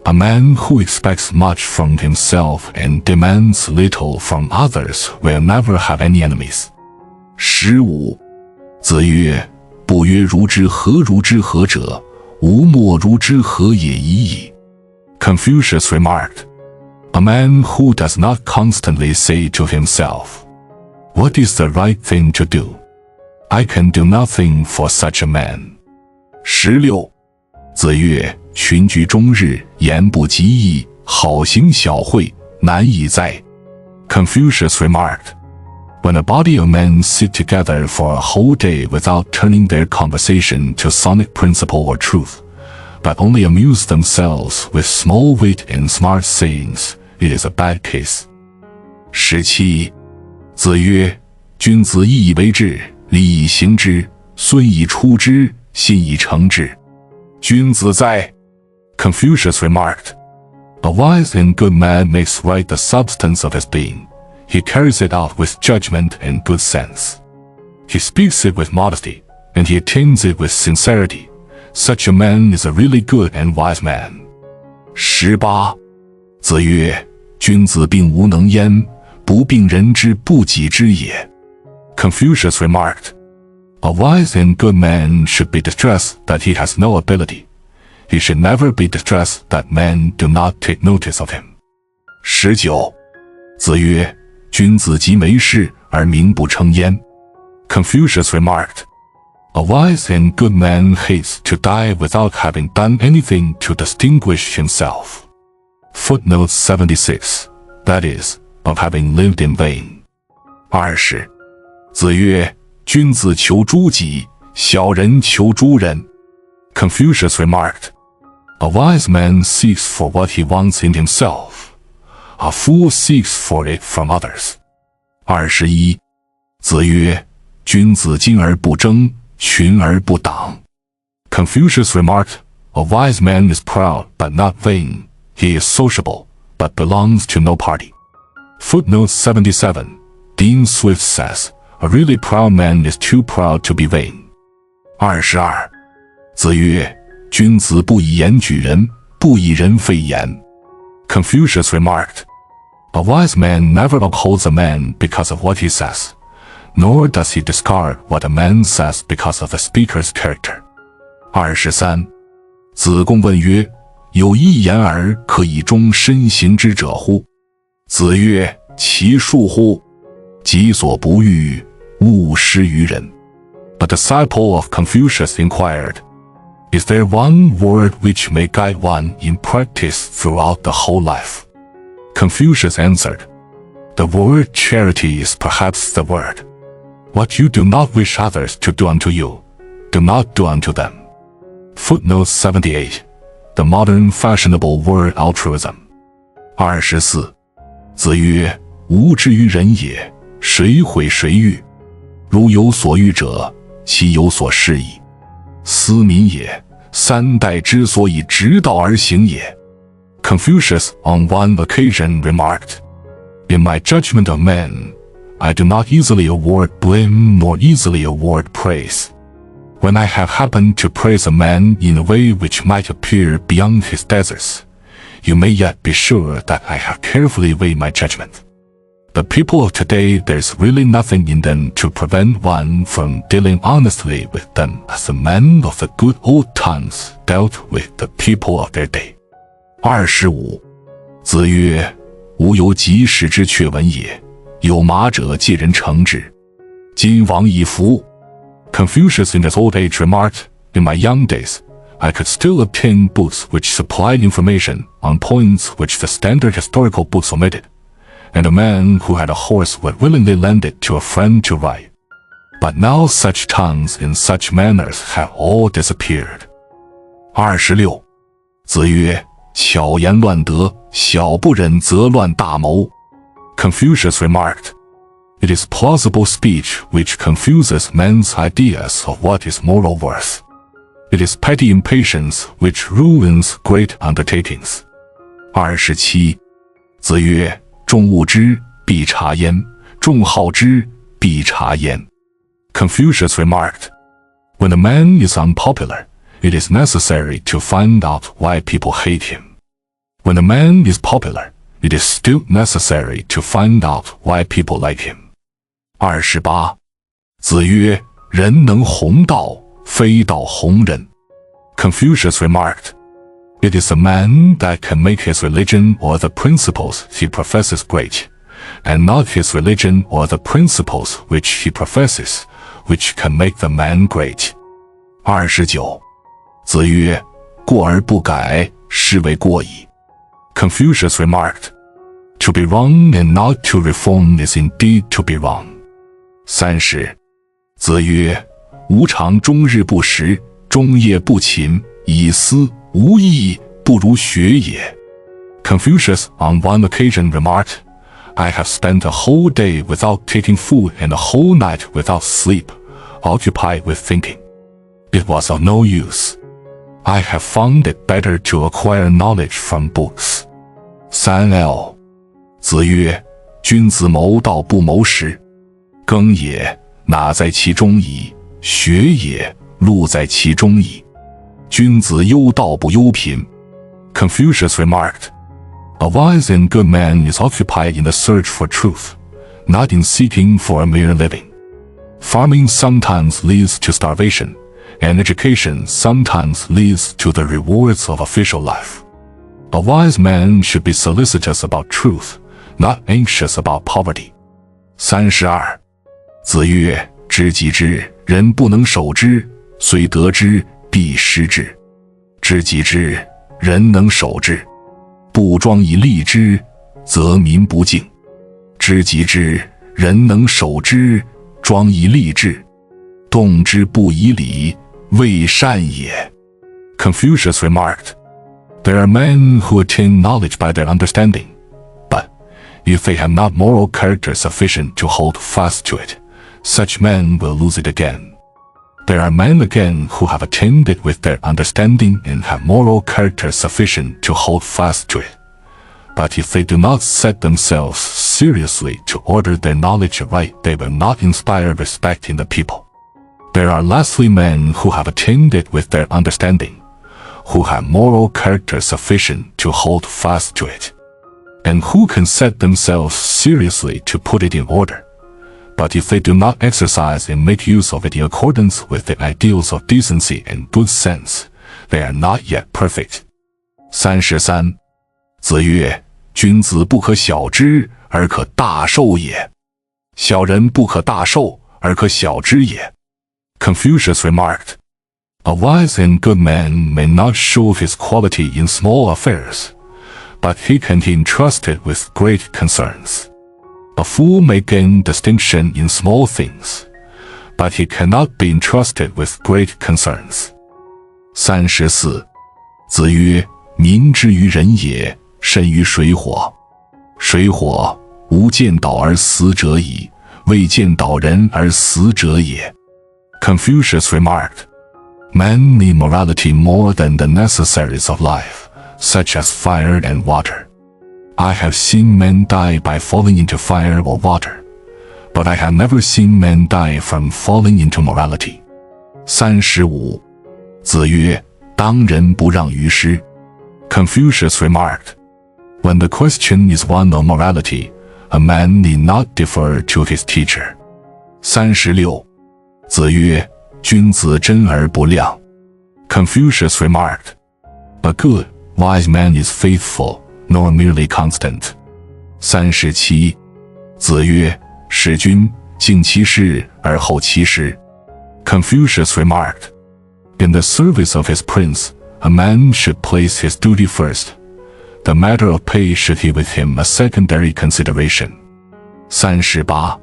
a man who expects much from himself and demands little from others will never have any enemies. 15. 子曰：不曰如之何如之何者，吾莫如之何也已矣。Confucius remarked, a man who does not constantly say to himself, what is the right thing to do? I can do nothing for such a man. 16. 子曰：群居终日，言不及义，好行小惠，难以哉。Confucius remarked, when a body of men sit together for a whole day without turning their conversation to sonic principle or truth, but only amuse themselves with small wit and smart sayings, it is a bad case. 17. 子曰：君子义以为质，礼以行之，孙以出之，信以成之。君子哉！ Confucius remarked, a wise and good man makes right the substance of his being. He carries it out with judgment and good sense. He speaks it with modesty, and he attains it with sincerity. Such a man is a really good and wise man. 18. 子曰：君子病无能焉，不病人之不己知也。Confucius remarked, a wise and good man should be distressed that he has no ability. He should never be distressed that men do not take notice of him. 19. 子曰：君子及没事而名不称焉。Confucius remarked, a wise and good man hates to die without having done anything to distinguish himself. Footnotes 76, that is, of having lived in vain. 20. 子曰：君子求诸己，小人求诸人。Confucius remarked, a wise man seeks for what he wants in himself. A fool seeks for it from others. 21. 子曰：君子精而不争，群而不党。Confucius remarked, a wise man is proud but not vain. He is sociable, but belongs to no party. Footnote 77. Dean Swift says, a really proud man is too proud to be vain. 22. 子曰：君子不以言举人，不以人废言。Confucius remarked, a wise man never upholds a man because of what he says, nor does he discard what a man says because of the speaker's character. 23. 子贡问曰：有一言而可以终身行之者乎？子曰：其恕乎！己所不欲，勿施于人。A disciple of Confucius inquired, is there one word which may guide one in practice throughout the whole life? Confucius answered, the word charity is perhaps the word. What you do not wish others to do unto you, do not do unto them. Footnote 78. The modern fashionable word altruism. 24. 子曰：吾之于人也，谁毁谁欲？如有所欲者，其有所失矣。思民也，三代之所以直道而行也。Confucius on one occasion remarked, in my judgment of men, I do not easily award blame nor easily award praise. When I have happened to praise a man in a way which might appear beyond his deserts, you may yet be sure that I have carefully weighed my judgment. The people of today, there's really nothing in them to prevent one from dealing honestly with them as the men of the good old times dealt with the people of their day. 25. 子曰：吾有及时之确闻也，有马者借人乘之。今王以服。Confucius in his old age remarked, in my young days, I could still obtain books which supplied information on points which the standard historical books omitted, and a man who had a horse would willingly lend it to a friend to ride. But now such tongues and such manners have all disappeared. 26. 子曰：巧言乱德，小不忍则乱大谋。Confucius remarked, "It is plausible speech which confuses men's ideas of what is moral worth. It is petty impatience which ruins great undertakings." 27. 子曰：众恶之，必察焉；众好之，必察焉。Confucius remarked, "When a man is unpopular, it is necessary to find out why people hate him. When a man is popular, it is still necessary to find out why people like him." 28. 子曰：人能弘道，非道弘人。Confucius remarked, "It is a man that can make his religion or the principles he professes great, and not his religion or the principles which he professes, which can make the man great." 29. 子曰：过而不改，是谓过矣。Confucius remarked, "To be wrong and not to reform is indeed to be wrong." 30. 子曰：吾尝终日不食，终夜不寝，以思无益，不如学也。Confucius on one occasion remarked, "I have spent a whole day without taking food and a whole night without sleep, occupied with thinking. It was of no use. I have found it better to acquire knowledge from books." 3L 子曰：君子谋道不谋食，耕也，哪在其中矣；学也，路在其中矣。君子忧道不忧贫。Confucius remarked, "A wise and good man is occupied in the search for truth, not in seeking for a mere living. Farming sometimes leads to starvation, and education sometimes leads to the rewards of official life. A wise man should be solicitous about truth, not anxious about poverty." 32. 子曰：知己知，人不能守之，虽得之，必失之。知己知，人能守之，不庄以利之，则民不敬。知己知，人能守之，庄以利之，动之不以礼，未善也。Confucius remarked, "There are men who attain knowledge by their understanding, but if they have not moral character sufficient to hold fast to it, such men will lose it again. There are men again who have attained it with their understanding and have moral character sufficient to hold fast to it. But if they do not set themselves seriously to order their knowledge aright, they will not inspire respect in the people. There are lastly men who have attained it with their understanding, who have moral character sufficient to hold fast to it, and who can set themselves seriously to put it in order. But if they do not exercise and make use of it in accordance with the ideals of decency and good sense, they are not yet perfect." 33. 子曰：君子不可小之，而可大受也；小人不可大受，而可小之也。Confucius remarked, "A wise and good man may not show his quality in small affairs, but he can be entrusted with great concerns. A fool may gain distinction in small things, but he cannot be entrusted with great concerns." 34. 子曰：民之于人也，甚于水火。水火，无见导而死者矣，未见导人而死者也。Confucius remarked, "Men need morality more than the necessaries of life, such as fire and water. I have seen men die by falling into fire or water, but I have never seen men die from falling into morality." 35. 子曰：当仁不让于师。Confucius remarked, "When the question is one of morality, a man need not defer to his teacher." 36. 子曰：君子真而不亮。Confucius remarked, "A good, wise man is faithful, nor merely constant." 37. 子曰：使君敬其事而后其师。Confucius remarked, "In the service of his prince, a man should place his duty first. The matter of pay should be with him a secondary consideration." 38.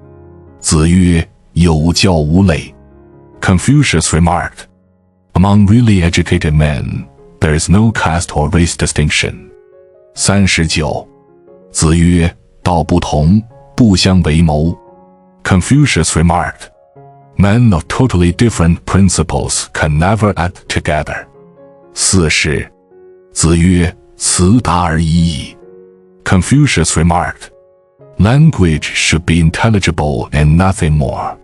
子曰：有教无类。Confucius remarked, "Among really educated men, there is no caste or race distinction." 39. 子曰：道不同，不相为谋。Confucius remarked, Men of totally different principles can never act together. 四是，子曰：辞达而已矣。Confucius remarked, Language should be intelligible and nothing more.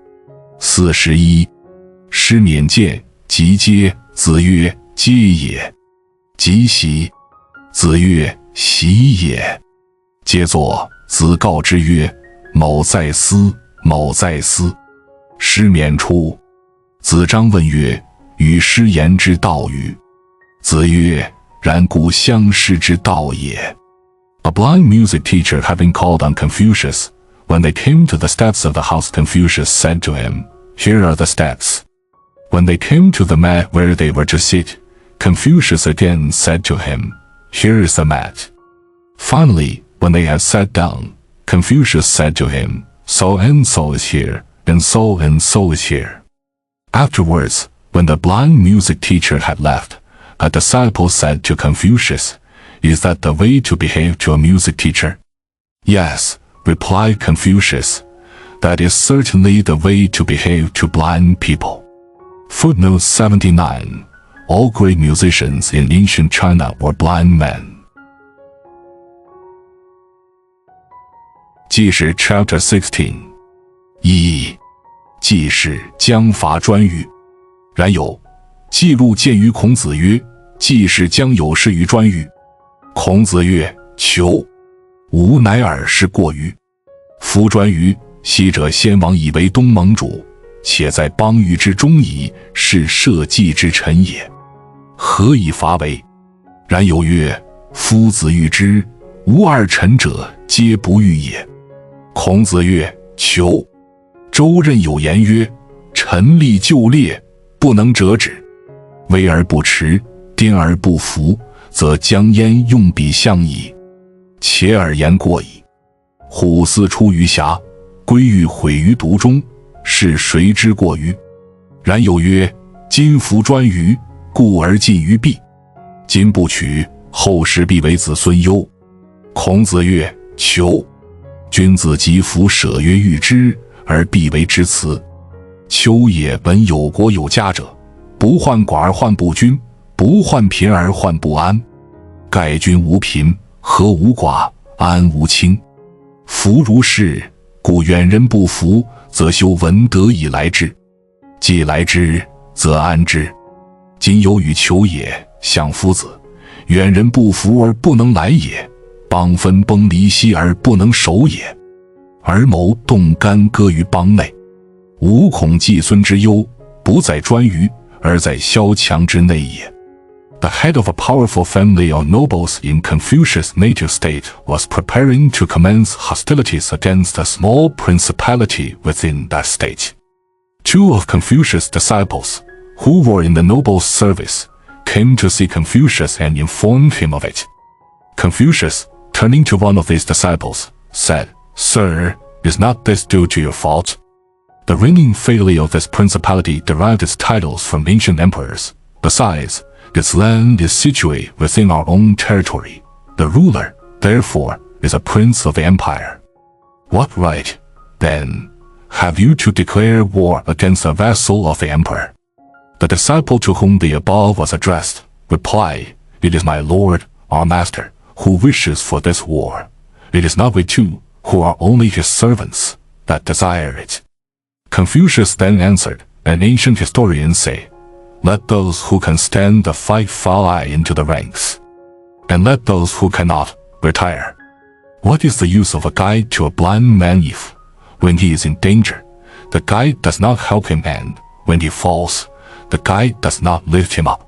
四十一，师免见，即接。子曰：接也。即习。子曰：习也。皆作。子告之曰：某在思，某在思。师免出。子张问曰：与师言之道与？子曰：然故相师之道也。A blind music teacher having called on Confucius, when they came to the steps of the house, Confucius said to him, Here are the steps. When they came to the mat where they were to sit, Confucius again said to him, Here is the mat. Finally, when they had sat down, Confucius said to him, So and so is here, and so is here. Afterwards, when the blind music teacher had left, a disciple said to Confucius, Is that the way to behave to a music teacher? Yes, replied Confucius, that is certainly the way to behave to blind people. Footnote 79. All great musicians in ancient China were blind men. 记事 Chapter 16. 一，记事将伐专欲。然有记录见于孔子曰：记事将有事于专欲。孔子曰：求，吾乃尔是过于。夫专于，昔者先王以为东盟主，且在邦域之中矣，是社稷之臣也。何以伐为？然有曰：夫子欲之，吾二臣者皆不欲也。孔子曰：求。周任有言曰：臣立就列，不能折止。威而不持，颠而不服，则将焉用彼相矣。且而言过矣。虎兕出于峡，龟欲毁于毒中，是谁之过于？然有曰：今服专于，故而近于弊。今不取，后世必为子孙忧。孔子曰：求。君子及夫舍曰欲之，而必为之辞。丘也本有国有家者，不患寡而患不均，不患贫而患不安。盖君无贫，和无寡，安无倾。夫如是，故远人不服，则修文德以来之。既来之，则安之。今有与求也，相夫子，远人不服而不能来也，邦分崩离析而不能守也。而谋动干戈于邦内，吾恐季孙之忧，不在专于，而在萧墙之内也。The head of a powerful family of nobles in Confucius' native state was preparing to commence hostilities against a small principality within that state. Two of Confucius' disciples, who were in the noble's service, came to see Confucius and informed him of it. Confucius, turning to one of these disciples, said, Sir, is not this due to your fault? The reigning family of this principality derived its titles from ancient emperors. Besides, its land is situate within our own territory. The ruler, therefore, is a prince of the empire. What right, then, have you to declare war against a vassal of the emperor? The disciple to whom the above was addressed replied, It is my lord, our master, who wishes for this war. It is not we two, who are only his servants, that desire it. Confucius then answered, and ancient historians say, Let those who can stand the fight fly into the ranks, and let those who cannot retire. What is the use of a guide to a blind man if, when he is in danger, the guide does not help him, and, when he falls, the guide does not lift him up?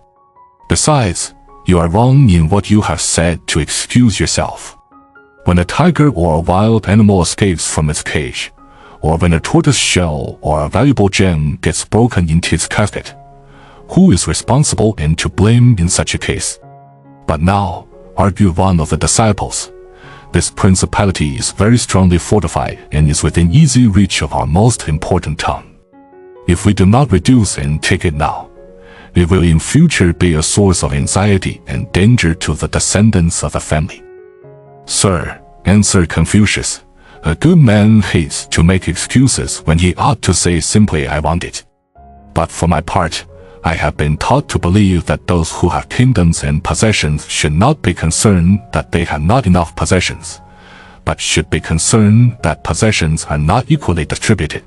Besides, you are wrong in what you have said to excuse yourself. When a tiger or a wild animal escapes from its cage, or when a tortoise shell or a valuable gem gets broken into its casket, who is responsible and to blame in such a case? But now, argued one of the disciples, this principality is very strongly fortified and is within easy reach of our most important town. If we do not reduce and take it now, it will in future be a source of anxiety and danger to the descendants of the family. Sir, answered Confucius, "A good man hates to make excuses when he ought to say simply, 'I want it.' But for my part, I have been taught to believe that those who have kingdoms and possessions should not be concerned that they have not enough possessions, but should be concerned that possessions are not equally distributed.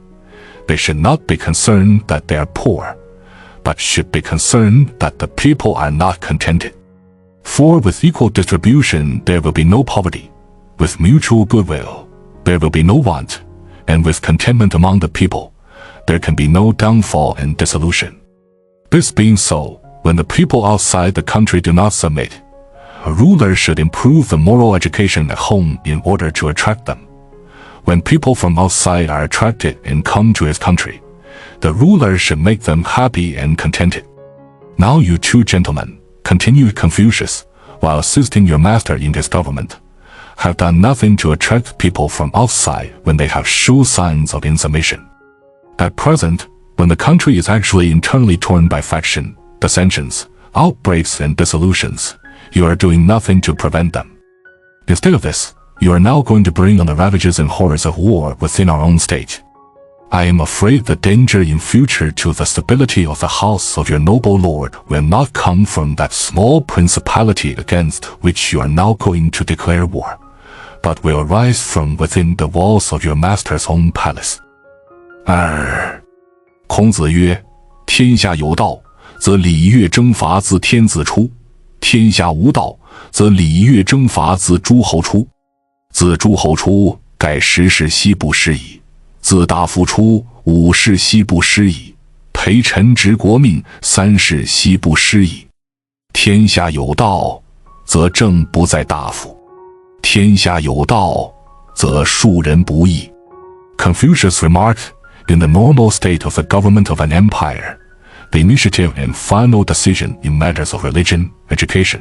They should not be concerned that they are poor, but should be concerned that the people are not contented. For with equal distribution there will be no poverty, with mutual goodwill there will be no want, and with contentment among the people there can be no downfall and dissolution. This being so, when the people outside the country do not submit, a ruler should improve the moral education at home in order to attract them. When people from outside are attracted and come to his country, the ruler should make them happy and contented. Now you two gentlemen, continued Confucius, while assisting your master in his government, have done nothing to attract people from outside when they have shown signs of insubmission. At present, when the country is actually internally torn by faction, dissensions, outbreaks and dissolutions, you are doing nothing to prevent them. Instead of this, you are now going to bring on the ravages and horrors of war within our own state. I am afraid the danger in future to the stability of the house of your noble lord will not come from that small principality against which you are now going to declare war, but will arise from within the walls of your master's own palace. 孔子曰：天下有道，则礼乐征伐自天子出；天下无道，则礼乐征伐自诸侯出。自诸侯出，盖10世悉不施矣；自大夫出，5世悉不施矣；陪臣执国命，3世悉不施矣。天下有道，则政不在大夫；天下有道，则庶人不义。Confucius remarked, in the normal state of the government of an empire, the initiative and final decision in matters of religion, education,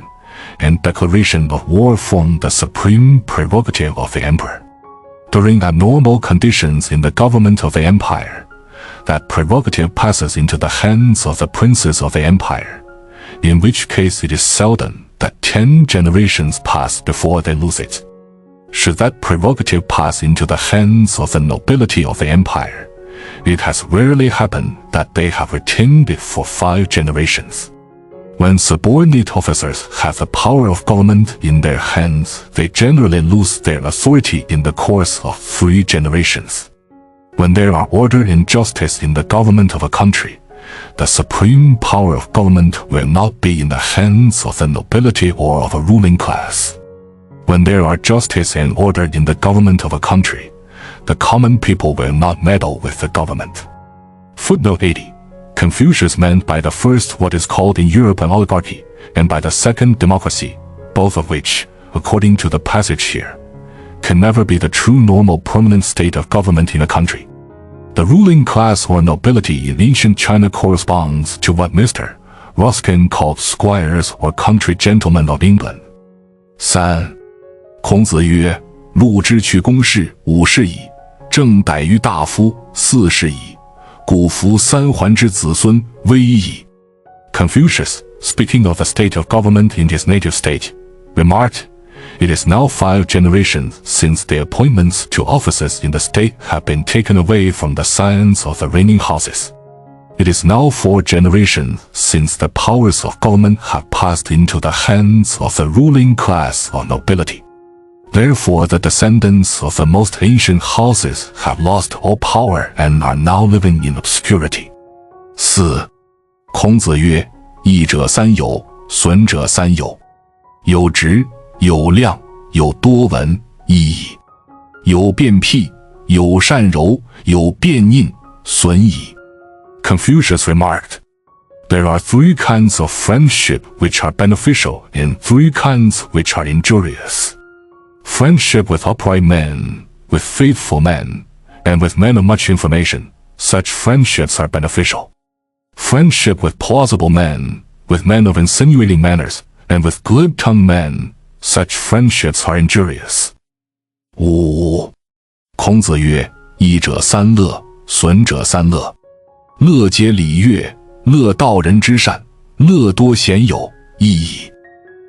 and declaration of war form the supreme prerogative of the emperor. During abnormal conditions in the government of the empire, that prerogative passes into the hands of the princes of the empire, in which case it is seldom that 10 generations pass before they lose it. Should that prerogative pass into the hands of the nobility of the empire, it has rarely happened that they have retained it for 5 generations. When subordinate officers have the power of government in their hands, they generally lose their authority in the course of 3 generations. When there are order and justice in the government of a country, the supreme power of government will not be in the hands of the nobility or of a ruling class. When there are justice and order in the government of a country, the common people will not meddle with the government. Footnote 80. Confucius meant by the first what is called in Europe an oligarchy, and by the second democracy, both of which, according to the passage here, can never be the true normal permanent state of government in a country. The ruling class or nobility in ancient China corresponds to what Mr. Ruskin called squires or country gentlemen of England. 3. 孔子曰：禄之去公事5世矣，政逮于大夫4世矣，古服3桓之子孙危矣。Confucius, speaking of the state of government in his native state, remarked, "It is now 5 generations since the appointments to offices in the state have been taken away from the scions of the reigning houses. It is now 4 generations since the powers of government have passed into the hands of the ruling class or nobility. Therefore the descendants of the most ancient houses have lost all power and are now living in obscurity." 4. 孔子曰：益者三有，损者三有。有直，有量，有多闻，益矣；有辩辟，有善柔，有辩佞，损矣。Confucius remarked, "There are 3 kinds of friendship which are beneficial and 3 kinds which are injurious. Friendship with upright men, with faithful men, and with men of much information, such friendships are beneficial. Friendship with plausible men, with men of insinuating manners, and with glib-tongued men, such friendships are injurious." 5. 孔子曰：益者三乐，损者三乐。乐结礼乐，乐道人之善，乐多贤友，益矣；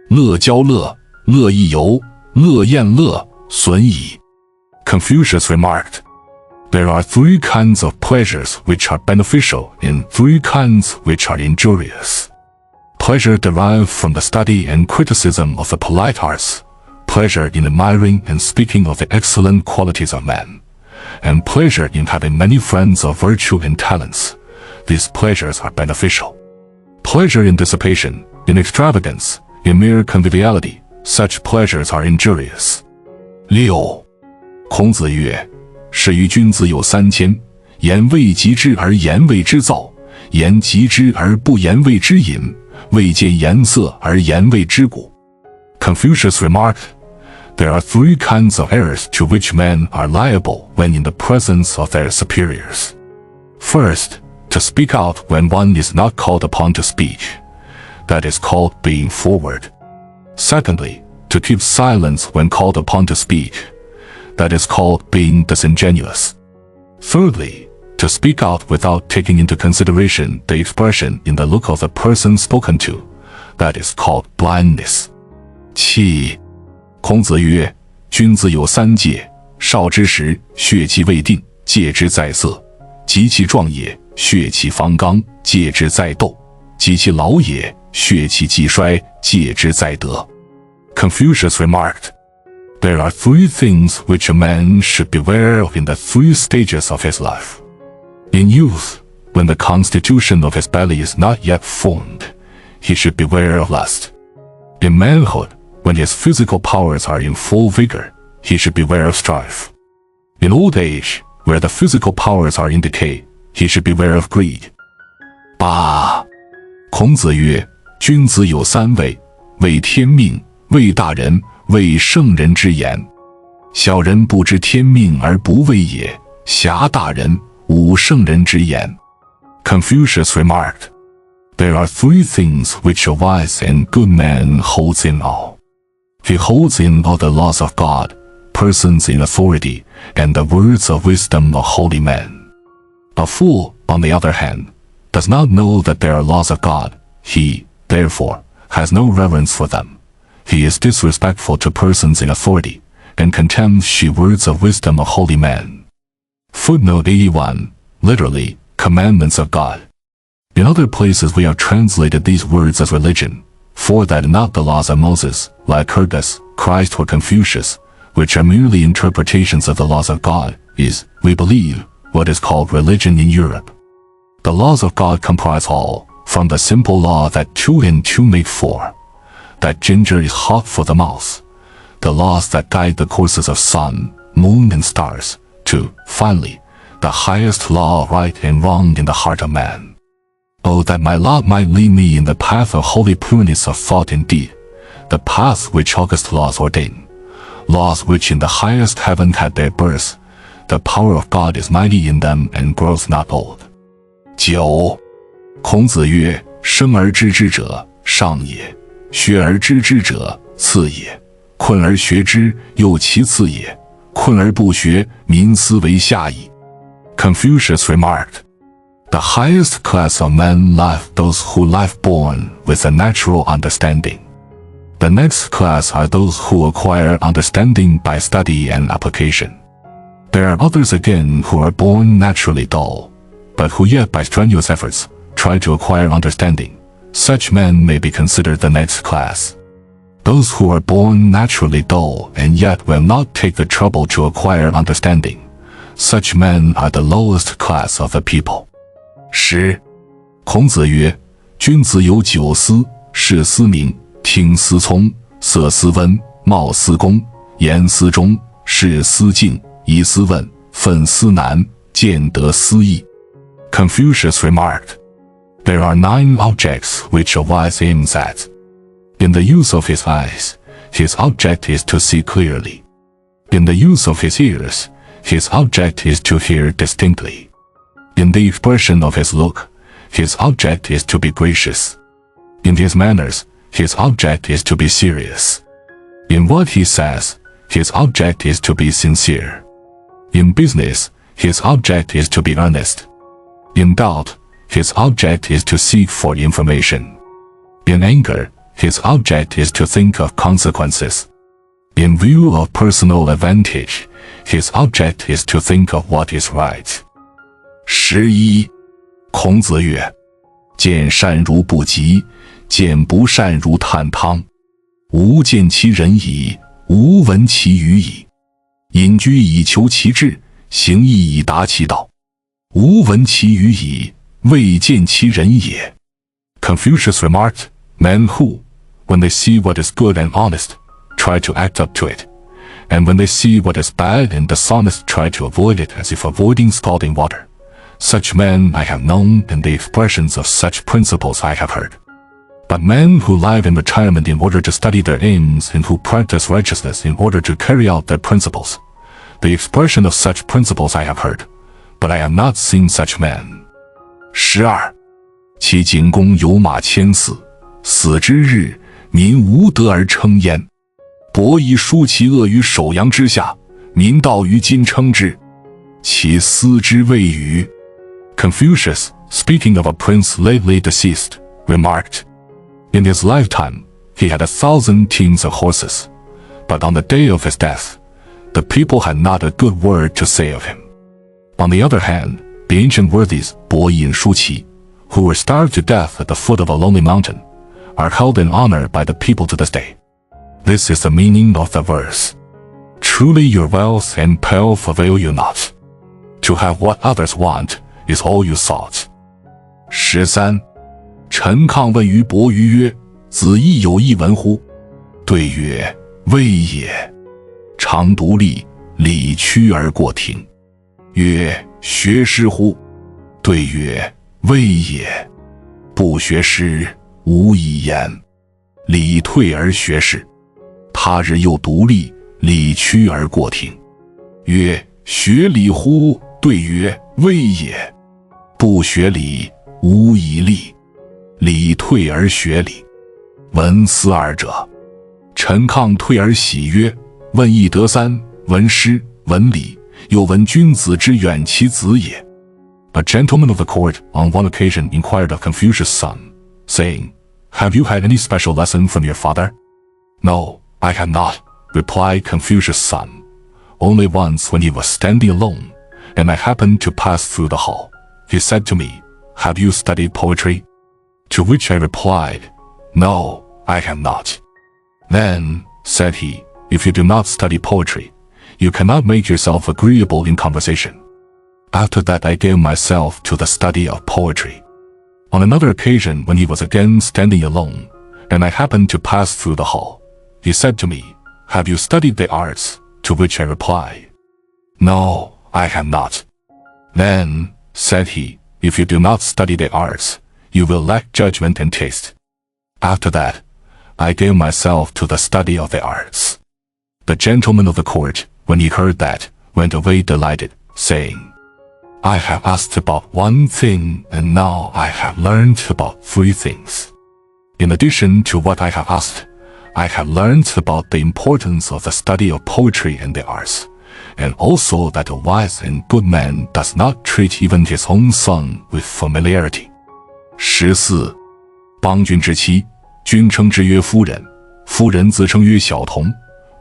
乐交乐，乐亦游，乐宴乐，损矣. Confucius remarked, There are 3 kinds of pleasures which are beneficial and 3 kinds which are injurious. Pleasure derived from the study and criticism of the polite arts, pleasure in admiring and speaking of the excellent qualities of man, and pleasure in having many friends of virtue and talents. These pleasures are beneficial. Pleasure in dissipation, in extravagance, in mere conviviality, such pleasures are injurious. 6. 孔子曰：是于君子有3千，言未及之而言谓之躁，言及之而不言谓之隐，未见颜色而言谓之古。 Confucius remarked, There are 3 kinds of errors to which men are liable when in the presence of their superiors. First, to speak out when one is not called upon to speak. That is called being forward. Secondly, to keep silence when called upon to speak. That is called being disingenuous. Thirdly, to speak out without taking into consideration the expression in the look of the person spoken to. That is called blindness. 7. 孔子曰：君子有3戒，少之时，血气未定，戒之在色；及其壮也，血气方刚，戒之在斗；及其老也，血气既衰，戒之在德。 Confucius remarked, There are 3 things which a man should beware of in the 3 stages of his life. In youth, when the constitution of his belly is not yet formed, he should beware of lust. In manhood, when his physical powers are in full vigor, he should beware of strife. In old age, where the physical powers are in decay, he should beware of greed. 8. 孔子曰：君子有3位，谓天命，谓大人，谓圣人之言。小人不知天命而不畏也，侠大人，吾圣人之言。 Confucius remarked, There are 3 things which a wise and good man holds in awe. He holds in awe the laws of God, persons in authority, and the words of wisdom of holy men. A fool, on the other hand, does not know that there are laws of God. He, therefore, has no reverence for them. He is disrespectful to persons in authority, and contemns the words of wisdom of holy men. Footnote 81, literally, commandments of God. In other places we have translated these words as religion, for that not the laws of Moses, Lycurgus, Christ or Confucius, which are merely interpretations of the laws of God, is, we believe, what is called religion in Europe. The laws of God comprise all, from the simple law that 2 and 2 make 4, that ginger is hot for the mouth, the laws that guide the courses of sun, moon and stars, to, finally, the highest law of right and wrong in the heart of man. Oh, that my lot might lead me in the path of holy pureness of thought and deed, the path which august laws ordain, laws which in the highest heaven had their birth, the power of God is mighty in them and grows not old. 9. 孔子曰：生而知之者，上也；学而知之者，次也；困而学之，又其次也；困而不学，民斯为下矣。 Confucius remarked, The highest class of men live those who live born with a natural understanding. The next class are those who acquire understanding by study and application. There are others again who are born naturally dull, but who yet by strenuous efforts try to acquire understanding. Such men may be considered the next class. Those who are born naturally dull and yet will not take the trouble to acquire understanding. Such men are the lowest class of the people. 10. 孔子曰：君子有9思，视思明，听思聪，色思温，貌思恭，言思忠，事思敬，疑思问，愤思难，见得思义。 Confucius remarked, There are 9 objects which a wise aims at. In the use of his eyes, his object is to see clearly. In the use of his ears, his object is to hear distinctly. In the expression of his look, his object is to be gracious. In his manners, his object is to be serious. In what he says, his object is to be sincere. In business, his object is to be earnest. In doubt, his object is to seek for information. In anger, his object is to think of consequences. In view of personal advantage, his object is to think of what is right. 11. 孔子曰：见善如不及，见不善如探汤。吾见其人矣，吾闻其语矣。隐居以求其志，行义以达其道。吾闻其语矣，未见其人也。Confucius remarked, men who, when they see what is good and honest, try to act up to it, and when they see what is bad and dishonest, try to avoid it as if avoiding scalding water. Such men I have known, and the expressions of such principles I have heard. But men who live in retirement in order to study their aims and who practice righteousness in order to carry out their principles, the expression of such principles I have heard, but I have not seen such men. 12. 其景公有马千驷，死之日，民无德而称焉。伯夷叔其恶于首阳之下，民道于今称之，其斯之谓与。Confucius, speaking of a prince lately deceased, remarked, in his lifetime, he had 1,000 teams of horses, but on the day of his death, the people had not a good word to say of him. On the other hand, the ancient worthies, 伯夷and叔齐, who were starved to death at the foot of a lonely mountain, are held in honor by the people to this day. This is the meaning of the verse. Truly your wealth and pelf avail you not. To have what others want is all you sought. 13. 陈亢问于伯夷曰：子亦有一文乎？对曰：未也。常独立，理屈而过庭。曰：学诗乎？对曰：未也。不学诗，无以言。理退而学士。他日又独立，理屈而过庭。曰：学礼乎？对曰：未也。不学礼，无以立。理退而学礼。闻斯二者。陈亢退而喜曰：问一得三，闻诗，闻礼，又闻君子之远其子也。A gentleman of the court on one occasion inquired of Confucius' son, saying, Have you had any special lesson from your father? No, I have not, replied Confucius' son. Only once when he was standing alone, and I happened to pass through the hall. He said to me, Have you studied poetry? To which I replied, No, I have not. Then, said he, if you do not study poetry, you cannot make yourself agreeable in conversation. After that I gave myself to the study of poetry. On another occasion when he was again standing alone, and I happened to pass through the hall, he said to me, Have you studied the arts? To which I replied, No, I have not. Then, said he, if you do not study the arts, you will lack judgment and taste. After that, I gave myself to the study of the arts. The gentleman of the court, when he heard that, went away delighted, saying, I have asked about one thing, and now I have learned about 3 things. In addition to what I have asked, I have learned about the importance of the study of poetry and the arts, and also that a wise and good man does not treat even his own son with familiarity. 14. 邦君之妻，君称之曰夫人，夫人自称曰小童，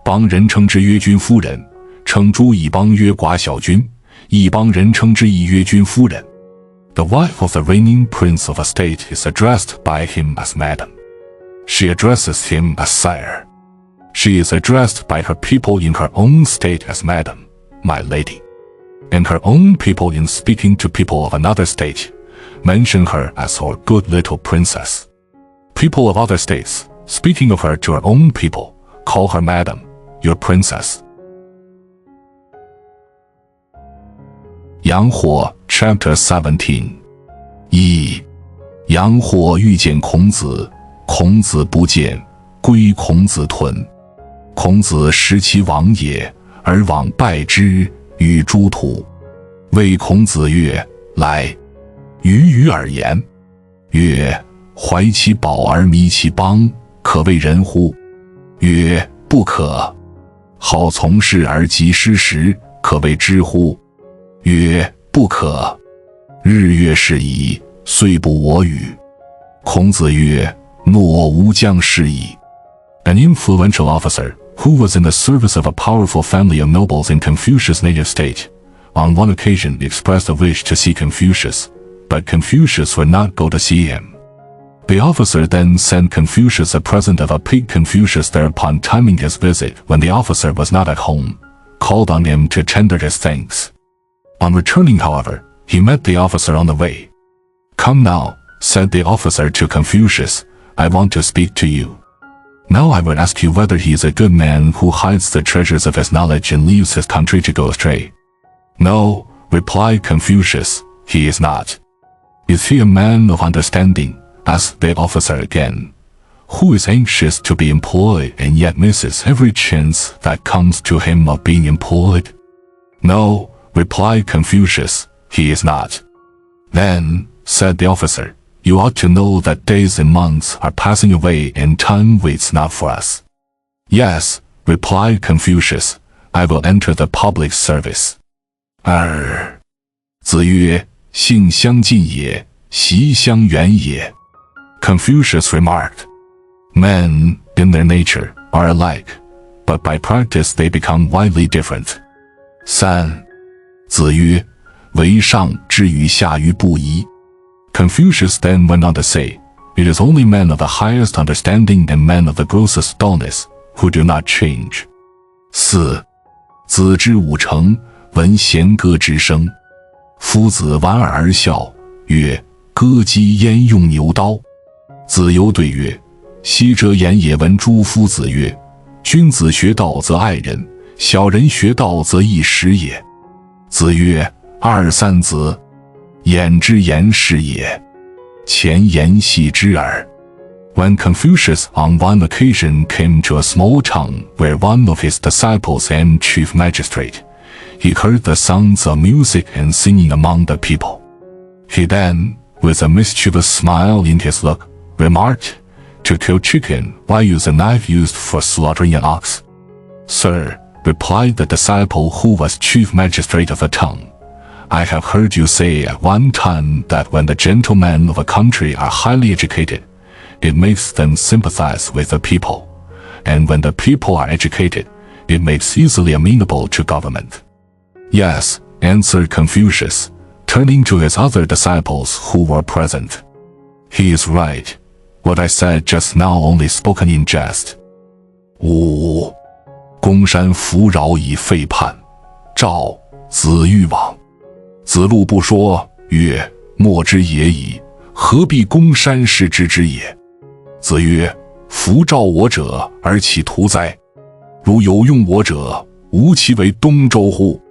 邦人称之曰君夫人，称诸一邦曰寡小君，一邦人称之亦曰君夫人。The wife of the reigning prince of a state is addressed by him as madam. She addresses him as sire. She is addressed by her people in her own state as madam, my lady. And her own people in speaking to people of another state mention her as our good little princess. People of other states, speaking of her to her own people, call her madam, your princess. Yang Huo, Chapter 17. 1. 杨火遇见孔子，孔子不见，归孔子屯。孔子食其亡也，而往拜之，与诸徒。谓孔子曰：来。与而言，曰：怀其宝而迷其邦，可谓仁乎？曰：不可。好从事而及失时，可谓知乎？曰：不可。日月是矣，虽不我与。孔子曰：诺吾将事矣。An influential officer, who was in the service of a powerful family of nobles in Confucius' native state, on one occasion expressed a wish to see Confucius, but Confucius would not go to see him. The officer then sent Confucius a present of a pig. Confucius, thereupon timing his visit when the officer was not at home, called on him to tender his thanks. On returning, however, he met the officer on the way. "Come now," said the officer to Confucius, "I want to speak to you. Now I would ask you whether he is a good man who hides the treasures of his knowledge and leaves his country to go astray." "No," replied Confucius, "he is not." "Is he a man of understanding?" asked the officer again, "who is anxious to be employed and yet misses every chance that comes to him of being employed?" "No," replied Confucius, "he is not." "Then," said the officer, "you ought to know that days and months are passing away and time waits not for us." "Yes," replied Confucius, "I will enter the public service." 2. 子曰：性相近也，习相远也。 Confucius remarked, "Men, in their nature, are alike, but by practice they become widely different." 3. 子曰：为上之于下于不移。 Confucius then went on to say, "It is only men of the highest understanding and men of the grossest dullness who do not change." 4. 子之五成，闻弦歌之声。夫子莞尔而笑，曰：歌姬焉用牛刀？子游对曰：昔者言也。闻诸夫子曰：君子学道则爱人，小人学道则易时也。子曰：二三子，言之言是也，前言戏之耳。 When Confucius on one occasion came to a small town where one of his disciples and chief magistrate, he heard the sounds of music and singing among the people. He then, with a mischievous smile in his look, remarked, "To kill chicken, why use a knife used for slaughtering an ox?" "Sir," replied the disciple who was chief magistrate of the town, "I have heard you say at one time that when the gentlemen of a country are highly educated, it makes them sympathize with the people, and when the people are educated, it makes easily amenable to government." "Yes," answered Confucius, turning to his other disciples who were present. "He is right. What I said just now only spoken in jest." 5. 公山弗扰以废叛，赵子欲往。子路不说，曰：莫之也已，何必公山是之之也？子曰：夫召我者，而其徒哉？如有用我者，吾其为东周乎？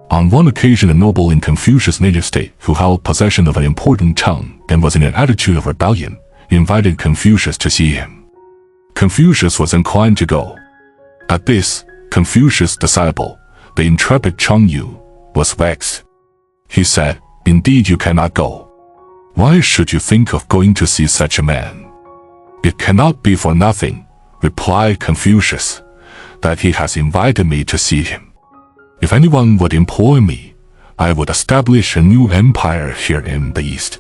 On one occasion, a noble in Confucius' native state, who held possession of an important town and was in an attitude of rebellion, invited Confucius to see him. Confucius was inclined to go. At this, Confucius' disciple, the intrepid Chang was vexed. He said, "Indeed you cannot go. Why should you think of going to see such a man?" "It cannot be for nothing," replied Confucius, "that he has invited me to see him. If anyone would employ me, I would establish a new empire here in the East."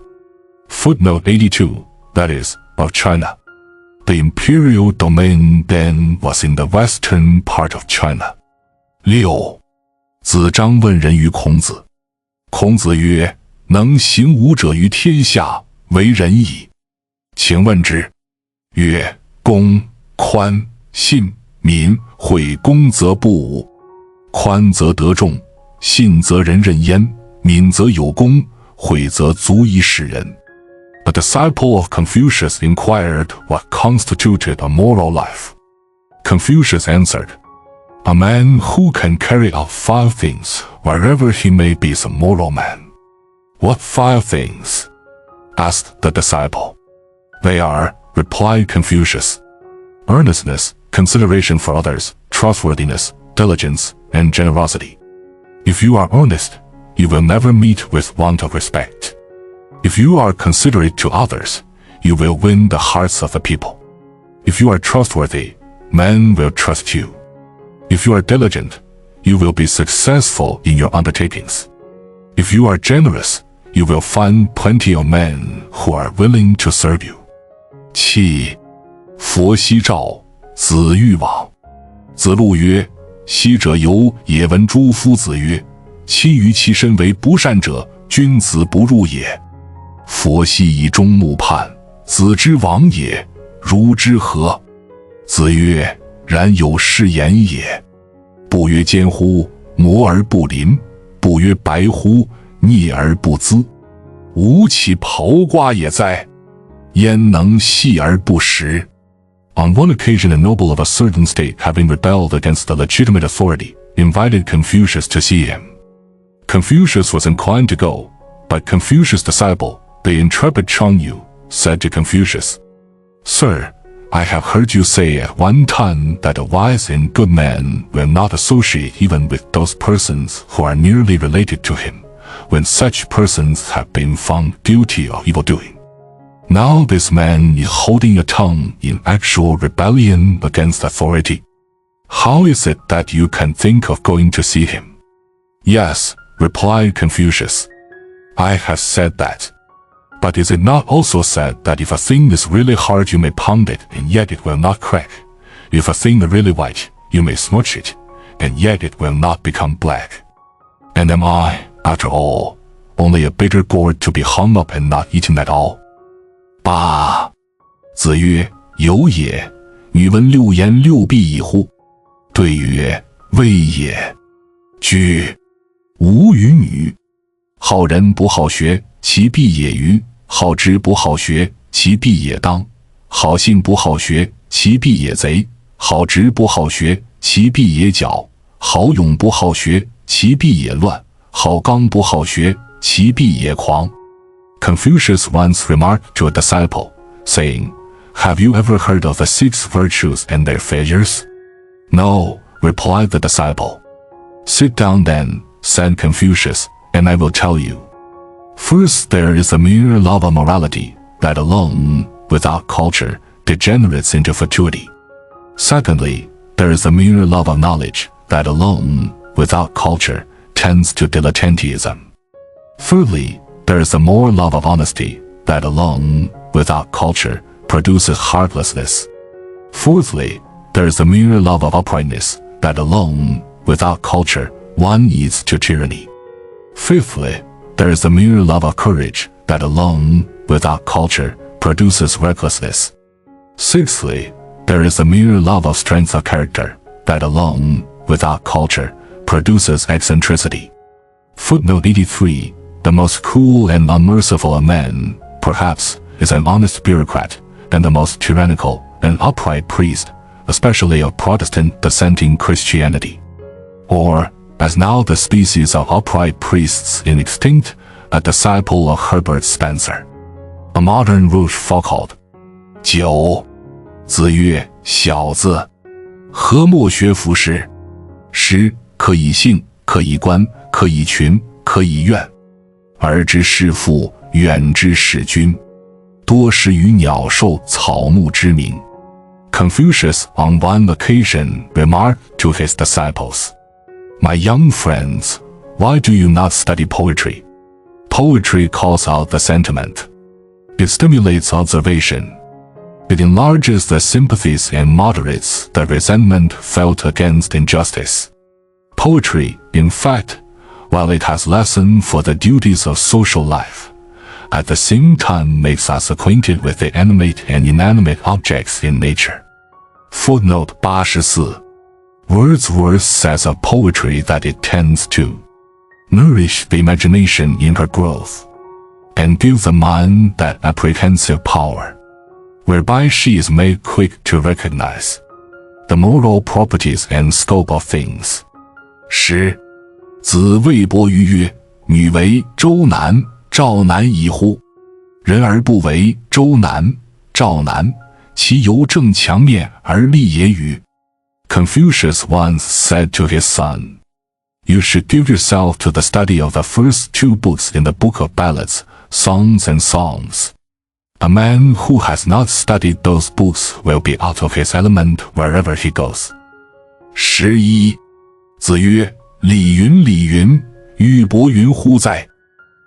Footnote 82, that is, of China. The imperial domain then was in the western part of China. 6. 子张问仁于孔子。孔子曰：能行武者于天下，为仁矣。请问之。曰：公、宽、信、敏，惠公则不武。宽则得众，信则人任焉，敏则有功，惠则足以使人。A disciple of Confucius inquired what constituted a moral life. Confucius answered, "A man who can carry out 5 things wherever he may be is a moral man." "What 5 things?" asked the disciple. "They are," replied Confucius, "earnestness, consideration for others, trustworthiness, diligence, and generosity. If you are earnest, you will never meet with want of respect. If you are considerate to others, you will win the hearts of the people. If you are trustworthy, men will trust you. If you are diligent, you will be successful in your undertakings. If you are generous, you will find plenty of men who are willing to serve you." 7. 佛夕照，子欲往。子路曰：昔者有也闻诸夫子曰：其于其身为不善者，君子不入也。佛系以终目判，子之亡也，如之何？子曰：然有是言也。不曰奸乎？摩而不临；不曰白乎？聂而不淄。吾其刨瓜也哉！焉能系而不食？ On one occasion, a noble of a certain state, having rebelled against the legitimate authority, invited Confucius to see him. Confucius was inclined to go, but Confucius' disciple, the intrepid Chang said to Confucius, Sir, I have heard you say at one time that a wise and good man will not associate even with those persons who are nearly related to him, when such persons have been found guilty of evil doing. Now this man is holding a tongue in actual rebellion against authority. How is it that you can think of going to see him? Yes, replied Confucius. I have said that. But is it not also said that if a thing is really hard you may pound it, and yet it will not crack? If a thing is really white, you may smudge it, and yet it will not become black? And am I, after all, only a bitter gourd to be hung up and not eaten at all? 八，子曰：有也。女闻六言六必矣乎？对曰：未也。居，吾与女。好人不好学，其必也愚；好直不好学，其必也当；好信不好学，其必也贼；好直不好学，其必也狡；好勇不好学，其必也乱；好刚不好学，其必也狂。Confucius once remarked to a disciple, saying, Have you ever heard of the 6 virtues and their failures? No, replied the disciple. Sit down then, said Confucius, and I will tell you. First, there is a mere love of morality, that alone, without culture, degenerates into fatuity. Secondly, there is a mere love of knowledge, that alone, without culture, tends to dilettanteism. Thirdly, there is a more love of honesty, that alone, without culture, produces heartlessness. Fourthly, there is a mere love of uprightness, that alone, without culture, one leads to tyranny. Fifthly, there is a mere love of courage, that alone, without culture, produces recklessness. Sixthly, there is a mere love of strength of character, that alone, without culture, produces eccentricity. Footnote 83. The most cruel and unmerciful of men, perhaps, is an honest bureaucrat, and the most tyrannical and upright priest, especially of Protestant dissenting Christianity. Or, as now the species of upright priests is extinct, a disciple of Herbert Spencer. A modern Rochefoucauld. 9. 子曰：小子，何莫学夫诗？诗可以兴，可以观，可以群，可以怨。而知是父，远之使君，多识于鸟兽草木之名。Confucius on one occasion remarked to his disciples, My young friends, why do you not study poetry? Poetry calls out the sentiment. It stimulates observation. It enlarges the sympathies and moderates the resentment felt against injustice. Poetry, in fact, while it has lesson for the duties of social life, at the same time makes us acquainted with the animate and inanimate objects in nature. Footnote 84. Wordsworth says of poetry that it tends to nourish the imagination in her growth, and give the mind that apprehensive power, whereby she is made quick to recognize the moral properties and scope of things. 10. 子谓伯于曰：女为周南，赵南矣乎？人而不为周南，赵南，其犹正强面而立也与？ Confucius once said to his son, You should give yourself to the study of the first 2 books in the book of ballads, songs and psalms. A man who has not studied those books will be out of his element wherever he goes. 11. 子曰：礼云礼云，玉帛云乎哉？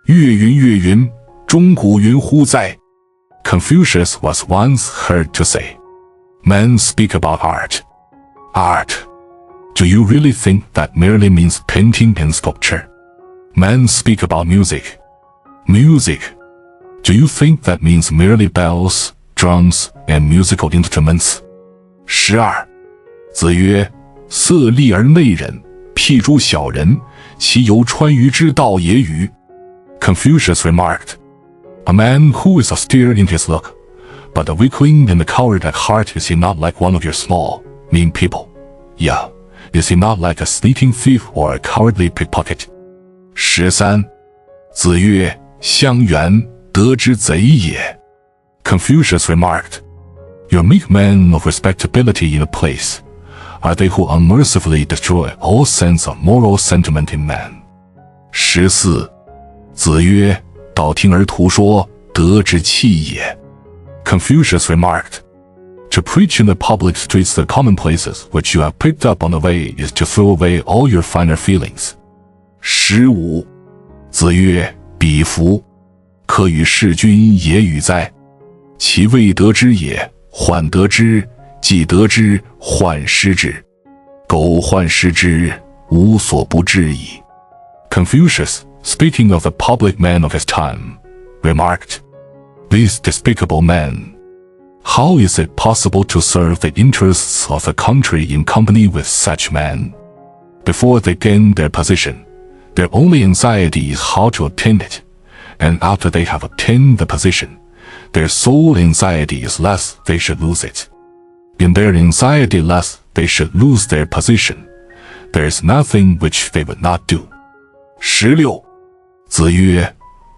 乐云乐云，钟鼓云乎哉？ Confucius was once heard to say, Men speak about art. Art, Do you really think that merely means painting and sculpture? Men speak about music. Music. Do you think that means merely bells, drums, and musical instruments? 12. 子曰：色厉而内荏，譬诸小人，其犹穿于之道也与。Confucius remarked, A man who is austere in his look, but a weakling and a coward at heart, is he not like one of your small, mean people? Yeah, is he not like a sneaking thief or a cowardly pickpocket? 13. 子曰：香园，德之贼也。Confucius remarked, Your meek men of respectability in a place are they who unmercifully destroy all sense of moral sentiment in man. 14. 子曰：道听而图说，德之弃也。Confucius remarked, To preach in the public streets the commonplaces which you have picked up on the way is to throw away all your finer feelings. 15. 子曰：彼夫，可与事君也与哉？其未得之也，患得之；既得之，患失之。苟患失之，无所不至矣。Confucius, speaking of the public men of his time, remarked, These despicable men, how is it possible to serve the interests of the country in company with such men? Before they gain their position, their only anxiety is how to obtain it, and after they have obtained the position, their sole anxiety is lest they should lose it. In their anxiety lest they should lose their position, there is nothing which they would not do. 16. 子曰：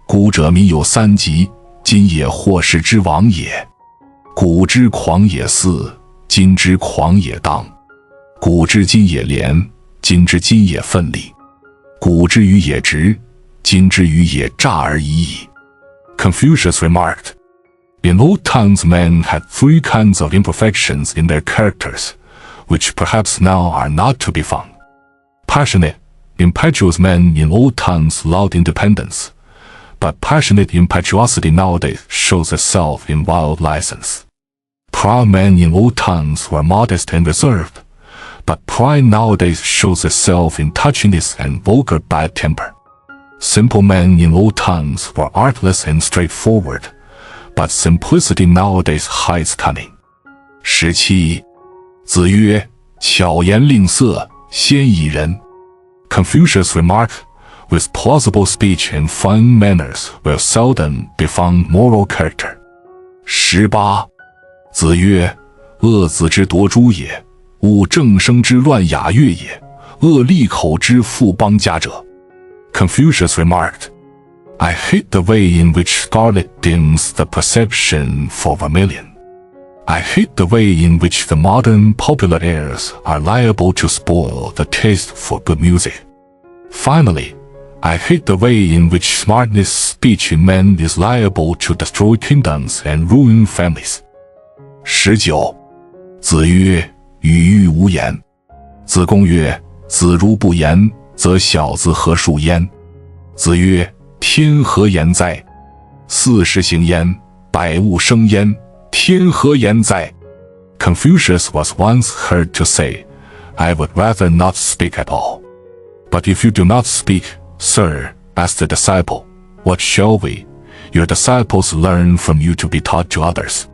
古者民有三急，今也祸世之王也。古之狂也肆，今之狂也当；古之今也廉，今之今也奋力；古之愚也直，今之愚也诈而已矣。Confucius remarked, In old times men had three kinds of imperfections in their characters, which perhaps now are not to be found. Passionate, impetuous men in old times loved independence, but passionate impetuosity nowadays shows itself in wild license. Proud men in old times were modest and reserved, but pride nowadays shows itself in touchiness and vulgar bad temper. Simple men in old times were artless and straightforward, but simplicity nowadays hides cunning. 17. 子曰：巧言令色，鲜矣仁。Confucius remarked, With plausible speech and fine manners will seldom be found moral character. 18. 子曰：恶子之夺诸也，恶正声之乱雅乐也，恶利口之富邦家者。Confucius remarked, I hate the way in which scarlet dims the perception for vermilion. I hate the way in which the modern popular airs are liable to spoil the taste for good music. Finally, I hate the way in which smartness speech in men is liable to destroy kingdoms and ruin families. 19. 子曰：语欲无言。子贡曰：子如不言，则小子何述焉？子曰：天何言哉？四时行焉，百物生焉，天何言哉？ Confucius was once heard to say, I would rather not speak at all. But if you do not speak, Sir, asked the disciple, what shall we, your disciples, learn from you to be taught to others?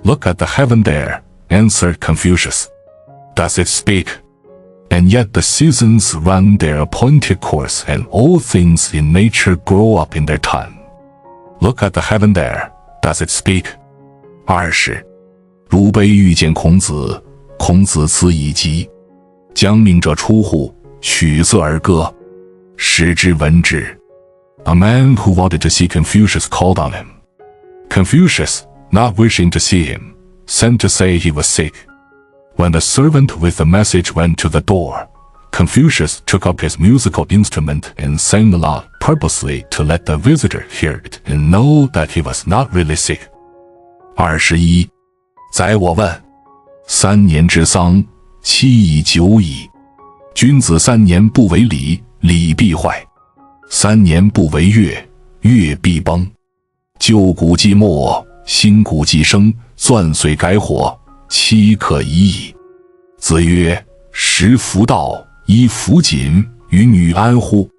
Look at the heaven there, answered Confucius. Does it speak? And yet the seasons run their appointed course, and all things in nature grow up in their time. Look at the heaven there, does it speak? 20. 如悲遇见孔子，孔子辞以疾，将命者出户，取色而歌，使之闻之。A man who wanted to see Confucius called on him. Confucius, not wishing to see him, sent to say he was sick. When the servant with the message went to the door, Confucius took up his musical instrument and sang aloud purposely to let the visitor hear it and know that he was not really sick. 21. 宰我问，3年之丧，期已久矣。君子3年不为礼，礼必坏；3年不为乐，乐必崩。旧古既没，新古既生，钻髓改火，期可已矣。子曰：食弗道，衣弗锦，与女安乎？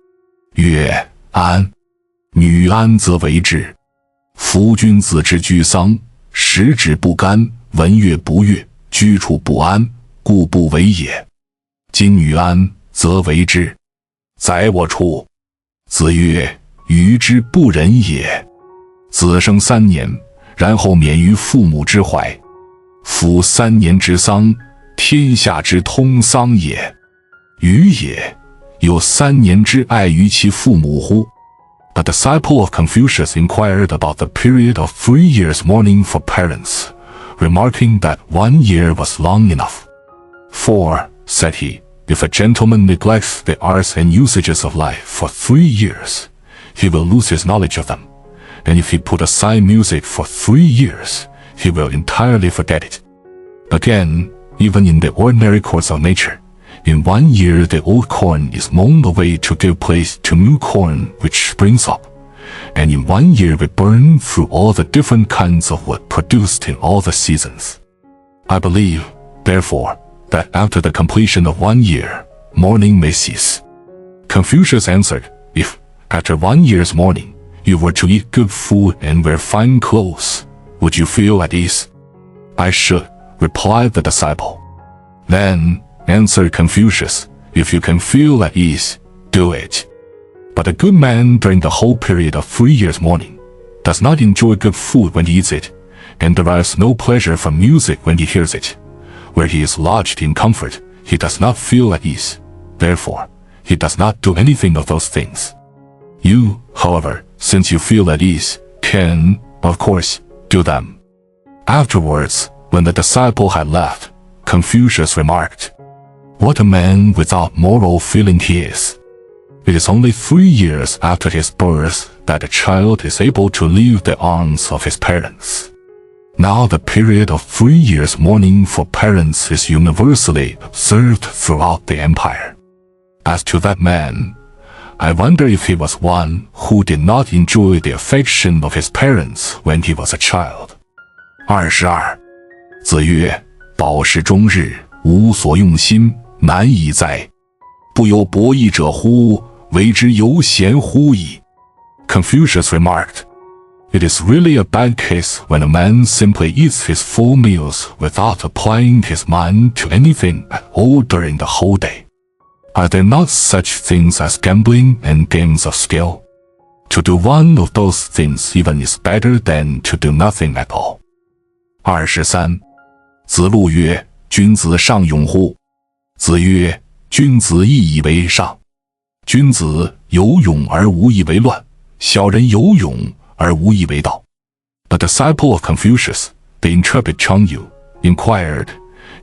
曰：安。女安则为之。夫君子之居丧，食指不甘，闻乐不悦，居处不安，故不为也。今女安，则为之。宰我处。子曰：愚之不仁也。子生3年，然后免于父母之怀。夫3年之丧，天下之通丧也。愚也，有3年之爱于其父母乎？A disciple of Confucius inquired about the period of 3 years mourning for parents, remarking that 1 year was long enough. For, said he, if a gentleman neglects the arts and usages of life for 3 years, he will lose his knowledge of them, and if he put aside music for 3 years, he will entirely forget it. Again, even in the ordinary course of nature, in 1 year the old corn is mown away to give place to new corn which springs up, and in 1 year we burn through all the different kinds of wood produced in all the seasons. I believe, therefore, that after the completion of 1 year, mourning may cease. Confucius answered, if, after 1 year's mourning, you were to eat good food and wear fine clothes, would you feel at ease? I should, replied the disciple. Then, answered Confucius, if you can feel at ease, do it. But a good man during the whole period of 3 years mourning does not enjoy good food when he eats it, and derives no pleasure from music when he hears it. Where he is lodged in comfort, he does not feel at ease. Therefore, he does not do anything of those things. You, however, since you feel at ease, can, of course, do them. Afterwards, when the disciple had left, Confucius remarked, what a man without moral feeling he is. It is only 3 years after his birth that a child is able to leave the arms of his parents. Now the period of 3 years mourning for parents is universally observed throughout the empire. As to that man, I wonder if he was one who did not enjoy the affection of his parents when he was a child. 22. 子曰：饱食终日，无所用心，难以哉！不有博弈者乎？为之犹贤乎矣。Confucius remarked, it is really a bad case when a man simply eats his full meals without applying his mind to anything at all during the whole day. Are there not such things as gambling and games of skill? To do one of those things even is better than to do nothing at all. 23. 子路曰：君子上勇乎？子曰：君子义以为上。君子有勇而无以为乱，小人有勇而无以为道。A disciple of Confucius, the intrepid Chang, inquired,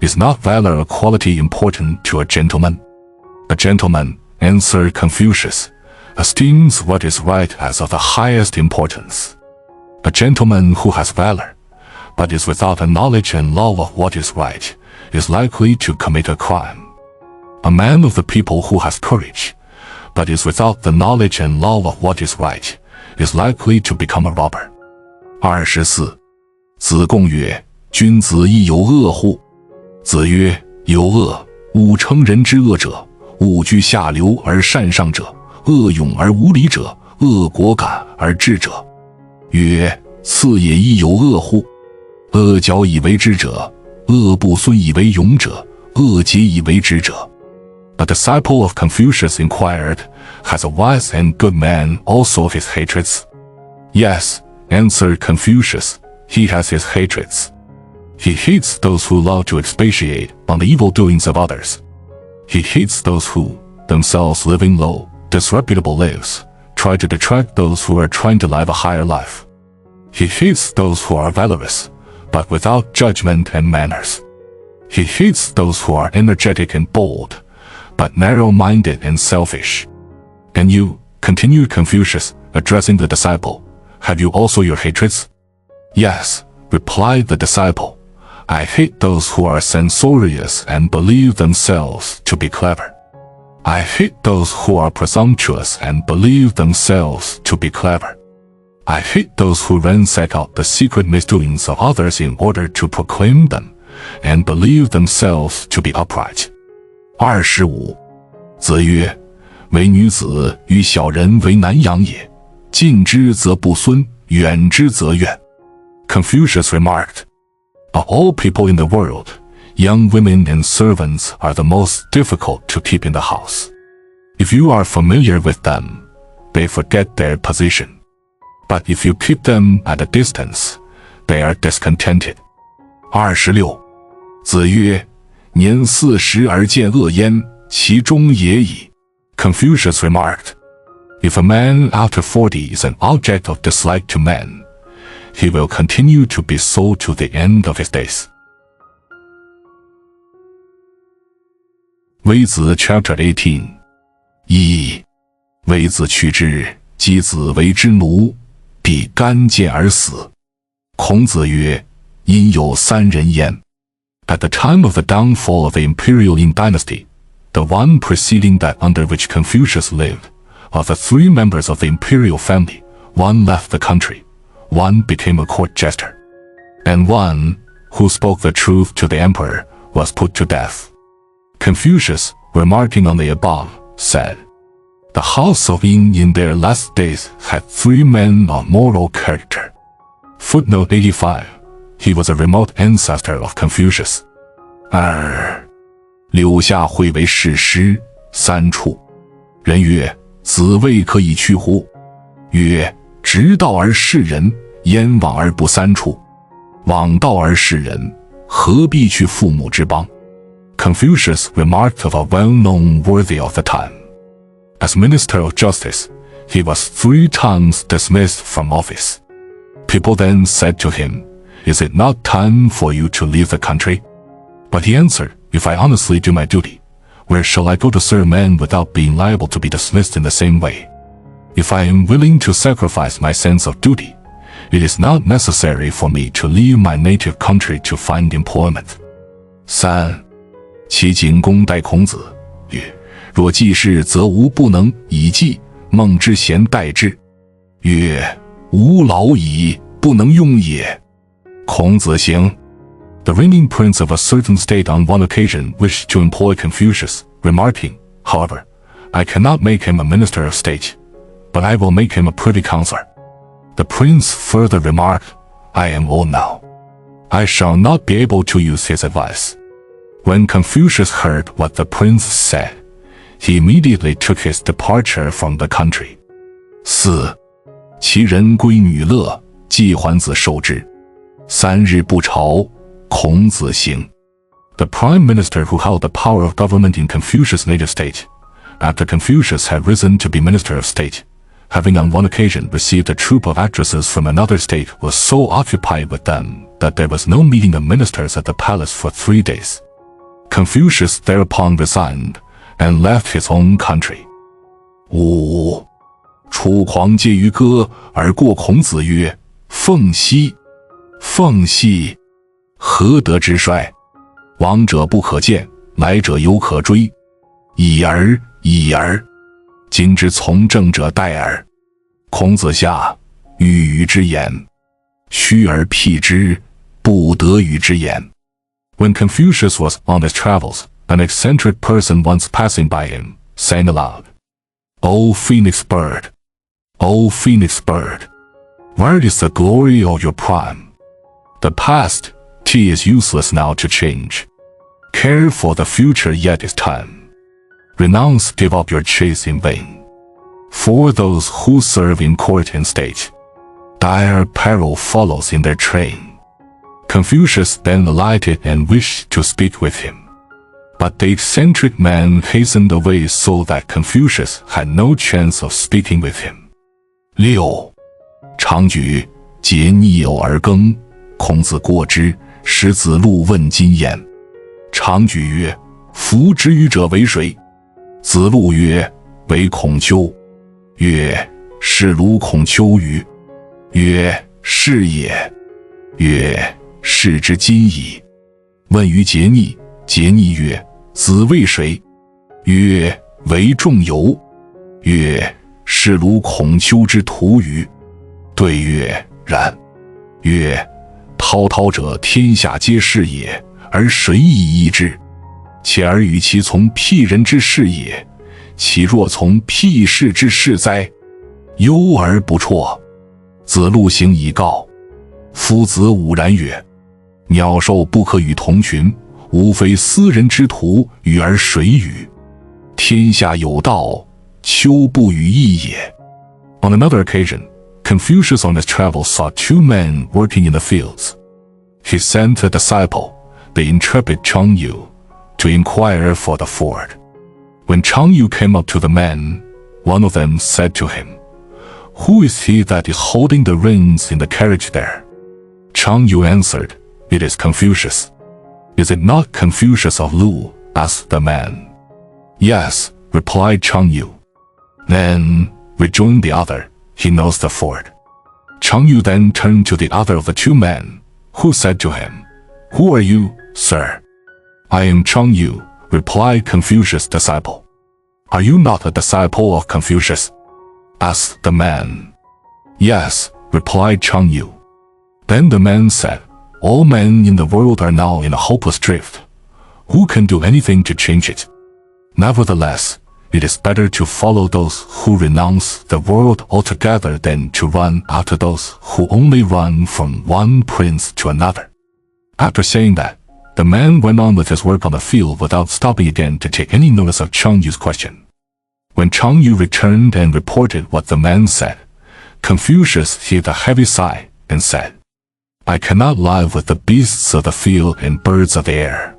is not valor a quality important to a gentleman? A gentleman, answered Confucius, esteems what is right as of the highest importance. A gentleman who has valor, but is without a knowledge and love of what is right, is likely to commit a crime. A man of the people who has courage, but is without the knowledge and love of what is right, is likely to become a robber. 24. 子贡曰：君子亦有恶乎？子曰：有恶，吾称人之恶者，恶居下流而善上者，恶勇而无礼者，恶果敢而智者。曰：次也亦有恶乎？恶矫以为之者，恶不孙以为勇者，恶节以为直者。A disciple of Confucius inquired, has a wise and good man also of his hatreds? Yes, answered Confucius, he has his hatreds. He hates those who love to expatiate on the evil doings of others. He hates those who, themselves living low, disreputable lives, try to detract those who are trying to live a higher life. He hates those who are valorous, but without judgment and manners. He hates those who are energetic and bold, but narrow-minded and selfish. And you, continued Confucius, addressing the disciple, have you also your hatreds? Yes, replied the disciple, I hate those who are censorious and believe themselves to be clever. I hate those who are presumptuous and believe themselves to be clever. I hate those who ransack out the secret misdoings of others in order to proclaim them, and believe themselves to be upright. 25。子曰：为女子与小人为难养也，近之则不孙，远之则怨。Confucius remarked, Of all people in the world, young women and servants are the most difficult to keep in the house. If you are familiar with them, they forget their position. But if you keep them at a distance, they are discontented. 26. 子曰：年40而见恶焉，其中也矣。Confucius remarked, If a man after 40 is an object of dislike to men, he will continue to be so to the end of his days. 微子 Chapter 18 1. 微子去之，箕子为之奴，必干剑而死。孔子曰：因有3人焉。At the time of the downfall of the imperial Yin dynasty, the one preceding that under which Confucius lived, of the 3 members of the imperial family, one left the country, one became a court jester, and one, who spoke the truth to the emperor, was put to death. Confucius, remarking on the above, said, The house of Yin in their last days had 3 men of moral character. Footnote 85. He was a remote ancestor of Confucius. 2. 留下会为士师3处。人曰：子谓可以去乎？曰：直道而事人，焉往而不3处？枉道而事人，何必去父母之邦？ Confucius remarked of a well-known worthy of the time. As minister of justice, he was 3 times dismissed from office. People then said to him, Is it not time for you to leave the country? But he answered, If I honestly do my duty, where shall I go to serve men without being liable to be dismissed in the same way? If I am willing to sacrifice my sense of duty, it is not necessary for me to leave my native country to find employment. 3. 其景公待孔子曰：若济世，则无不能以济。孟之贤待之曰：吾老矣，不能用也。孔子行。The reigning prince of a certain state on one occasion wished to employ Confucius, remarking, However, I cannot make him a minister of state, but I will make him a privy councillor. The prince further remarked, I am old now. I shall not be able to use his advice. When Confucius heard what the prince said, he immediately took his departure from the country. 4. 其人归女乐，季桓子受之。3日不朝，孔子行。The prime minister who held the power of government in Confucius' native state, after Confucius had risen to be minister of state, having on one occasion received a troop of actresses from another state, was so occupied with them that there was no meeting of ministers at the palace for 3 days. Confucius thereupon resigned and left his own country. 5. 楚狂介于歌，而过孔子曰：凤兮，凤兮，何德之衰？往者不可见，来者犹可追。已而，已而，今之从政者殆耳。孔子下，欲与之言，虚而辟之，不得与之言。When Confucius was on his travels, an eccentric person once passing by him sang aloud, O phoenix bird, O phoenix bird, where is the glory of your prime? The past, 'tis useless now to change. Care for the future yet is time. Renounce, give up your chase in vain. For those who serve in court and state, dire peril follows in their train. Confucius then alighted and wished to speak with him. But the eccentric man hastened away so that Confucius had no chance of speaking with him. 6. 常举，桀逆有而耕，孔子过之，使子路问今焉。常举曰：夫之于者为谁？子路曰：为孔丘。曰：是鲁孔丘于？曰：是也。曰：是之今矣。问于桀逆，桀逆曰：子为谁？曰：为仲由。曰：是鲁孔丘之徒于？对曰：然。曰：滔滔者天下皆是也，而谁以易之？且而与其从辟人之事也，其若从辟士之事哉？忧而不辍。子路行以告。夫子午然曰：鸟兽不可与同群，无非斯人之徒与而谁与？天下有道，丘不与义也。On another occasion, Confucius on his travels saw two men working in the fields. He sent a disciple, the intrepid Chang Yu, to inquire for the ford. When Chang Yu came up to the men, one of them said to him, Who is he that is holding the reins in the carriage there? Chang Yu answered, It is Confucius. Is it not Confucius of Lu? Asked the man. Yes, replied Chang Yu. Then, rejoined the other, he knows the ford. Chang Yu then turned to the other of the two men, who said to him, Who are you, sir? I am Chang Yu, replied Confucius' disciple. Are you not a disciple of Confucius? Asked the man. Yes, replied Chang Yu. Then the man said, All men in the world are now in a hopeless drift. Who can do anything to change it? Nevertheless, it is better to follow those who renounce the world altogether than to run after those who only run from one prince to another. After saying that, the man went on with his work on the field without stopping again to take any notice of Chang Yu's question. When Chang Yu returned and reported what the man said, Confucius heaved a heavy sigh and said, I cannot live with the beasts of the field and birds of the air.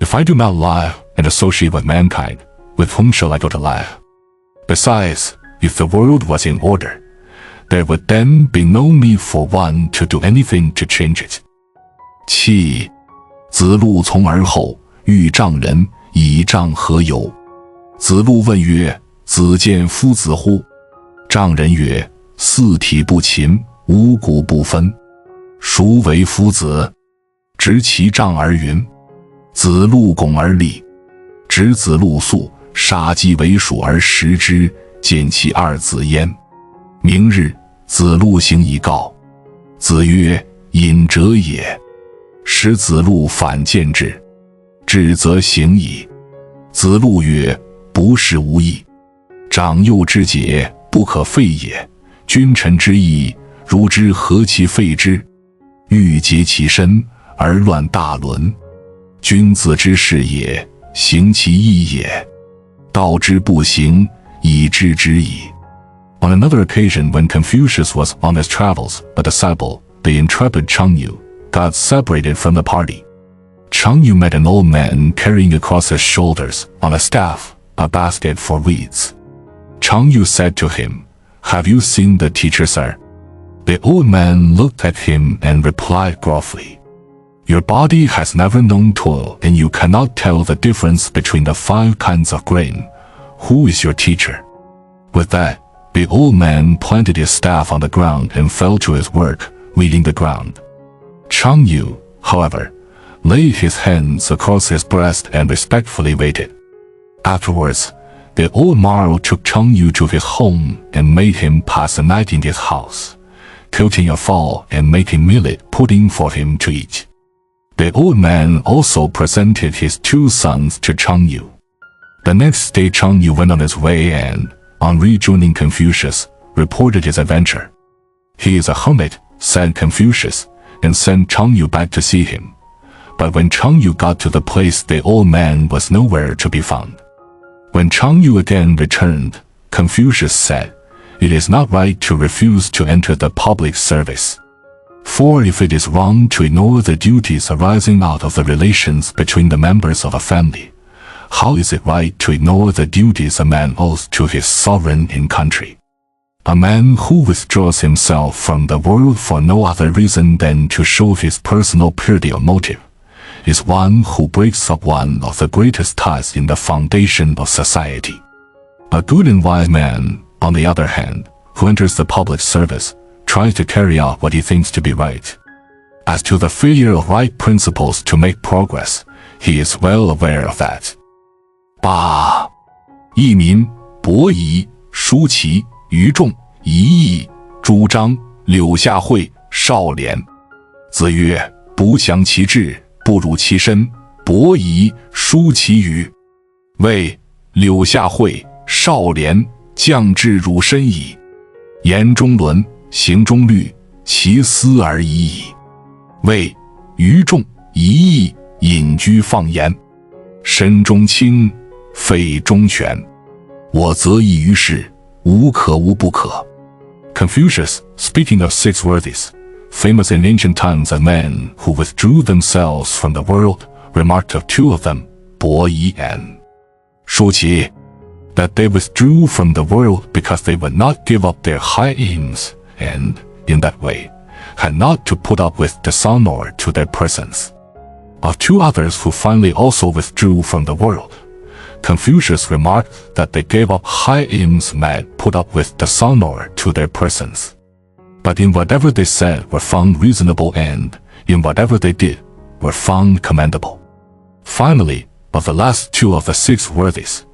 If I do not live and associate with mankind, with whom shall I go to live? Besides, if the world was in order, there would then be no need for one to do anything to change it. 7. 子路从而后，欲丈人，以丈何由？子路问曰：子见夫子乎？丈人曰：四体不勤，五谷不分。孰为夫子？执其杖而云。子路拱而立。执子路粟，杀鸡为黍而食之，见其二子焉。明日，子路行以告。子曰：隐者也。使子路反见之，至则行矣。子路曰：不是无益。长幼之节，不可废也。君臣之义，如之何其废之？欲竭其身，而乱大伦。君子之事也，行其义也。道之不行，以知之矣。On another occasion, when Confucius was on his travels, a disciple, the intrepid Chang Yu, got separated from the party. Chang Yu met an old man carrying across his shoulders, on a staff, a basket for weeds. Chang Yu said to him, Have you seen the teacher, sir? The old man looked at him and replied gruffly, Your body has never known toil, and you cannot tell the difference between the 5 kinds of grain. Who is your teacher? With that, the old man planted his staff on the ground and fell to his work, weeding the ground. Chang Yu, however, laid his hands across his breast and respectfully waited. Afterwards, the old Maro took Chang Yu to his home and made him pass the night in his house, killing a fowl and making millet pudding for him to eat. The old man also presented his 2 sons to Chang Yu. The next day Chang Yu went on his way and, on rejoining Confucius, reported his adventure. He is a hermit, said Confucius, and sent Chang Yu back to see him. But when Chang Yu got to the place, the old man was nowhere to be found. When Chang Yu again returned, Confucius said, It is not right to refuse to enter the public service. For if it is wrong to ignore the duties arising out of the relations between the members of a family, how is it right to ignore the duties a man owes to his sovereign and country? A man who withdraws himself from the world for no other reason than to show his personal purity or motive is one who breaks up one of the greatest ties in the foundation of society. A good and wise man, on the other hand, who enters the public service, tries to carry out what he thinks to be right. As to the failure of right principles to make progress, he is well aware of that. 8. 义民，伯夷，叔齐，于仲，夷义，朱张，柳下惠，少年。子曰：不祥其志，不辱其身；伯夷、叔其语。谓柳下惠、少年，将至汝身矣。言中伦，行中律，其斯而已矣。谓于众，一义，隐居放言。身中轻，肺中全。我则异于事，无可无不可。Confucius, speaking of 6 worthies, famous in ancient times as men who withdrew themselves from the world, remarked of 2 of them, 伯夷 and 叔其, that they withdrew from the world because they would not give up their high aims, and, in that way, had not to put up with dishonor to their persons. Of 2 others who finally also withdrew from the world, Confucius remarked that they gave up high aims and put up with dishonor to their persons. But in whatever they said were found reasonable, and in whatever they did were found commendable. Finally, of the last 2 of the 6 worthies,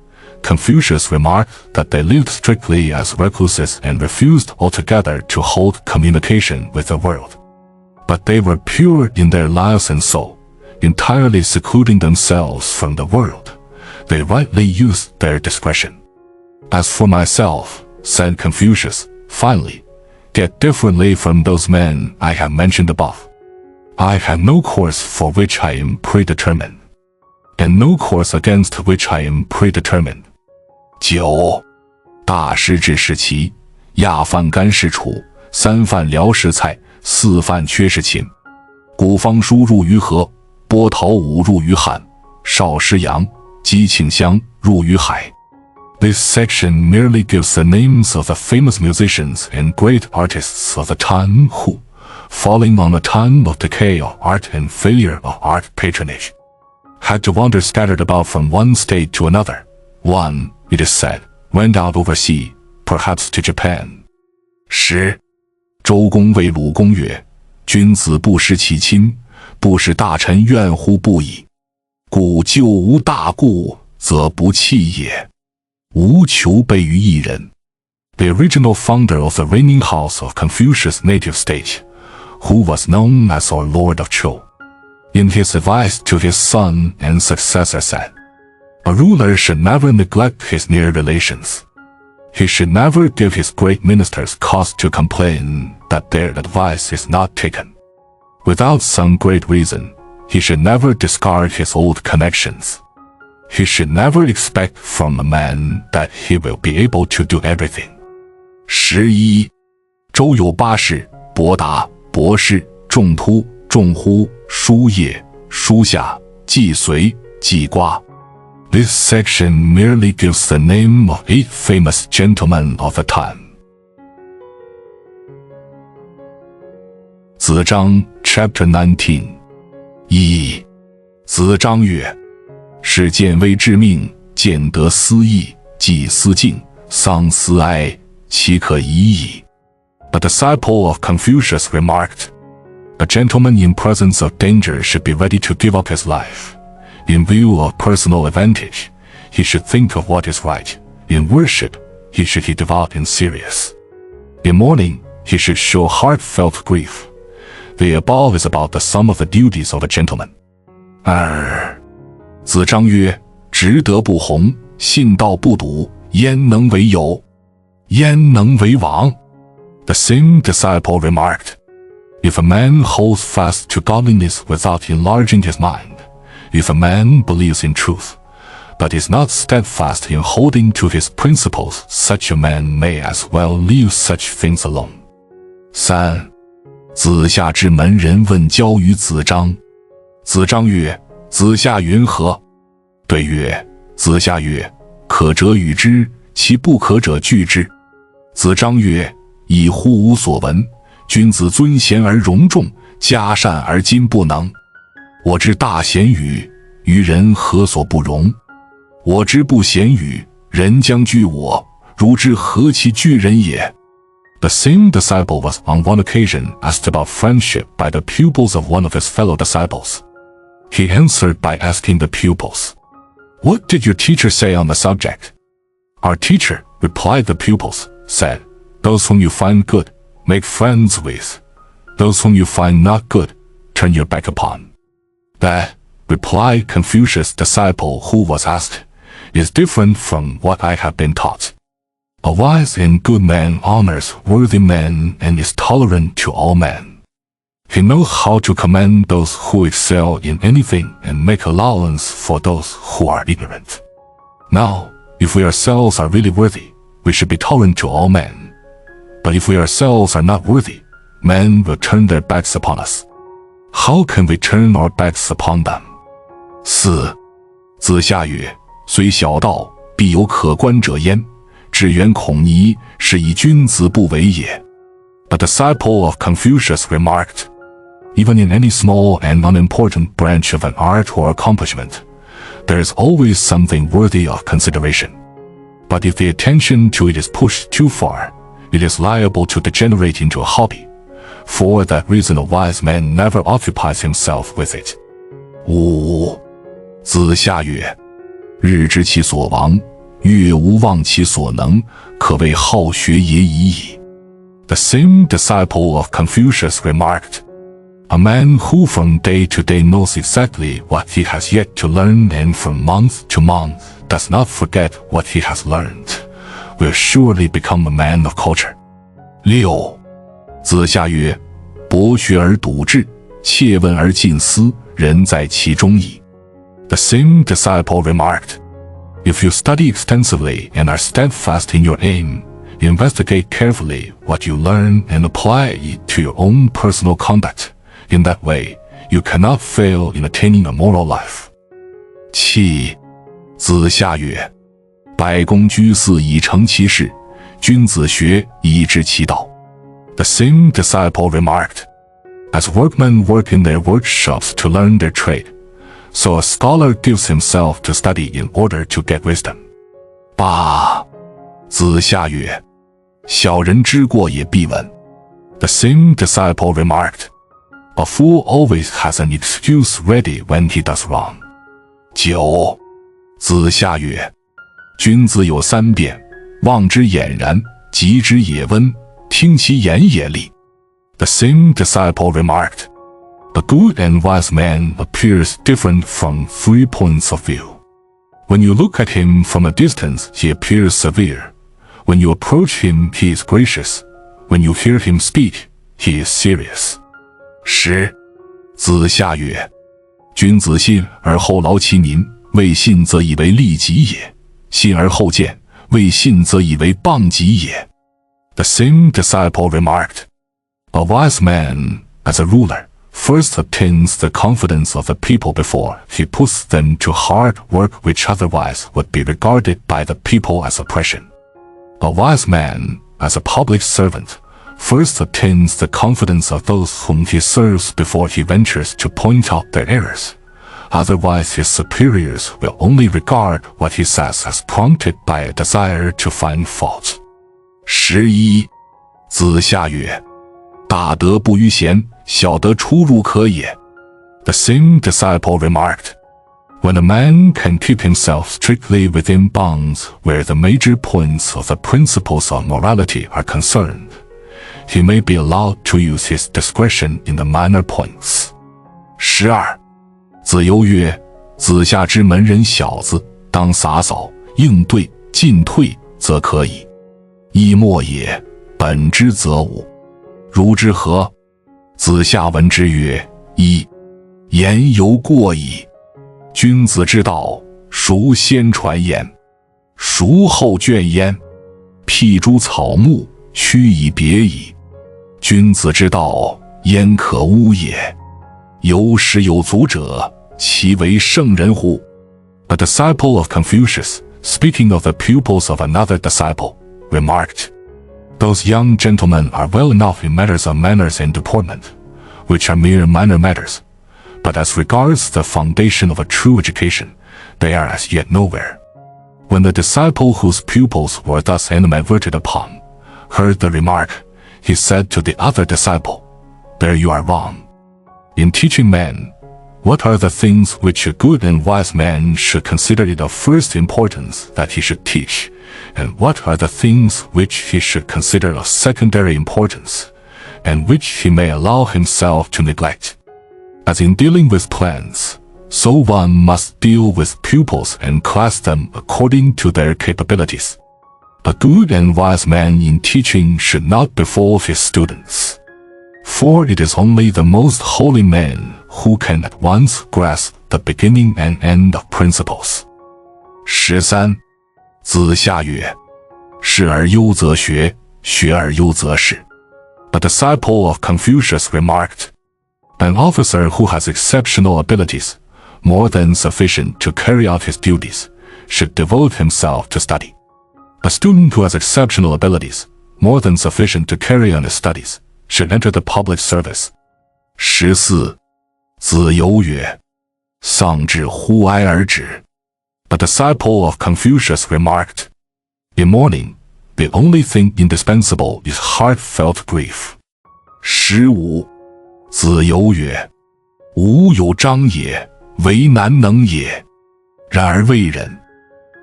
Confucius remarked that they lived strictly as recluses and refused altogether to hold communication with the world. But they were pure in their lives and soul, entirely secluding themselves from the world. They rightly used their discretion. As for myself, said Confucius, finally, yet differently from those men I have mentioned above, I have no course for which I am predetermined, and no course against which I am predetermined. 9. 大师治是齐，亚饭干是楚，3饭辽是蔡，4饭缺是秦。古方书入于河，波涛舞入于汉，少师阳，姬庆襄入于海。This section merely gives the names of the famous musicians and great artists of the time who, falling on a time of decay of art and failure of art patronage, had to wander scattered about from one state to another. One, it is said, went out overseas, perhaps to Japan. 10. 周公谓鲁公曰：君子不识其亲，不使大臣怨乎不已。故就无大故，则不弃也。无求备于一人。The original founder of the reigning house of Confucius' native state, who was known as our Lord of Chou, in his advice to his son and successor said, a ruler should never neglect his near relations. He should never give his great ministers cause to complain that their advice is not taken. Without some great reason, he should never discard his old connections. He should never expect from a man that he will be able to do everything. 11. 周有8士：伯达、伯士、仲突、仲忽、叔夜、叔夏、季随、季瓜。This section merely gives the name of 8 famous gentlemen of the time. 子张 Chapter 19 1. 子张曰：是见微致命，见得思义，既思敬，丧思哀，岂可已矣。A disciple of Confucius remarked, a gentleman in presence of danger should be ready to give up his life. In view of personal advantage, he should think of what is right. In worship, he should be devout and serious. In mourning, he should show heartfelt grief. The above is about the sum of the duties of a gentleman. 2. 子张曰：直德不弘，信道不笃，焉能为有？焉能为王？ The same disciple remarked, if a man holds fast to godliness without enlarging his mind, if a man believes in truth, but is not steadfast in holding to his principles, such a man may as well leave such things alone. 3. 子夏之门人问交于子张。子张曰：子夏云何？对曰：子夏曰：可者与之，其不可者拒之。子张曰：以乎无所闻，君子尊贤而容众，嘉善而今不能。我之大贤语，于人何所不容？我之不贤语，人将惧我，如之何其惧人也？ The same disciple was on one occasion asked about friendship by the pupils of one of his fellow disciples. He answered by asking the pupils, "What did your teacher say on the subject?" "Our teacher," replied the pupils, said, "Those whom you find good, make friends with. Those whom you find not good, turn your back upon." That, replied Confucius' disciple who was asked, is different from what I have been taught. A wise and good man honors worthy men and is tolerant to all men. He knows how to commend those who excel in anything and make allowance for those who are ignorant. Now, if we ourselves are really worthy, we should be tolerant to all men. But if we ourselves are not worthy, men will turn their backs upon us. How can we turn our backs upon them? 4. 子夏曰：虽小道，必有可观者焉。至元孔尼，是以君子不为也。A disciple of Confucius remarked, even in any small and unimportant branch of an art or accomplishment, there is always something worthy of consideration. But if the attention to it is pushed too far, it is liable to degenerate into a hobby. For that reason a wise man never occupies himself with it. 5. 子夏曰：日知其所亡，月无忘其所能，可谓好学也已矣。The same disciple of Confucius remarked, a man who from day to day knows exactly what he has yet to learn and from month to month does not forget what he has learned, will surely become a man of culture. 6. 子夏曰：博学而笃志，切问而近思，人在其中矣。The same disciple remarked, if you study extensively and are steadfast in your aim, investigate carefully what you learn and apply it to your own personal conduct. In that way, you cannot fail in attaining a moral life. 7. 子夏曰：百工居肆以成其事，君子学以知其道。The same disciple remarked, as workmen work in their workshops to learn their trade, so a scholar gives himself to study in order to get wisdom. 8. 子夏曰：小人之过也必闻。The same disciple remarked, a fool always has an excuse ready when he does wrong. 9. 子夏曰：君子有三变，望之俨然，及之也温，听其言也利。The same disciple remarked, a good and wise man appears different from 3 points of view. When you look at him from a distance, he appears severe. When you approach him, he is gracious. When you hear him speak, he is serious. 10. 子夏曰：君子信而后劳其民，未信则以为利己也；信而后见，未信则以为谤己也。The same disciple remarked, a wise man, as a ruler, first obtains the confidence of the people before he puts them to hard work which otherwise would be regarded by the people as oppression. A wise man, as a public servant, first obtains the confidence of those whom he serves before he ventures to point out their errors. Otherwise his superiors will only regard what he says as prompted by a desire to find fault. 11. 子夏曰：大德不逾贤，小德出入可也。The same disciple remarked, when a man can keep himself strictly within bounds where the major points of the principles of morality are concerned, he may be allowed to use his discretion in the minor points. 12. 子游曰：子夏之门人小子，当洒扫应对进退，则可以。亦莫也，本之则无。如之何？子夏闻之曰：一，言犹过矣。君子之道，孰先传焉？孰后倦焉？辟诸草木，须以别矣。君子之道，焉可污也？有始有足者，其为圣人乎？ A disciple of Confucius, speaking of the pupils of another disciple, remarked, those young gentlemen are well enough in matters of manners and deportment, which are mere minor matters, but as regards the foundation of a true education, they are as yet nowhere. When the disciple whose pupils were thus animadverted upon heard the remark, he said to the other disciple, there you are wrong. In teaching men, what are the things which a good and wise man should consider it of first importance that he should teach, and what are the things which he should consider of secondary importance, and which he may allow himself to neglect? As in dealing with plants, so one must deal with pupils and class them according to their capabilities. A good and wise man in teaching should not befall his students, for it is only the most holy man who can at once grasp the beginning and end of principles. 13. 子夏曰：士而优则学，学而优则仕。A disciple of Confucius remarked, an officer who has exceptional abilities, more than sufficient to carry out his duties, should devote himself to study. A student who has exceptional abilities, more than sufficient to carry on his studies, should enter the public service. 14. 子游曰：丧至乎哀而止。A disciple of Confucius remarked, in mourning, the only thing indispensable is heartfelt grief. 15. 子游曰：吾有章也，为难能也。然而为人。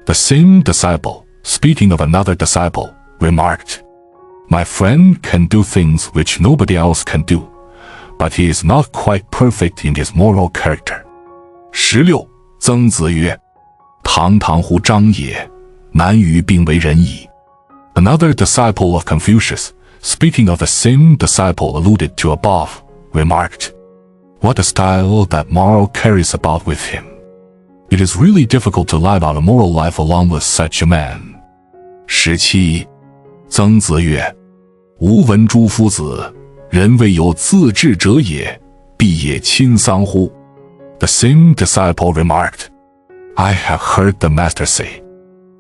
The same disciple, speaking of another disciple, remarked, my friend can do things which nobody else can do, but he is not quite perfect in his moral character. 16. 曾子曰：堂堂乎章也，难于并为人矣。Another disciple of Confucius, speaking of the same disciple alluded to above, remarked, what a style that moral carries about with him. It is really difficult to live out a moral life along with such a man. 17. 曾子曰：吾闻诸夫子，人未有自治者也，必也亲丧乎。The same disciple remarked, I have heard the master say,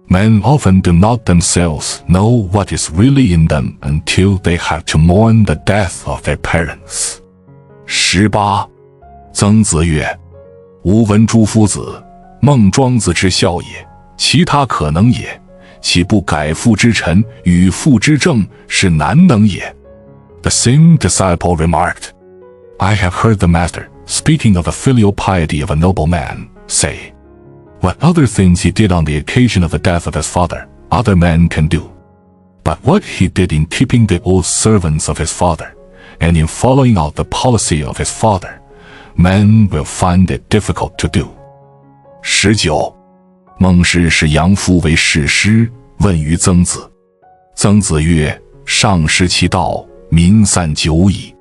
men often do not themselves know what is really in them until they have to mourn the death of their parents. 18. 曾子曰：吾闻诸夫子，孟庄子之孝也，其他可能也，其不改父之臣，与父之政，是难能也。The same disciple remarked, I have heard the master, speaking of the filial piety of a noble man, say, what other things he did on the occasion of the death of his father, other men can do. But what he did in keeping the old servants of his father, and in following out the policy of his father, men will find it difficult to do. 19. 孟氏使杨夫为士师，问于曾子。曾子曰：上失其道，民散久矣。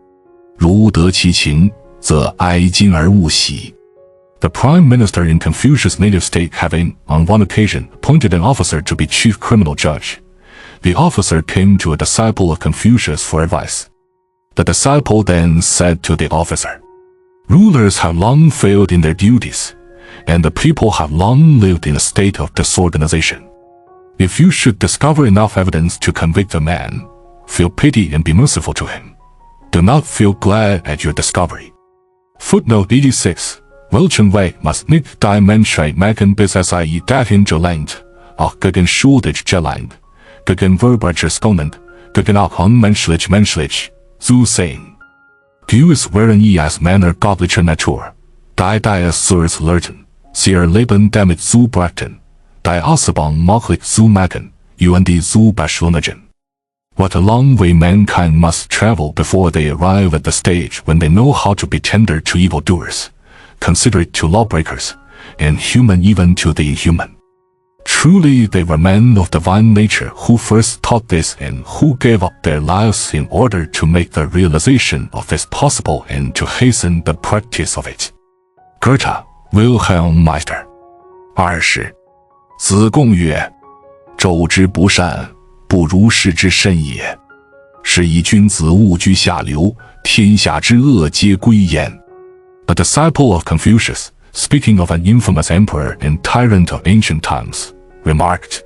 如得其情，则哀今而勿喜。The prime minister in Confucius' native state having, on one occasion, appointed an officer to be chief criminal judge, the officer came to a disciple of Confucius for advice. The disciple then said to the officer, rulers have long failed in their duties, and the people have long lived in a state of disorganization. If you should discover enough evidence to convict a man, feel pity and be merciful to him. Do not feel glad at your discovery. Footnote 86. Welchen Wei must nicht die Menschheit machen bis es ihr dahin gelangt, auch gegen schuldig gelangt, gegen verbrauchers konend, gegen auch unmenschlich zu sein. Gewiss wären je als Männer göttlicher Natur, die es Surs lerten, sie ihr Leben damit zu brachten, die Ausbildung möglich zu machen, und die zu beschleunigen. What a long way mankind must travel before they arrive at the stage when they know how to be tender to evildoers, considerate to lawbreakers, and human even to the inhuman. Truly they were men of divine nature who first taught this and who gave up their lives in order to make the realization of this possible and to hasten the practice of it. Goethe, Wilhelm Meister. 20. 子贡曰：周之不善，不如是之甚也。是以君子务居下流，天下之恶皆归焉。A disciple of Confucius, speaking of an infamous emperor and tyrant of ancient times, remarked,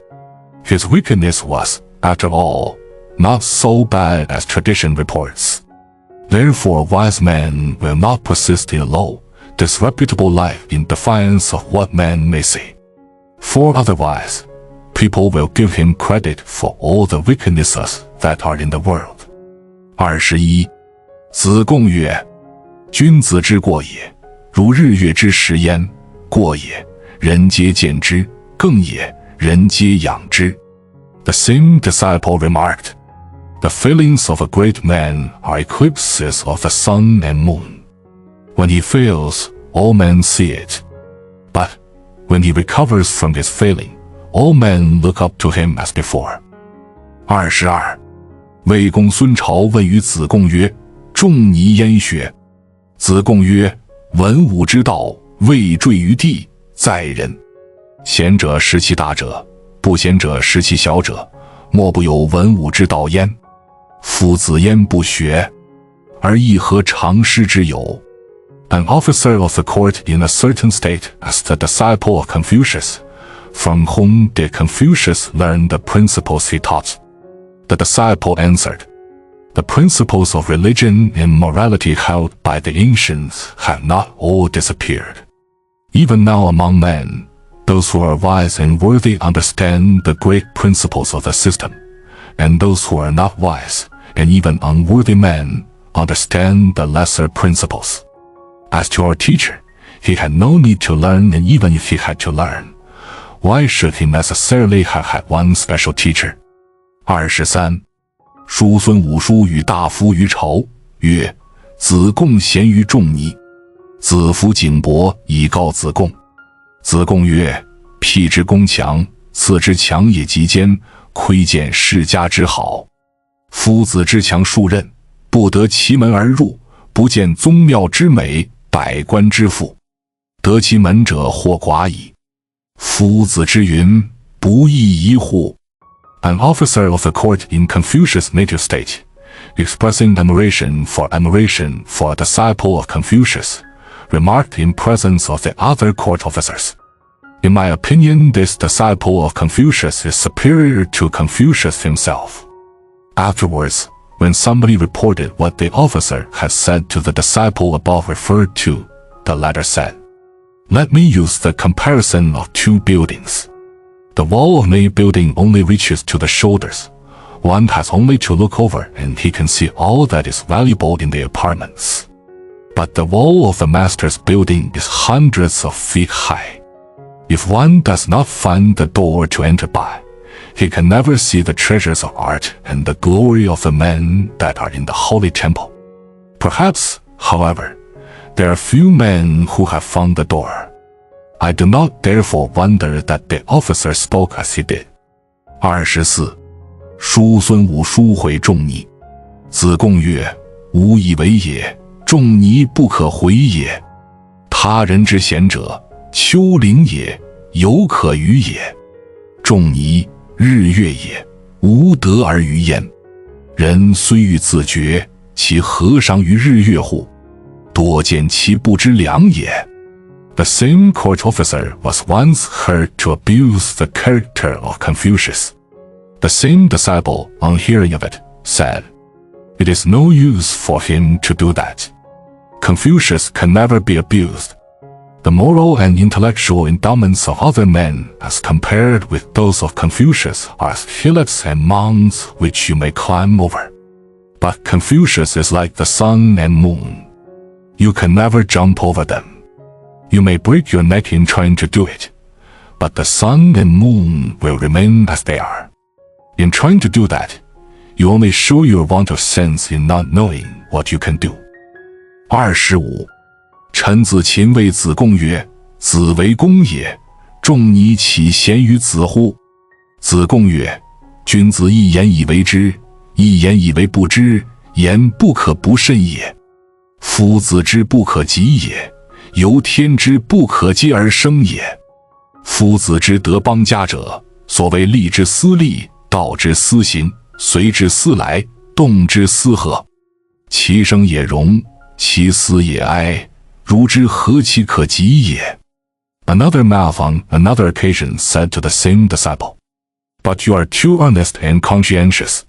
his wickedness was, after all, not so bad as tradition reports. Therefore wise men will not persist in a low, disreputable life in defiance of what men may say. For otherwise, people will give him credit for all the wickednesses that are in the world. 21. 子贡曰：君子之过也，如日月之食焉，过也，人皆见之；更也，人皆仰之。The same disciple remarked, the failings of a great man are eclipses of the sun and moon. When he fails, all men see it, When he recovers from his failing, all men look up to him as before. 22. 魏公孙朝问于子贡曰：仲尼焉学？子贡曰：文武之道，未坠于地，在人。贤者识其大者，不贤者识其小者，莫不有文武之道焉。夫子焉不学，而亦何常师之有？ An officer of the court in a certain state asked a disciple of Confucius, from whom did Confucius learn the principles he taught? The disciple answered, the principles of religion and morality held by the ancients have not all disappeared. Even now among men, those who are wise and worthy understand the great principles of the system, and those who are not wise and even unworthy men understand the lesser principles. As to our teacher, he had no need to learn, and even if he had to learn, why should he necessarily have had one special teacher? 23. 叔孙武叔与大夫于朝，曰：子贡贤于仲尼。子服景伯以告子贡。子贡曰：辟之攻强，次之强也极坚，窥见世家之好。夫子之强数任，不得其门而入，不见宗庙之美，百官之富，得其门者或寡矣。夫子之云，不亦宜乎？An officer of the court in Confucius' native state, expressing admiration for a disciple of Confucius, remarked in presence of the other court officers, in my opinion, this disciple of Confucius is superior to Confucius himself. Afterwards, when somebody reported what the officer had said to the disciple above referred to, the latter said, let me use the comparison of two buildings. The wall of a building only reaches to the shoulders. One has only to look over and he can see all that is valuable in the apartments. But the wall of the master's building is hundreds of feet high. If one does not find the door to enter by, he can never see the treasures of art and the glory of the men that are in the holy temple. Perhaps, however, there are few men who have found the door. I do not therefore wonder that the officer spoke as he did. 24. 叔孙武叔回仲尼。子贡曰：吾以为也，仲尼不可回也。他人之贤者，丘陵也，犹可与也。仲尼，日月也，无德而于焉。人虽欲自绝，其何伤于日月乎？多见其不知良也。The same court officer was once heard to abuse the character of Confucius. The same disciple, on hearing of it, said, it is no use for him to do that. Confucius can never be abused. The moral and intellectual endowments of other men, as compared with those of Confucius, are as hillocks and mounds which you may climb over. But Confucius is like the sun and moon. You can never jump over them. You may break your neck in trying to do it, but the sun and moon will remain as they are. In trying to do that, you only show your want of sense in not knowing what you can do. 25. 臣子秦谓子贡曰：子为公也，仲尼岂贤于子乎？子贡曰：君子一言以为之，一言以为不知，言不可不慎也。夫子之不可及也，由天之不可接而生也。夫子之得邦家者，所谓利之思利，道之思行，随之思来，动之思和。其生也荣，其死也哀，如之何其可及也？ Another mouth on another occasion said to the same disciple, But you are too honest and conscientious.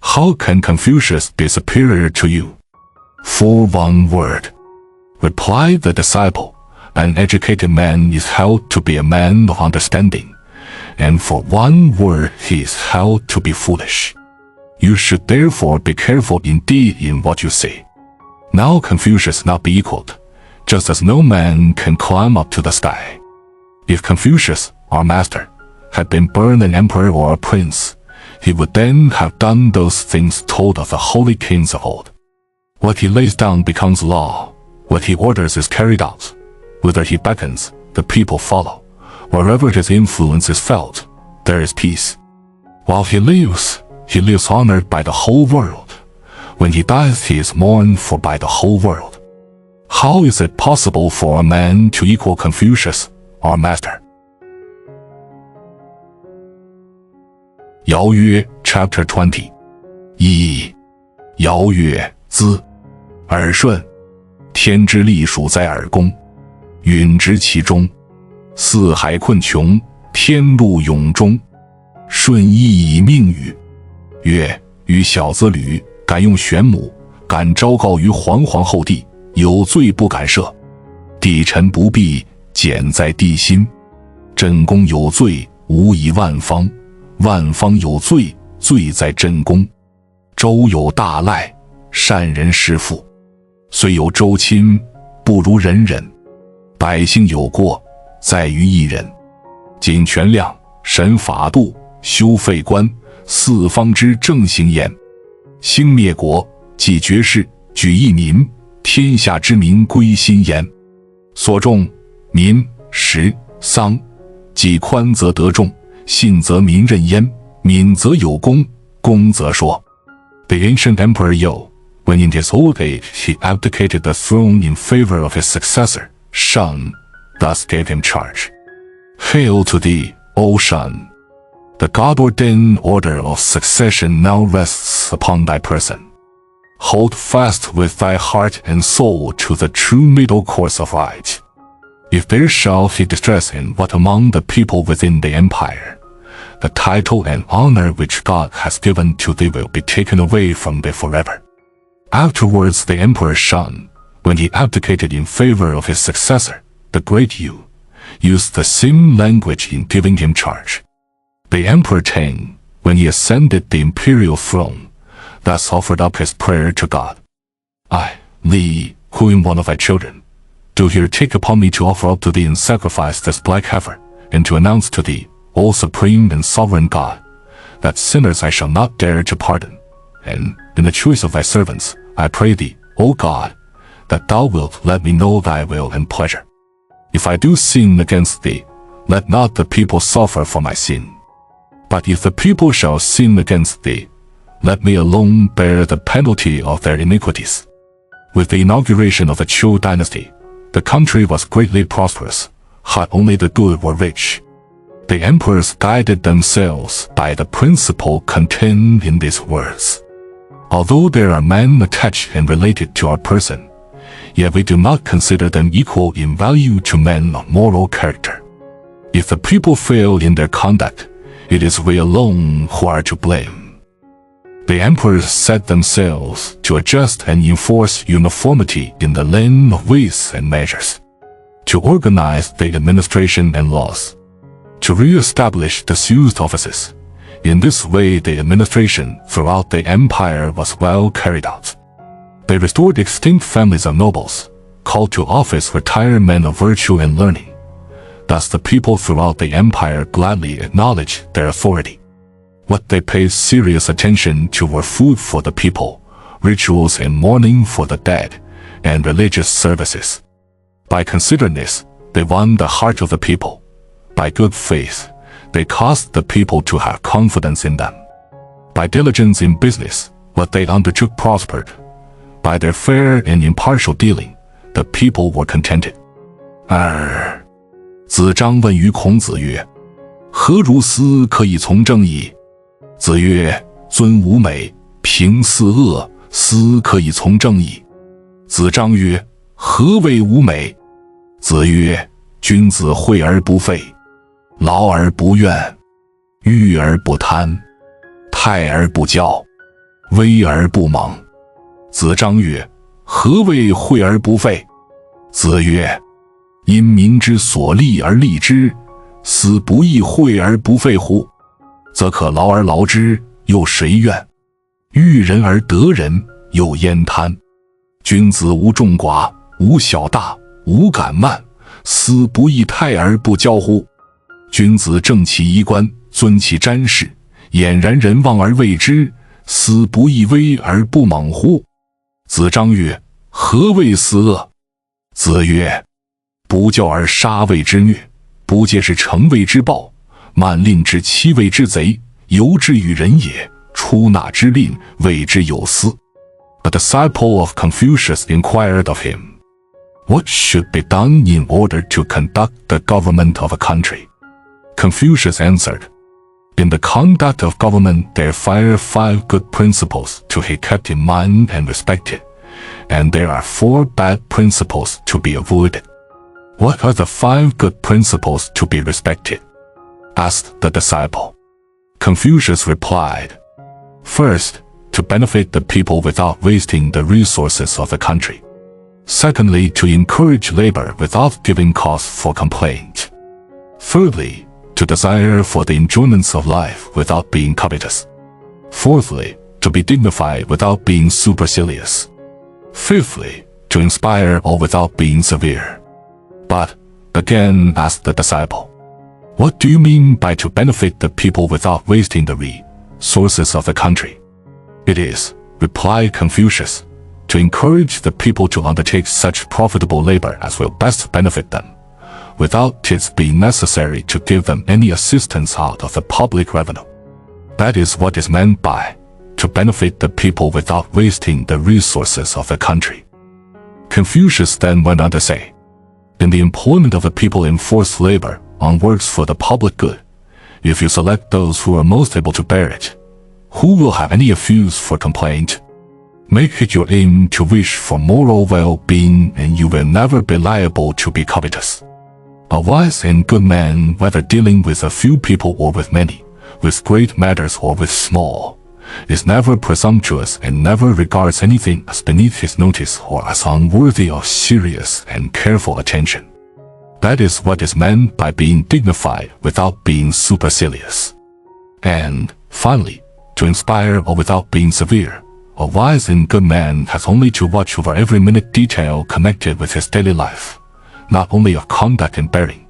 How can Confucius be superior to you? For one word. Replied the disciple, an educated man is held to be a man of understanding, and for one word he is held to be foolish. You should therefore be careful indeed in what you say. Now Confucius not be equaled, just as no man can climb up to the sky. If Confucius, our master, had been born an emperor or a prince, he would then have done those things told of the holy kings of old. What he lays down becomes law. What he orders is carried out. Whither he beckons, the people follow. Wherever his influence is felt, there is peace. While he lives honored by the whole world. When he dies, he is mourned for by the whole world. How is it possible for a man to equal Confucius, our master? Yao Yue, Chapter 20. 一、尧曰：兹，耳顺，天之利属在耳宫，允执其中。四海困穷，天路永中。舜亦以命语，曰：与小子吕，敢用玄母，敢昭告于皇后帝，有罪不敢赦。帝臣不避，简在帝心。朕公有罪，无以万方；万方有罪，罪在朕公。周有大赖，善人师父，虽有周亲，不如人人。百姓有过，在于一人。谨权量，审法度，修废官，四方之正行焉。兴灭国，继绝世，举一民，天下之民归心焉。所重民、食、丧，既宽则得众，信则民任焉，敏则有功，功则说。The ancient emperor Yao, when in his old age he abdicated the throne in favor of his successor, Shun, thus gave him charge. Hail to thee, O Shun! The God-ordained order of succession now rests upon thy person. Hold fast with thy heart and soul to the true middle course of right. If there shall be distress in what among the people within the empire, the title and honor which God has given to thee will be taken away from thee forever. Afterwards the emperor Shun, when he abdicated in favor of his successor, the great Yu, used the same language in giving him charge. The emperor Chang, when he ascended the imperial throne, thus offered up his prayer to God. I, Li, who am one of thy children, do here take upon me to offer up to thee in sacrifice this black heifer, and to announce to thee, O supreme and sovereign God, that sinners I shall not dare to pardon. And, in the choice of thy servants, I pray thee, O God, that thou wilt let me know thy will and pleasure. If I do sin against thee, let not the people suffer for my sin. But if the people shall sin against thee, let me alone bear the penalty of their iniquities. With the inauguration of the Chu dynasty, the country was greatly prosperous, but only the good were rich. The emperors guided themselves by the principle contained in these words. Although there are men attached and related to our person, yet we do not consider them equal in value to men of moral character. If the people fail in their conduct, it is we alone who are to blame. The emperors set themselves to adjust and enforce uniformity in the land of ways and measures, to organize the administration and laws, to re-establish disused offices. In this way the administration throughout the empire was well carried out. They restored extinct families of nobles, called to office retired men of virtue and learning. Thus the people throughout the empire gladly acknowledged their authority. What they paid serious attention to were food for the people, rituals and mourning for the dead, and religious services. By considering this, they won the heart of the people. By good faith, they caused the people to have confidence in them. By diligence in business, what they undertook prospered. By their fair and impartial dealing, the people were contented. 二、子张问于孔子曰：何如斯可以从政矣？子曰：尊吾美，平四恶，斯可以从政矣。子张曰：何谓吾美？子曰：君子惠而不废，劳而不怨，欲而不贪，泰而不骄，威而不猛。子张曰：何谓惠而不废？子曰：因民之所利而利之，斯不亦惠而不废乎？则可劳而劳之，又谁怨？欲人而得人，又焉贪？君子无众寡，无小大，无敢慢，斯不亦泰而不骄乎？君子正其衣冠，尊其瞻视，俨然人望而畏之，斯不亦威而不猛乎？子张曰：何谓斯恶？子曰：不教而杀谓之虐，不皆是成谓之暴，慢令之欺谓之贼，由之于人也，出纳之令，谓之有司。A disciple of Confucius inquired of him, what should be done in order to conduct the government of a country? Confucius answered, in the conduct of government there are 5 good principles to be kept in mind and respected, and there are 4 bad principles to be avoided. What are the 5 good principles to be respected? Asked the disciple. Confucius replied, first, to benefit the people without wasting the resources of the country. Secondly, to encourage labor without giving cause for complaint. Thirdly, to desire for the enjoyments of life without being covetous. Fourthly, to be dignified without being supercilious. Fifthly, to inspire all without being severe. But, again asked the disciple, what do you mean by to benefit the people without wasting the resources of the country? It is, replied Confucius, to encourage the people to undertake such profitable labor as will best benefit them, without it being necessary to give them any assistance out of the public revenue. That is what is meant by to benefit the people without wasting the resources of the country. Confucius then went on to say, in the employment of the people in forced labor on works for the public good, if you select those who are most able to bear it, who will have any excuse for complaint? Make it your aim to wish for moral well-being, and you will never be liable to be covetous. A wise and good man, whether dealing with a few people or with many, with great matters or with small, is never presumptuous and never regards anything as beneath his notice or as unworthy of serious and careful attention. That is what is meant by being dignified without being supercilious. And, finally, to inspire all without being severe. A wise and good man has only to watch over every minute detail connected with his daily life, not only of conduct and bearing,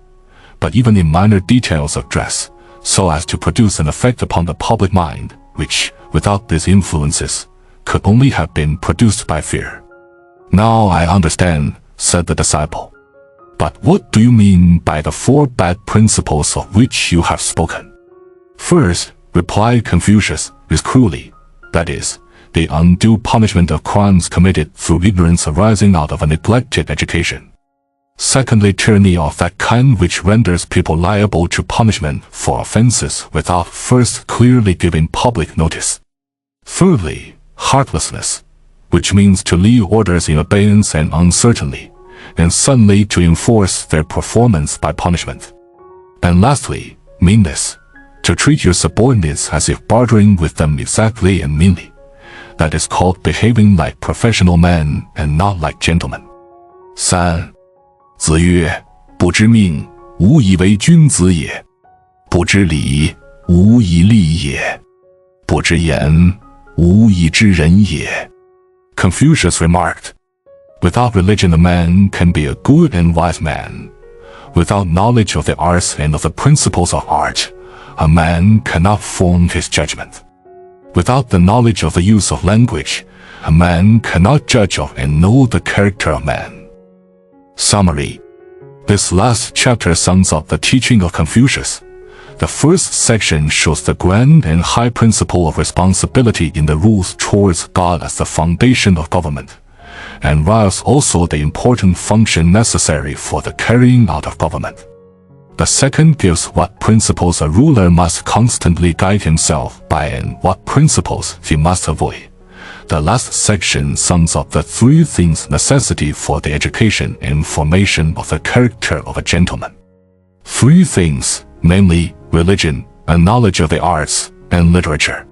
but even in minor details of dress, so as to produce an effect upon the public mind, which, without these influences, could only have been produced by fear. Now I understand, said the disciple. But what do you mean by the 4 bad principles of which you have spoken? First, replied Confucius, is cruelty, that is, the undue punishment of crimes committed through ignorance arising out of a neglected education. Secondly, tyranny of that kind which renders people liable to punishment for offenses without first clearly giving public notice. Thirdly, heartlessness, which means to leave orders in abeyance and uncertainly, and suddenly to enforce their performance by punishment. And lastly, meanness, to treat your subordinates as if bartering with them exactly and meanly. That is called behaving like professional men and not like gentlemen. 3. 子曰：不知命，无以为君子也；不知礼，无以立也；不知言，无以知人也。Confucius remarked, without religion a man can be a good and wise man. Without knowledge of the arts and of the principles of art, a man cannot form his judgment. Without the knowledge of the use of language, a man cannot judge of and know the character of man. Summary. This last chapter sums up the teaching of Confucius. The first section shows the grand and high principle of responsibility in the rules towards God as the foundation of government, and whilst also the important function necessary for the carrying out of government. The second gives what principles a ruler must constantly guide himself by and what principles he must avoid. The last section sums up the 3 things necessity for the education and formation of the character of a gentleman. 3 things, namely, religion, a knowledge of the arts, and literature.